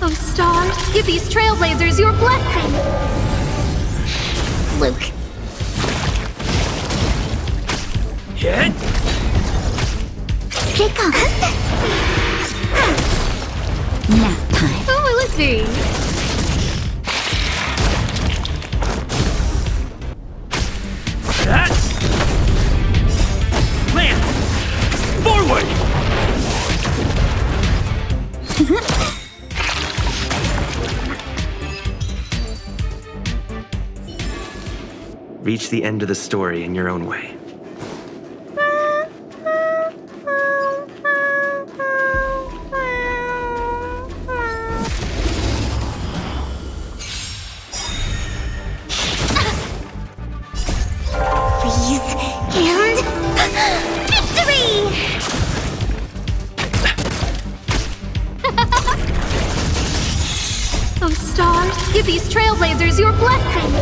Oh, stars, give these trailblazers your blessing. Luke. Hit! Jacob. Nap time. Who will it be? Lance! Forward! Reach the end of the story in your own way. Please, and victory! stars, give these trailblazers your blessing!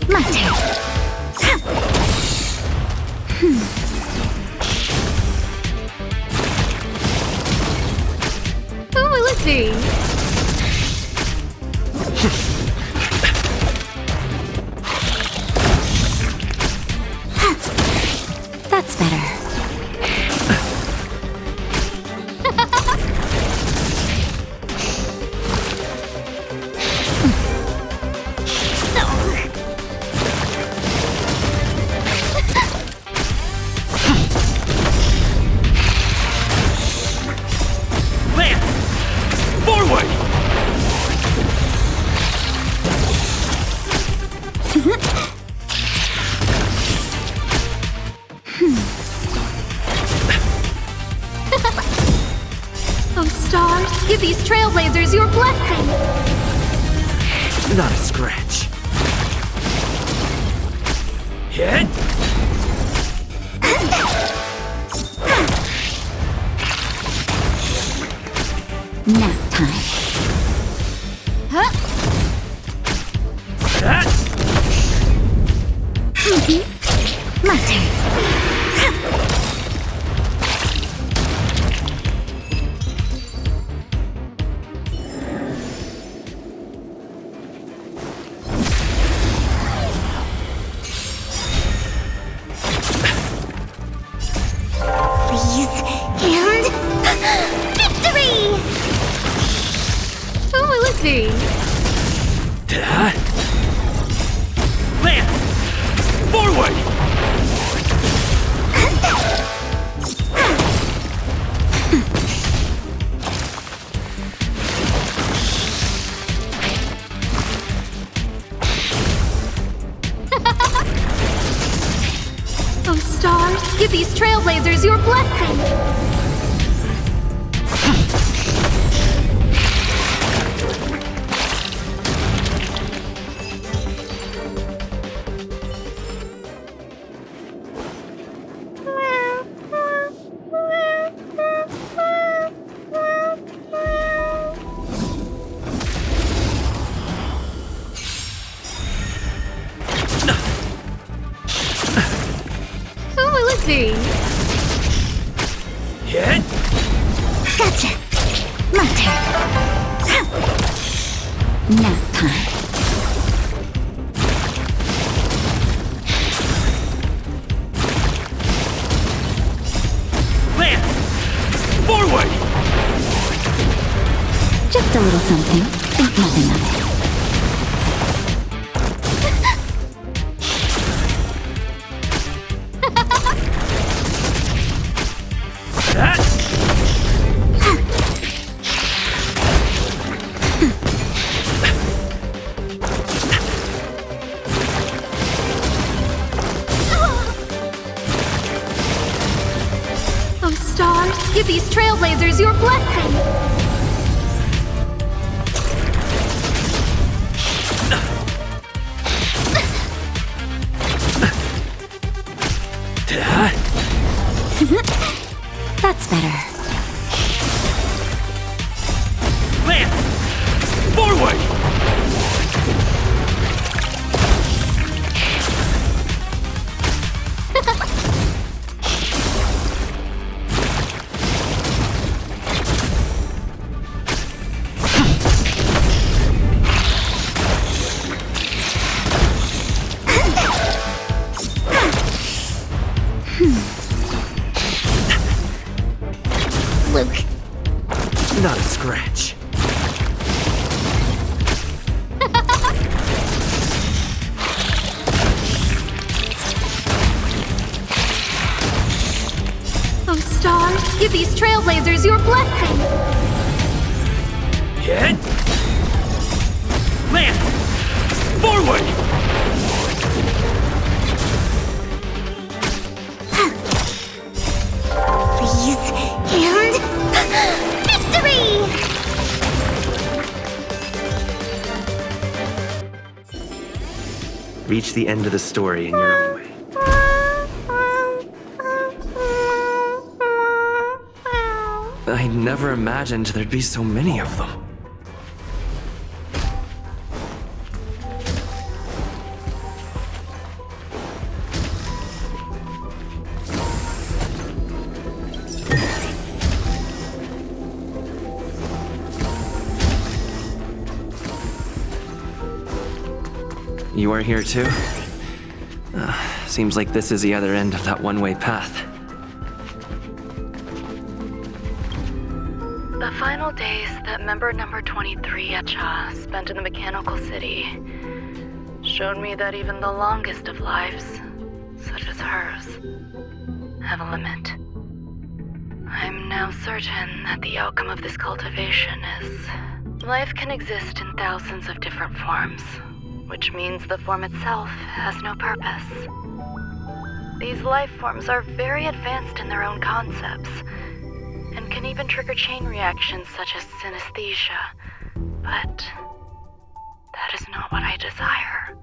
My turn. Who will it be? That's better. Oh, stars, give these trailblazers your blessing! Not a scratch. Hit! Nap time. Huh? My turn. Please, and victory! Who will it be? Lance! Forward! Oh, stars, give these trailblazers your blessing! Who will it be? Hit! Gotcha. My turn. Nap time. Lance! Forward! Just a little something. Think nothing of it. Oh, stars, give these trailblazers your blessing! That's better. Lance! Forward! Luke. Not a scratch. Oh, stars, give these trailblazers your blessing! Hit! Lance! Forward! Please, and victory! Reach the end of the story in your own way. I never imagined there'd be so many of them. You are here too? Seems like this is the other end of that one-way path. The final days that member number 23 Echa spent in the mechanical city showed me that even the longest of lives, such as hers, have a limit. I'm now certain that the outcome of this cultivation is life can exist in thousands of different forms, which means the form itself has no purpose. These life forms are very advanced in their own concepts, and can even trigger chain reactions such as synesthesia, but that is not what I desire.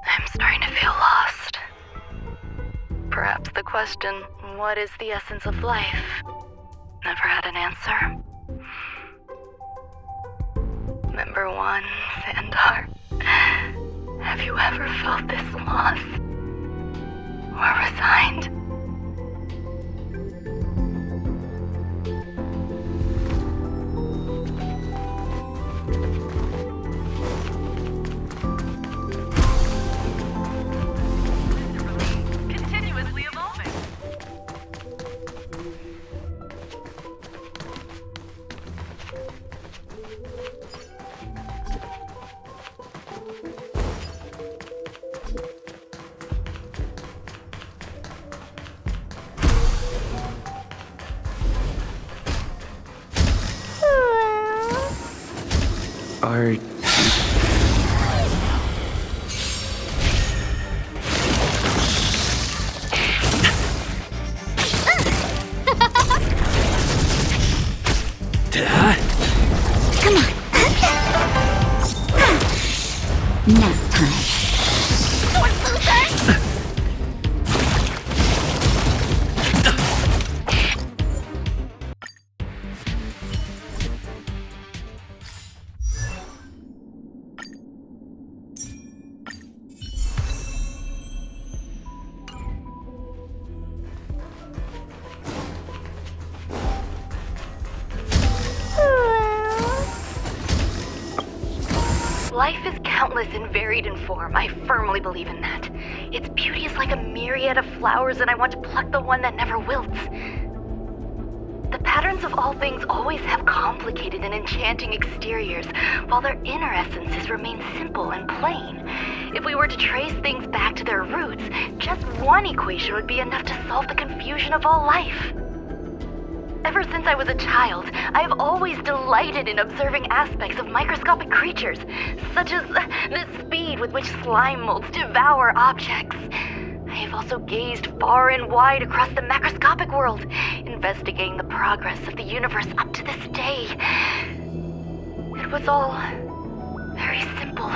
I'm starting to feel lost. Perhaps the question, what is the essence of life, never had an answer. Member 1, Sandar, have you ever felt this lost? Or resigned? Continuously evolving. Are... Come on. Nap time. Sore loser! Life is countless and varied in form. I firmly believe in that. Its beauty is like a myriad of flowers, and I want to pluck the one that never wilts. The patterns of all things always have complicated and enchanting exteriors, while their inner essences remain simple and plain. If we were to trace things back to their roots, just one equation would be enough to solve the confusion of all life. Ever since I was a child, I have always delighted in observing aspects of microscopic creatures, such as the speed with which slime molds devour objects. I have also gazed far and wide across the macroscopic world, investigating the progress of the universe up to this day. It was all very simple.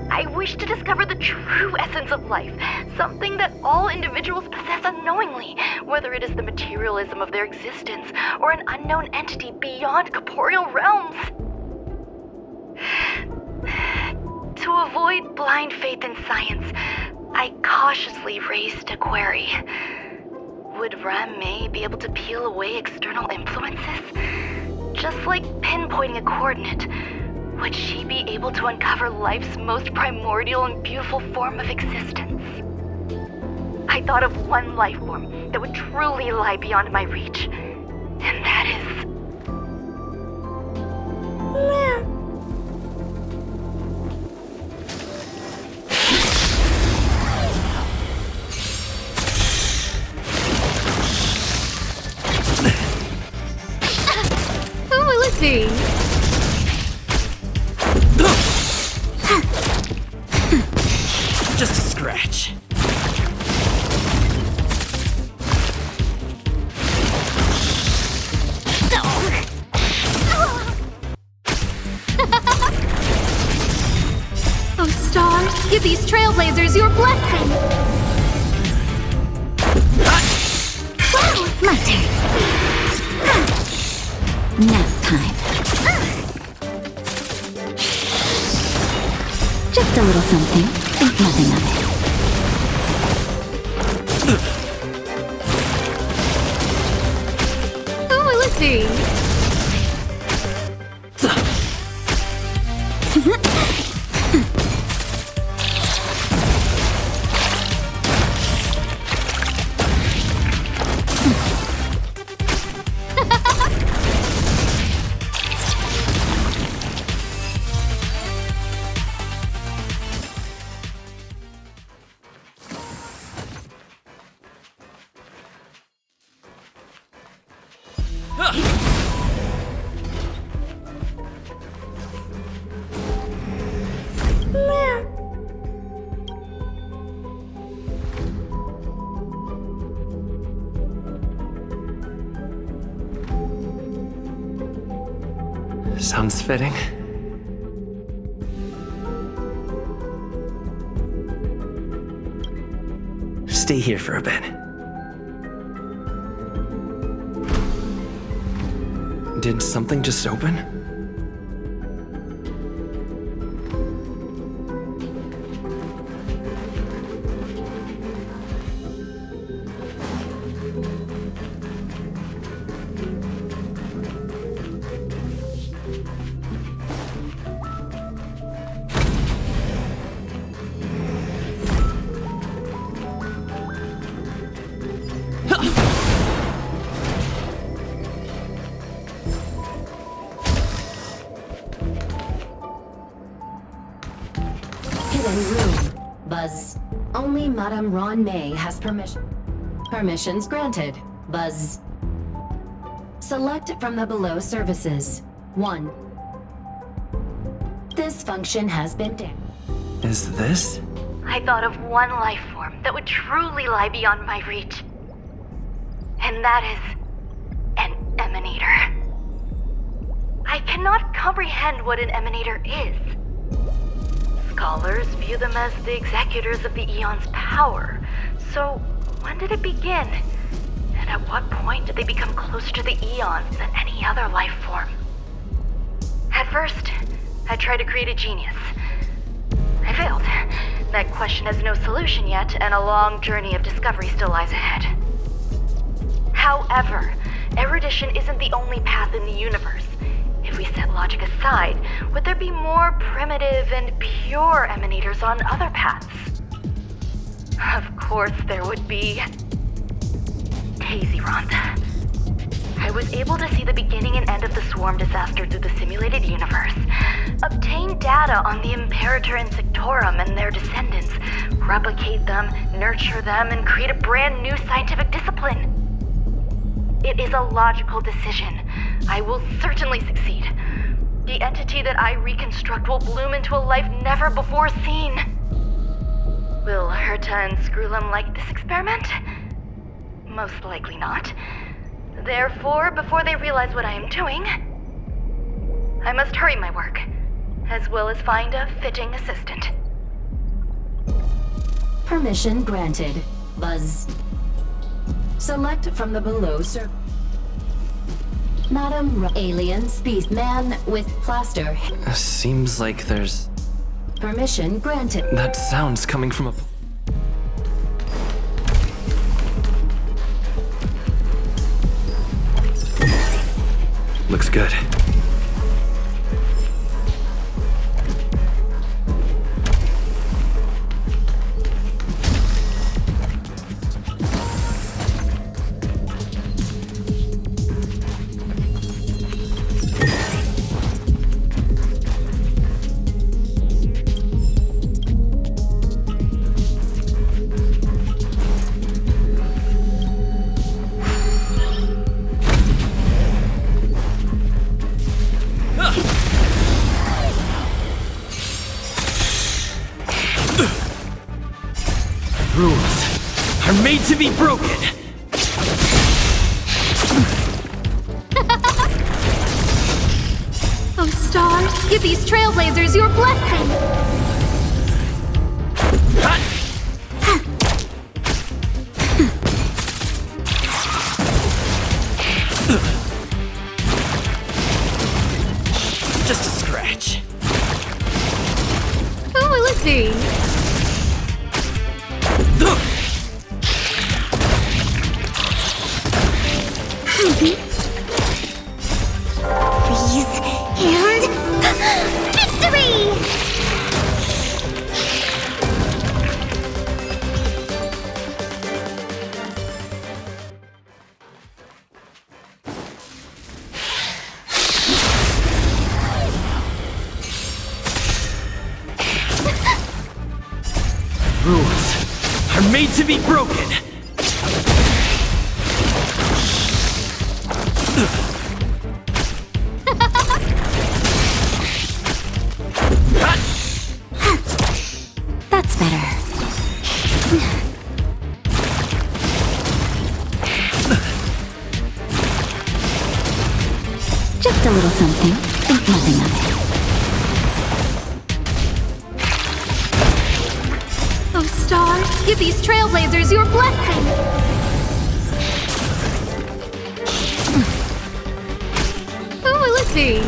I wish to discover the true essence of life, something that all individuals possess unknowingly, whether it is the materialism of their existence or an unknown entity beyond corporeal realms. To avoid blind faith in science, I cautiously raised a query. Would May be able to peel away external influences? Just like pinpointing a coordinate, would she be able to uncover life's most primordial and beautiful form of existence? I thought of one life form that would truly lie beyond my reach, and that is... Oh, let's see. Just a scratch. Oh, stars, give these trailblazers your blessing. Wow, my turn. time. Just a little something. Think nothing of it. Oh, let's see. Sounds fitting. Stay here for a bit. Did something just open? Buzz. Only Madame Ron May has permission. Permissions granted. Buzz. Select from the below services. 1. This function has been damaged. Is this? I thought of one life form that would truly lie beyond my reach. And that is an emanator. I cannot comprehend what an emanator is. Scholars view them as the executors of the Eon's power. So, when did it begin? And at what point did they become closer to the Eons than any other life form? At first, I tried to create a genius. I failed. That question has no solution yet, and a long journey of discovery still lies ahead. However, erudition isn't the only path in the universe. If we set logic aside, would there be more primitive and pure emanators on other paths? Of course there would be. Hazy Rhonda. I was able to see the beginning and end of the swarm disaster through the simulated universe, obtain data on the Imperator and Sectorum and their descendants, replicate them, nurture them, and create a brand new scientific discipline. It is a logical decision. I will certainly succeed. The entity that I reconstruct will bloom into a life never before seen. Will Herta and Screwlum like this experiment? Most likely not. Therefore, before they realize what I am doing, I must hurry my work, as well as find a fitting assistant. Permission granted. Buzz. Select from the below Madam Alien Species Man with plaster. Seems like there's... Permission granted. That sound's coming from a... Looks good. Rules are made to be broken. Oh, stars, give these trailblazers your blessing! Please, and victory! Rules are made to be broken. That's better. Just a little something. Think nothing of it. Oh, stars, give these trailblazers your blessing! Who will it be?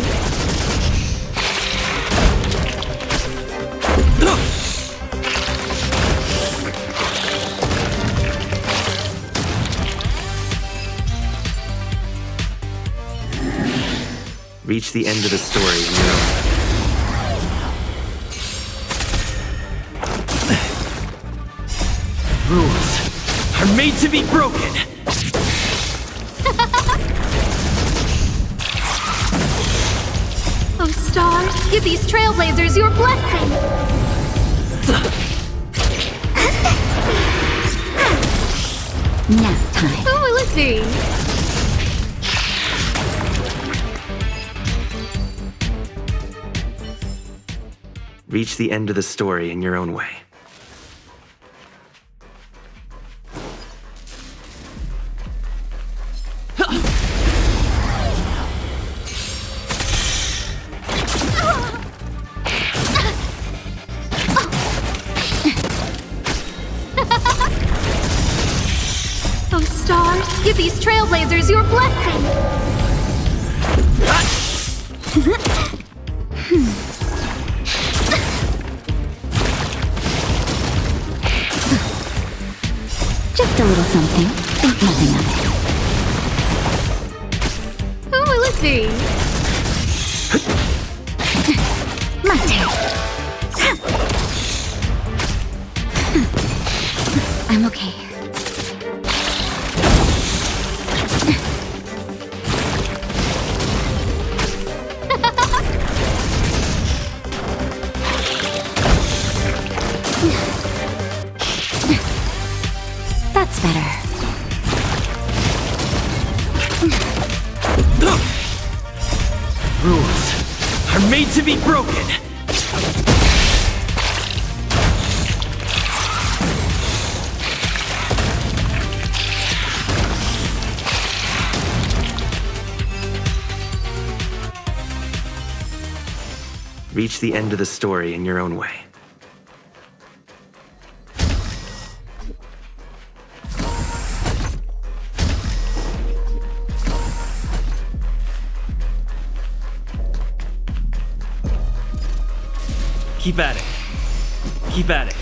Reach the end of the story, you know. Rules are made to be broken. Oh, stars, give these trailblazers your blessing! Nap time. Who will it be? Reach the end of the story in your own way. Oh, stars, give these trailblazers your blessing! Just a little something. Think nothing of it. Who will it be? My turn. I'm okay. That's better. Rules are made to be broken. Reach the end of the story in your own way. Keep at it. Keep at it.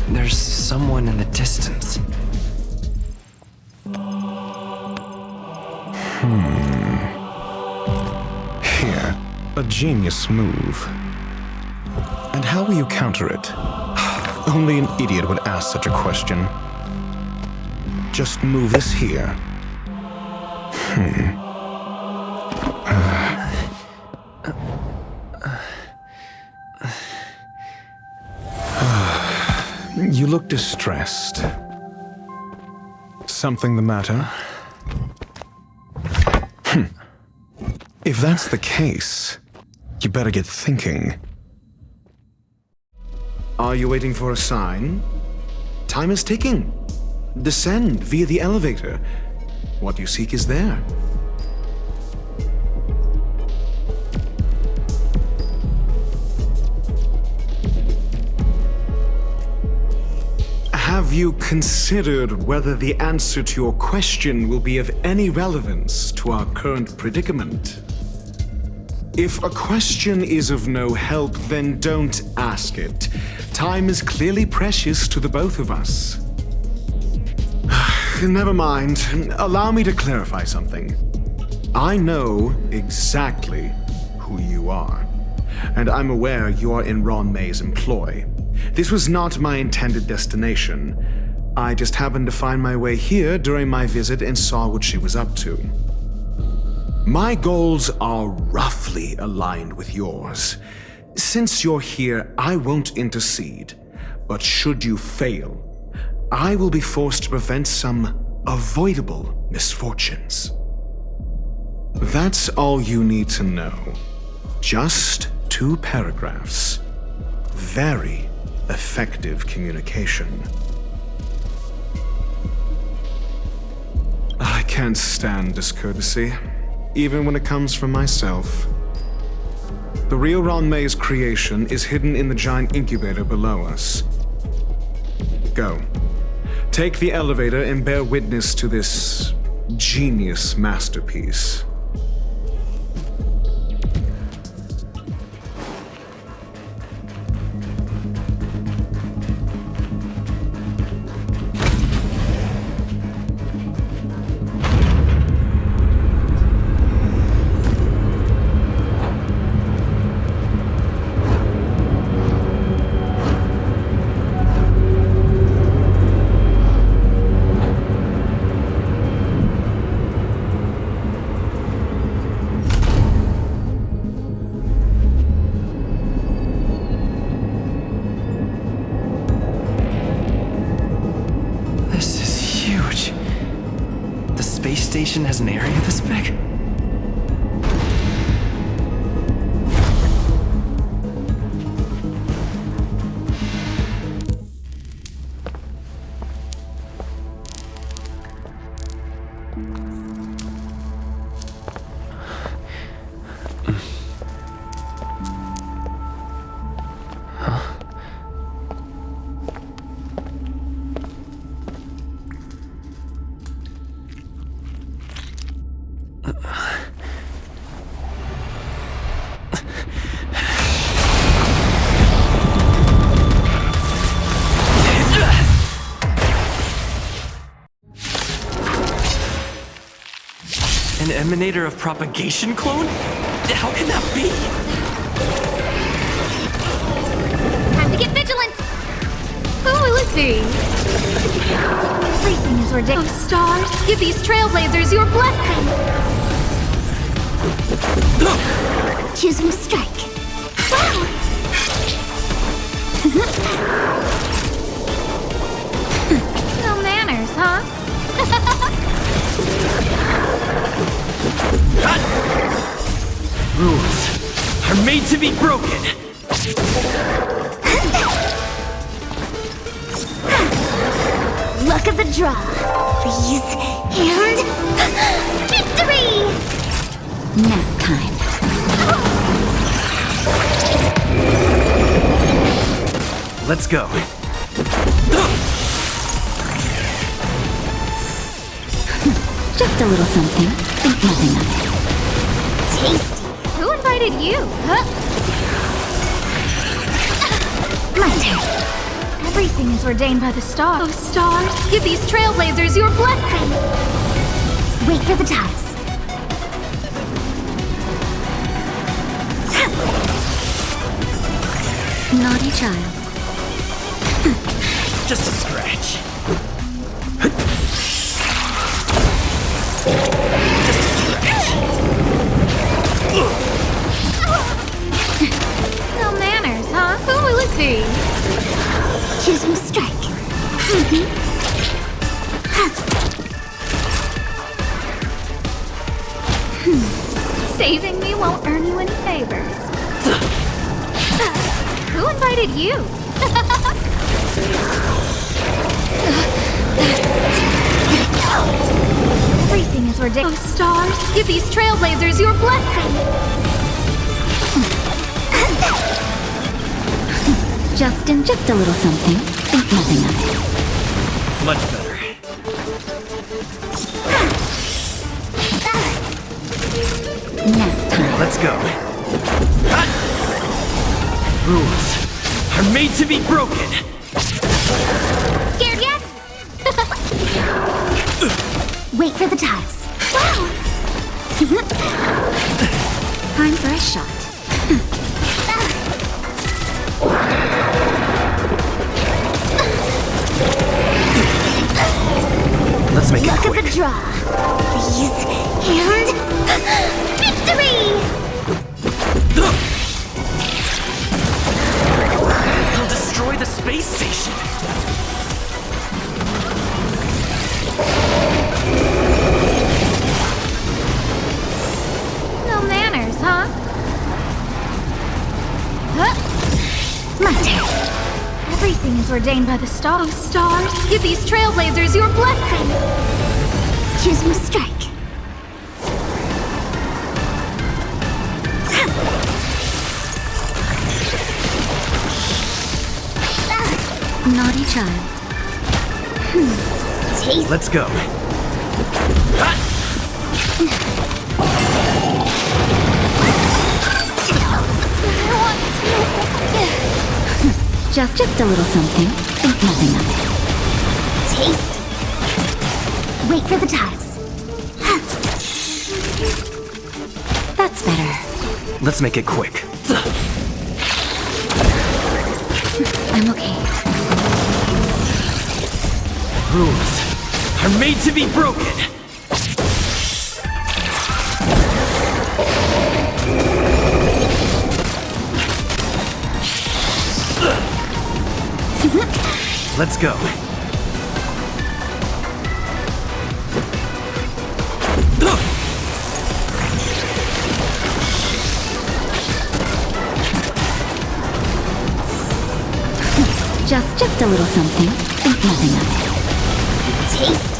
There's someone in the distance. Here, a genius move. And how will you counter it? Only an idiot would ask such a question. Just move this here. You look distressed. Something the matter? If that's the case, you better get thinking. Are you waiting for a sign? Time is ticking. Descend via the elevator. What you seek is there. Have you considered whether the answer to your question will be of any relevance to our current predicament? If a question is of no help, then don't ask it. Time is clearly precious to the both of us. Never mind. Allow me to clarify something. I know exactly who you are, and I'm aware you are in Ron May's employ. This was not my intended destination. I just happened to find my way here during my visit and saw what she was up to. My goals are roughly aligned with yours. Since you're here, I won't intercede. But should you fail, I will be forced to prevent some avoidable misfortunes. That's all you need to know. Just 2 paragraphs. Very effective communication. I can't stand discourtesy, even when it comes from myself. The real Ron May's creation is hidden in the giant incubator below us. Go. Take the elevator and bear witness to this genius masterpiece. Station has an area this big? An emanator of propagation clone? How can that be? Time to get vigilant! Oh, let's see. Everything is ridiculous. Oh, stars, give these trailblazers your blessing! Choosing strike. Wow! No manners, huh? Rules are made to be broken. Luck of the draw, please, and victory! Nap time. Let's go. Just a little something. Think nothing of it. Tasty. Who invited you? Huh? My turn. Everything is ordained by the stars. Oh, stars, give these trailblazers your blessing! Wait for the toss. Naughty child. Just a scratch. No manners, huh? Who will it be? Choosing strike. Saving me won't earn you any favors. Who invited you? Everything is ridiculous. Oh, stars, give these trailblazers your blessing. Just a little something. Think nothing of it. Much better. Nap time. Let's go. Rules are made to be broken. Scared yet? Wait for the tiles. Wow! Time for a shot. Let's make it Look quick. at the draw. Please. And victory! They'll destroy the space station. No manners, huh? My turn. Everything is ordained by the stars. Oh, stars, give these trailblazers your blessing. Choose me to strike. Naughty child. Taste. Let's go. Just a little something. Think nothing of it. Taste. Wait for the tiles. That's better. Let's make it quick. I'm okay. Rules are made to be broken. Let's go. Just a little something. Think nothing of it. Taste.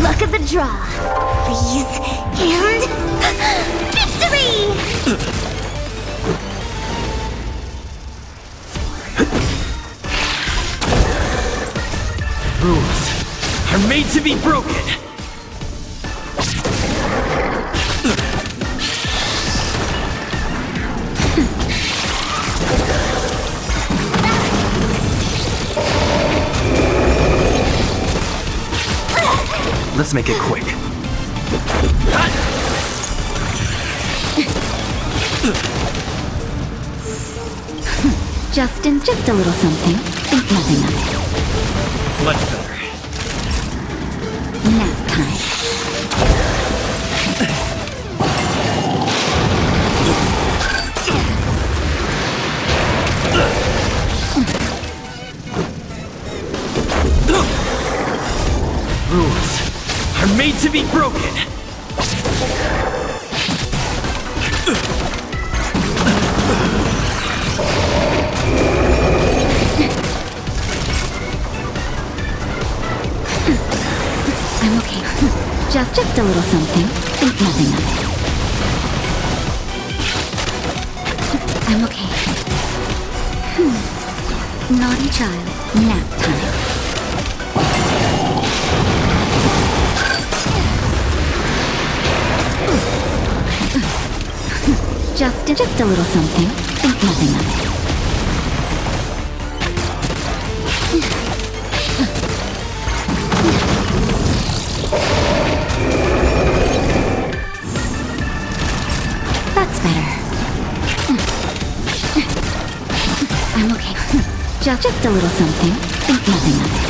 Look at the draw. Please. And victory! Rules are made to be broken. Let's make it quick. Just a little something. Think nothing of it. Much better. Nap time. Rules are made to be broken. I'm okay. Just a little something. Think nothing of it. I'm okay. Naughty child. Nap time. Just a little something. Think nothing of it. That's better. I'm okay. Just a little something. Think nothing of it.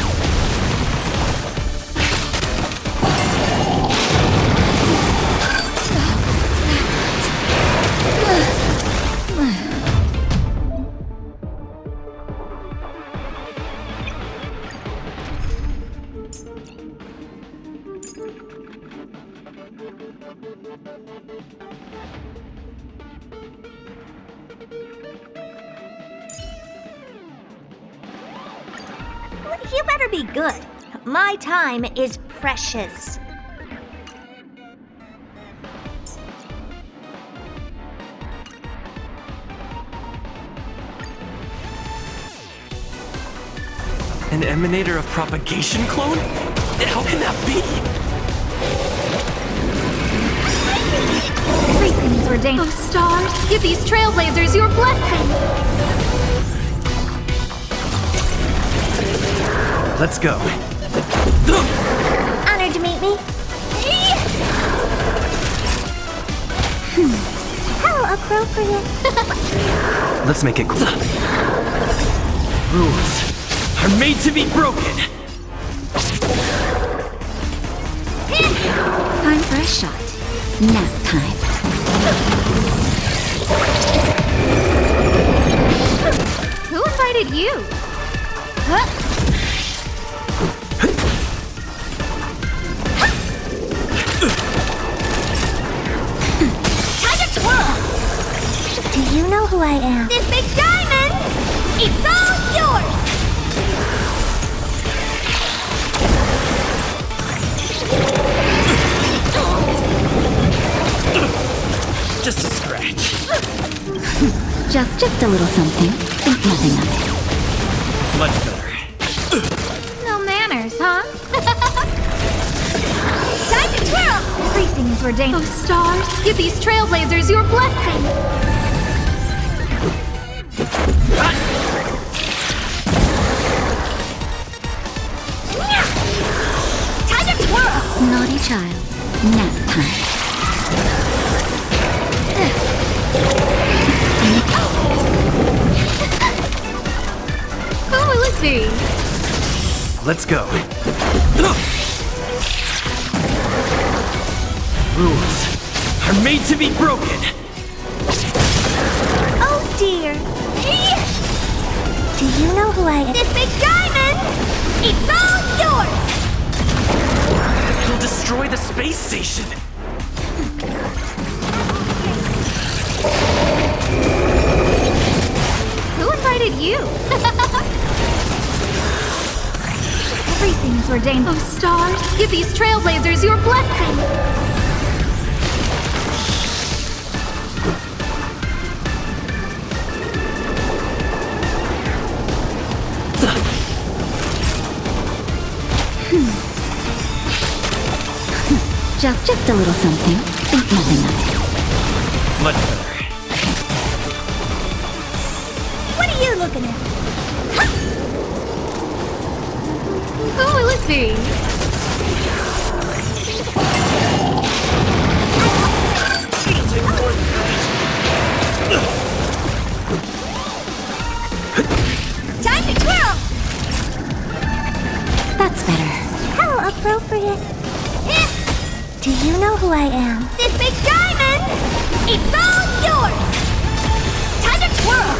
you better be good. My time is precious. An emanator of propagation clone? How can that be? Everything is ordained. Oh, stars, give these trailblazers your blessing. Let's go. Honored to meet me. How appropriate. Let's make it cool. Rules are made to be broken. Time for a shot. Nap time. Who invited you? Huh? Time to twirl. Do you know who I am? This big diamond! It's all yours! Just a scratch. Just a little something. Think nothing of it. Much better. No manners, huh? Time to twirl! Everything is ordained. Oh, stars, give these trailblazers your blessing. Time to twirl! Naughty child. Nap time. Who will it be? Let's go. Rules are made to be broken. Oh dear. Do you know who I am? This big diamond! It's all yours! It'll destroy the space station. Who invited you? Everything is ordained. Oh, stars, give these trailblazers your blessing. Just a little something. Think nothing of it. Much better. What are you looking at? Who will it be? Time to twirl! That's better. How appropriate. Do you know who I am? This big diamond! It's all yours! Time to twirl!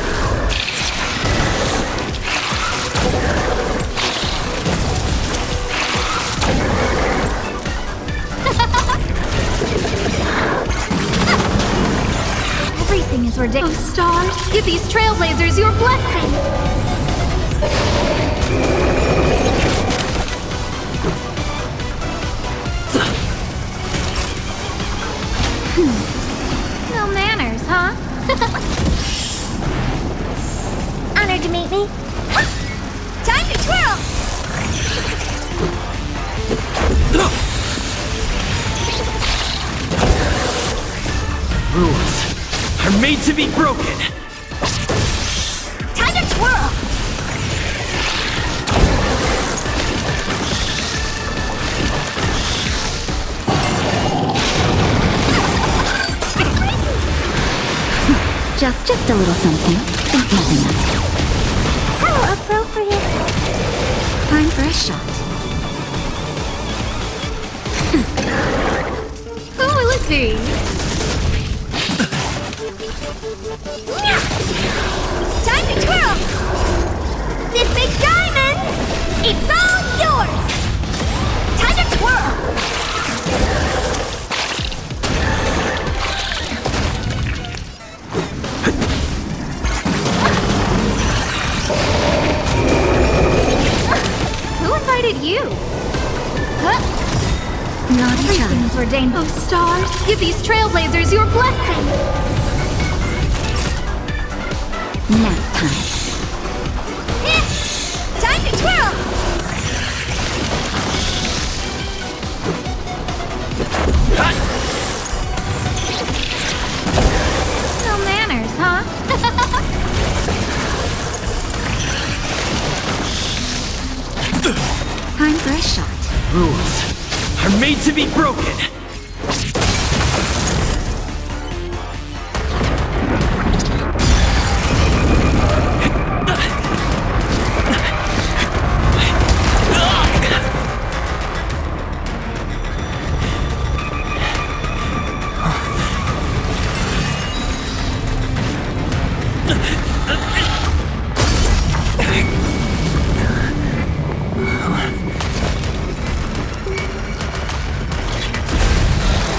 Everything is ordained. Oh, stars, give these trailblazers your blessing. No manners, huh? Honored to meet me. Time to twirl! Rules are made to be broken. Time to twirl! Just a little something. Think nothing of it. How appropriate. Time for a shot. Who will it be? Time to twirl! This big diamond! It's all yours! Time to twirl! Naughty Everything's ordained. Oh, stars, give these trailblazers your blessing. Nap time. Time to twirl! No manners, huh? Time for a shot. Rules are made to be broken.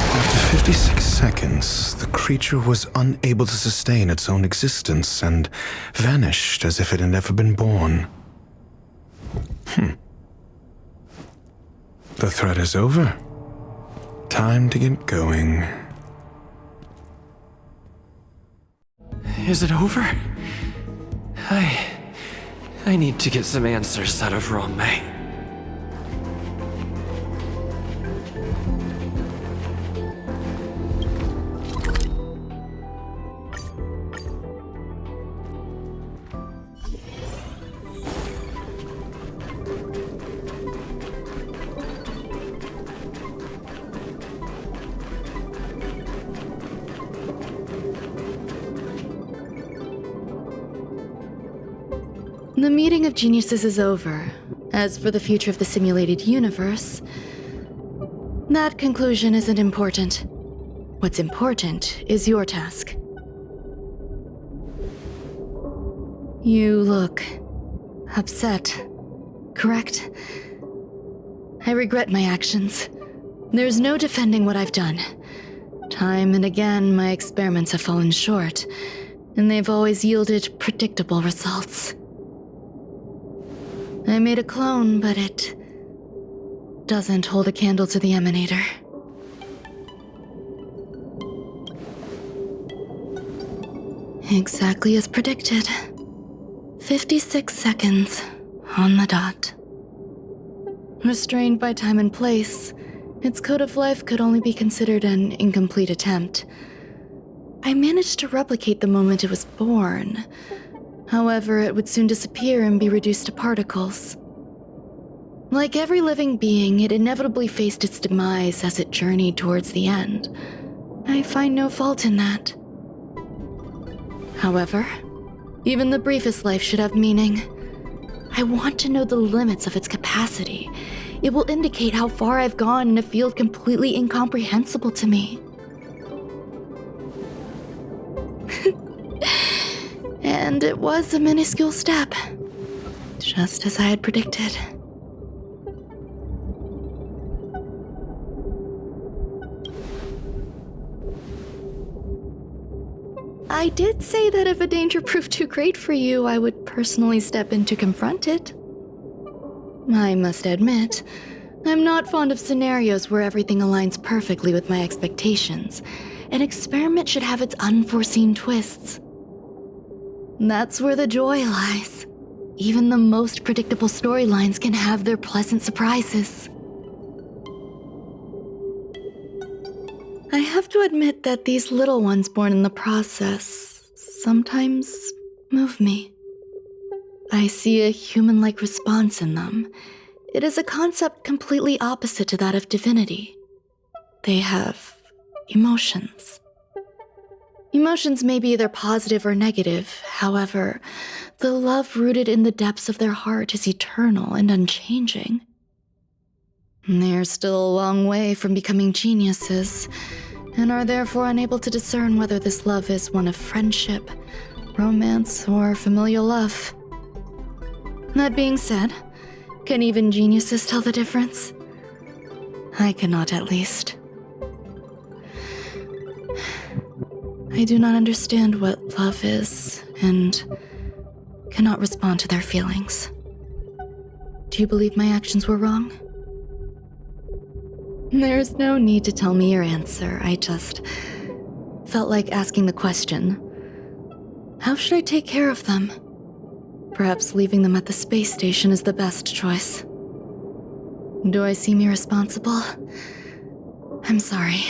After 56 seconds, the creature was unable to sustain its own existence and vanished as if it had never been born. The threat is over. Time to get going. Is it over? I need to get some answers out of Wrmdoughg. The meeting of geniuses is over. As for the future of the simulated universe, that conclusion isn't important. What's important is your task. You look upset, correct? I regret my actions. There's no defending what I've done. Time and again, my experiments have fallen short, and they've always yielded predictable results. I made a clone, but it doesn't hold a candle to the Emanator. Exactly as predicted. 56 seconds on the dot. Restrained by time and place, its code of life could only be considered an incomplete attempt. I managed to replicate the moment it was born. However, it would soon disappear and be reduced to particles. Like every living being, it inevitably faced its demise as it journeyed towards the end. I find no fault in that. However, even the briefest life should have meaning. I want to know the limits of its capacity. It will indicate how far I've gone in a field completely incomprehensible to me. And it was a minuscule step, just as I had predicted. I did say that if a danger proved too great for you, I would personally step in to confront it. I must admit, I'm not fond of scenarios where everything aligns perfectly with my expectations. An experiment should have its unforeseen twists. That's where the joy lies. Even the most predictable storylines can have their pleasant surprises. I have to admit that these little ones born in the process sometimes move me. I see a human-like response in them. It is a concept completely opposite to that of divinity. They have emotions. Emotions may be either positive or negative. However, the love rooted in the depths of their heart is eternal and unchanging. They're still a long way from becoming geniuses, and are therefore unable to discern whether this love is one of friendship, romance, or familial love. That being said, can even geniuses tell the difference? I cannot, at least. I do not understand what love is, and cannot respond to their feelings. Do you believe my actions were wrong? There's no need to tell me your answer. I just felt like asking the question. How should I take care of them? Perhaps leaving them at the space station is the best choice. Do I seem irresponsible? I'm sorry.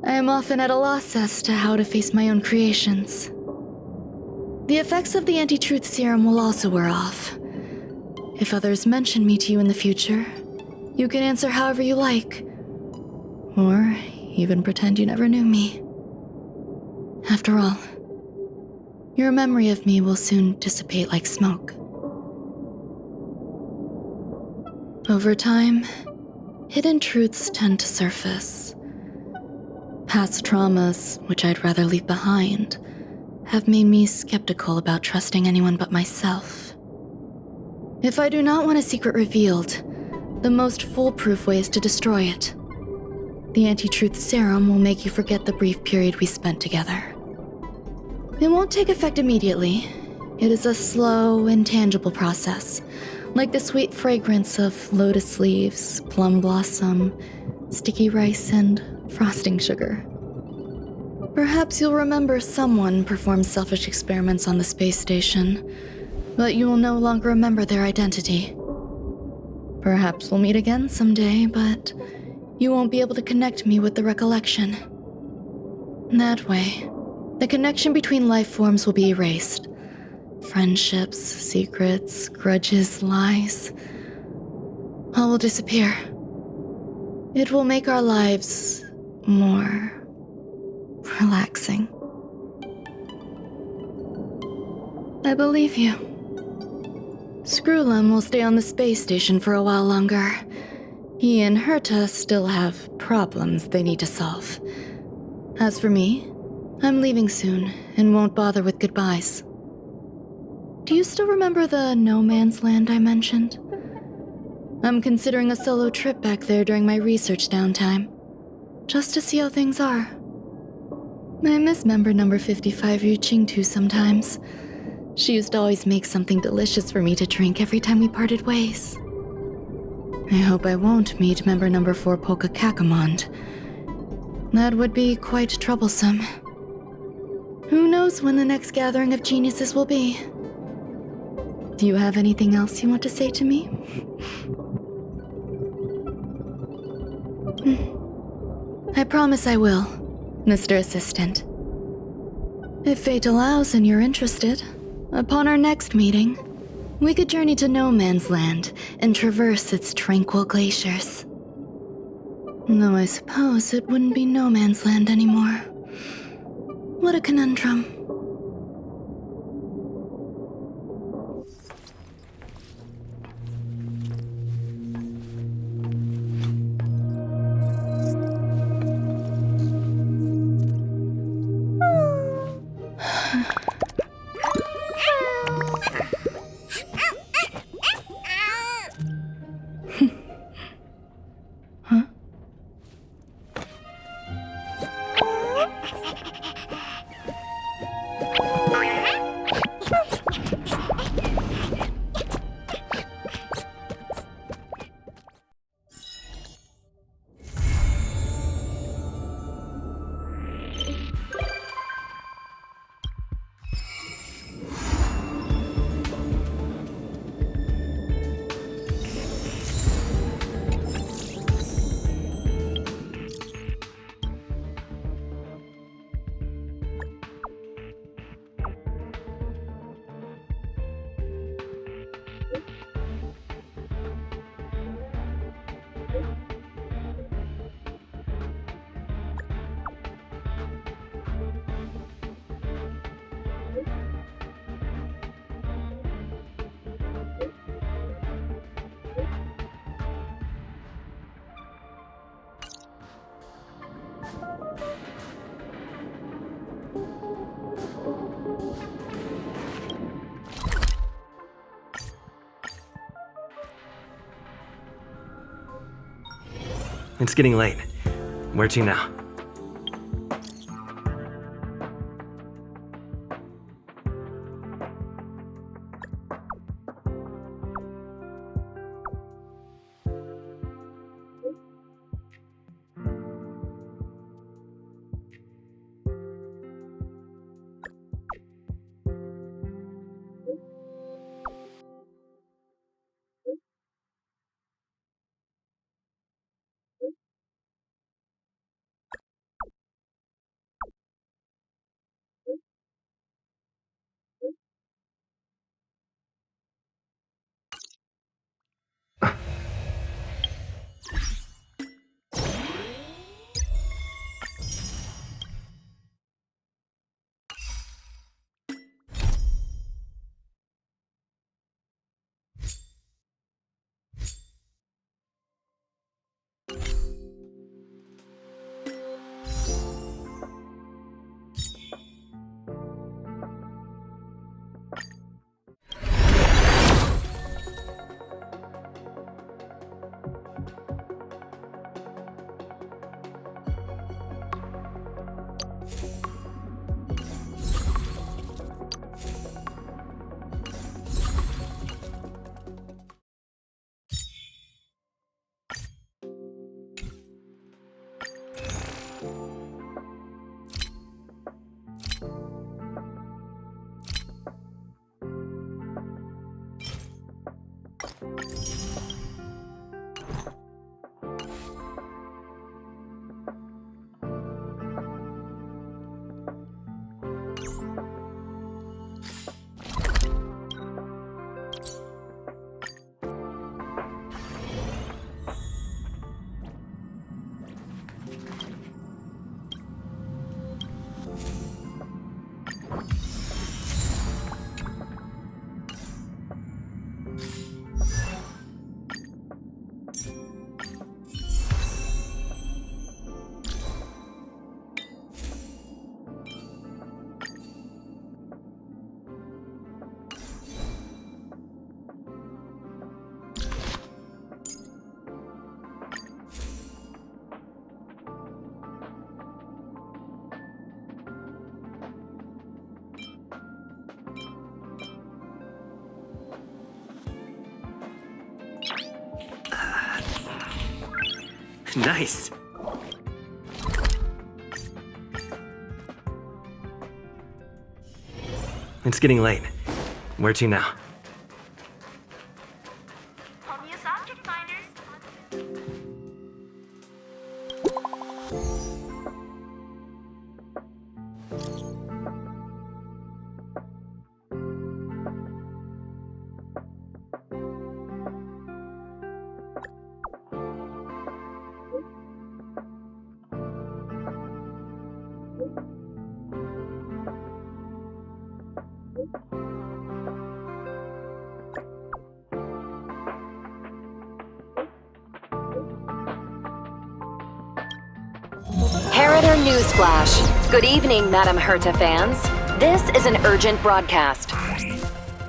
I am often at a loss as to how to face my own creations. The effects of the anti-truth serum will also wear off. If others mention me to you in the future, you can answer however you like. Or even pretend you never knew me. After all, your memory of me will soon dissipate like smoke. Over time, hidden truths tend to surface. Past traumas, which I'd rather leave behind, have made me skeptical about trusting anyone but myself. If I do not want a secret revealed, the most foolproof way is to destroy it. The anti-truth serum will make you forget the brief period we spent together. It won't take effect immediately. It is a slow, intangible process, like the sweet fragrance of lotus leaves, plum blossom, sticky rice, and frosting sugar. Perhaps you'll remember someone performed selfish experiments on the space station, but you will no longer remember their identity. Perhaps we'll meet again someday, but you won't be able to connect me with the recollection. That way, the connection between life forms will be erased. Friendships, secrets, grudges, lies, all will disappear. It will make our lives more relaxing. I believe you. Screwlum will stay on the space station for a while longer. He and Herta still have problems they need to solve. As for me, I'm leaving soon and won't bother with goodbyes. Do you still remember the no man's land I mentioned? I'm considering a solo trip back there during my research downtime, just to see how things are. I miss member number 55 Yu Qingtu sometimes. She used to always make something delicious for me to drink every time we parted ways. I hope I won't meet member number 4 Polka Kakamond. That would be quite troublesome. Who knows when the next gathering of geniuses will be? Do you have anything else you want to say to me? I promise I will, Mr. Assistant. If fate allows and you're interested, upon our next meeting, we could journey to No Man's Land and traverse its tranquil glaciers. Though I suppose it wouldn't be No Man's Land anymore. What a conundrum. It's getting late. Where to now? Nice. It's getting late. Where to now? Homeo's object finders. Heritor Newsflash. Good evening, Madame Herta fans. This is an urgent broadcast.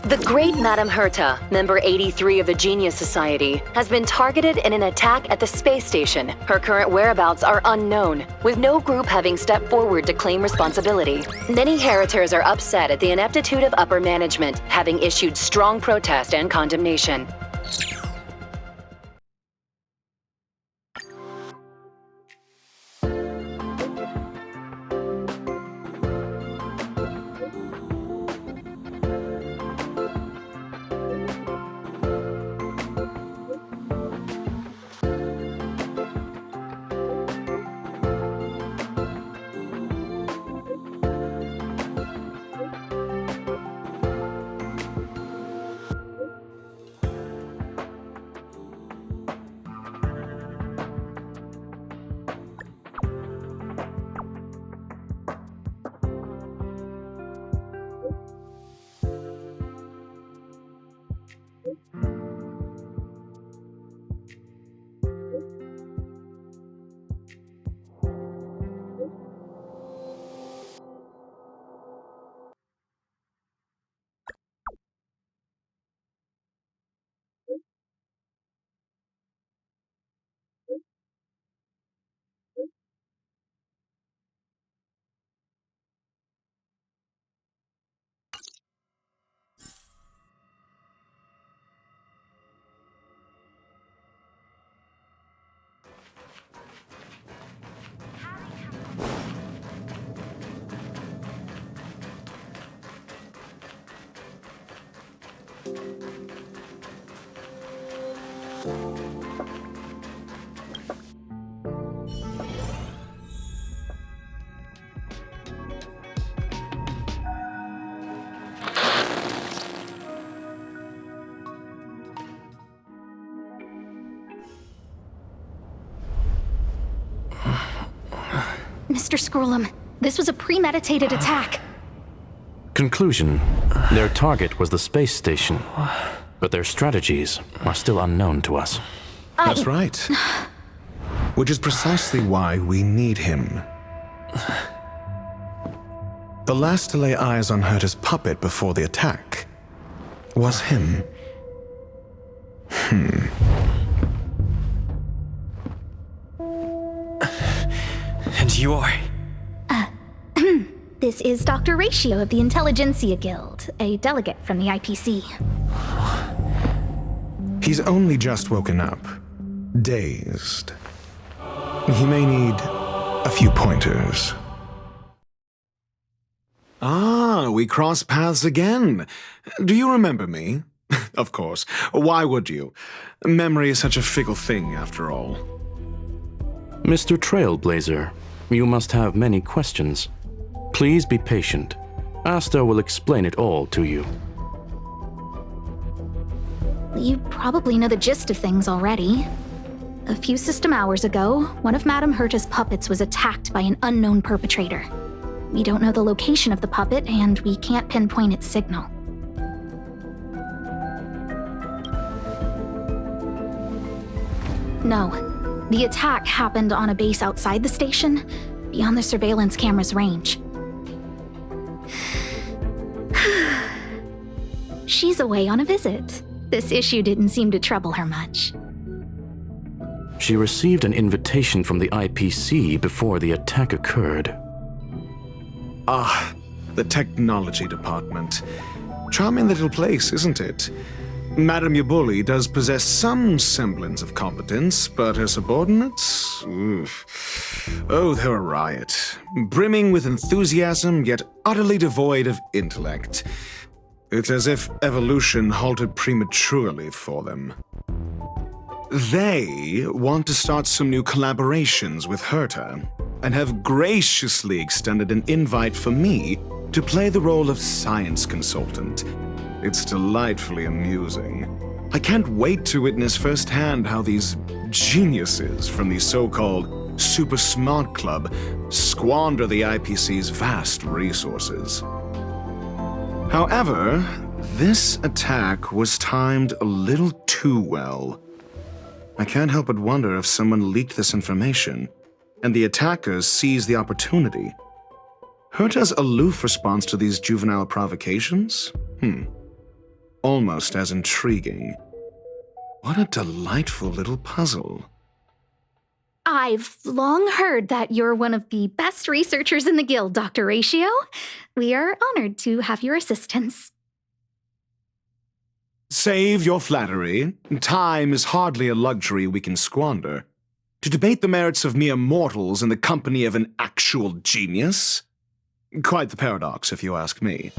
The great Madame Herta, member 83 of the Genius Society, has been targeted in an attack at the space station. Her current whereabouts are unknown, with no group having stepped forward to claim responsibility. Many Heritors are upset at the ineptitude of upper management, having issued strong protest and condemnation. Mr. Scrollum, this was a premeditated attack. Conclusion. Their target was the space station, but their strategies are still unknown to us. That's right. Which is precisely why we need him. The last to lay eyes on Herta's puppet before the attack was him. And you are? This is Dr. Ratio of the Intelligentsia Guild, a delegate from the IPC. He's only just woken up, dazed. He may need a few pointers. Ah, we cross paths again. Do you remember me? Of course. Why would you? Memory is such a fickle thing, after all. Mr. Trailblazer, you must have many questions. Please be patient. Asta will explain it all to you. You probably know the gist of things already. A few system hours ago, one of Madame Herta's puppets was attacked by an unknown perpetrator. We don't know the location of the puppet, and we can't pinpoint its signal. No, the attack happened on a base outside the station, beyond the surveillance camera's range. She's away on a visit. This issue didn't seem to trouble her much. She received an invitation from the IPC before the attack occurred. Ah, the technology department. Charming little place, isn't it? Madame Yabuli does possess some semblance of competence, but her subordinates? Oof. Oh, they're a riot. Brimming with enthusiasm, yet utterly devoid of intellect. It's as if evolution halted prematurely for them. They want to start some new collaborations with Herta, and have graciously extended an invite for me to play the role of science consultant. It's delightfully amusing. I can't wait to witness firsthand how these geniuses from the so-called Super Smart Club squander the IPC's vast resources. However, this attack was timed a little too well. I can't help but wonder if someone leaked this information, and the attackers seized the opportunity. Herta's aloof response to these juvenile provocations? Almost as intriguing. What a delightful little puzzle. I've long heard that you're one of the best researchers in the guild, Dr. Ratio. We are honored to have your assistance. Save your flattery. Time is hardly a luxury we can squander. To debate the merits of mere mortals in the company of an actual genius? Quite the paradox, if you ask me.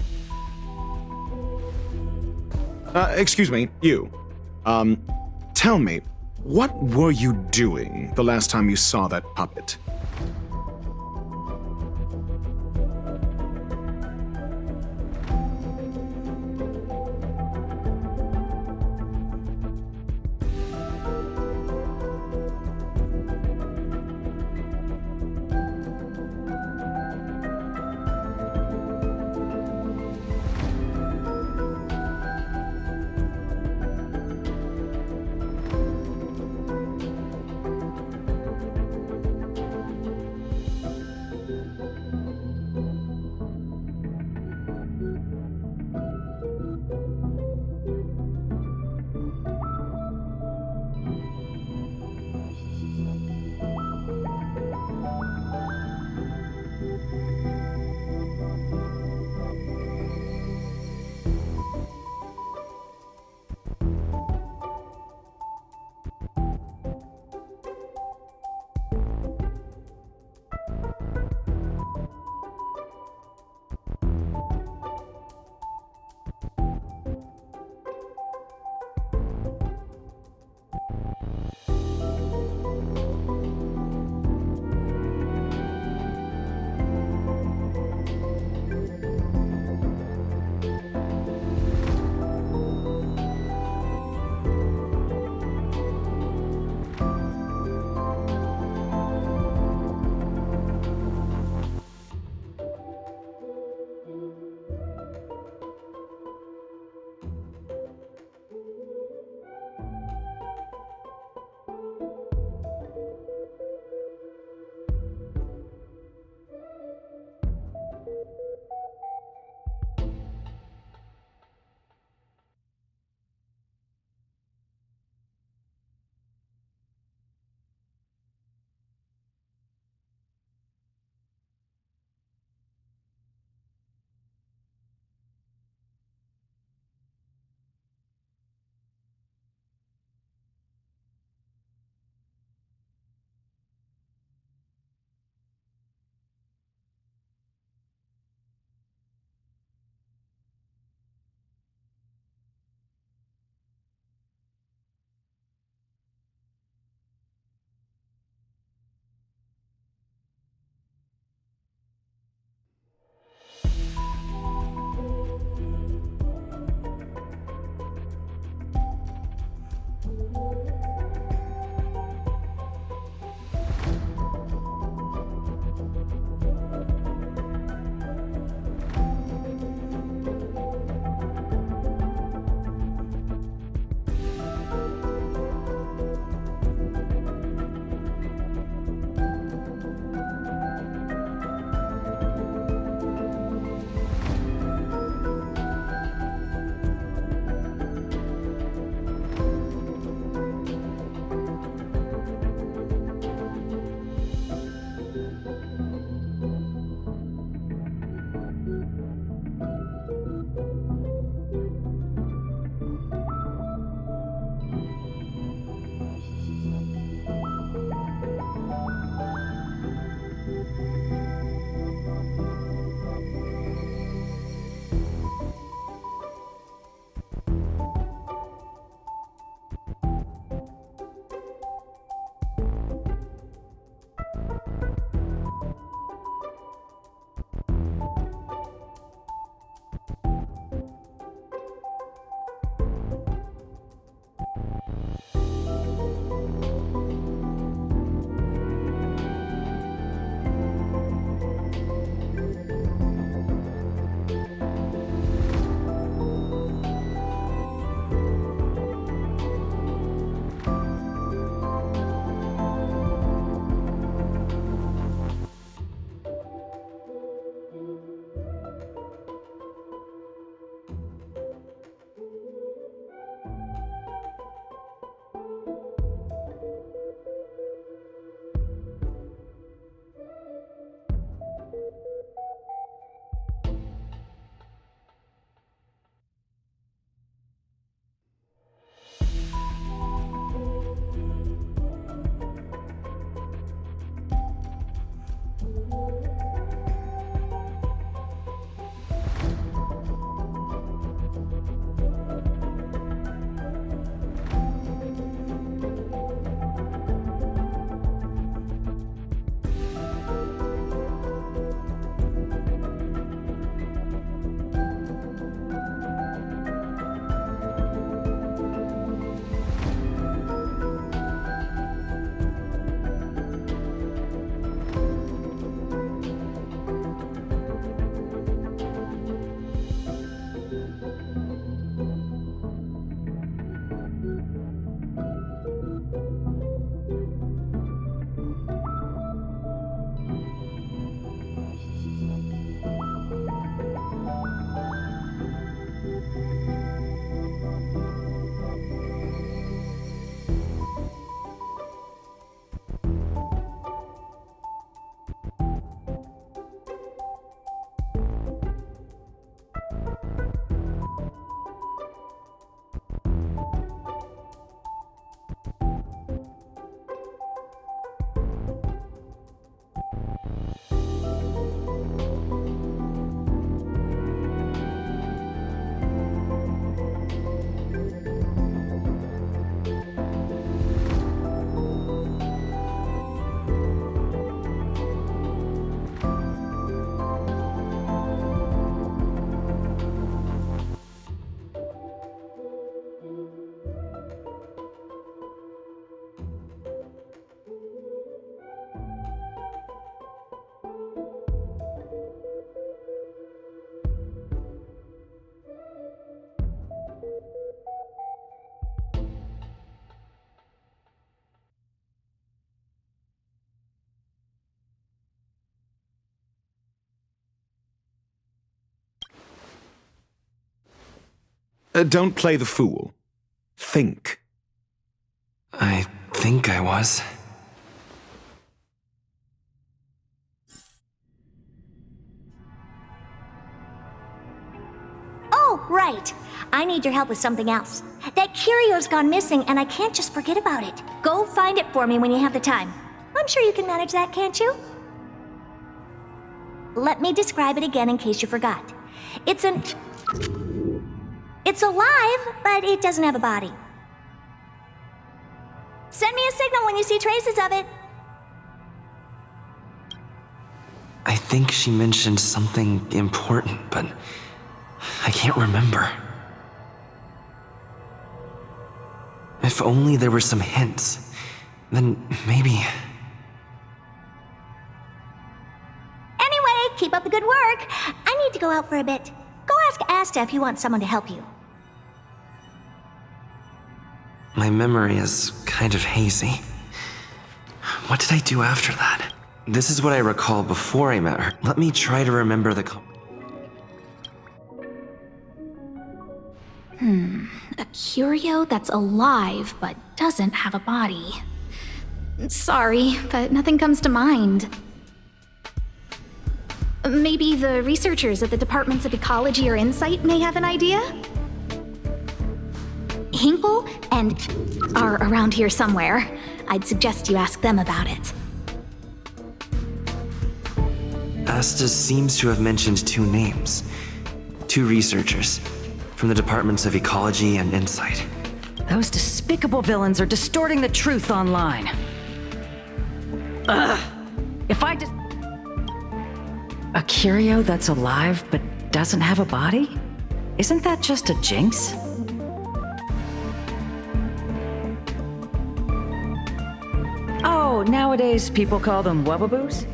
Excuse me, you. Tell me, what were you doing the last time you saw that puppet? Don't play the fool. Think. I think I was. Oh, right. I need your help with something else. That curio's gone missing, and I can't just forget about it. Go find it for me when you have the time. I'm sure you can manage that, can't you? Let me describe it again in case you forgot. It's alive, but it doesn't have a body. Send me a signal when you see traces of it. I think she mentioned something important, but I can't remember. If only there were some hints, then maybe... Anyway, keep up the good work. I need to go out for a bit. Go ask Asta if you want someone to help you. My memory is kind of hazy. What did I do after that? This is what I recall before I met her. Let me try to remember the... A curio that's alive but doesn't have a body. Sorry, but nothing comes to mind. Maybe the researchers at the Departments of Ecology or Insight may have an idea? Hinkle and are around here somewhere. I'd suggest you ask them about it. Asta seems to have mentioned two names. Two researchers from the Departments of Ecology and Insight. Those despicable villains are distorting the truth online. Ugh! If I just... A curio that's alive but doesn't have a body? Isn't that just a jinx? Oh, nowadays people call them wubbaboos?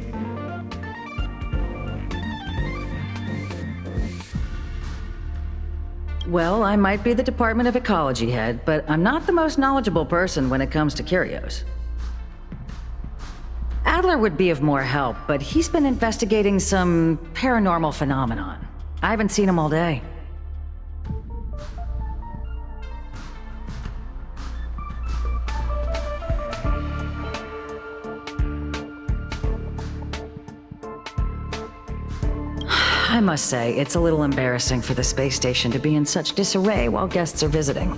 Well, I might be the Department of Ecology head, but I'm not the most knowledgeable person when it comes to curios. Adler would be of more help, but he's been investigating some paranormal phenomenon. I haven't seen him all day. I must say, it's a little embarrassing for the space station to be in such disarray while guests are visiting.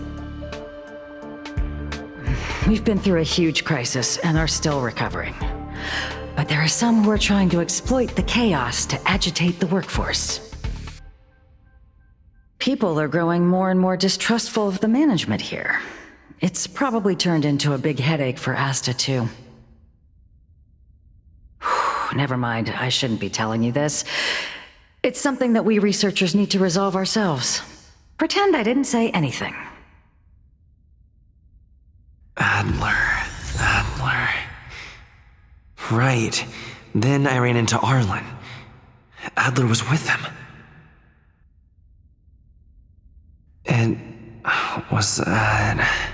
We've been through a huge crisis and are still recovering. But there are some who are trying to exploit the chaos to agitate the workforce. People are growing more and more distrustful of the management here. It's probably turned into a big headache for Asta, too. Never mind, I shouldn't be telling you this. It's something that we researchers need to resolve ourselves. Pretend I didn't say anything. Adler. Right. Then I ran into Arlen. Adler was with him. And was that...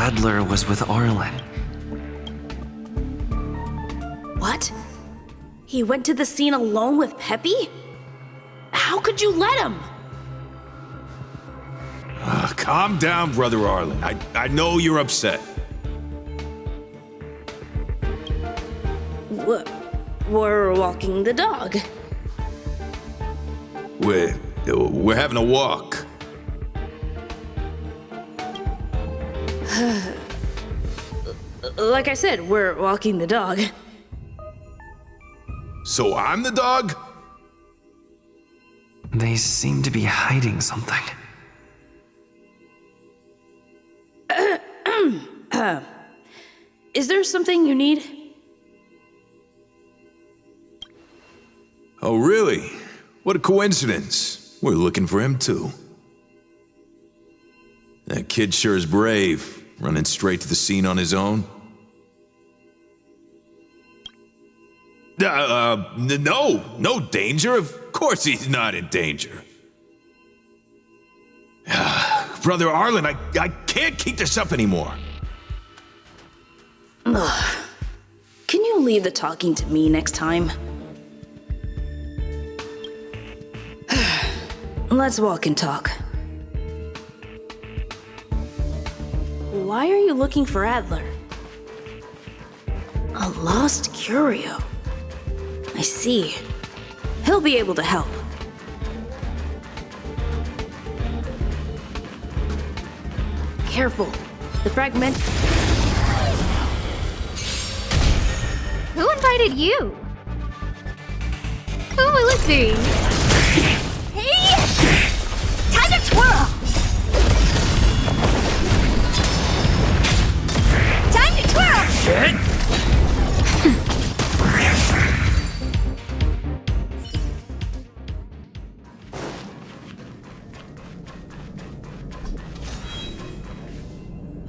Adler was with Arlen. What? He went to the scene alone with Peppy? How could you let him? Calm down, Brother Arlen. I know you're upset. We're walking the dog. We're having a walk. Like I said, we're walking the dog. So I'm the dog? They seem to be hiding something. Is there something you need? Oh, really? What a coincidence. We're looking for him, too. That kid sure is brave, running straight to the scene on his own. No danger. Of course he's not in danger. Brother Arlen, I can't keep this up anymore. Ugh. Can you leave the talking to me next time? Let's walk and talk. Why are you looking for Adler? A lost curio. I see. He'll be able to help. Careful. The fragment... Who invited you? Oh, let's see. Hey! Time to twirl! Time to twirl!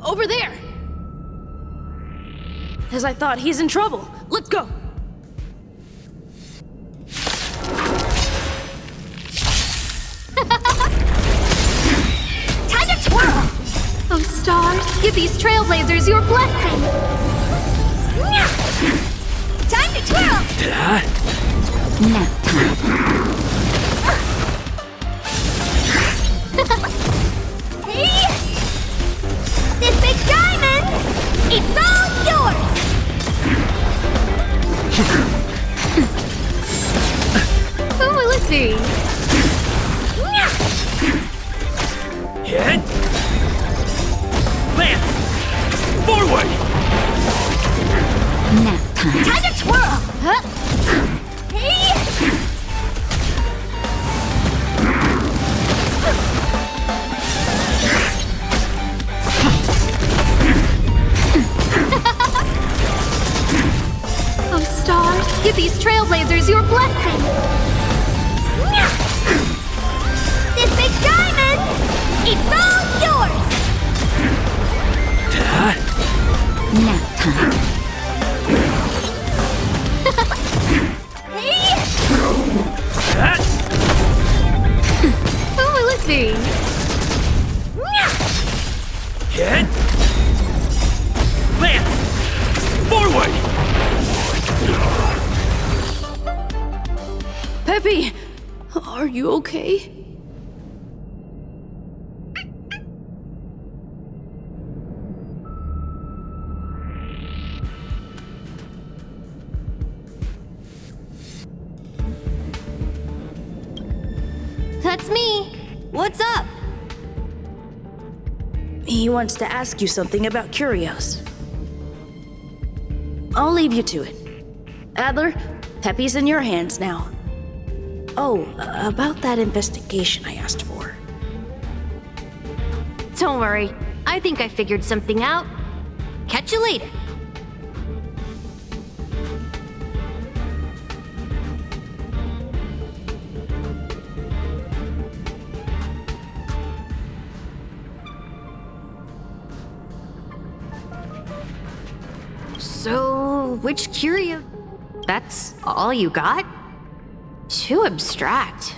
Over there! As I thought, he's in trouble. Let's go! Time to twirl! Oh, stars, give these trailblazers your blessing! Time to twirl! Nap time. Hey! This big diamond! It's all yours! Oh, let's see. Hit! Lance! Forward! Nap time. Time to twirl! Hey! Oh, stars, give these trailblazers your blessing! This big diamond! It's all yours! Nap time. Hey! Oh, let's see. Hit! Lance! Forward! Peppy, are you okay? That's me. What's up? He wants to ask you something about curios. I'll leave you to it. Adler, Peppy's in your hands now. Oh, about that investigation I asked for. Don't worry. I think I figured something out. Catch you later. So, which curio? That's all you got? Too abstract.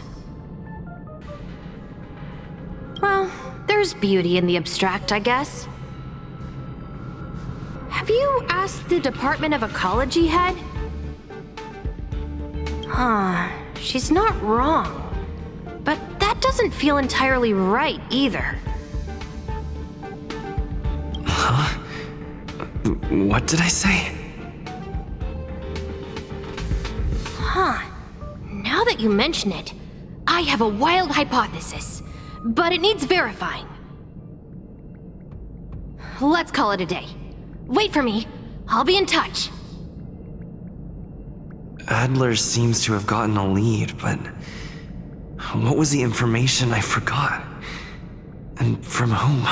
Well, there's beauty in the abstract, I guess. Have you asked the Department of Ecology head? Huh, she's not wrong. But that doesn't feel entirely right either. Huh? What did I say? Huh. Now that you mention it, I have a wild hypothesis, but it needs verifying. Let's call it a day. Wait for me. I'll be in touch. Adler seems to have gotten a lead, but what was the information I forgot? And from whom?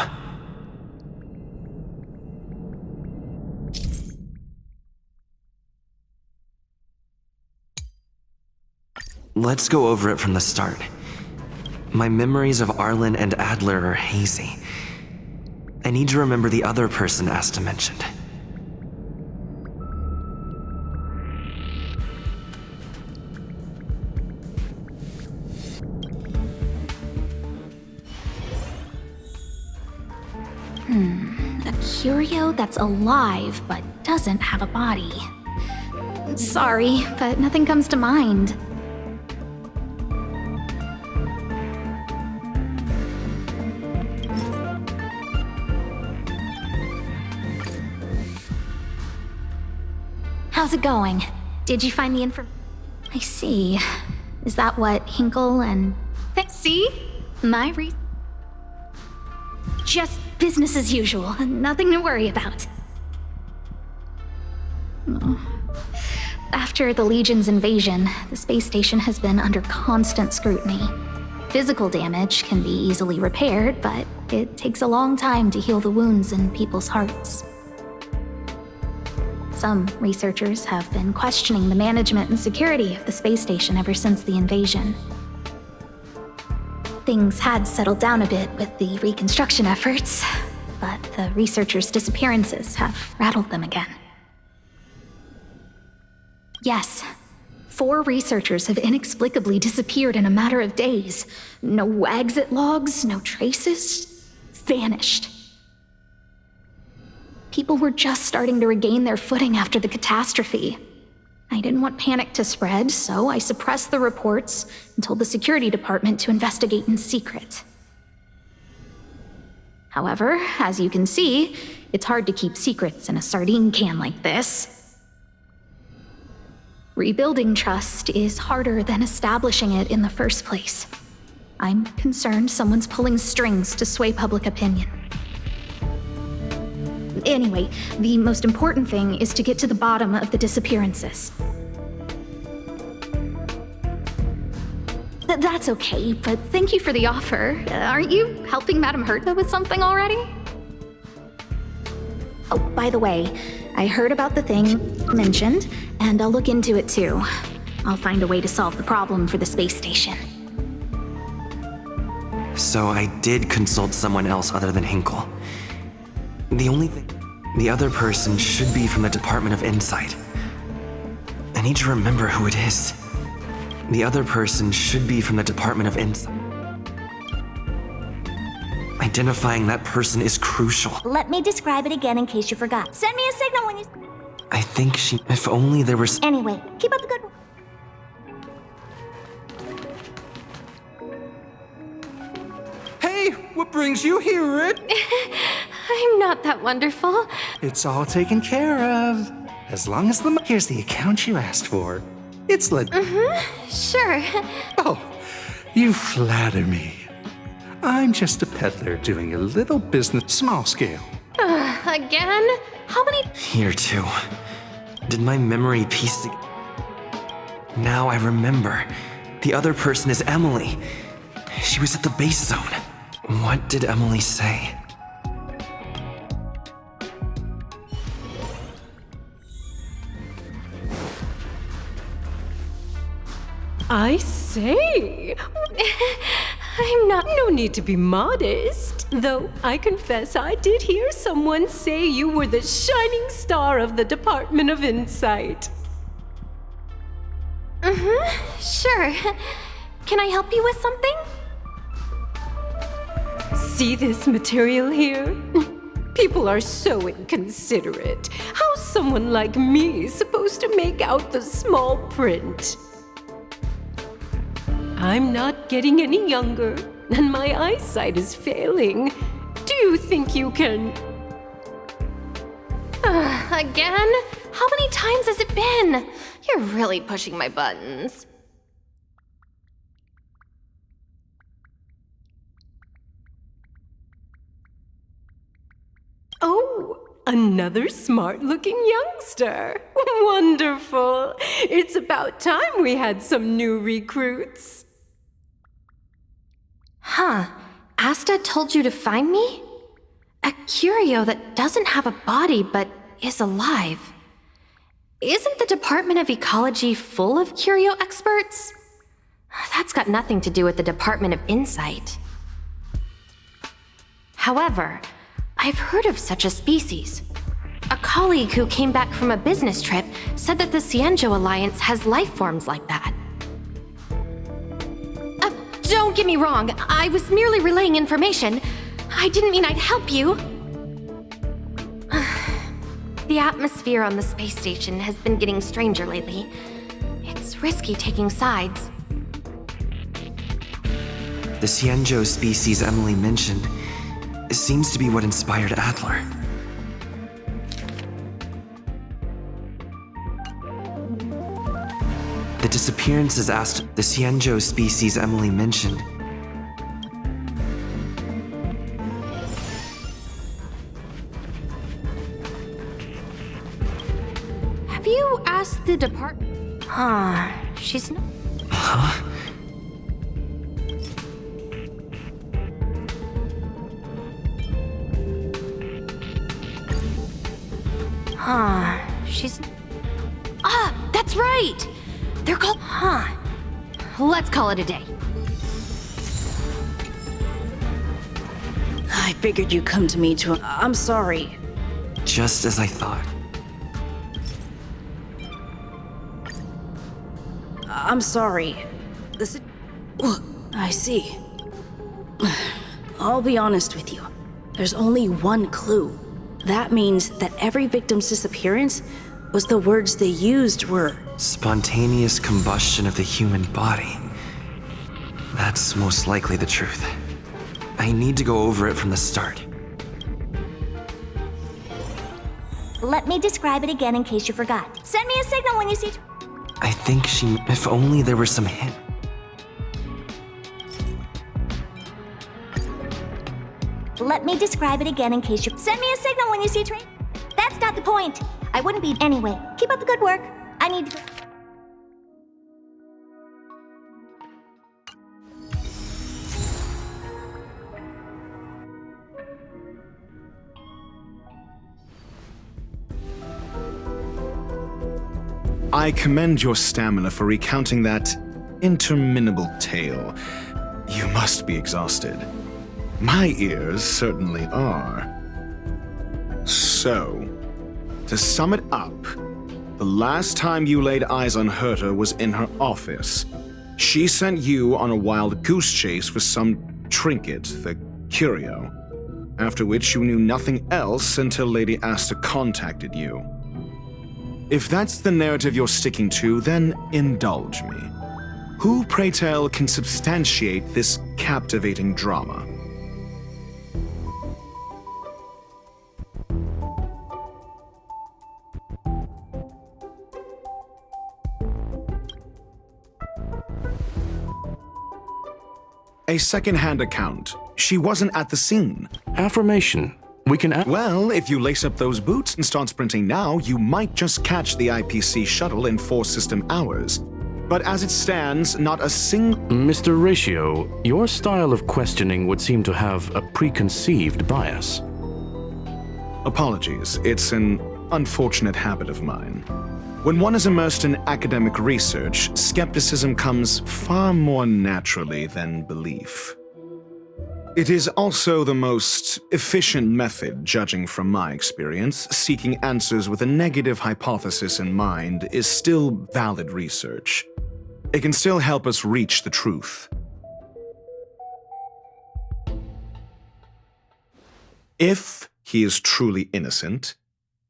Let's go over it from the start. My memories of Arlen and Adler are hazy. I need to remember the other person Asta mentioned. A curio that's alive but doesn't have a body. Sorry, but nothing comes to mind. How's it going? Did you find the info? I see. Is that what Hinkle and... See? My Just business as usual. Nothing to worry about. After the Legion's invasion, the space station has been under constant scrutiny. Physical damage can be easily repaired, but it takes a long time to heal the wounds in people's hearts. Some researchers have been questioning the management and security of the space station ever since the invasion. Things had settled down a bit with the reconstruction efforts, but the researchers' disappearances have rattled them again. Yes, 4 researchers have inexplicably disappeared in a matter of days. No exit logs, no traces, vanished. People were just starting to regain their footing after the catastrophe. I didn't want panic to spread, so I suppressed the reports and told the security department to investigate in secret. However, as you can see, it's hard to keep secrets in a sardine can like this. Rebuilding trust is harder than establishing it in the first place. I'm concerned someone's pulling strings to sway public opinion. Anyway, the most important thing is to get to the bottom of the disappearances. That's okay, but thank you for the offer. Aren't you helping Madame Herta with something already? Oh, by the way, I heard about the thing mentioned, and I'll look into it too. I'll find a way to solve the problem for the space station. So I did consult someone else other than Hinkle. The other person should be from the Department of Insight. I need to remember who it is. The other person should be from the Department of Insight. Identifying that person is crucial. Let me describe it again in case you forgot. Send me a signal when you... I think if only there was... Anyway, keep up the good work. Hey, what brings you here, Rit? I'm not that wonderful. It's all taken care of. As long as here's the account you asked for. It's Sure. Oh, you flatter me. I'm just a peddler doing a little business, small scale. Again? How many... Here too. Did my memory piece together? Now I remember. The other person is Emily. She was at the base zone. What did Emily say? I say, I'm not... No need to be modest, though I confess I did hear someone say you were the shining star of the Department of Insight. Sure. Can I help you with something? See this material here? People are so inconsiderate. How's someone like me supposed to make out the small print? I'm not getting any younger, and my eyesight is failing. Do you think you can... Again? How many times has it been? You're really pushing my buttons. Oh, another smart-looking youngster. Wonderful. It's about time we had some new recruits. Huh. Asta told you to find me? A curio that doesn't have a body but is alive. Isn't the Department of Ecology full of curio experts? That's got nothing to do with the Department of Insight. However, I've heard of such a species. A colleague who came back from a business trip said that the Cienjo Alliance has life forms like that. Don't get me wrong, I was merely relaying information. I didn't mean I'd help you. The atmosphere on the space station has been getting stranger lately. It's risky taking sides. The Cienjo species Emily mentioned seems to be what inspired Adler. The disappearances asked the Cienjo species Emily mentioned. Have you asked the department? She's not. Huh? She's... that's right! They're called... Let's call it a day. I figured you'd come to me to... I'm sorry. Just as I thought. I'm sorry. This is... I see. I'll be honest with you. There's only one clue. That means that every victim's disappearance was the words they used were... Spontaneous combustion of the human body. That's most likely the truth. I need to go over it from the start. Let me describe it again in case you forgot. Send me a signal when you see... I think she... If only there were some hint. Let me describe it again in case you... Send me a signal when you see train... That's not the point. I wouldn't be anyway. Keep up the good work. I need to... I commend your stamina for recounting that interminable tale. You must be exhausted. My ears certainly are. So, to sum it up, the last time you laid eyes on Herta was in her office. She sent you on a wild goose chase for some trinket, the curio, after which you knew nothing else until Lady Asta contacted you. If that's the narrative you're sticking to, then indulge me. Who, pray tell, can substantiate this captivating drama? A second-hand account. She wasn't at the scene. Affirmation. We can... Well, if you lace up those boots and start sprinting now, you might just catch the IPC shuttle in 4 system hours. But as it stands, not a single... Mr. Ratio, your style of questioning would seem to have a preconceived bias. Apologies. It's an unfortunate habit of mine. When one is immersed in academic research, skepticism comes far more naturally than belief. It is also the most efficient method, judging from my experience. Seeking answers with a negative hypothesis in mind is still valid research. It can still help us reach the truth. If he is truly innocent,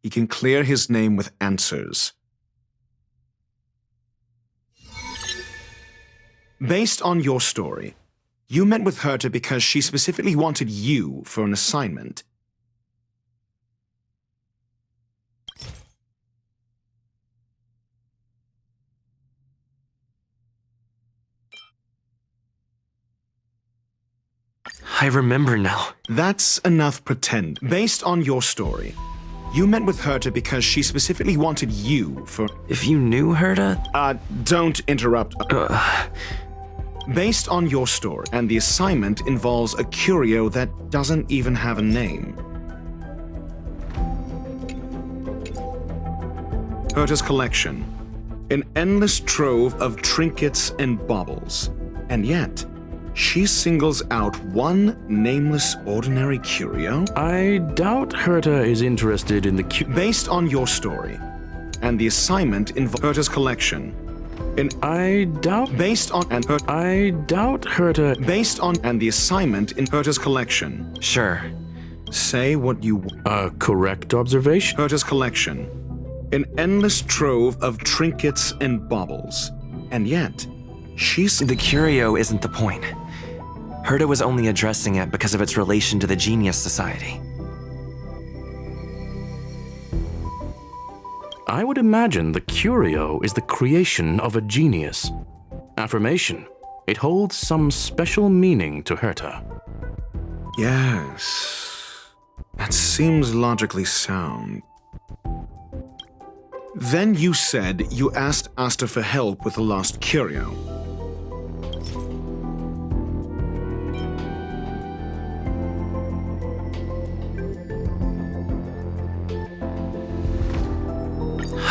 he can clear his name with answers. Based on your story, you met with Herta because she specifically wanted you for an assignment. I remember now. That's enough pretend. Based on your story, you met with Herta because she specifically wanted you for... If you knew Herta? Don't interrupt. Based on your story, and the assignment involves a curio that doesn't even have a name. Herta's collection. An endless trove of trinkets and baubles. And yet, she singles out one nameless ordinary curio? I doubt Herta is interested in the Based on your story, and the assignment involves Herta's collection. I doubt... Based on... and her... I doubt Herta... Based on... and the assignment in Herta's collection. Sure. Say what you... correct observation. Herta's collection. An endless trove of trinkets and baubles. And yet, she's... The curio isn't the point. Herta was only addressing it because of its relation to the Genius Society. I would imagine the curio is the creation of a genius. Affirmation. It holds some special meaning to Herta. Yes. That seems logically sound. Then you said you asked Asta for help with the lost curio.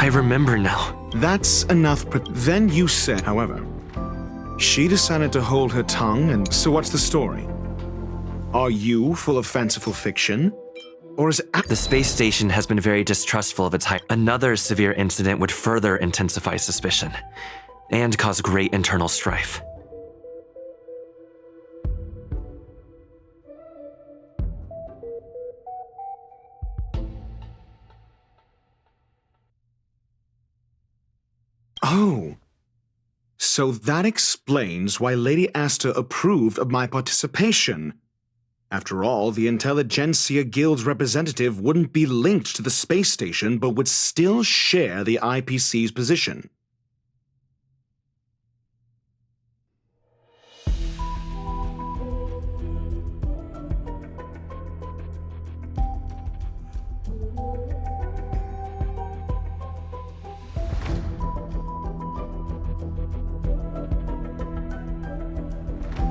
I remember now. That's enough. Then you said, however, she decided to hold her tongue, and so what's the story? Are you full of fanciful fiction? Or is it... The space station has been very distrustful of its height. Another severe incident would further intensify suspicion and cause great internal strife. Oh, so that explains why Lady Asta approved of my participation. After all, the Intelligentsia Guild's representative wouldn't be linked to the space station, but would still share the IPC's position.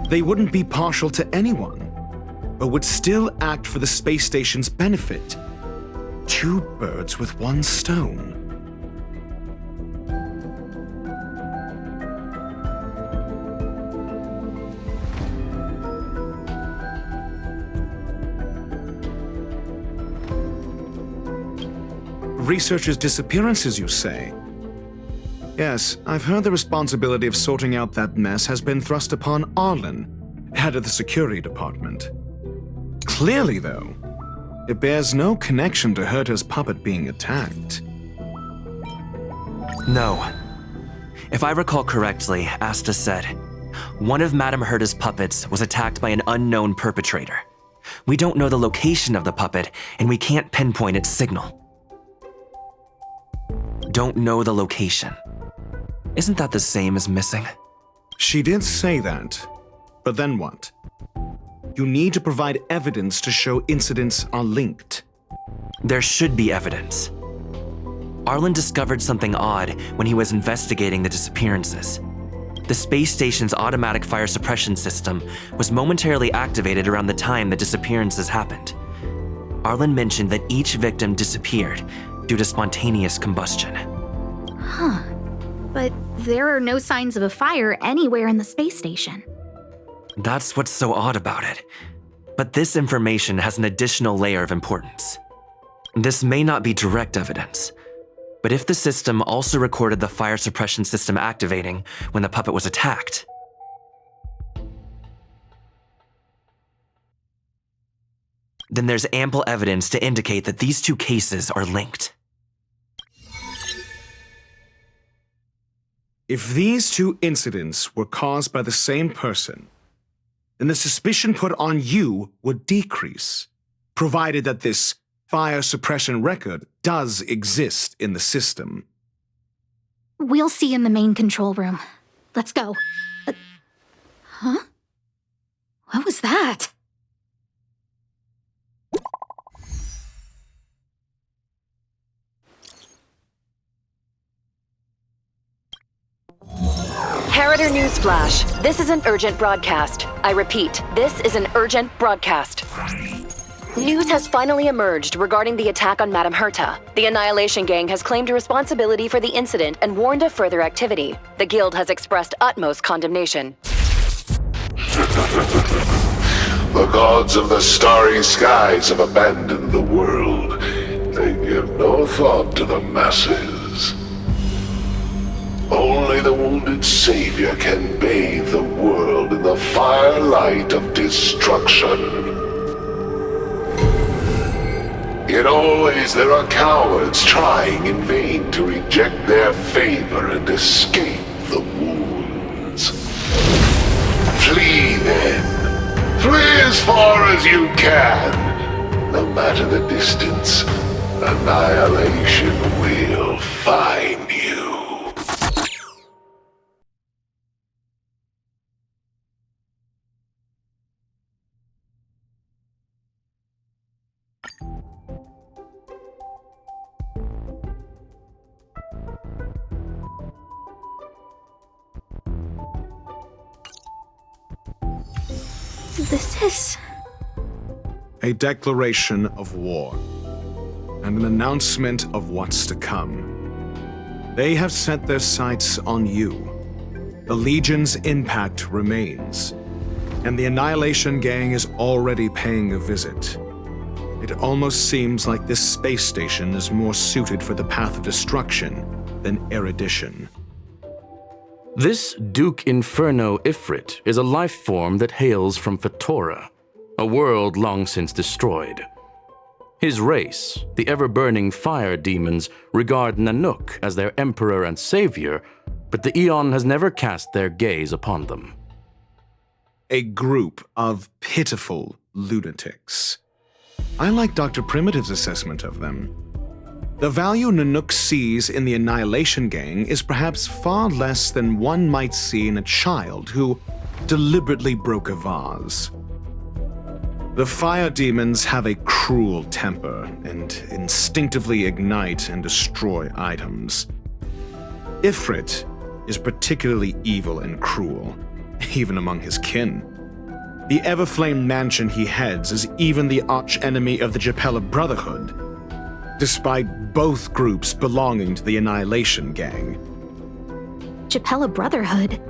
They wouldn't be partial to anyone, but would still act for the space station's benefit. Two birds with one stone. Researchers' disappearances, you say? Yes, I've heard the responsibility of sorting out that mess has been thrust upon Arlen, head of the security department. Clearly, though, it bears no connection to Herta's puppet being attacked. No. If I recall correctly, Asta said, one of Madame Herta's puppets was attacked by an unknown perpetrator. We don't know the location of the puppet, and we can't pinpoint its signal. Don't know the location. Isn't that the same as missing? She did say that, but then what? You need to provide evidence to show incidents are linked. There should be evidence. Arlen discovered something odd when he was investigating the disappearances. The space station's automatic fire suppression system was momentarily activated around the time the disappearances happened. Arlen mentioned that each victim disappeared due to spontaneous combustion. Huh. But there are no signs of a fire anywhere in the space station. That's what's so odd about it. But this information has an additional layer of importance. This may not be direct evidence, but if the system also recorded the fire suppression system activating when the puppet was attacked, then there's ample evidence to indicate that these two cases are linked. If these two incidents were caused by the same person, then the suspicion put on you would decrease, provided that this fire suppression record does exist in the system. We'll see in the main control room. Let's go. Huh? What was that? Harrider Newsflash. This is an urgent broadcast. I repeat, this is an urgent broadcast. News has finally emerged regarding the attack on Madame Herta. The Annihilation Gang has claimed responsibility for the incident and warned of further activity. The Guild has expressed utmost condemnation. The gods of the starry skies have abandoned the world. They give no thought to the masses. Only the wounded savior can bathe the world in the firelight of destruction. Yet always there are cowards trying in vain to reject their favor and escape the wounds. Flee then. Flee as far as you can. No matter the distance, annihilation will find you. This is... A declaration of war, and an announcement of what's to come. They have set their sights on you. The Legion's impact remains, and the Annihilation Gang is already paying a visit. It almost seems like this space station is more suited for the path of destruction than erudition. This Duke Inferno Ifrit is a life form that hails from Fatora, a world long since destroyed. His race, the ever-burning fire demons, regard Nanook as their emperor and savior, but the Eon has never cast their gaze upon them. A group of pitiful lunatics. I like Dr. Primitive's assessment of them. The value Nanook sees in the Annihilation Gang is perhaps far less than one might see in a child who deliberately broke a vase. The fire demons have a cruel temper and instinctively ignite and destroy items. Ifrit is particularly evil and cruel, even among his kin. The Everflame mansion he heads is even the arch-enemy of the Japella Brotherhood, despite both groups belonging to the Annihilation Gang. Japella Brotherhood?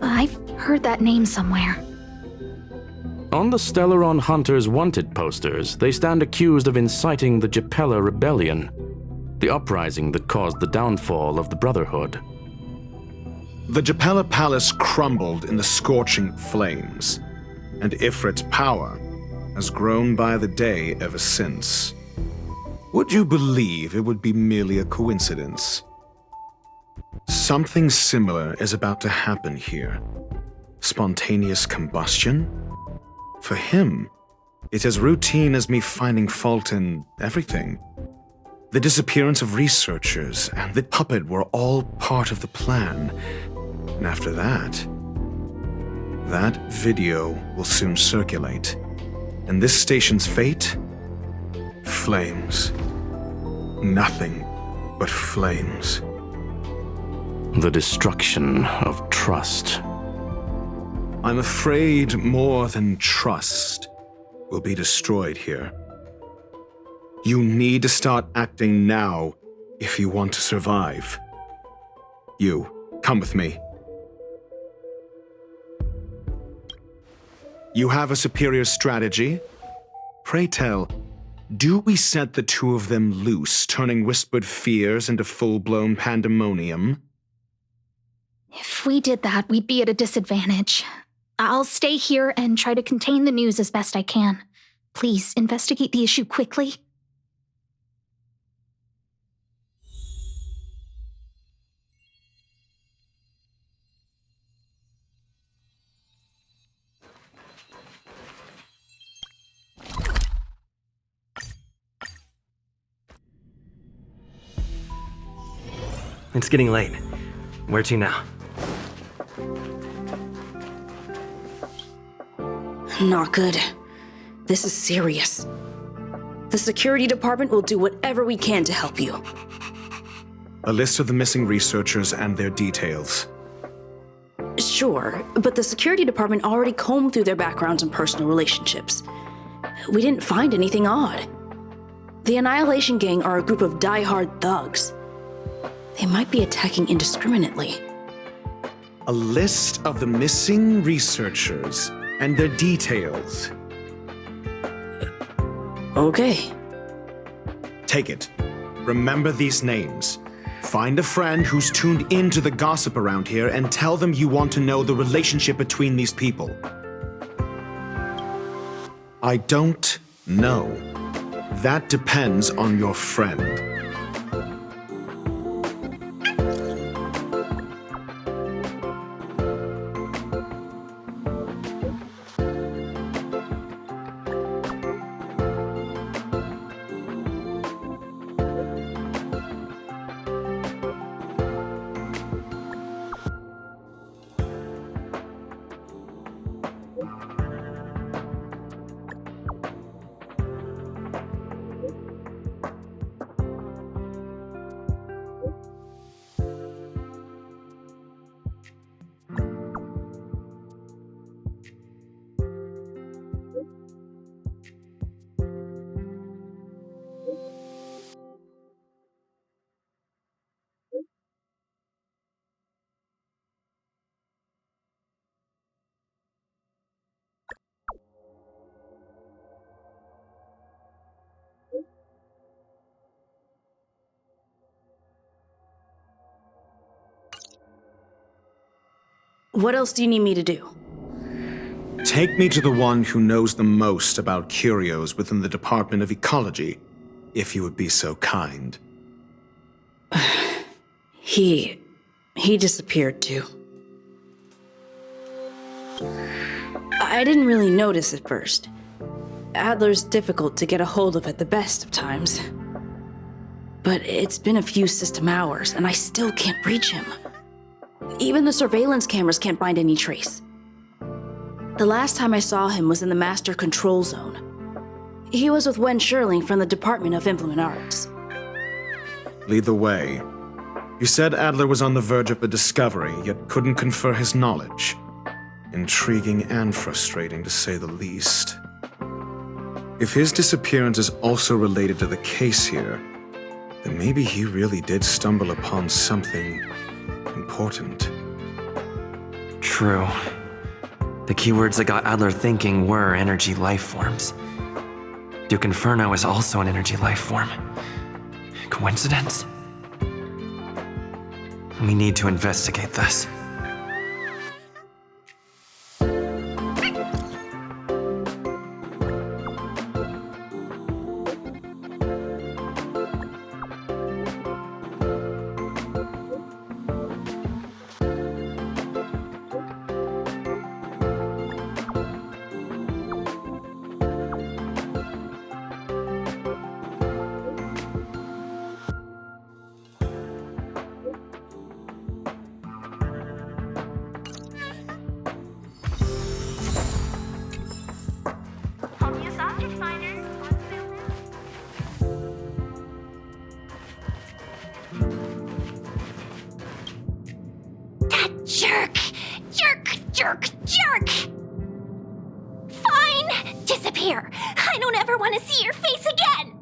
I've heard that name somewhere. On the Stellaron Hunters wanted posters, they stand accused of inciting the Japella Rebellion, the uprising that caused the downfall of the Brotherhood. The Japella Palace crumbled in the scorching flames, and Ifrit's power has grown by the day ever since. Would you believe it would be merely a coincidence? Something similar is about to happen here. Spontaneous combustion? For him, it's as routine as me finding fault in everything. The disappearance of researchers and the puppet were all part of the plan. And after that video will soon circulate. And this station's fate? Flames. Nothing but flames. The destruction of trust. I'm afraid more than trust will be destroyed here. You need to start acting now if you want to survive. You, come with me. You have a superior strategy? Pray tell, do we set the two of them loose, turning whispered fears into full-blown pandemonium? If we did that, we'd be at a disadvantage. I'll stay here and try to contain the news as best I can. Please investigate the issue quickly. It's getting late. Where to now? Not good. This is serious. The security department will do whatever we can to help you. A list of the missing researchers and their details. Sure, but the security department already combed through their backgrounds and personal relationships. We didn't find anything odd. The Annihilation Gang are a group of die-hard thugs. They might be attacking indiscriminately. A list of the missing researchers and their details. Okay. Take it. Remember these names. Find a friend who's tuned into the gossip around here and tell them you want to know the relationship between these people. I don't know. That depends on your friend. What else do you need me to do? Take me to the one who knows the most about curios within the Department of Ecology, if you would be so kind. He disappeared too. I didn't really notice at first. Adler's difficult to get a hold of at the best of times. But it's been a few system hours, and I still can't reach him. Even the surveillance cameras can't find any trace. The last time I saw him was in the Master Control Zone. He was with Wen Sherling from the Department of Implement Arts. Lead the way. You said Adler was on the verge of a discovery, yet couldn't confer his knowledge. Intriguing and frustrating, to say the least. If his disappearance is also related to the case here, then maybe he really did stumble upon something important. True. The keywords that got Adler thinking were energy life forms. Duke Inferno is also an energy life form. Coincidence? We need to investigate this. Jerk! Fine! Disappear! I don't ever want to see your face again!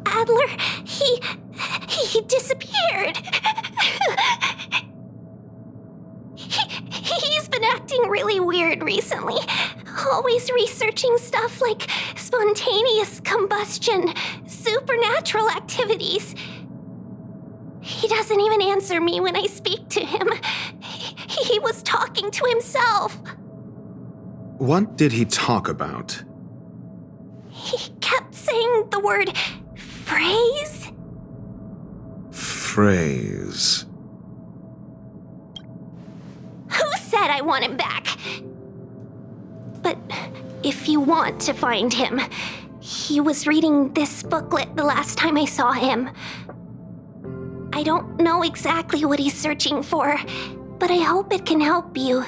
Adler, he disappeared. He's been acting really weird recently. Always researching stuff like spontaneous combustion, supernatural activities. He doesn't even answer me when I speak to him. He was talking to himself. What did he talk about? He kept saying the word phrase. Phrase. Who said I want him back? But if you want to find him, he was reading this booklet the last time I saw him. I don't know exactly what he's searching for, but I hope it can help you.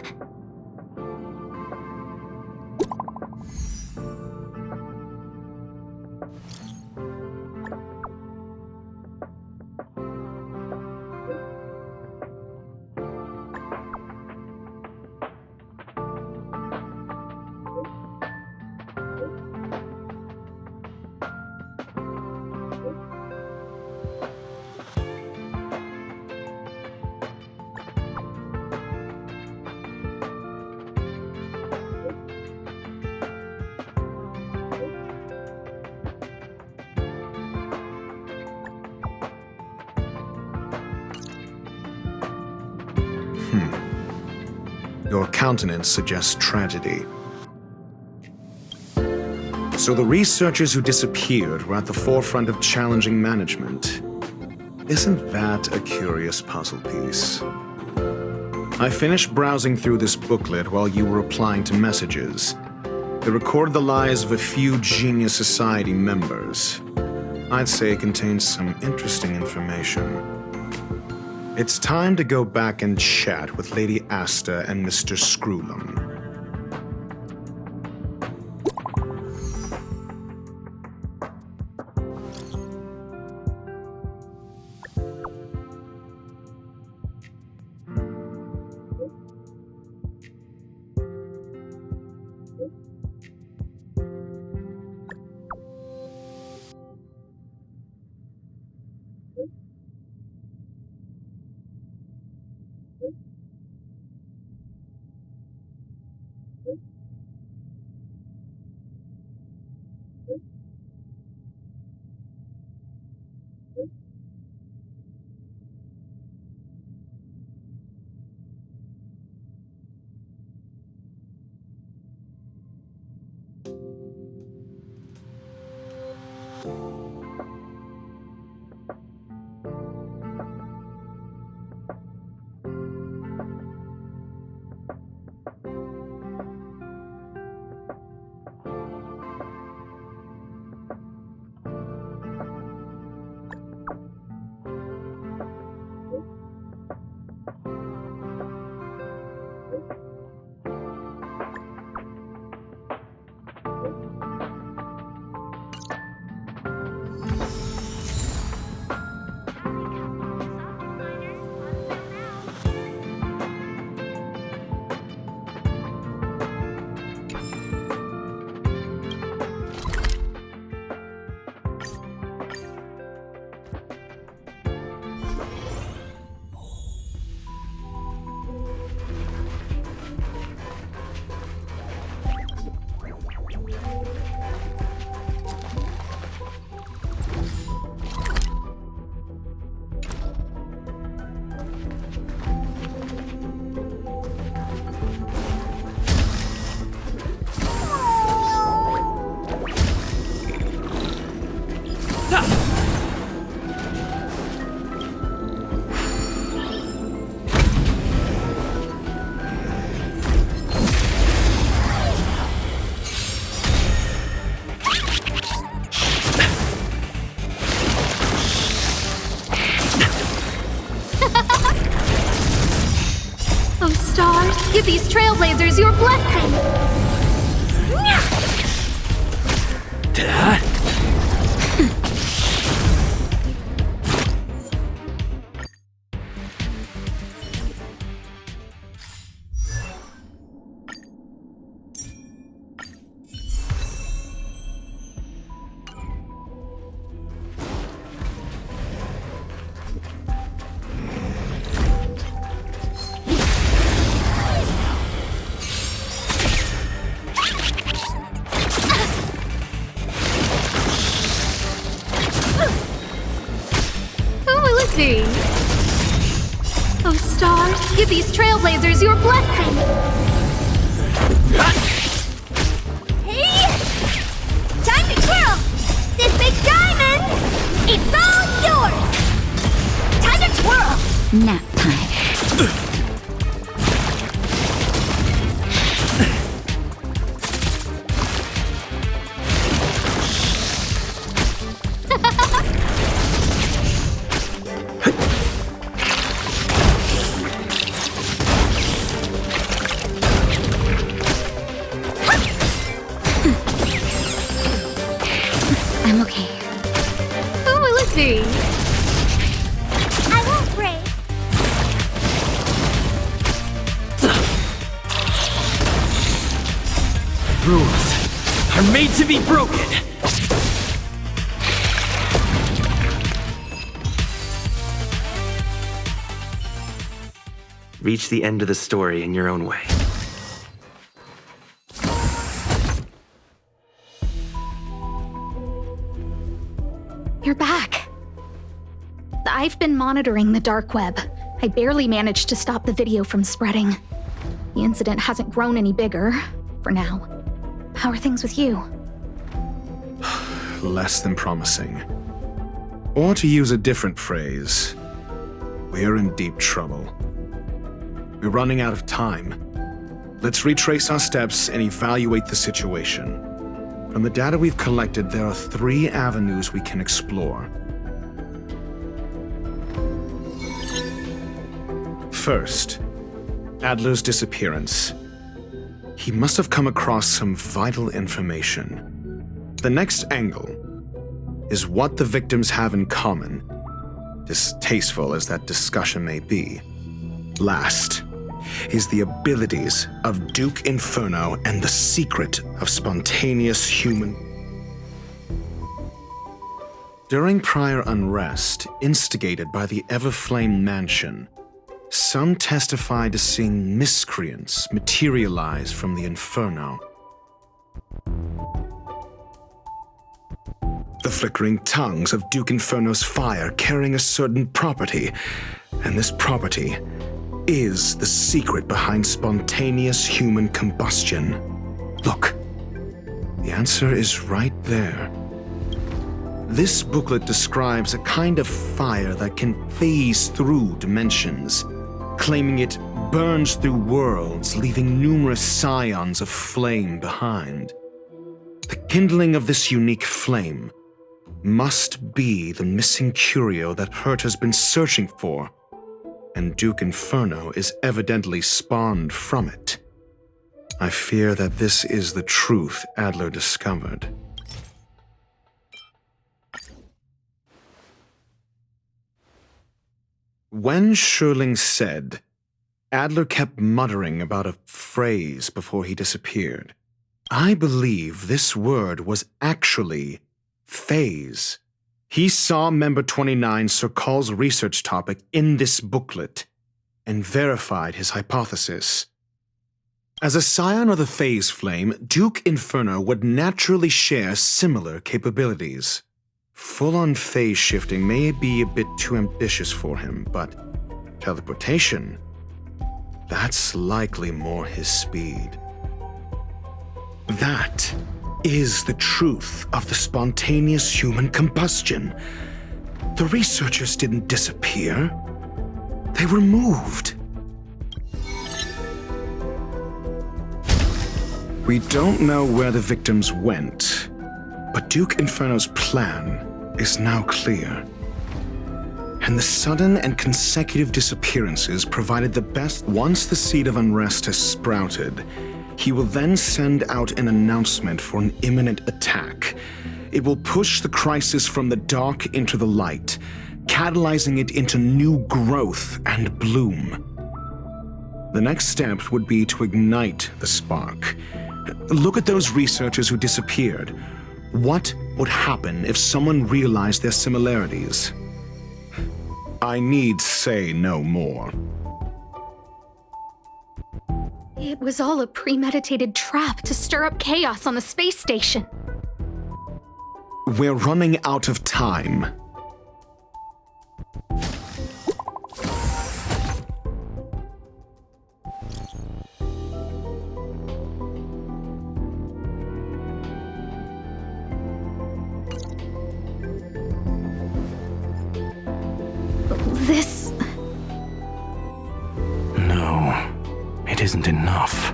Your countenance suggests tragedy. So the researchers who disappeared were at the forefront of challenging management. Isn't that a curious puzzle piece? I finished browsing through this booklet while you were replying to messages. It recorded the lives of a few Genius Society members. I'd say it contains some interesting information. It's time to go back and chat with Lady Asta and Mr. Screwlum. Give these trailblazers your blessing! Oh, stars, give these trailblazers your blessing! see. I won't break. Rules are made to be broken. Reach the end of the story in your own way. You're back. I've been monitoring the dark web. I barely managed to stop the video from spreading. The incident hasn't grown any bigger, for now. How are things with you? Less than promising. Or to use a different phrase, we're in deep trouble. We're running out of time. Let's retrace our steps and evaluate the situation. From the data we've collected, there are 3 avenues we can explore. First, Adler's disappearance. He must have come across some vital information. The next angle is what the victims have in common, distasteful as that discussion may be. Last is the abilities of Duke Inferno and the secret of spontaneous human. During prior unrest, instigated by the Everflame Mansion, some testified to seeing miscreants materialize from the Inferno. The flickering tongues of Duke Inferno's fire carrying a certain property, and this property is the secret behind spontaneous human combustion. Look, the answer is right there. This booklet describes a kind of fire that can phase through dimensions, claiming it burns through worlds, leaving numerous scions of flame behind. The kindling of this unique flame must be the missing curio that Hurt has been searching for, and Duke Inferno is evidently spawned from it. I fear that this is the truth Adler discovered. When Schurling said, Adler kept muttering about a phrase before he disappeared. I believe this word was actually phase. He saw Member 29 Sir Call's research topic in this booklet and verified his hypothesis. As a scion of the phase flame, Duke Inferno would naturally share similar capabilities. Full-on phase shifting may be a bit too ambitious for him, but teleportation, that's likely more his speed. That is the truth of the spontaneous human combustion. The researchers didn't disappear. They were moved. We don't know where the victims went, but Duke Inferno's plan is now clear. And the sudden and consecutive disappearances provided the best. Once the seed of unrest has sprouted, he will then send out an announcement for an imminent attack. It will push the crisis from the dark into the light, catalyzing it into new growth and bloom. The next step would be to ignite the spark. Look at those researchers who disappeared. What would happen if someone realized their similarities? I need say no more. It was all a premeditated trap to stir up chaos on the space station. We're running out of time. This... No, it isn't enough.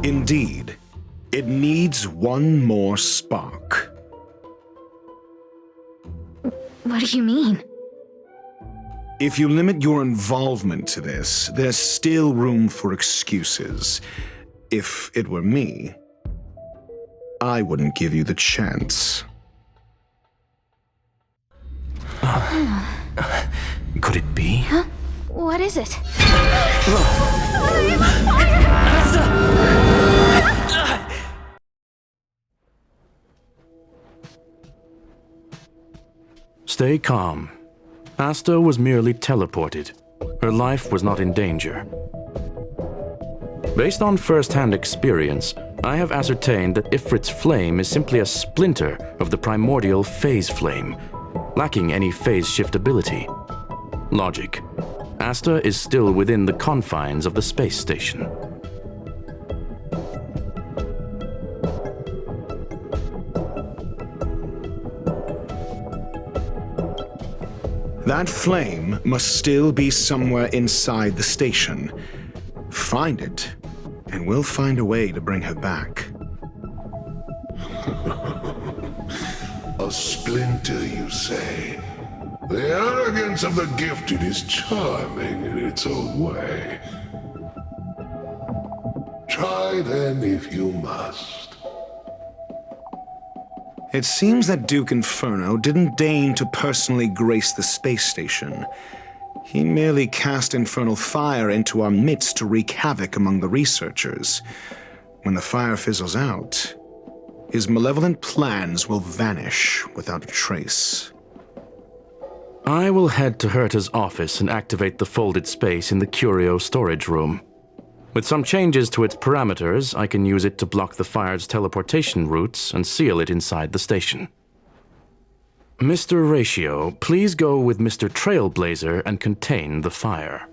Indeed, it needs one more spark. What do you mean? If you limit your involvement to this, there's still room for excuses. If it were me, I wouldn't give you the chance. Could it be? Huh? What is it? Stay calm. Asta was merely teleported. Her life was not in danger. Based on first-hand experience, I have ascertained that Ifrit's flame is simply a splinter of the primordial phase flame, lacking any phase shift ability. Logic. Asta is still within the confines of the space station. That flame must still be somewhere inside the station. Find it, and we'll find a way to bring her back. A splinter, you say? The arrogance of the gifted is charming in its own way. Try then if you must. It seems that Duke Inferno didn't deign to personally grace the space station. He merely cast infernal fire into our midst to wreak havoc among the researchers. When the fire fizzles out, his malevolent plans will vanish without a trace. I will head to Herta's office and activate the folded space in the curio storage room. With some changes to its parameters, I can use it to block the fire's teleportation routes and seal it inside the station. Mr. Ratio, please go with Mr. Trailblazer and contain the fire.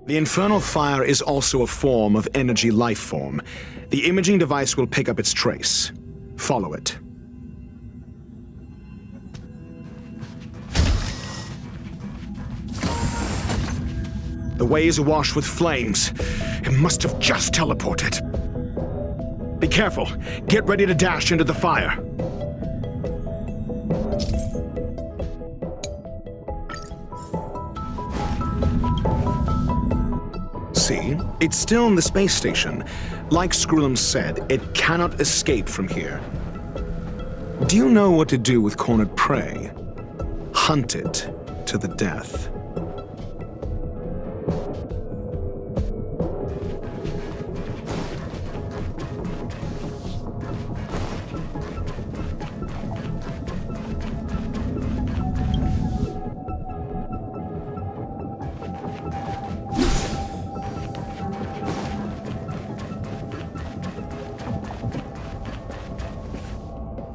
The infernal fire is also a form of energy life form. The imaging device will pick up its trace. Follow it. The way is awash with flames. It must have just teleported. Be careful. Get ready to dash into the fire. See? It's still in the space station. Like Skrullum said, it cannot escape from here. Do you know what to do with cornered prey? Hunt it to the death.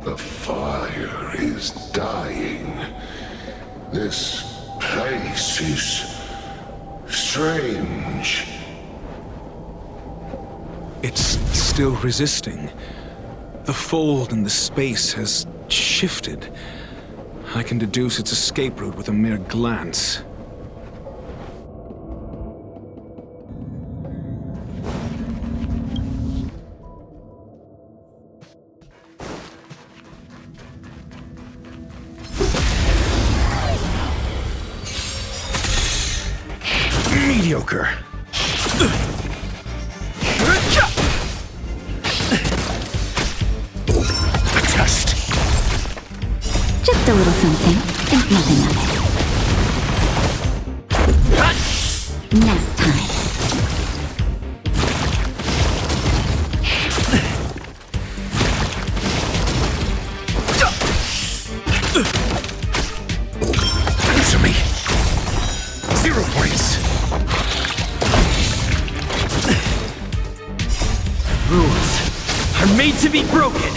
The fire is dying. This place is strange. It's still resisting. The fold in the space has shifted. I can deduce its escape route with a mere glance. Mediocre. Test. Just a little something. Think nothing of it. Nap time. Answer me. 0 points. Rules are made to be broken.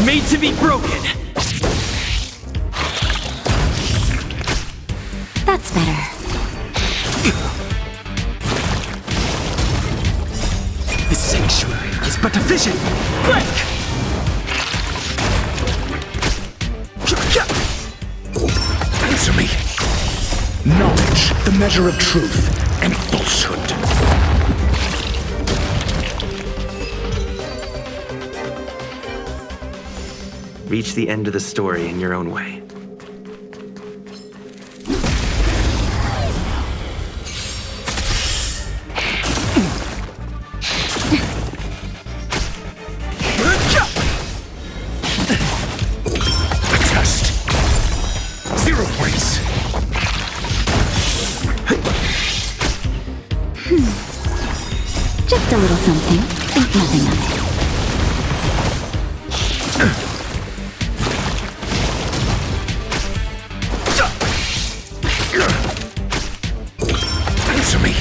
Made to be broken. That's better. The sanctuary is but a vision. Break! Answer me. Knowledge, the measure of truth and falsehood. Reach the end of the story in your own way. Test. 0 points. Just a little something. Think nothing of it. Answer me.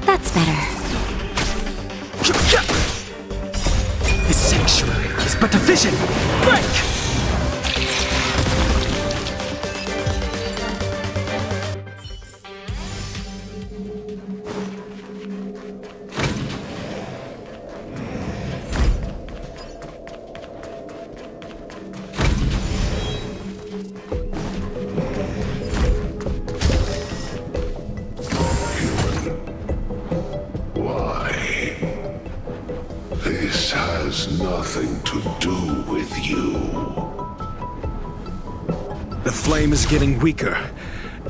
That's better. The sanctuary is but a vision. Break! This has nothing to do with you. The flame is getting weaker.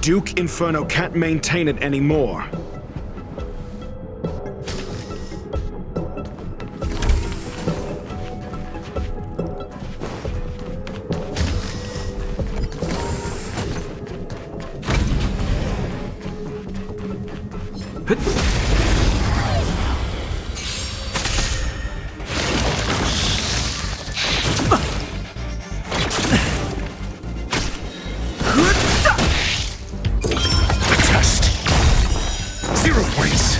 Duke Inferno can't maintain it anymore. Test. 0 points.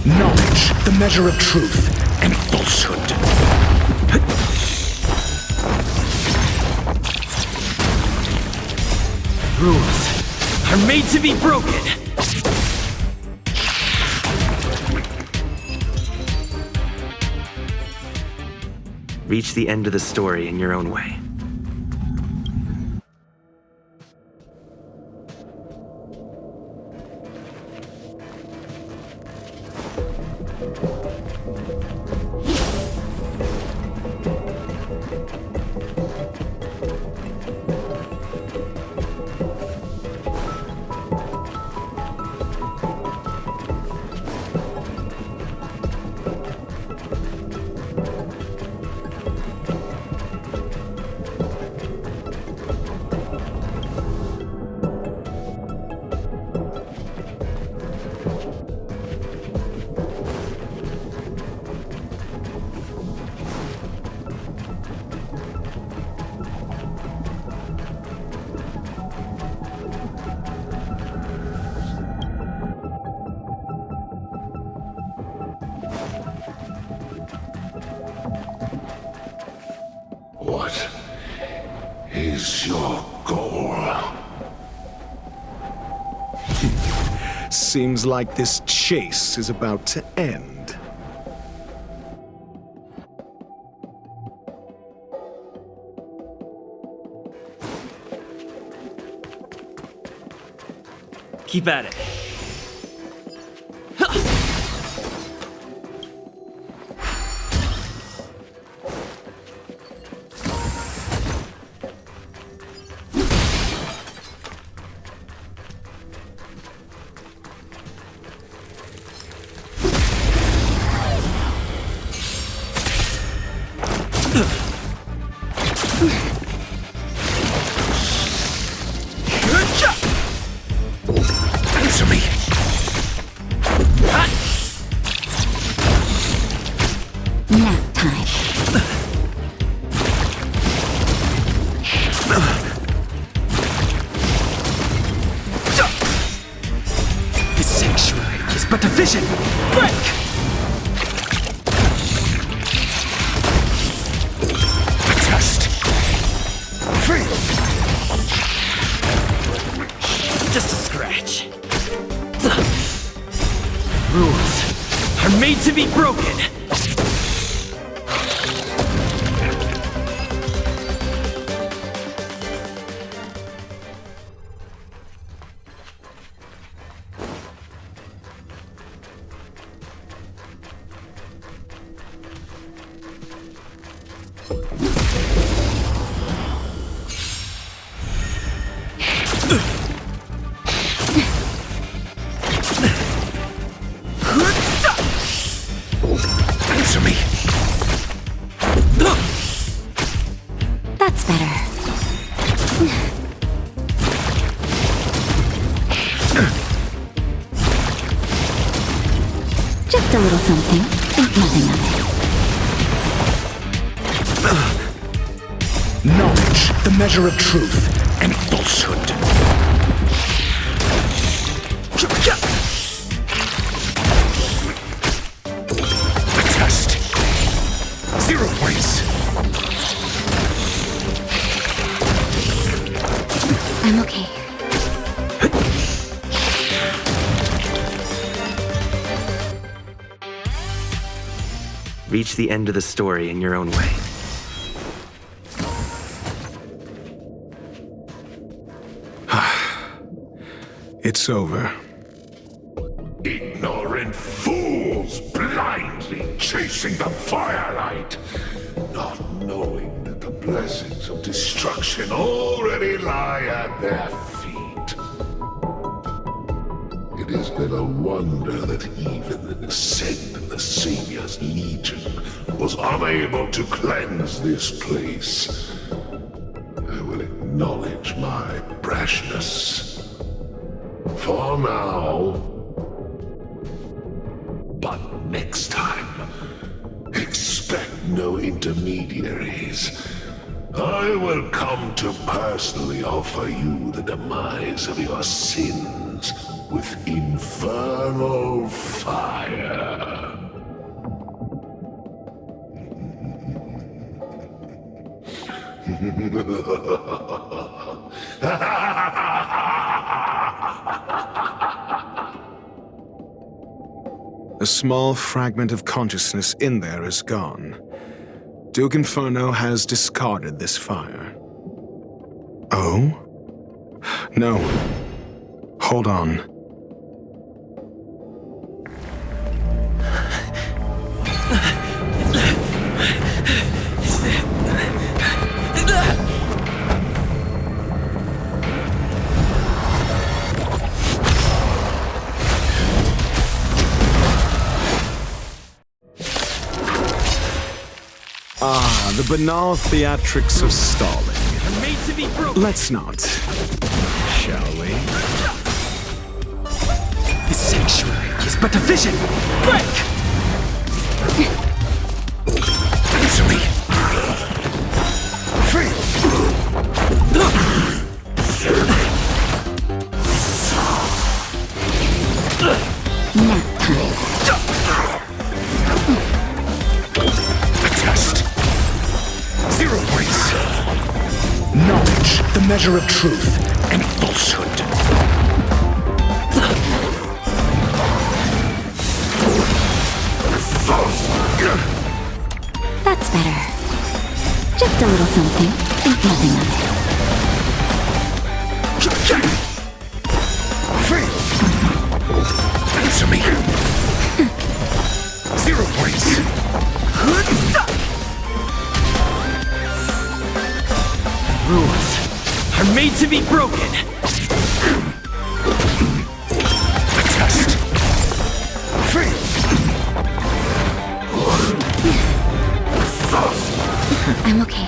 Knowledge, the measure of truth and falsehood. Rules are made to be broken. Reach the end of the story in your own way. is your goal? Seems like this chase is about to end. Keep at it. Answer me! Nap time. The sanctuary is but a vision! Break! Test! Free! Just a scratch. Rules are made to be broken. Answer me! That's better. Just a little something. Think nothing of it. Knowledge, the measure of truth and falsehood. Test. 0 points. I'm okay. Reach the end of the story in your own way. It's over. Ignorant fools blindly chasing the firelight, not knowing that the blessings of destruction already lie at their feet. It is then a wonder that even the descent of the Savior's Legion was unable to cleanse this place. I will acknowledge my brashness. For now. But next time, expect no intermediaries. I will come to personally offer you the demise of your sins with infernal fire. A small fragment of consciousness in there is gone. Duke Inferno has discarded this fire. Oh? No. Hold on. Ah, the banal theatrics of stalling. Made to be broken. Let's not, shall we? The sanctuary is but a vision. Break! Answer me! Free! Nap time. Test. 0 points. Knowledge. Knowledge, the measure of truth and falsehood. That's better. Just a little something. Think nothing of it. Answer me. 0 points. Rules are made to be broken. A test. I'm okay.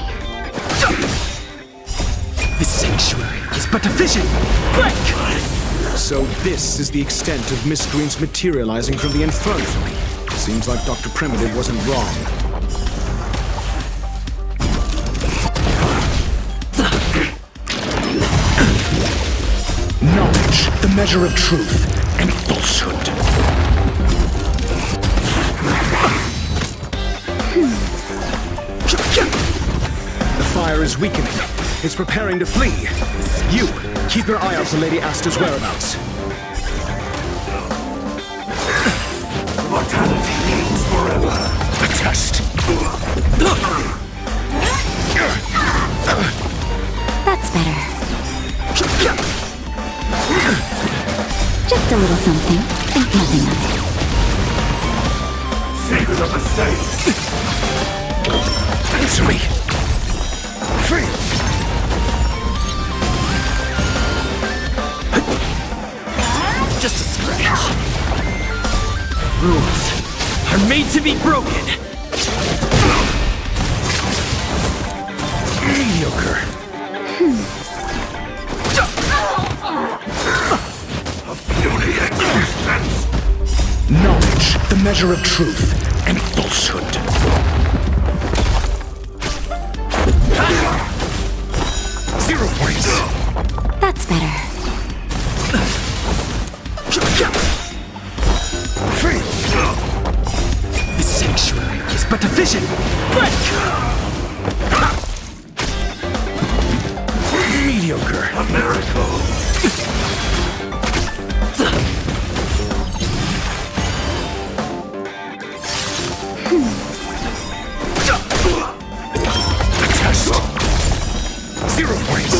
The sanctuary is but a vision. Break! So this is the extent of Miss Green's materializing from the Inferno. Seems like Dr. Primitive wasn't wrong. Knowledge, the measure of truth and falsehood. The fire is weakening. It's preparing to flee. You, keep your eye out for Lady Asta's whereabouts. Mortality means forever. A test. That's better. Just a little something. Think nothing of it. Secret of the safe. Answer me. Just a scratch. Rules are made to be broken. Mediocre. Beauty existence. Knowledge, the measure of truth and falsehood. 0 points. That's better. The sanctuary is but a vision. Break! Mediocre. A miracle. A test. 0 points.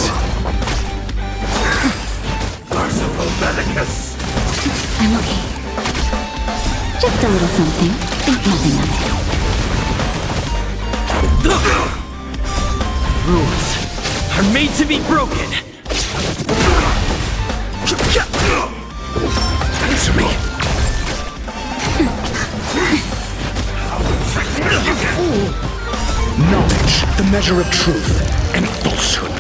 Merciful Medicus. I'm okay. Just a little something. Think nothing of it. Rules are made to be broken. Answer me. Knowledge, the measure of truth and falsehood.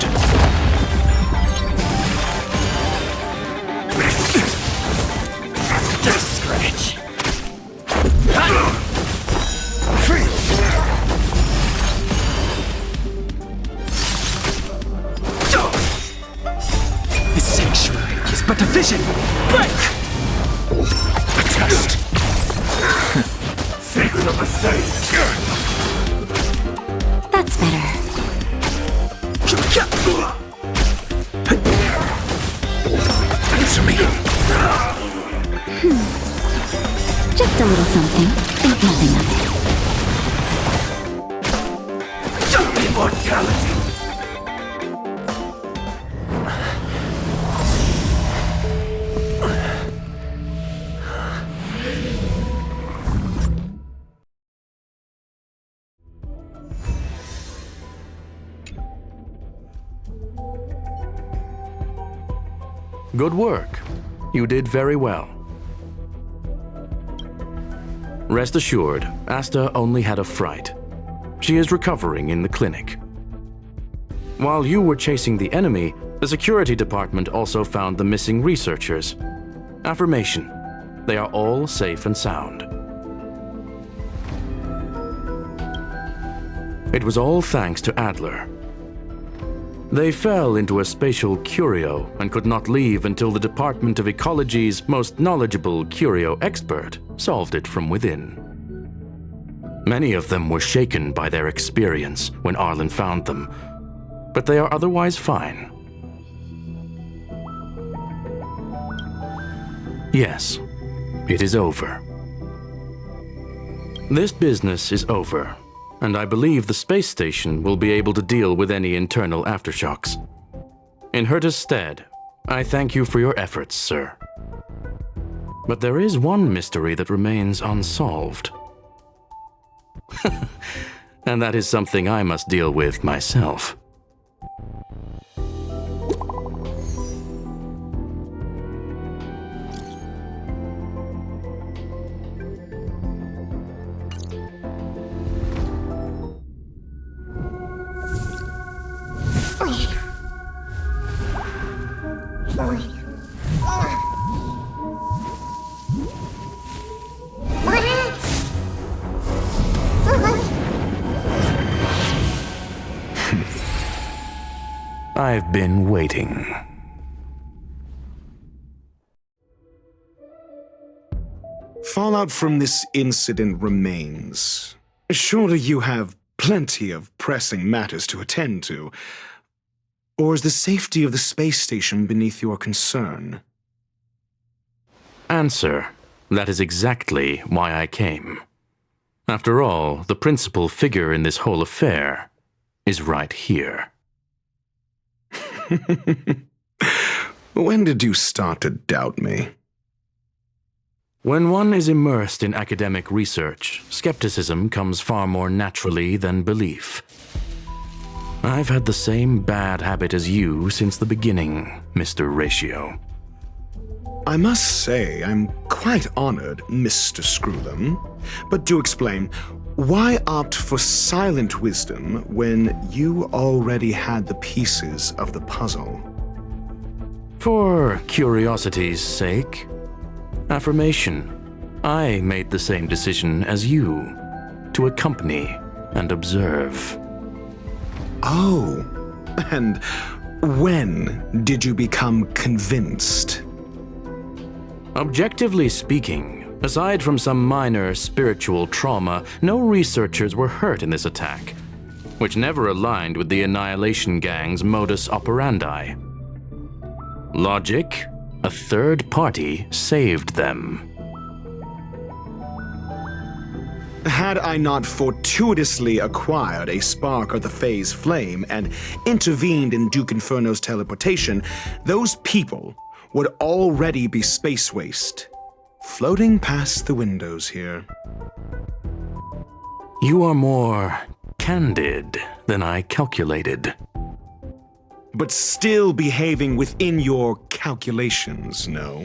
Just a scratch. The sanctuary is but a vision. Break! A test. Secret of the safe. That's better. Answer me. Just a little something. Think nothing of it. Immortality. Good work. You did very well. Rest assured, Asta only had a fright. She is recovering in the clinic. While you were chasing the enemy, the security department also found the missing researchers. Affirmation: they are all safe and sound. It was all thanks to Adler. They fell into a spatial curio and could not leave until the Department of Ecology's most knowledgeable curio expert solved it from within. Many of them were shaken by their experience when Arlen found them. but they are otherwise fine. Yes, it is over. This business is over, and I believe the space station will be able to deal with any internal aftershocks. In Herta's stead, I thank you for your efforts, sir. But there is one mystery that remains unsolved. And that is something I must deal with myself. I've been waiting. Fallout from this incident remains. Surely you have plenty of pressing matters to attend to. Or is the safety of the space station beneath your concern? Answer. That is exactly why I came. After all, the principal figure in this whole affair is right here. When did you start to doubt me? When one is immersed in academic research, skepticism comes far more naturally than belief. I've had the same bad habit as you since the beginning, Mr. Ratio. I must say, I'm quite honored, Mr. Screwlum. But do explain, why opt for silent wisdom when you already had the pieces of the puzzle? For curiosity's sake. Affirmation. I made the same decision as you, to accompany and observe. Oh, and when did you become convinced? Objectively speaking, aside from some minor spiritual trauma, no researchers were hurt in this attack, which never aligned with the Annihilation Gang's modus operandi. Logic? A third party saved them. Had I not fortuitously acquired a spark of the phase flame and intervened in Duke Inferno's teleportation, those people would already be space waste, floating past the windows here. You are more candid than I calculated. But still behaving within your calculations, no?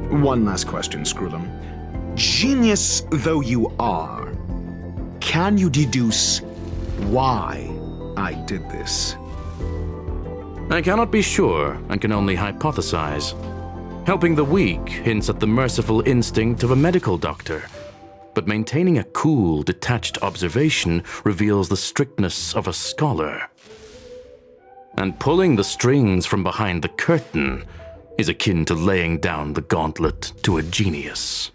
One last question, Screwlum. Genius though you are, can you deduce why I did this? I cannot be sure and can only hypothesize. Helping the weak hints at the merciful instinct of a medical doctor, but maintaining a cool, detached observation reveals the strictness of a scholar. And pulling the strings from behind the curtain is akin to laying down the gauntlet to a genius.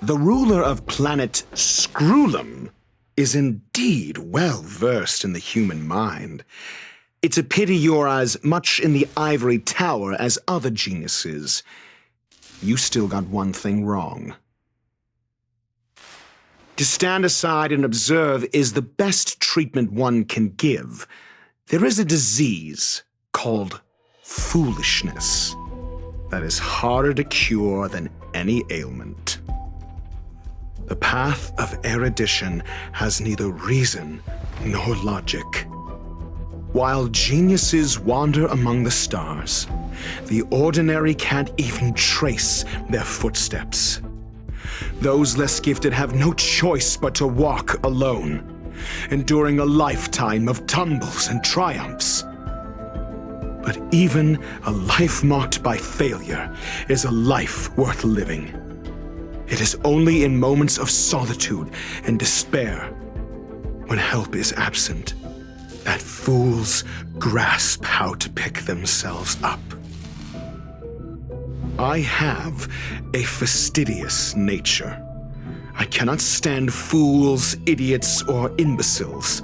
The ruler of planet Screwlum is indeed well versed in the human mind. It's a pity you're as much in the ivory tower as other geniuses. You still got one thing wrong. To stand aside and observe is the best treatment one can give. There is a disease called foolishness that is harder to cure than any ailment. The path of erudition has neither reason nor logic. While geniuses wander among the stars, the ordinary can't even trace their footsteps. Those less gifted have no choice but to walk alone, enduring a lifetime of tumbles and triumphs. But even a life marked by failure is a life worth living. It is only in moments of solitude and despair, when help is absent, that fools grasp how to pick themselves up. I have a fastidious nature. I cannot stand fools, idiots, or imbeciles.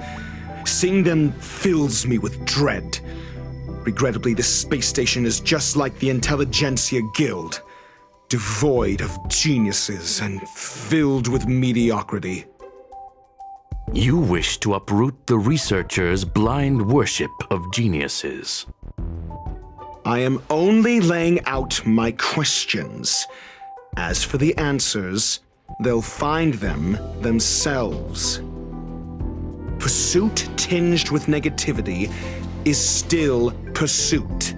Seeing them fills me with dread. Regrettably, this space station is just like the Intelligentsia Guild, devoid of geniuses and filled with mediocrity. You wish to uproot the researchers' blind worship of geniuses. I am only laying out my questions. As for the answers, they'll find them themselves. Pursuit tinged with negativity is still pursuit,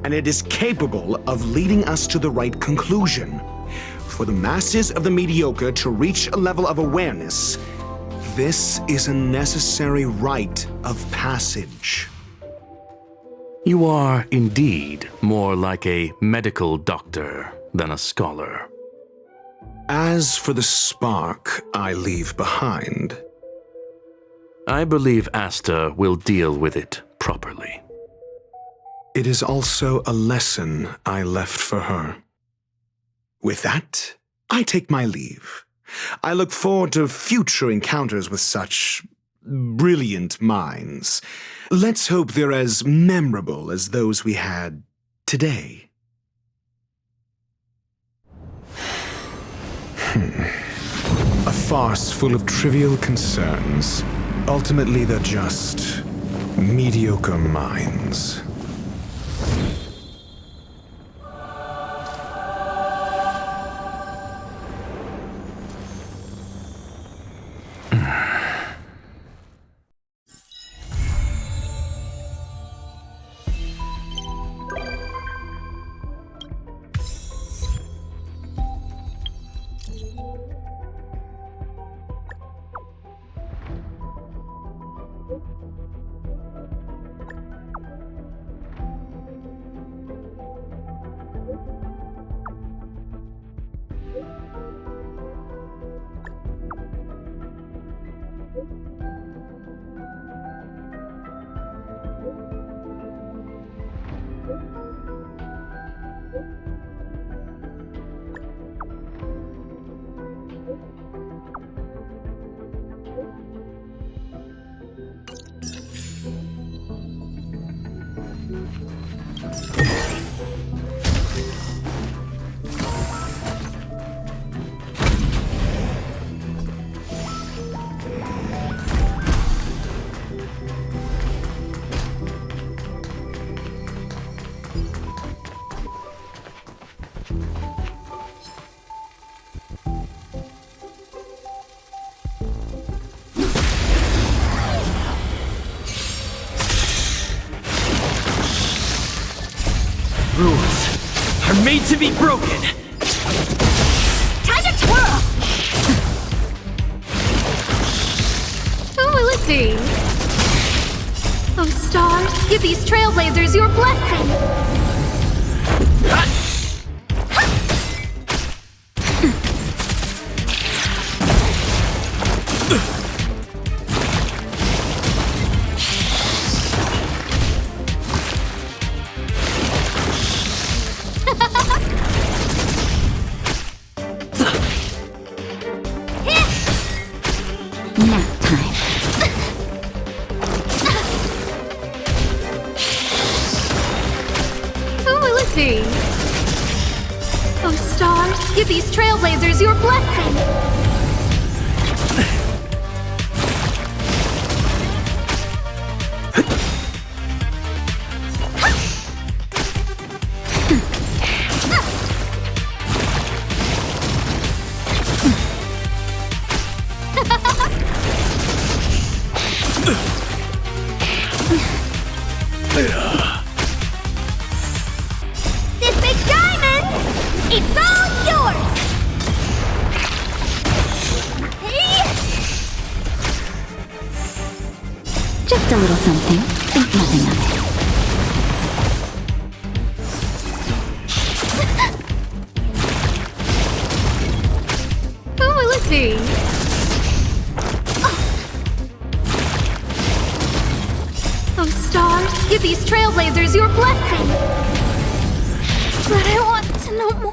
and it is capable of leading us to the right conclusion. For the masses of the mediocre to reach a level of awareness, this is a necessary rite of passage. You are indeed more like a medical doctor than a scholar. As for the spark I leave behind, I believe Asta will deal with it properly. It is also a lesson I left for her. With that, I take my leave. I look forward to future encounters with such brilliant minds. Let's hope they're as memorable as those we had today. A farce full of trivial concerns. Ultimately, they're just mediocre minds. Rules are made to be broken. Time to twirl! Who will it be? Oh, stars, give these trailblazers your blessing! Oh, stars, give these trailblazers your blessing! This big diamond, it's all yours! Hey! Just a little something. Think nothing of it. Who will it be? Oh, stars, give these trailblazers your blessing! But I want to know more.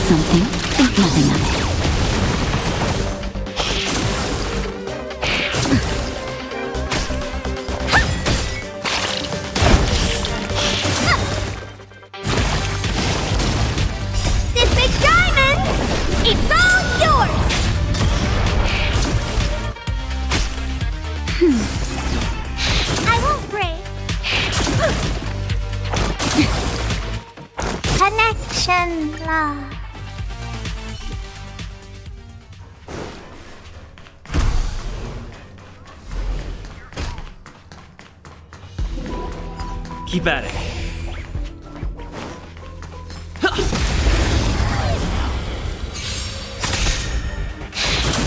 something, think nothing of it. This big diamond, it's all yours! I won't break. Connection lost. Keep at it.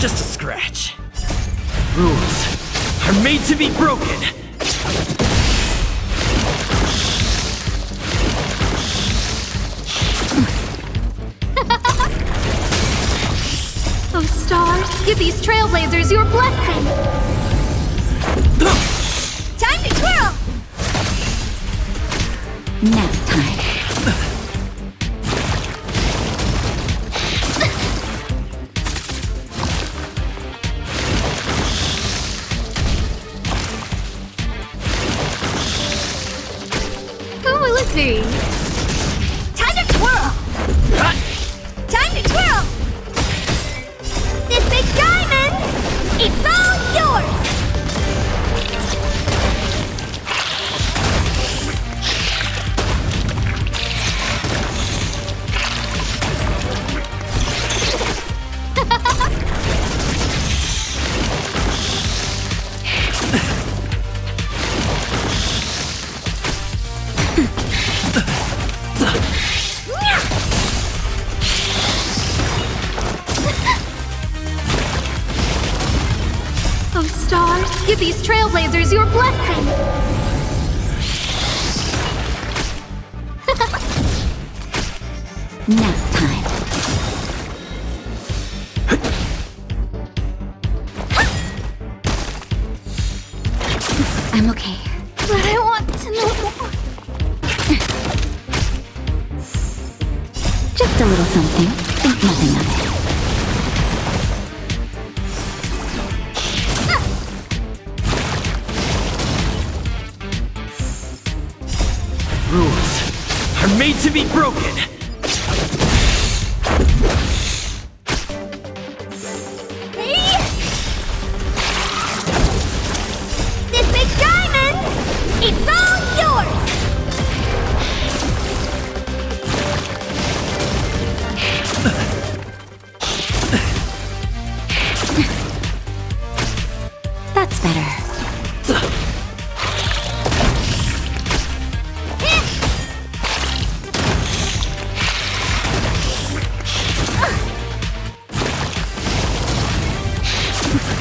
Just a scratch. Rules are made to be broken. Oh, stars, give these trailblazers your blessing. Time to twirl! Nap time. Who will it be? Time to twirl! Time to twirl! This big diamond, it's all yours! Oh, stars, give these trailblazers your blessing. Nap time. I'm okay. But I want to know more. Just a little something, think nothing of it. Rules are made to be broken. Hey! This big diamond, it's all yours! That's better.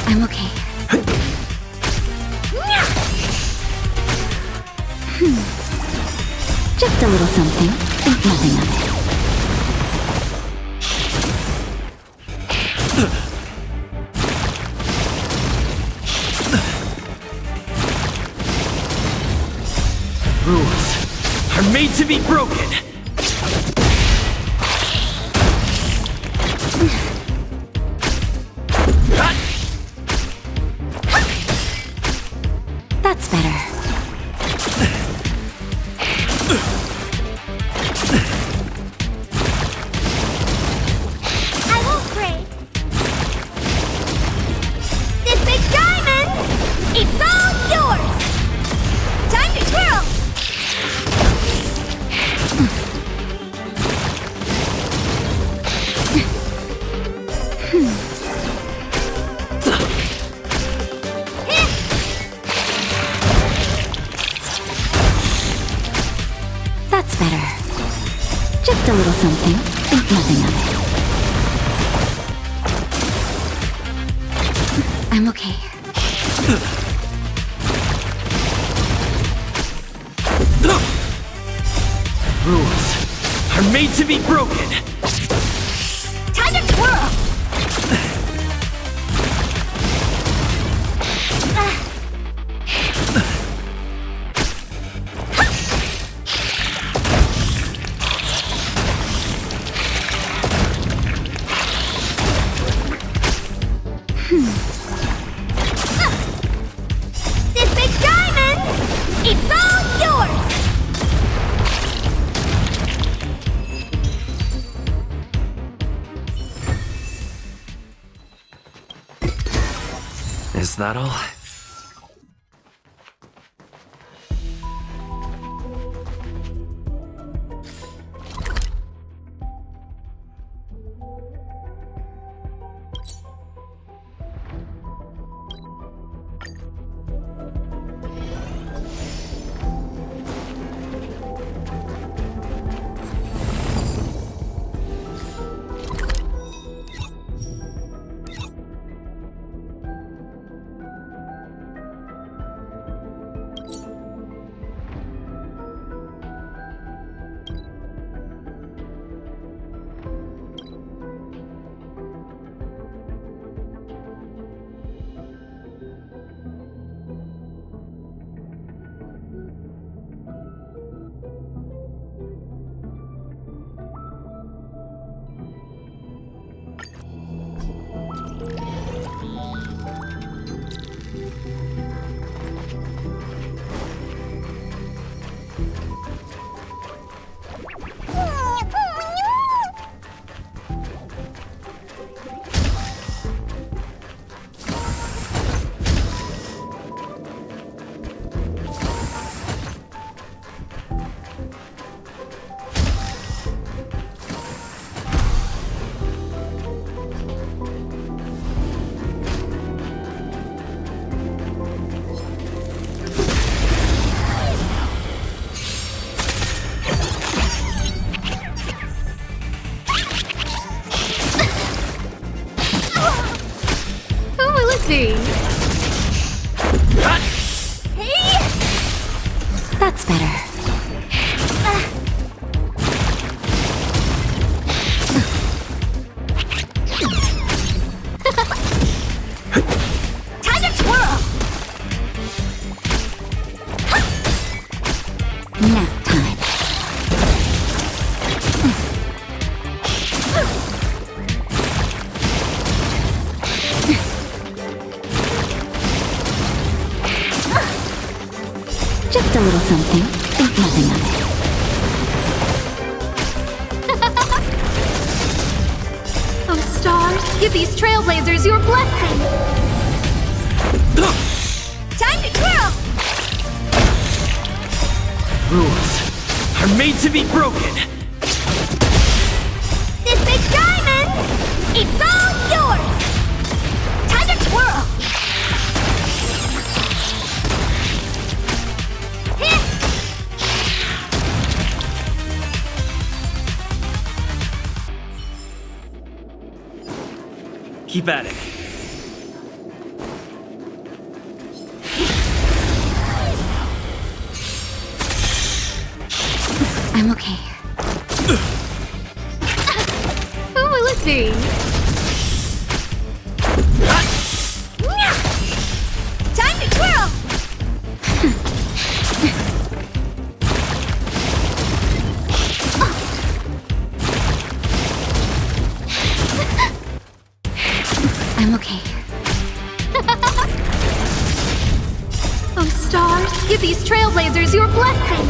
I'm okay. Just a little something, think nothing of it. Rules are made to be broken. That's better. I won't break. This big diamond, it's all yours! Time to twirl! That's better. Just a little something, think nothing of it. I'm okay. Rules are made to be broken. Time to twirl! Is that all? That's better. Time to twirl! Nap time. Just a little something. Think nothing of it. Oh, stars, give these trailblazers your blessing! Time to twirl! Rules are made to be broken. This big diamond, it's all yours! Time to twirl! Keep at it. I'm okay. Who will it be? Time to twirl! I'm okay. Oh, stars, give these trailblazers your blessing!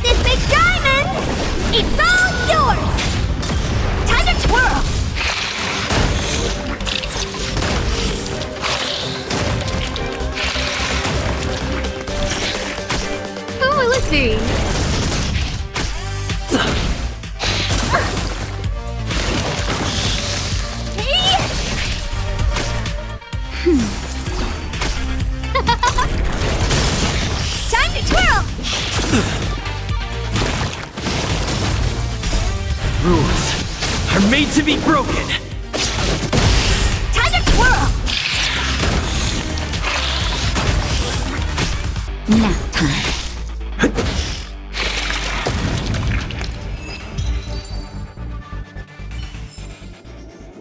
This big diamond, it's all yours! Time to twirl! Who will it be? Time to twirl! Rules are made to be broken. Time to twirl! Nap time.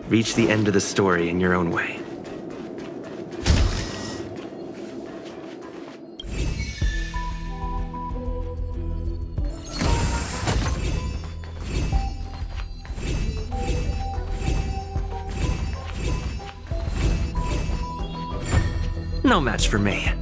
Reach the end of the story in your own way. No match for me.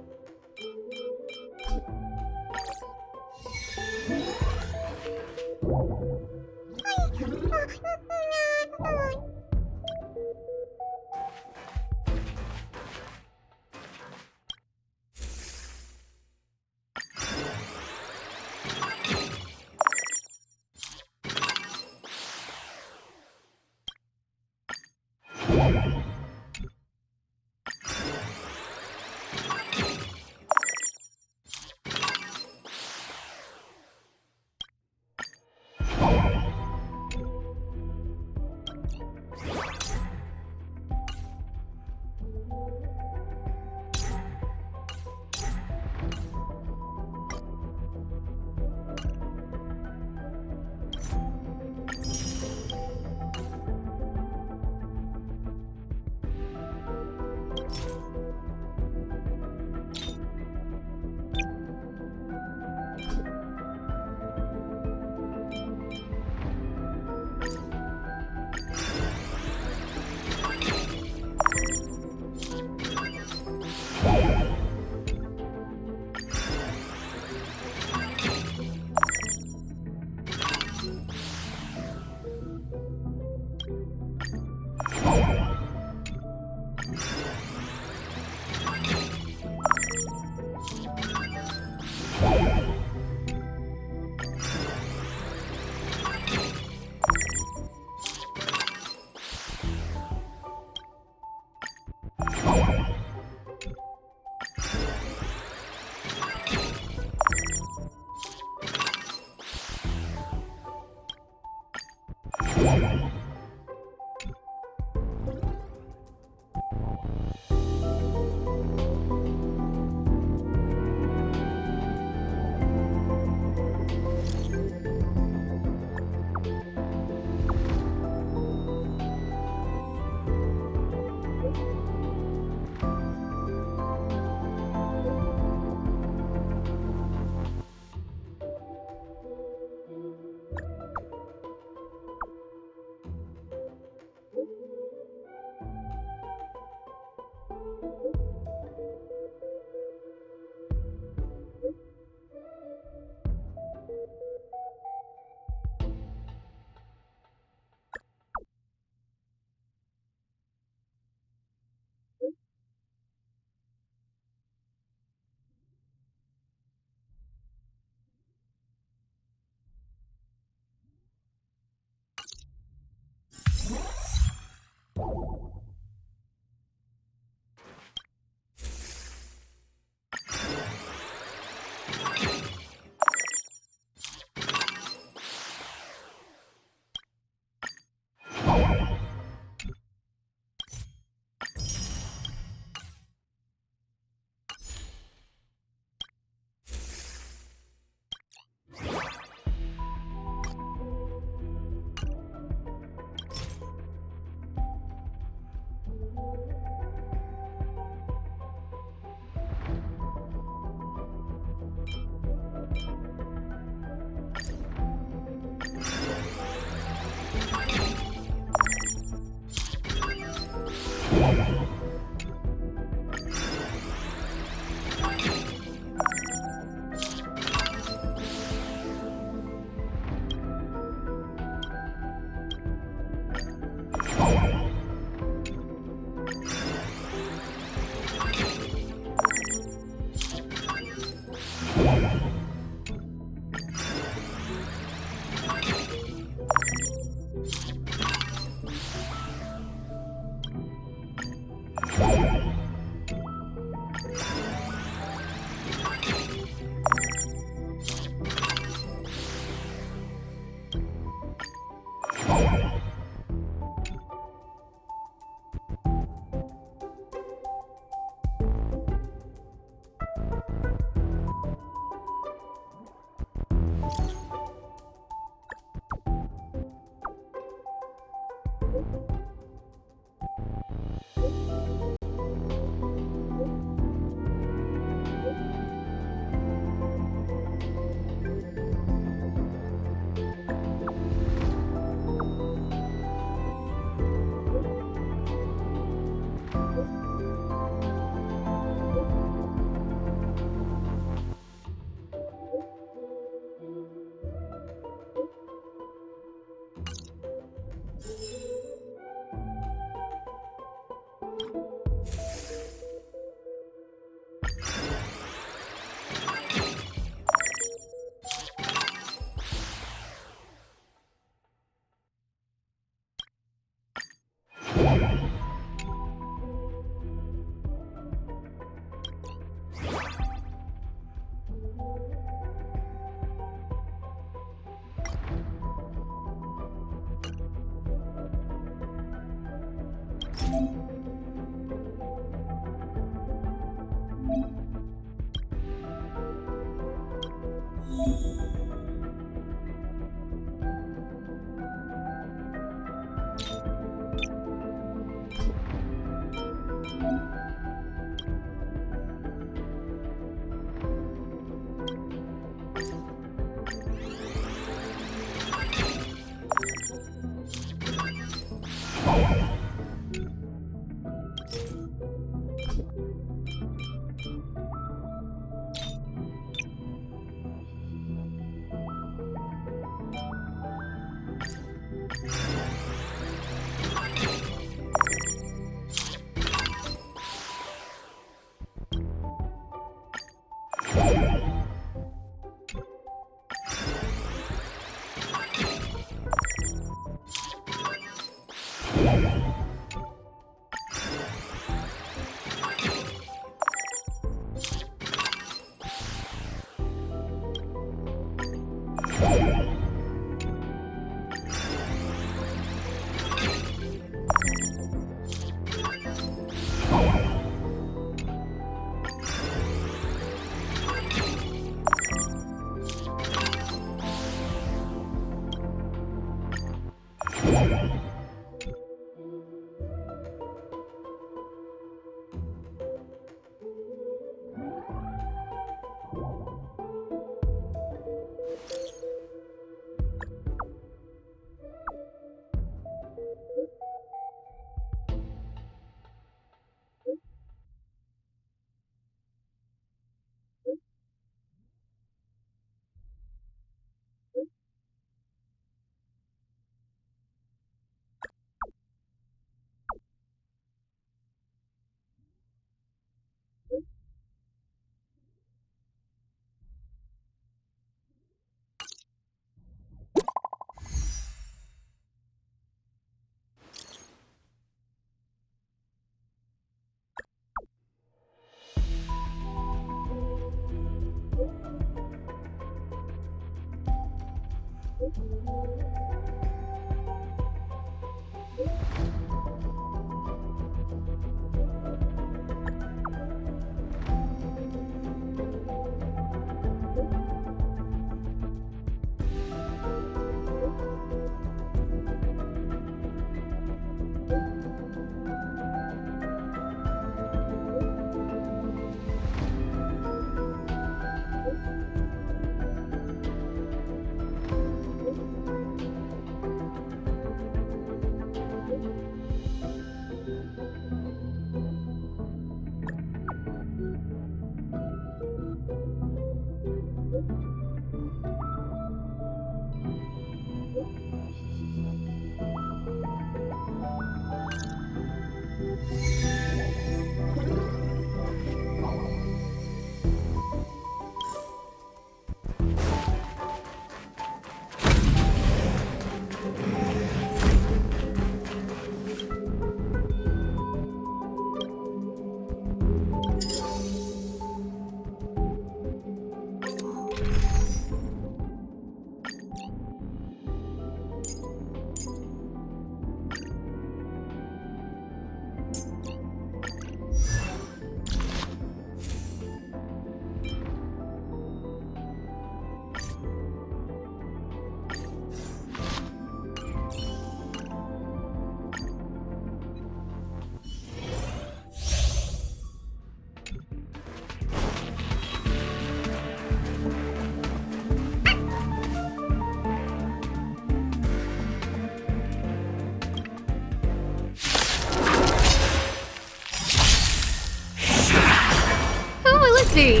see.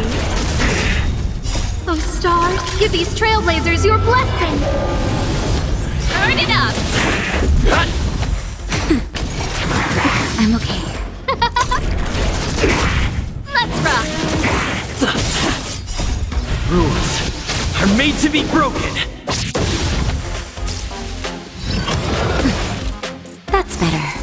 Oh, stars, give these trailblazers your blessing. Turn it up. I'm okay. Let's rock. Rules are made to be broken. That's better.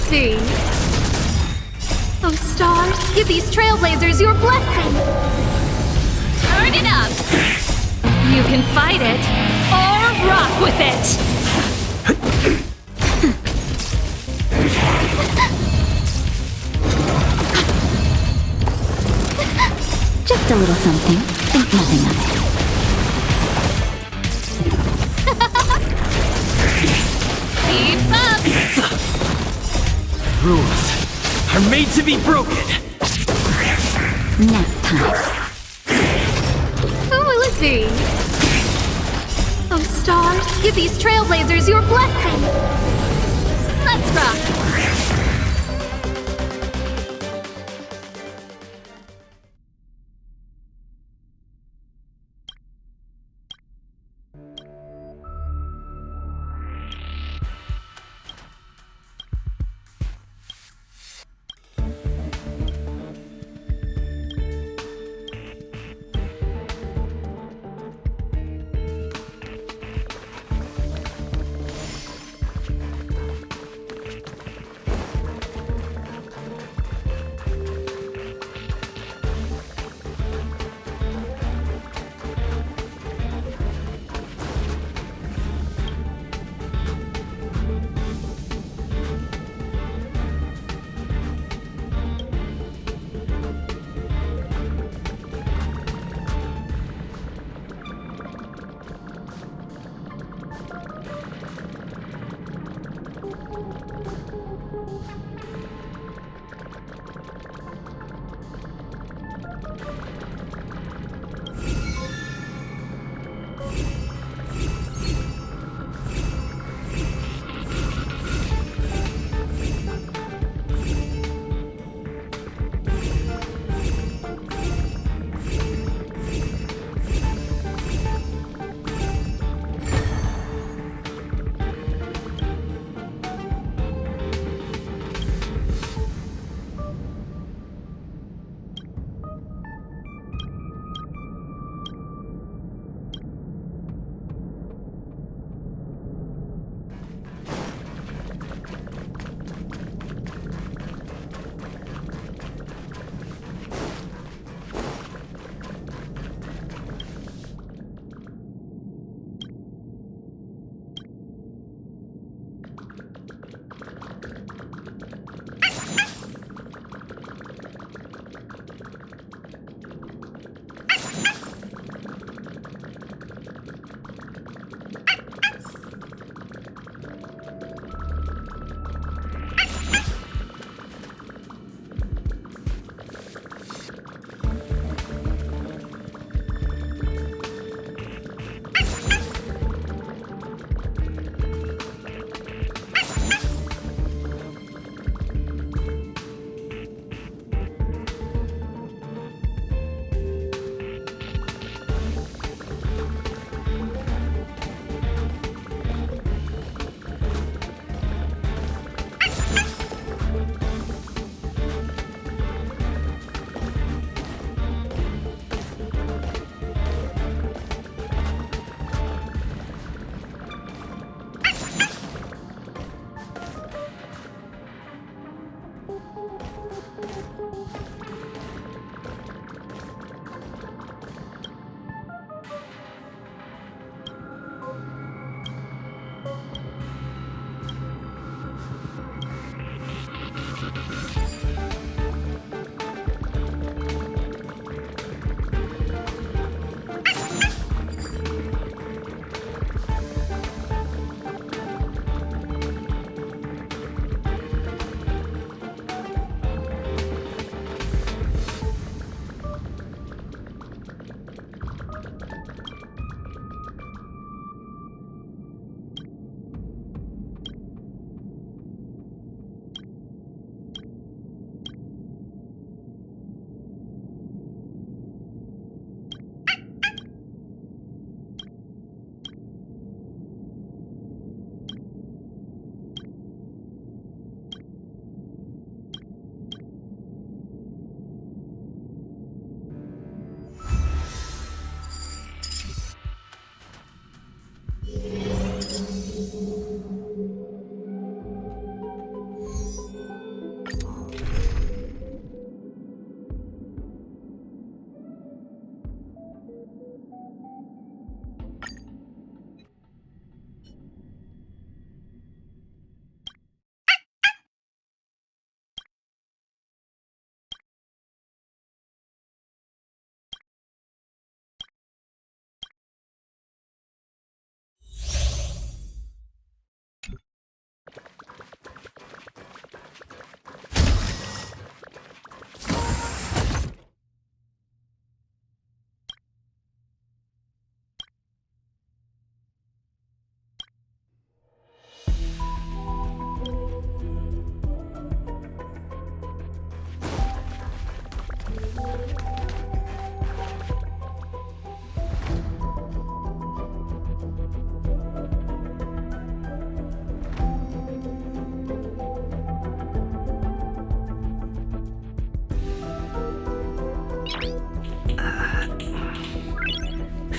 see. Oh, stars, give these trailblazers your blessing. Turn it up. You can fight it, or rock with it. Just a little something. Think nothing of it. Keep up. Rules are made to be broken. Nap time. Who will it be? Oh, stars, give these trailblazers your blessing. Let's rock.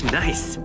Nice.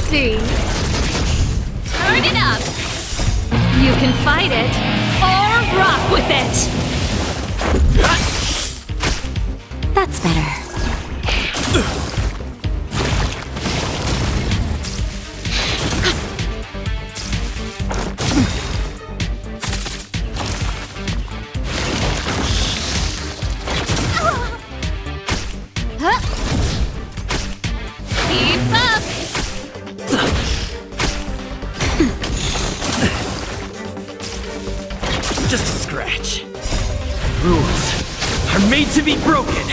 see. Turn it up. You can fight it or rock with it. That's better. Keep up. Just a scratch. Rules are made to be broken.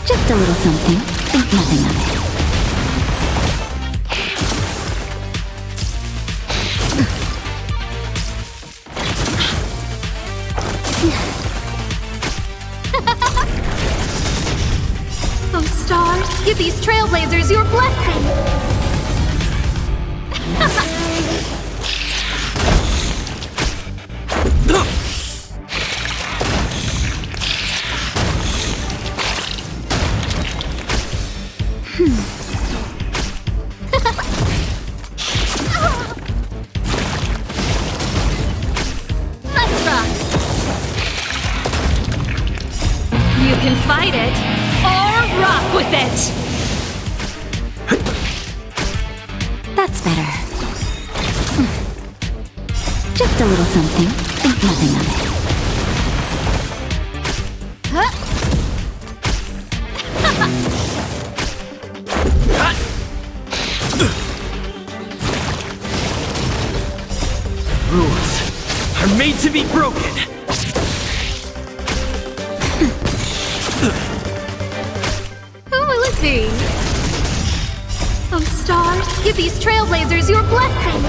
Just a little something. Think nothing of it. Oh, stars, give these trailblazers your blessing. Let's rock. You can fight it or rock with it. That's better. Just a little something. Think nothing of it. Rules are made to be broken. Who will it be? Oh, stars, give these trailblazers your blessing.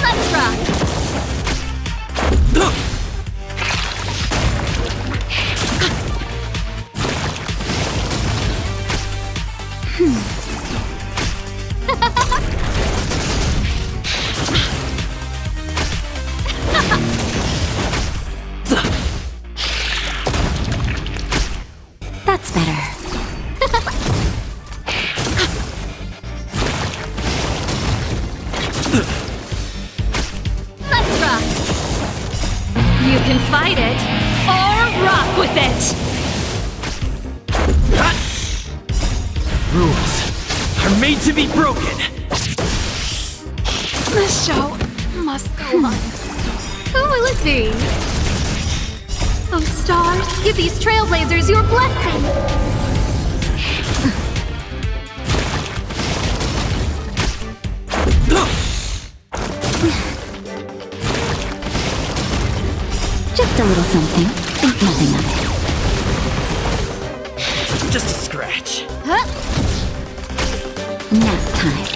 Let's rock. That's better. Let's rock. You can fight it or rock with it. Rules are made to be broken. The show must go on. Who will it be? Oh, stars, give these trailblazers your blessing. Just a little something. Think nothing of it. Just a scratch. Nap time.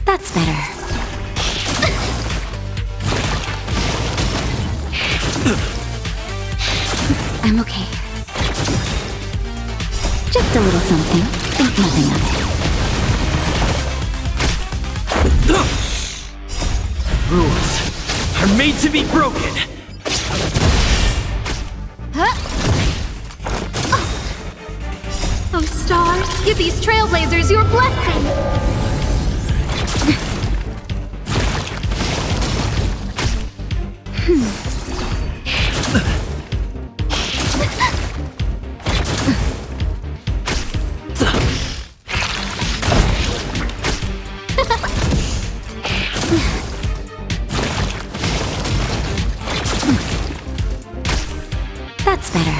That's better. I'm okay. Just a little something. Think nothing of it. Rules are made to be broken. Oh, stars, give these trailblazers your blessing. That's better.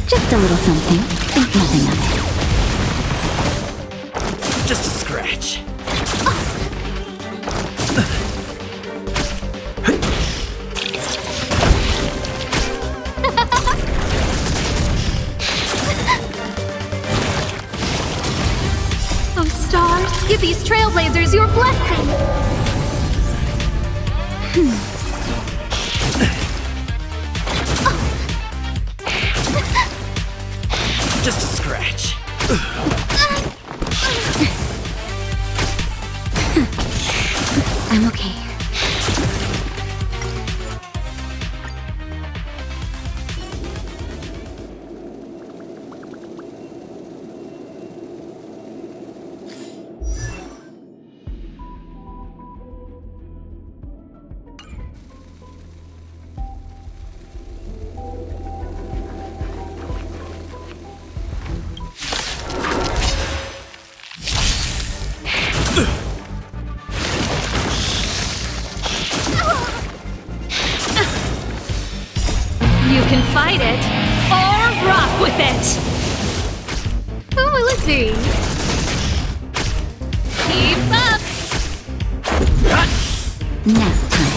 Just a little something. Think nothing of it. Just a scratch. Oh, stars, give these trailblazers your blessing. Okay. You can fight it, or rock with it! Who will it be? Keep up! Nap time.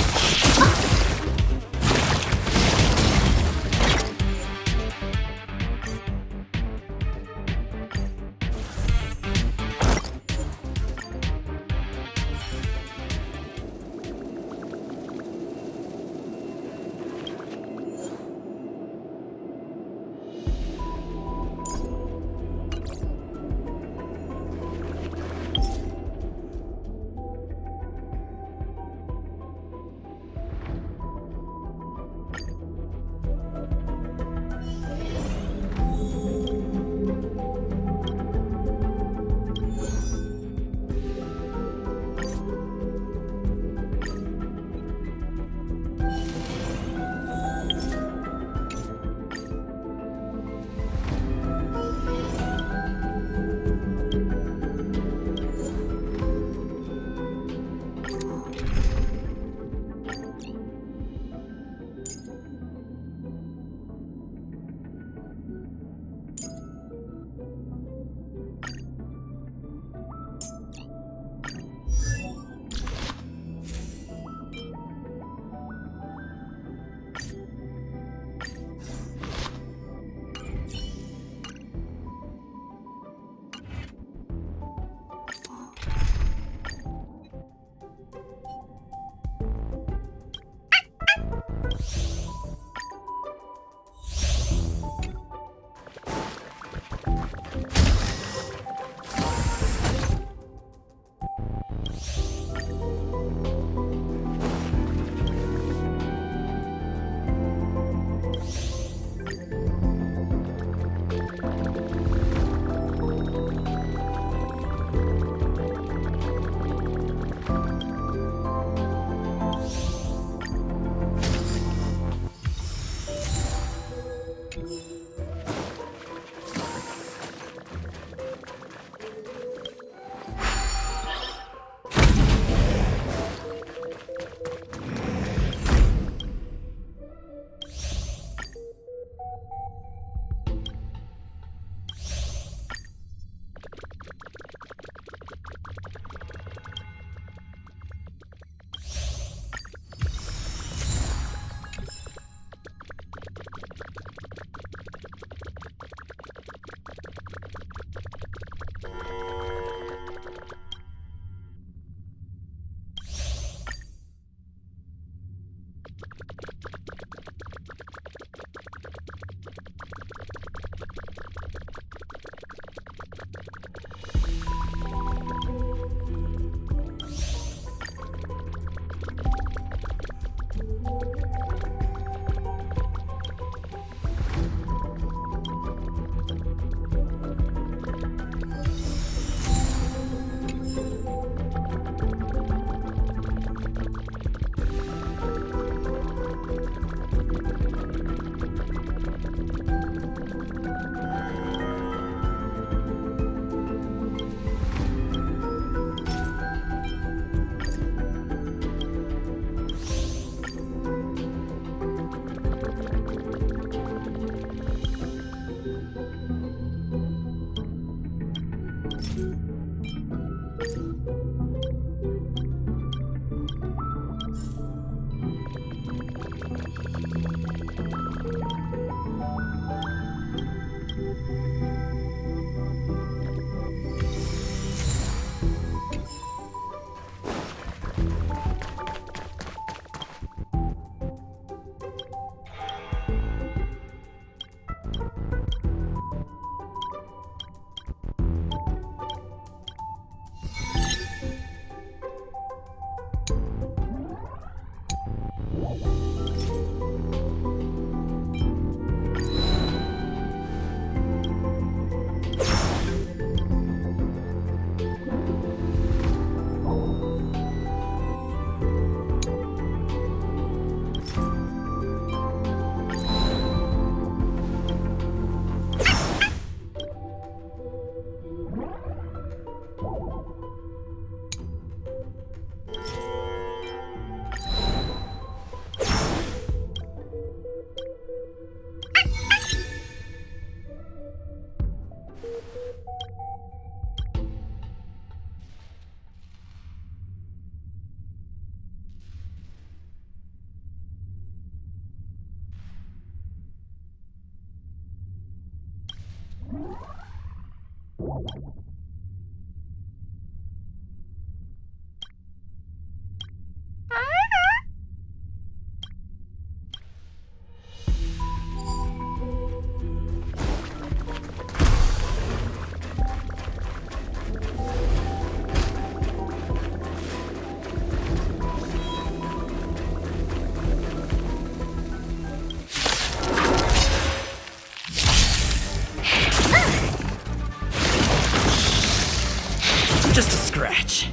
Just a scratch.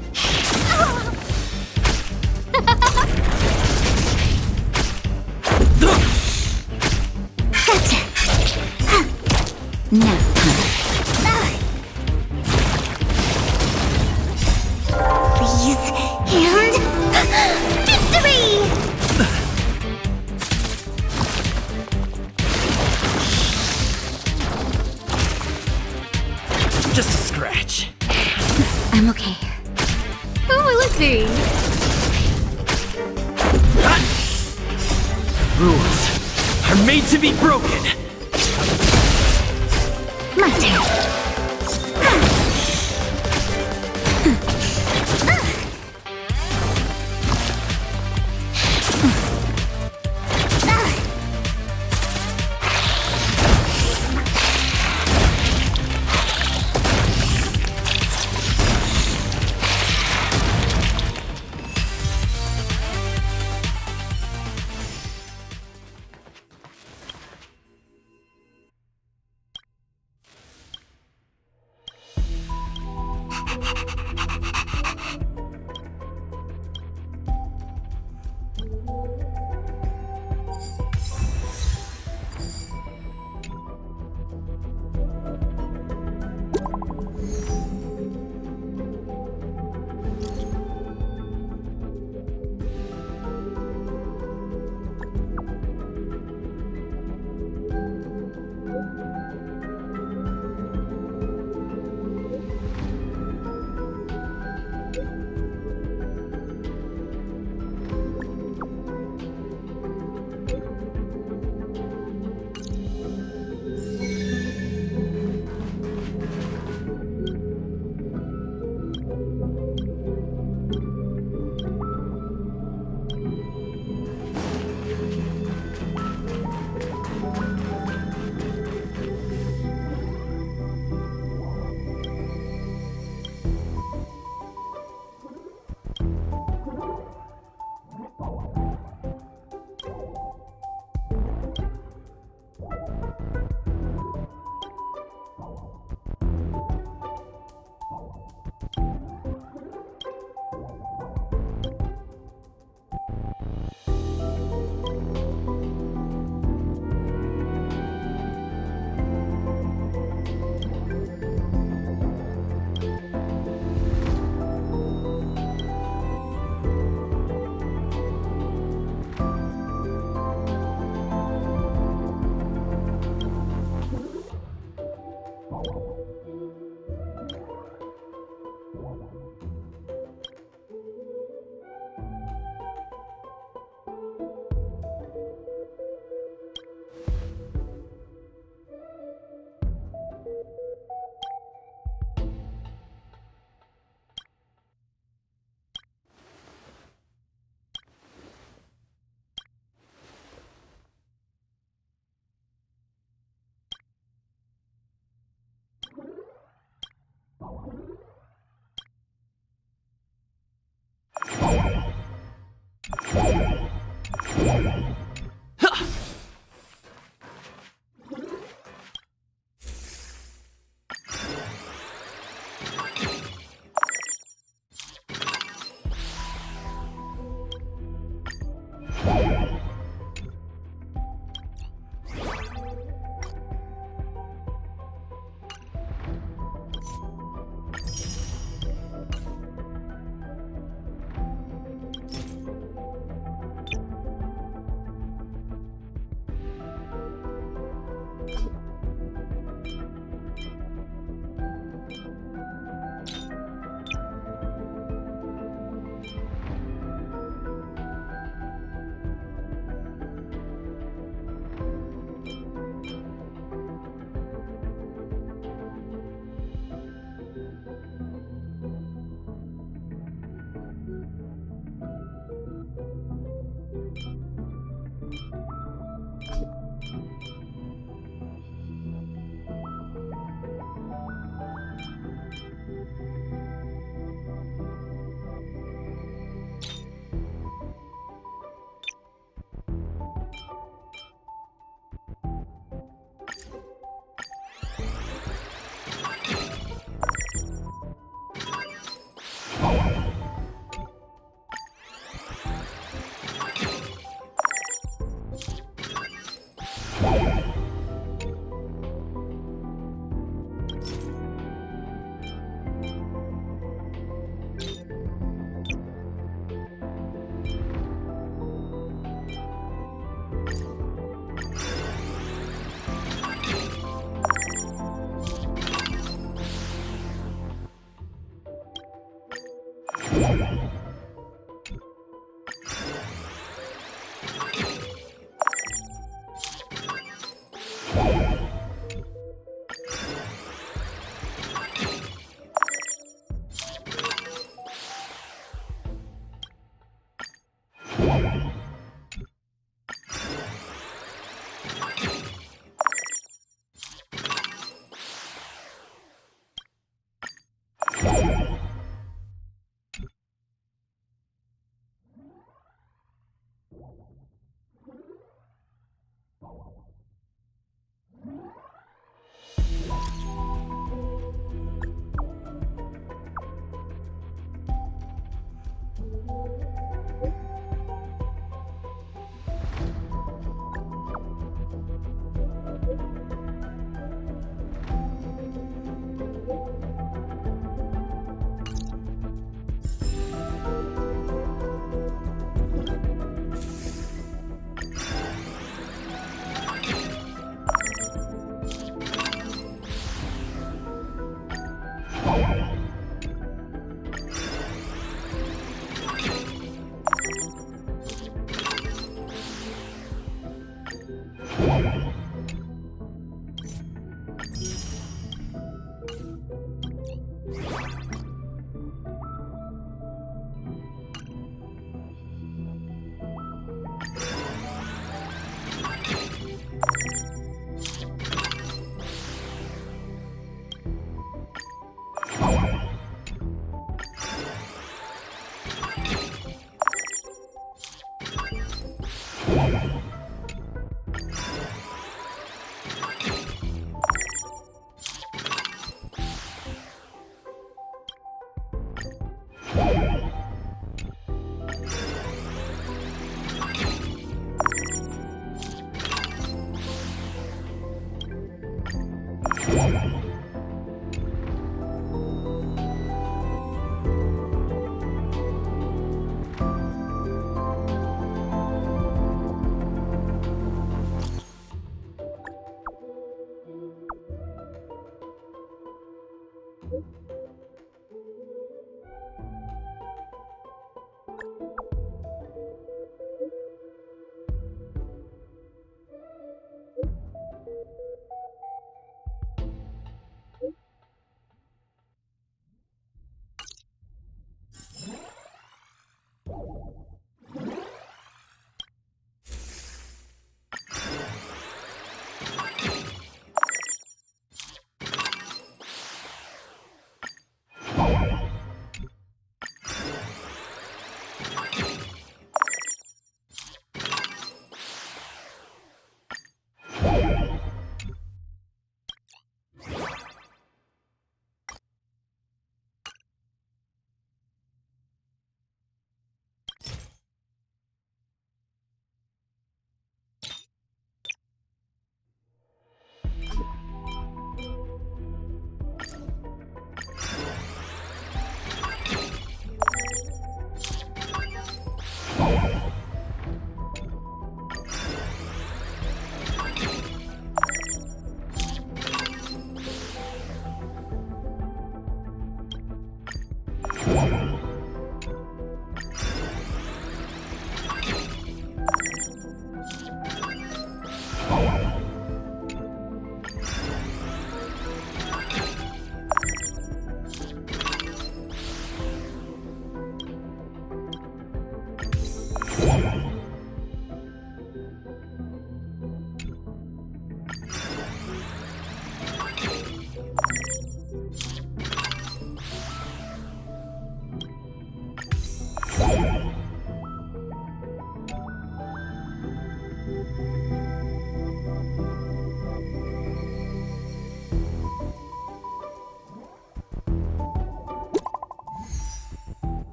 Gotcha. Now, please, and victory! Just a scratch. I'm okay. Who will it be? Rules are made to be broken. My turn.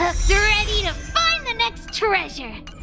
Hook's ready to find the next treasure.